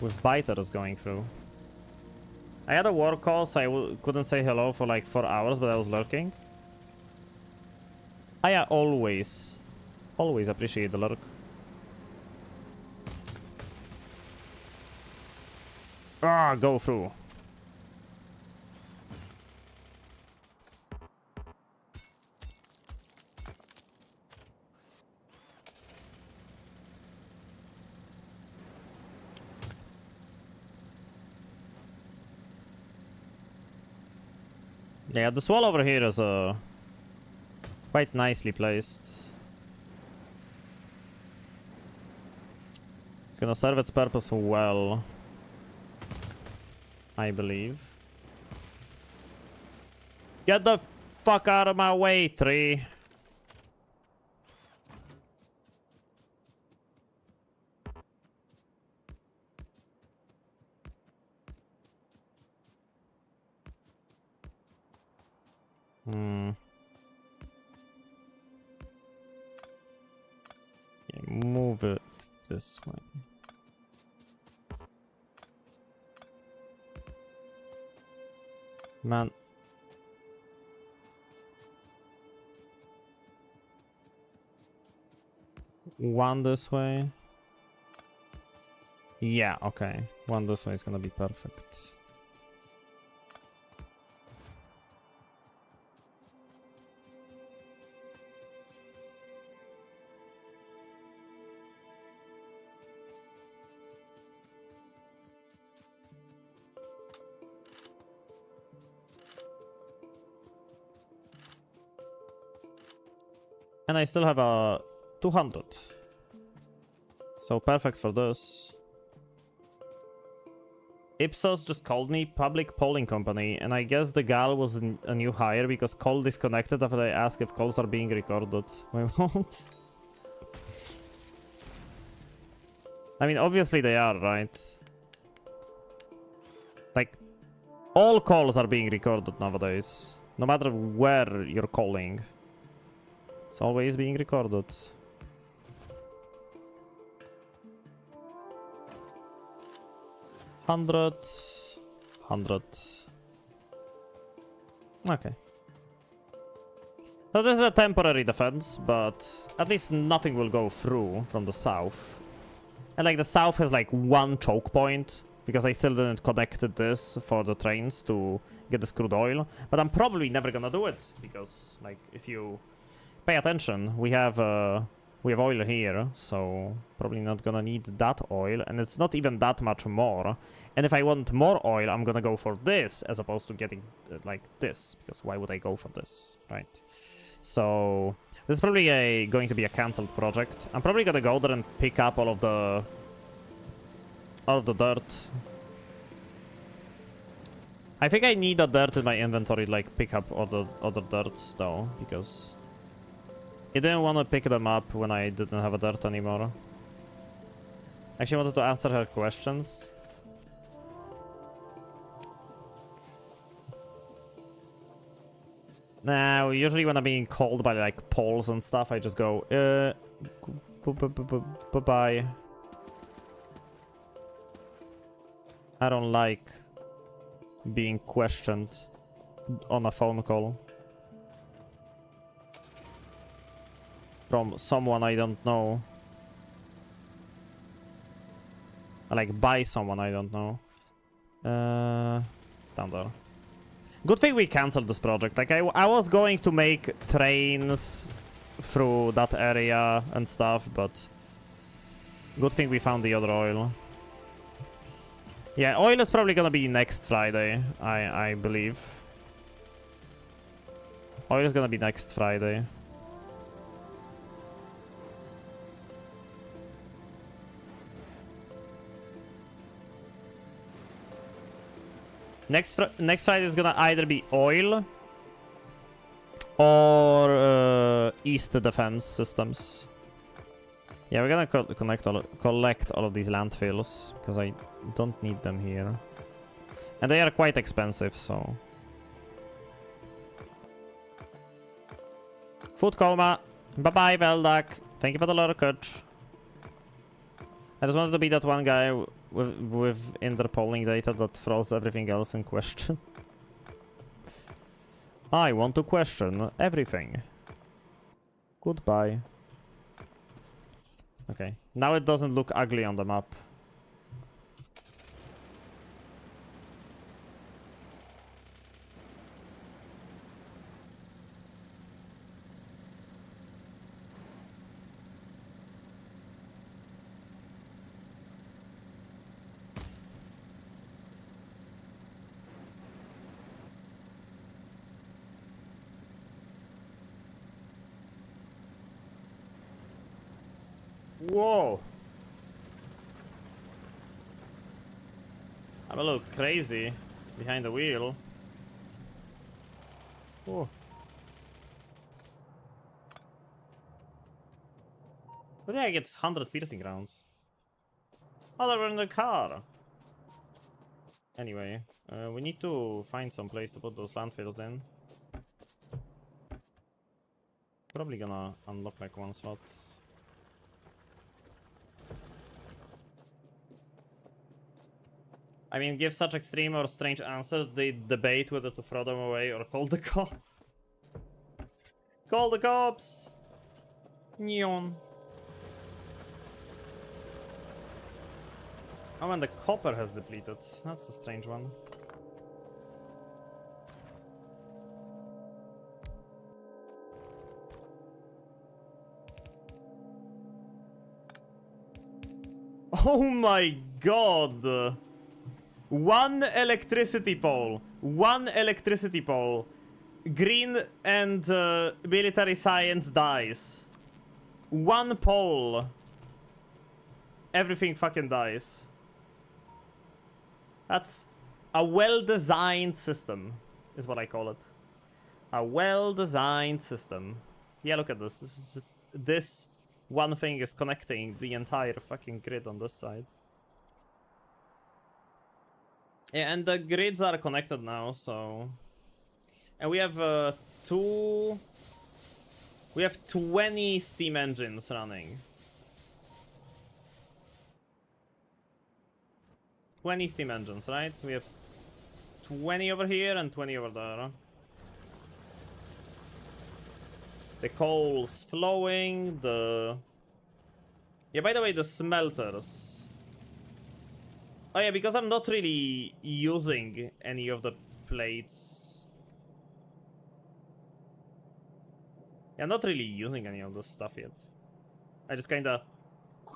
with biters going through. I had a war call, so I couldn't say hello for like 4 hours, but I was lurking. I always appreciate the lurk. Ah, go through. Yeah, this wall over here is quite nicely placed. It's gonna serve its purpose well, I believe. Get the fuck out of my way, tree. Yeah, move it this way. Man. One this way. Yeah, okay. One this way is gonna be perfect. And I still have a 200. So perfect for this. Ipsos just called me, public polling company, and I guess the gal was a new hire because call disconnected after I asked if calls are being recorded. Wait, what? I mean, obviously they are, right? Like, all calls are being recorded nowadays. No matter where you're calling. It's always being recorded. $100. Okay. So this is a temporary defense, but at least nothing will go through from the south. And like the south has like one choke point, because I still didn't connect this for the trains to get this crude oil. But I'm probably never gonna do it, because like if you pay attention, we have oil here, so probably not gonna need that oil, and it's not even that much more. And if I want more oil, I'm gonna go for this as opposed to getting like this, because why would I go for this, right? So this is probably going to be a cancelled project. I'm probably gonna go there and pick up all of the dirt. I think I need a dirt in my inventory, like pick up all the other dirts though, because He didn't want to pick them up when I didn't have a dirt anymore. Actually, I wanted to answer her questions. Nah, usually when I'm being called by like polls and stuff, I just go, bye-bye. I don't like being questioned on a phone call from someone I don't know. Like by someone I don't know. It's down there. Good thing we cancelled this project. Like I was going to make trains through that area and stuff, but good thing we found the other oil. Yeah, oil is probably gonna be next Friday, I believe. Oil is gonna be next Friday. Next Friday is gonna either be oil or East defense systems. Yeah, we're gonna collect all of these landfills because I don't need them here, and they are quite expensive. So, food coma. Bye bye, Veldak. Thank you for the lore coach. I just wanted to be that one guy with interpolling data that throws everything else in question. I want to question everything. Goodbye. Okay, now it doesn't look ugly on the map. Whoa! I'm a little crazy behind the wheel. Whoa. Where did I get 100 piercing rounds? Oh, they were in the car. Anyway, we need to find some place to put those landfills in. Probably gonna unlock like one slot. I mean, give such extreme or strange answers, they debate whether to throw them away or call the cops. Call the cops! Neon. Oh, and the copper has depleted. That's a strange one. Oh my god! One electricity pole. One electricity pole. Green and military science dies. One pole. Everything fucking dies. That's a well-designed system, is what I call it. A well-designed system. Yeah, look at this. This one thing is connecting the entire fucking grid on this side. Yeah, and the grids are connected now, so... And we have we have 20 steam engines running. 20 steam engines, right? We have 20 over here and 20 over there. The coal's flowing, Yeah, by the way, the smelters... Oh yeah, because I'm not really using any of the plates. Yeah, I'm not really using any of this stuff yet. I just kinda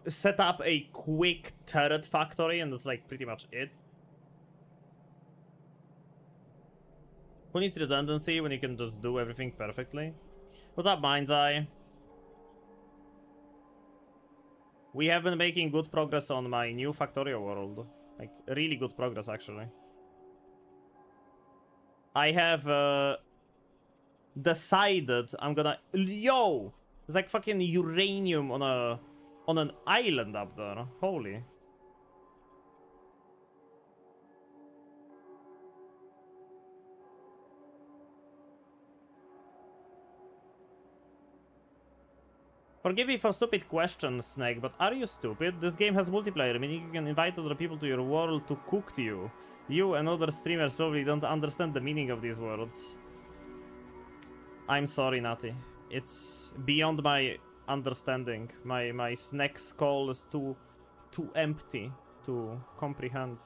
set up a quick turret factory and that's like pretty much it. Who needs redundancy when you can just do everything perfectly? What's up, Mind's Eye? We have been making good progress on my new Factorio world. Like, really good progress, actually. I have decided I'm gonna... Yo! There's like fucking uranium on an island up there. Holy. Forgive me for stupid questions, Snake, but are you stupid? This game has multiplayer, meaning you can invite other people to your world to cook to you. You and other streamers probably don't understand the meaning of these words. I'm sorry, Natty. It's beyond my understanding. My snack skull is too empty to comprehend.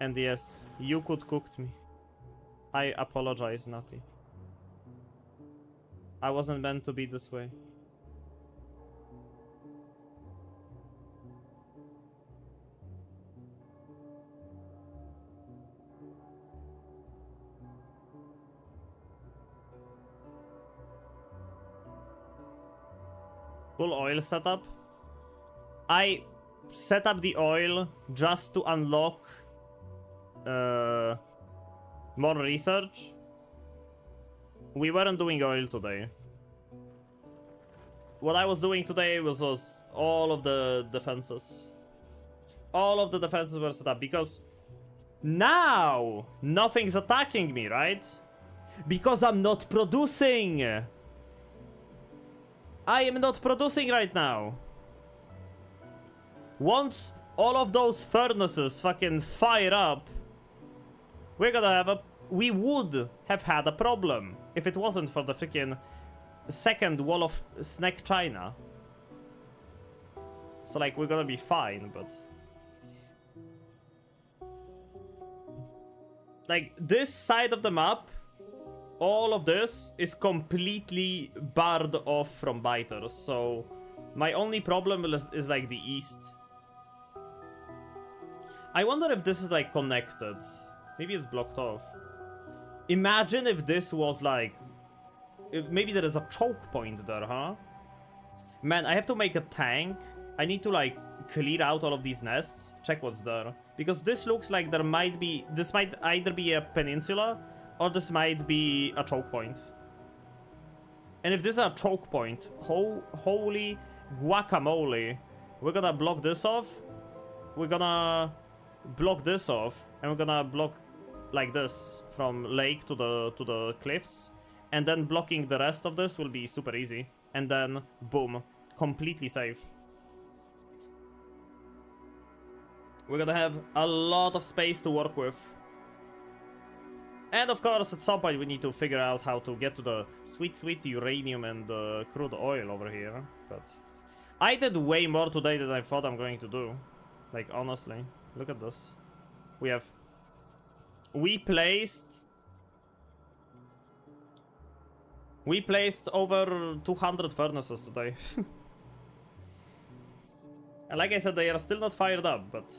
And yes, you could cooked me. I apologize, Natty. I wasn't meant to be this way. Cool oil setup. I set up the oil just to unlock more research. We weren't doing oil today. What I was doing today was all of the defenses. All of the defenses were set up because now nothing's attacking me, right? Because I'm not producing. I am not producing right now. Once all of those furnaces fucking fire up, we're gonna have we would have had a problem if it wasn't for the freaking second wall of Snack China. So like we're gonna be fine, but like this side of the map, all of this is completely barred off from biters. So my only problem is like the east. I wonder if this is like connected. Maybe it's blocked off. Imagine if this was like... maybe there is a choke point there, huh? Man, I have to make a tank. I need to like clear out all of these nests. Check what's there. Because this looks like there might be... this might either be a peninsula or this might be a choke point. And if this is a choke point, holy guacamole. We're gonna block this off. We're gonna block this off. And we're gonna block like this from lake to the cliffs. And then blocking the rest of this will be super easy. And then, boom, completely safe. We're gonna have a lot of space to work with. And of course, at some point we need to figure out how to get to the sweet, sweet uranium and crude oil over here. But I did way more today than I thought I'm going to do. Like, honestly. Look at this. We placed over 200 furnaces today. And like I said, they are still not fired up, but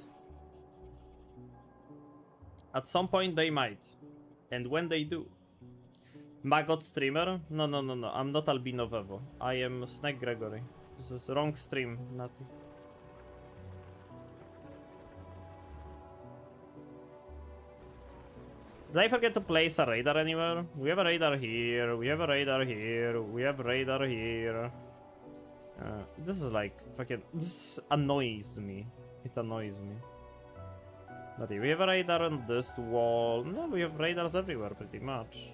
at some point they might. And when they do. Maggot streamer? No. I'm not Albino Vevo. I am Snack Gregory. This is wrong stream, Natty. Did I forget to place a radar anywhere? We have a radar here, we have a radar here, we have radar here. This is like fucking... this annoys me. It annoys me. But we have a radar on this wall. No, we have radars everywhere pretty much.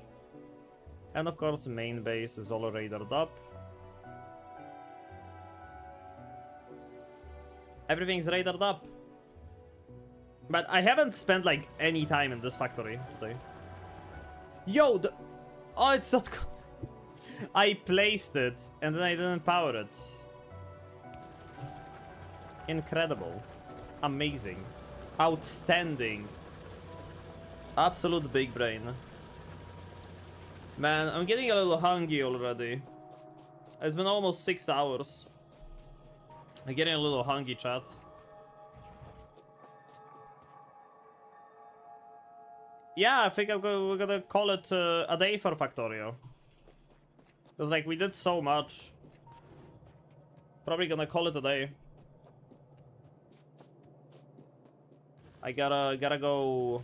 And of course main base is all radared up. Everything's radared up. But I haven't spent like any time in this factory today. Yo, oh, it's not... I placed it and then I didn't power it. Incredible. Amazing. Outstanding. Absolute big brain. Man, I'm getting a little hungry already. It's been almost 6 hours. I'm getting a little hungry, chat. Yeah, I think we're gonna call it a day for Factorio. Because, like, we did so much. Probably gonna call it a day. I gotta go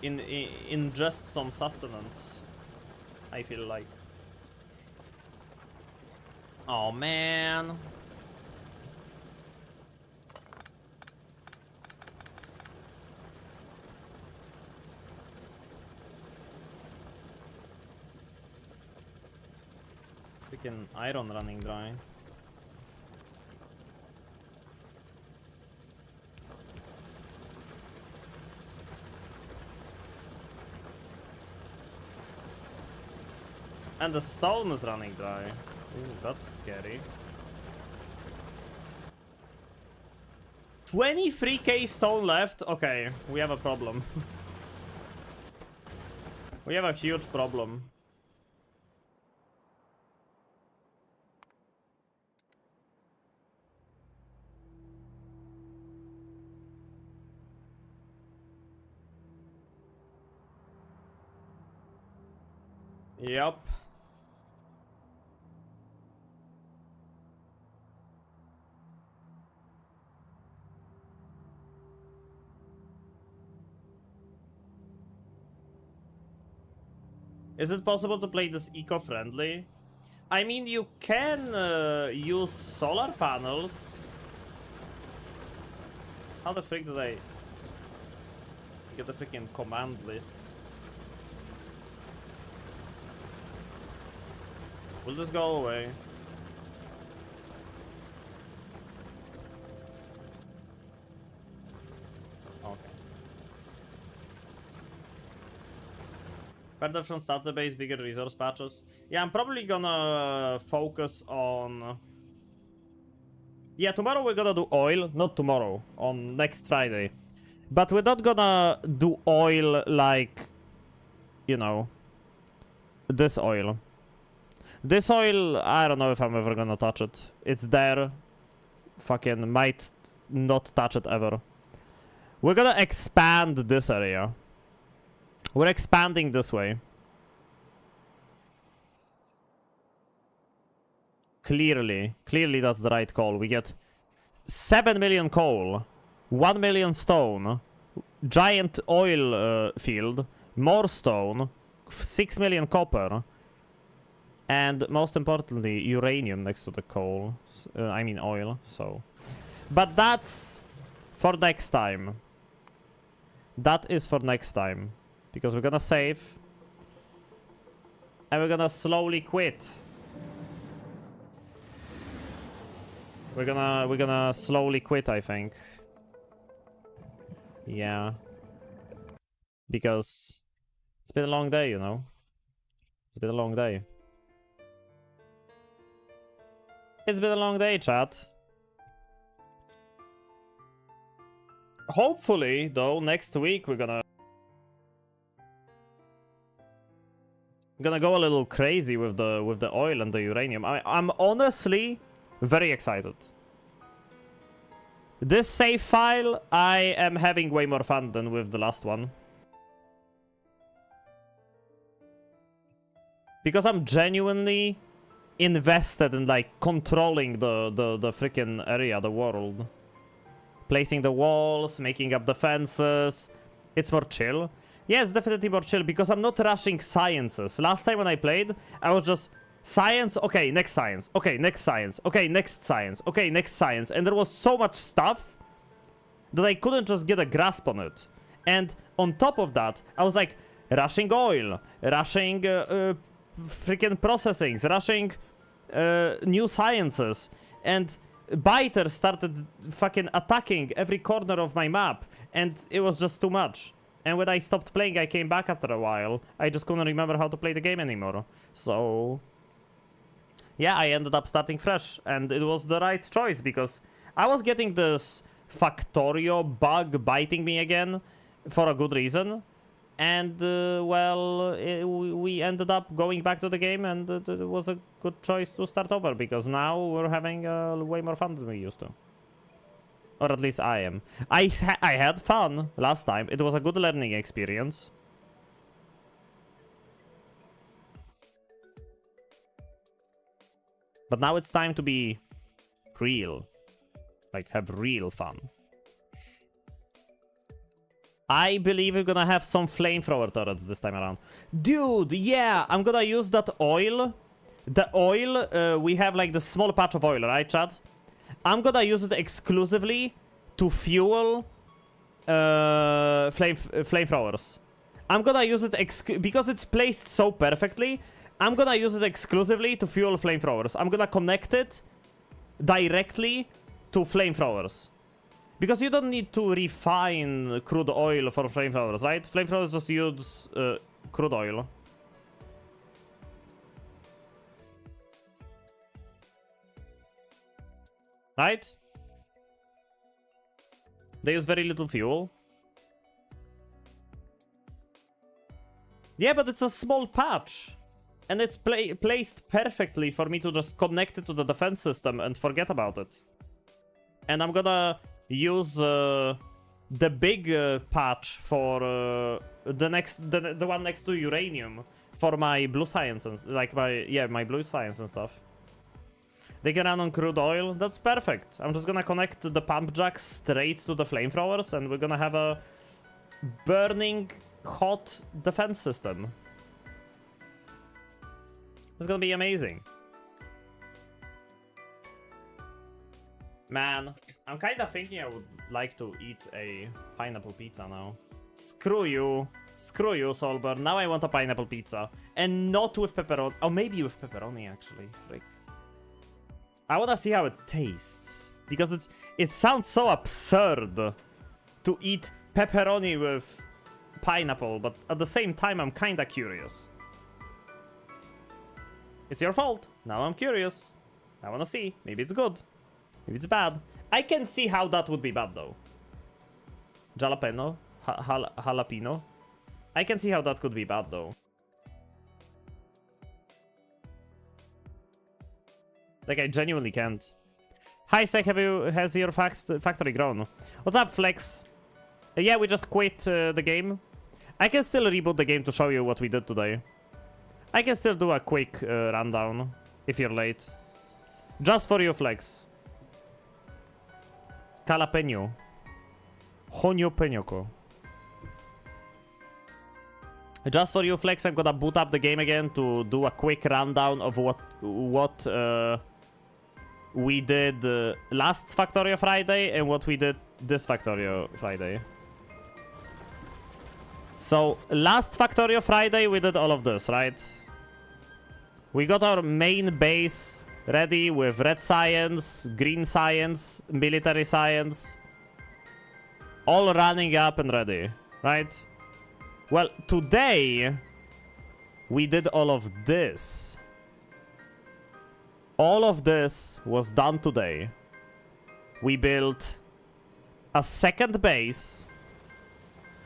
ingest some sustenance. I feel like. Oh man. Freaking iron running dry. And the stone is running dry. Ooh, that's scary. 23k stone left? Okay, we have a problem. We have a huge problem. Yep. Is it possible to play this eco-friendly? I mean, you can use solar panels. How the frick did I get the freaking command list? Will this go away? Okay. Further from starter base, bigger resource patches. Yeah, I'm probably gonna focus on... Yeah, tomorrow we're gonna do oil. Not tomorrow, on next Friday. But we're not gonna do oil like, you know, this oil. This oil, I don't know if I'm ever gonna touch it. It's there. Fucking might not touch it ever. We're gonna expand this area. We're expanding this way. Clearly that's the right call. We get 7 million coal, 1 million stone, giant oil field, more stone, 6 million copper, and most importantly, uranium next to the coal. I mean oil, so. But that's for next time. That is for next time. Because we're gonna save. And we're gonna slowly quit. We're gonna slowly quit, I think. Yeah. Because it's been a long day, you know. It's been a long day. It's been a long day, chat. Hopefully, though, next week we're gonna go a little crazy with the oil and the uranium. I'm honestly very excited. This save file, I am having way more fun than with the last one. Because I'm genuinely invested in, like, controlling the freaking area, the world. Placing the walls, making up the fences. It's more chill. Yeah, it's definitely more chill because I'm not rushing sciences. Last time when I played, I was just science, okay, next science, okay, next science, okay, next science, okay, next science. And there was so much stuff that I couldn't just get a grasp on it. And on top of that, I was like, rushing oil, rushing freaking processings, rushing new sciences. And biters started fucking attacking every corner of my map. And it was just too much. And when I stopped playing, I came back after a while. I just couldn't remember how to play the game anymore. So yeah, I ended up starting fresh. And it was the right choice because I was getting this Factorio bug biting me again for a good reason. And, well, we ended up going back to the game and it was a good choice to start over because now we're having way more fun than we used to. Or at least I am. I had fun last time. It was a good learning experience. But now it's time to be real. Like, have real fun. I believe we're gonna have some flamethrower turrets this time around. Dude, yeah! I'm gonna use that oil The oil, we have like the small patch of oil, right, Chad? I'm gonna use it exclusively to fuel flamethrowers. I'm gonna use it because it's placed so perfectly. I'm gonna use it exclusively to fuel flamethrowers. I'm gonna connect it directly to flamethrowers. Because you don't need to refine crude oil for flamethrowers, right? Flamethrowers just use crude oil. Right? They use very little fuel. Yeah, but it's a small patch. And it's placed perfectly for me to just connect it to the defense system and forget about it. And I'm gonna use the big patch for the one next to uranium for my blue science and like my blue science and stuff. They can run on crude oil. That's perfect. I'm just gonna connect the pump jacks straight to the flamethrowers, and we're gonna have a burning hot defense system. It's gonna be amazing. Man, I'm kind of thinking I would like to eat a pineapple pizza now. Screw you, Solberg. Now I want a pineapple pizza, and not with pepperoni. Oh, maybe with pepperoni actually. Frick. I wanna see how it tastes, because it sounds so absurd to eat pepperoni with pineapple, but at the same time I'm kinda curious. It's your fault. Now I'm curious. I wanna see. Maybe it's good. Maybe it's bad. I can see how that would be bad though. Jalapeno? Jalapeno? I can see how that could be bad though. Like, I genuinely can't. Hi, Stack, has your factory grown? What's up, Flex? Yeah, we just quit the game. I can still reboot the game to show you what we did today. I can still do a quick rundown if you're late. Just for you, Flex. Jalapeno. Honio peñoco. Just for you, Flex, I'm gonna boot up the game again to do a quick rundown of what we did last Factorio Friday and what we did this Factorio Friday. So, last Factorio Friday, we did all of this, right? We got our main base ready with red science, green science, military science. All running up and ready, right? Well, today, we did all of this. All of this was done today. We built a second base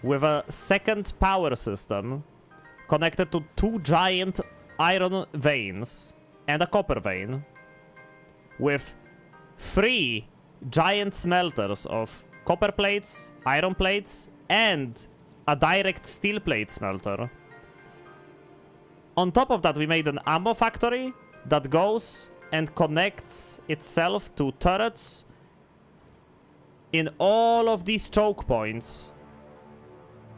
with a second power system connected to 2 giant iron veins and a copper vein with 3 giant smelters of copper plates, iron plates, and a direct steel plate smelter. On top of that, we made an ammo factory that goes and connects itself to turrets in all of these choke points,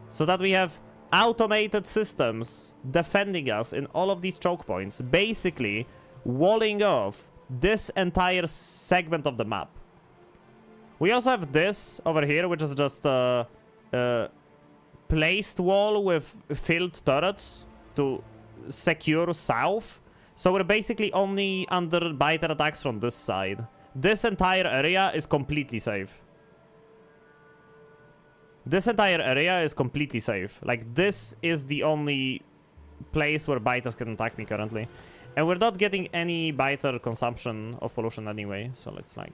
so that we have automated systems defending us in all of these choke points, basically walling off this entire segment of the map. We also have this over here, which is just a placed wall with filled turrets to secure south. So we're basically only under biter attacks from this side. This entire area is completely safe. This entire area is completely safe. Like, this is the only place where biters can attack me currently. And we're not getting any biter consumption of pollution anyway. So let's like...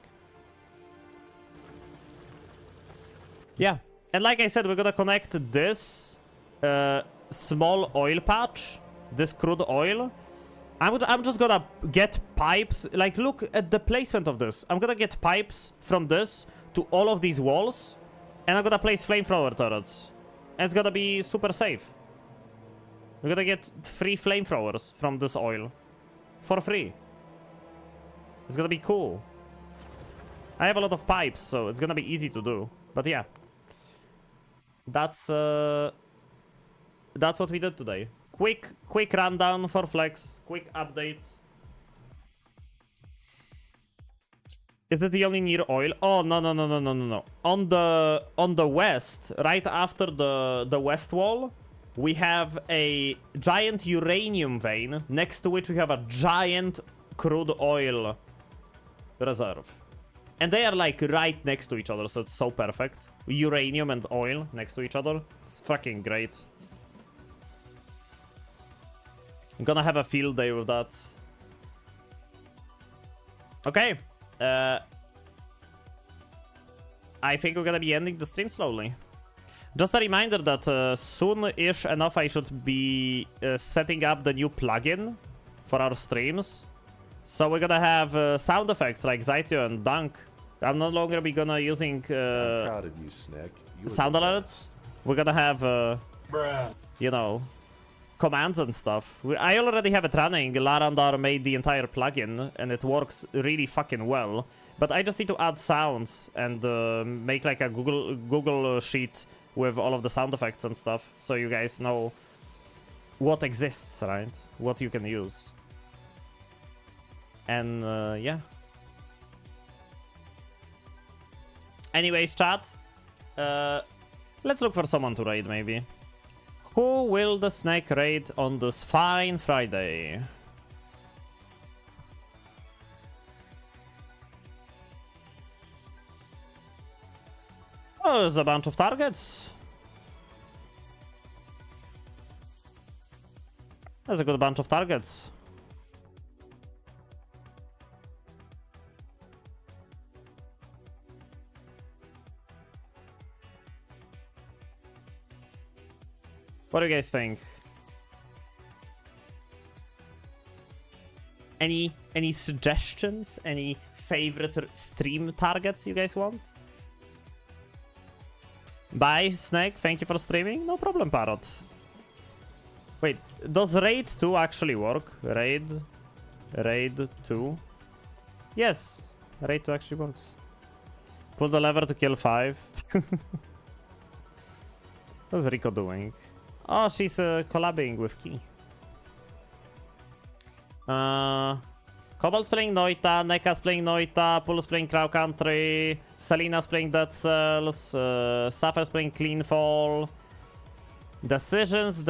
Yeah. And like I said, we're gonna connect this small oil patch, this crude oil. I'm just gonna get pipes. Like, look at the placement of this. I'm gonna get pipes from this to all of these walls. And I'm gonna place flamethrower turrets. And it's gonna be super safe. We're gonna get 3 flamethrowers from this oil. For free. It's gonna be cool. I have a lot of pipes, so it's gonna be easy to do. But yeah. That's what we did today. Quick rundown for Flex. Quick update Is it the only near oil? Oh, no, no, no, no, no, no, no. On the west, right after the west wall, we have a giant uranium vein, next to which we have a giant crude oil reserve. And they are like right next to each other, so it's so perfect. Uranium and oil next to each other. It's fucking great. I'm gonna have a field day with that. Okay. I think we're gonna be ending the stream slowly. Just a reminder that soon-ish enough I should be setting up the new plugin for our streams. So we're gonna have sound effects like Zaitio and Dunk. I'm no longer be gonna using I'm proud of you, Snick. You sound were- alerts. We're gonna have, Bruh. you know, commands and stuff. I already have it running. Larandar made the entire plugin, and it works really fucking well. But I just need to add sounds and make like a Google sheet with all of the sound effects and stuff, so you guys know what exists, right? What you can use. And yeah. Anyways, chat. Let's look for someone to raid, maybe. Who will the snake raid on this fine Friday? Oh, there's a bunch of targets. There's a good bunch of targets. What do you guys think? Any suggestions? Any favorite stream targets you guys want? Bye, Snake. Thank you for streaming. No problem, Parrot. Wait, does Raid 2 actually work? Raid 2? Yes, Raid 2 actually works. Pull the lever to kill 5. What's Rico doing? Oh, she's collabing with Key. Cobalt's playing Noita, Neka's playing Noita, Pul's playing Crow Country, Selina's playing Dead Cells, Sapphir's playing Clean Fall. Decisions.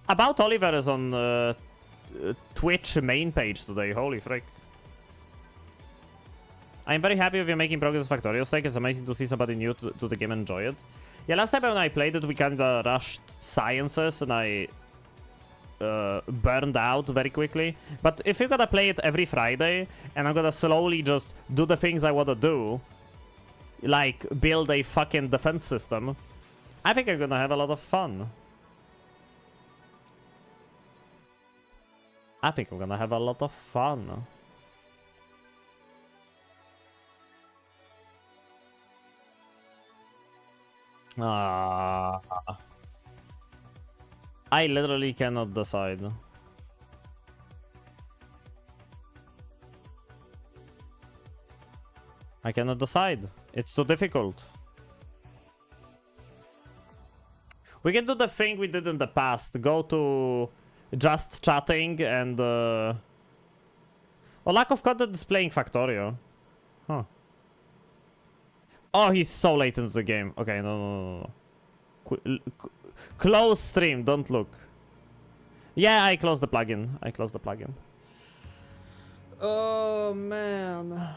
About Oliver is on Twitch main page today, holy frick. I'm very happy with you making progress with Factorio Friday. It's amazing to see somebody new to the game and enjoy it. Yeah, last time when I played it, we kinda rushed sciences and I burned out very quickly. But if you're gonna play it every Friday and I'm gonna slowly just do the things I wanna do, like build a fucking defense system, I think I'm gonna have a lot of fun. I think I'm gonna have a lot of fun. I literally cannot decide. I cannot decide. It's too difficult. We can do the thing we did in the past. Go to just chatting and... Oh, lack of content is playing Factorio. Huh. Oh, he's so late into the game. Okay, no. Close stream, don't look. Yeah, I closed the plugin. Oh, man.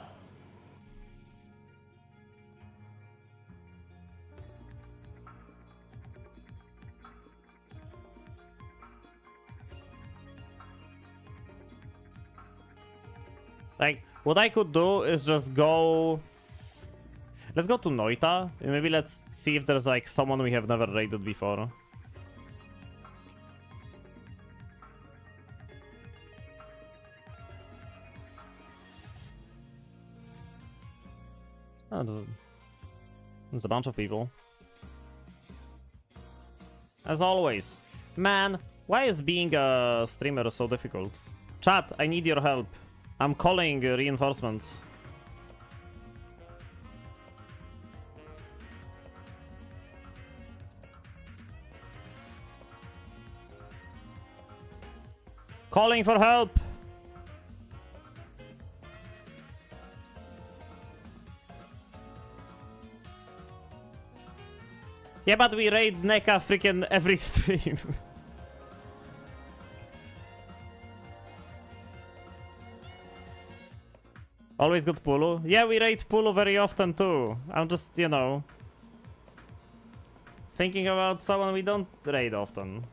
Like, what I could do is just go... Let's go to Noita. Maybe let's see if there's like someone we have never raided before. Oh, there's a bunch of people. As always. Man, why is being a streamer so difficult? Chat, I need your help. I'm calling reinforcements. Calling for help. Yeah, but we raid NECA freaking every stream. Always good Pulu. Yeah, we raid Pulu very often too. I'm just, you know, thinking about someone we don't raid often.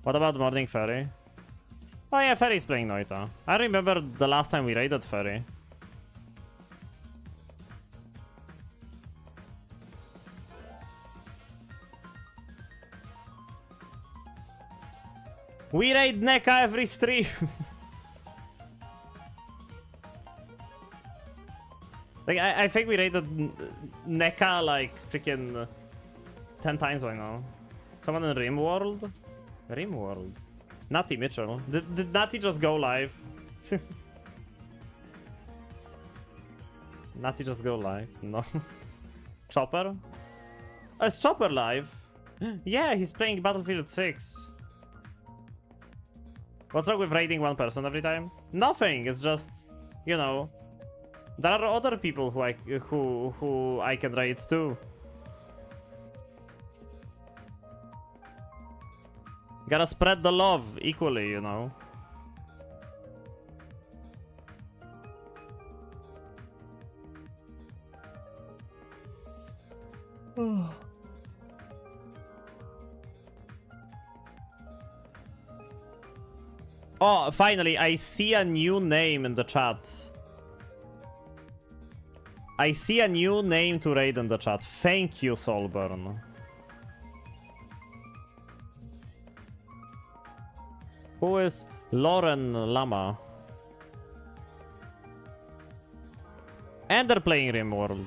What about Morning Ferry? Oh yeah, Ferry's playing Noita. I remember the last time we raided Ferry. We raid NECA every stream. Like, I think we raided NECA like freaking 10 times by now. Someone in RimWorld? RimWorld. Natty Mitchell. Did Natty just go live? Natty just go live? No. Chopper? Oh, is Chopper live? Yeah, he's playing Battlefield 6. What's wrong with raiding one person every time? Nothing. It's just, you know, there are other people who I can raid too. Gotta spread the love equally, you know. Oh, finally, I see a new name in the chat. I see a new name to raid in the chat. Thank you, Solburn. Who is Lauren Lama? And they're playing RimWorld.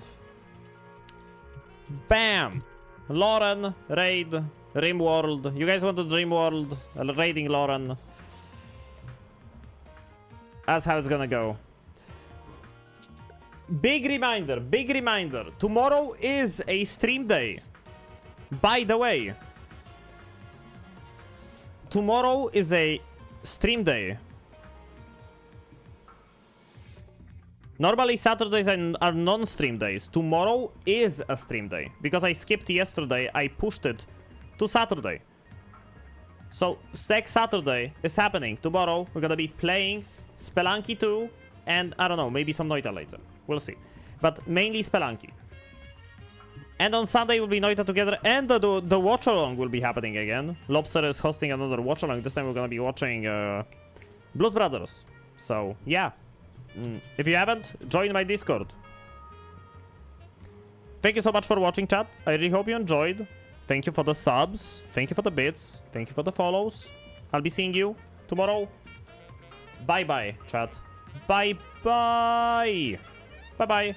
Bam! Lauren, raid, RimWorld. You guys want to RimWorld? Raiding Lauren. That's how it's gonna go. Big reminder. Tomorrow is a stream day. By the way. Tomorrow is a stream day. Normally Saturdays are non-stream days. Tomorrow is a stream day. Because I skipped yesterday, I pushed it to Saturday. So next Saturday is happening. Tomorrow we're gonna be playing Spelunky 2 and I don't know, maybe some Noita later. We'll see. But mainly Spelunky. And on Sunday will be Noita together and the watch-along will be happening again. Lobster is hosting another watch-along. This time we're gonna be watching Blues Brothers. So, yeah. If you haven't, join my Discord. Thank you so much for watching, chat. I really hope you enjoyed. Thank you for the subs. Thank you for the bits. Thank you for the follows. I'll be seeing you tomorrow. Bye-bye, chat. Bye-bye. Bye-bye.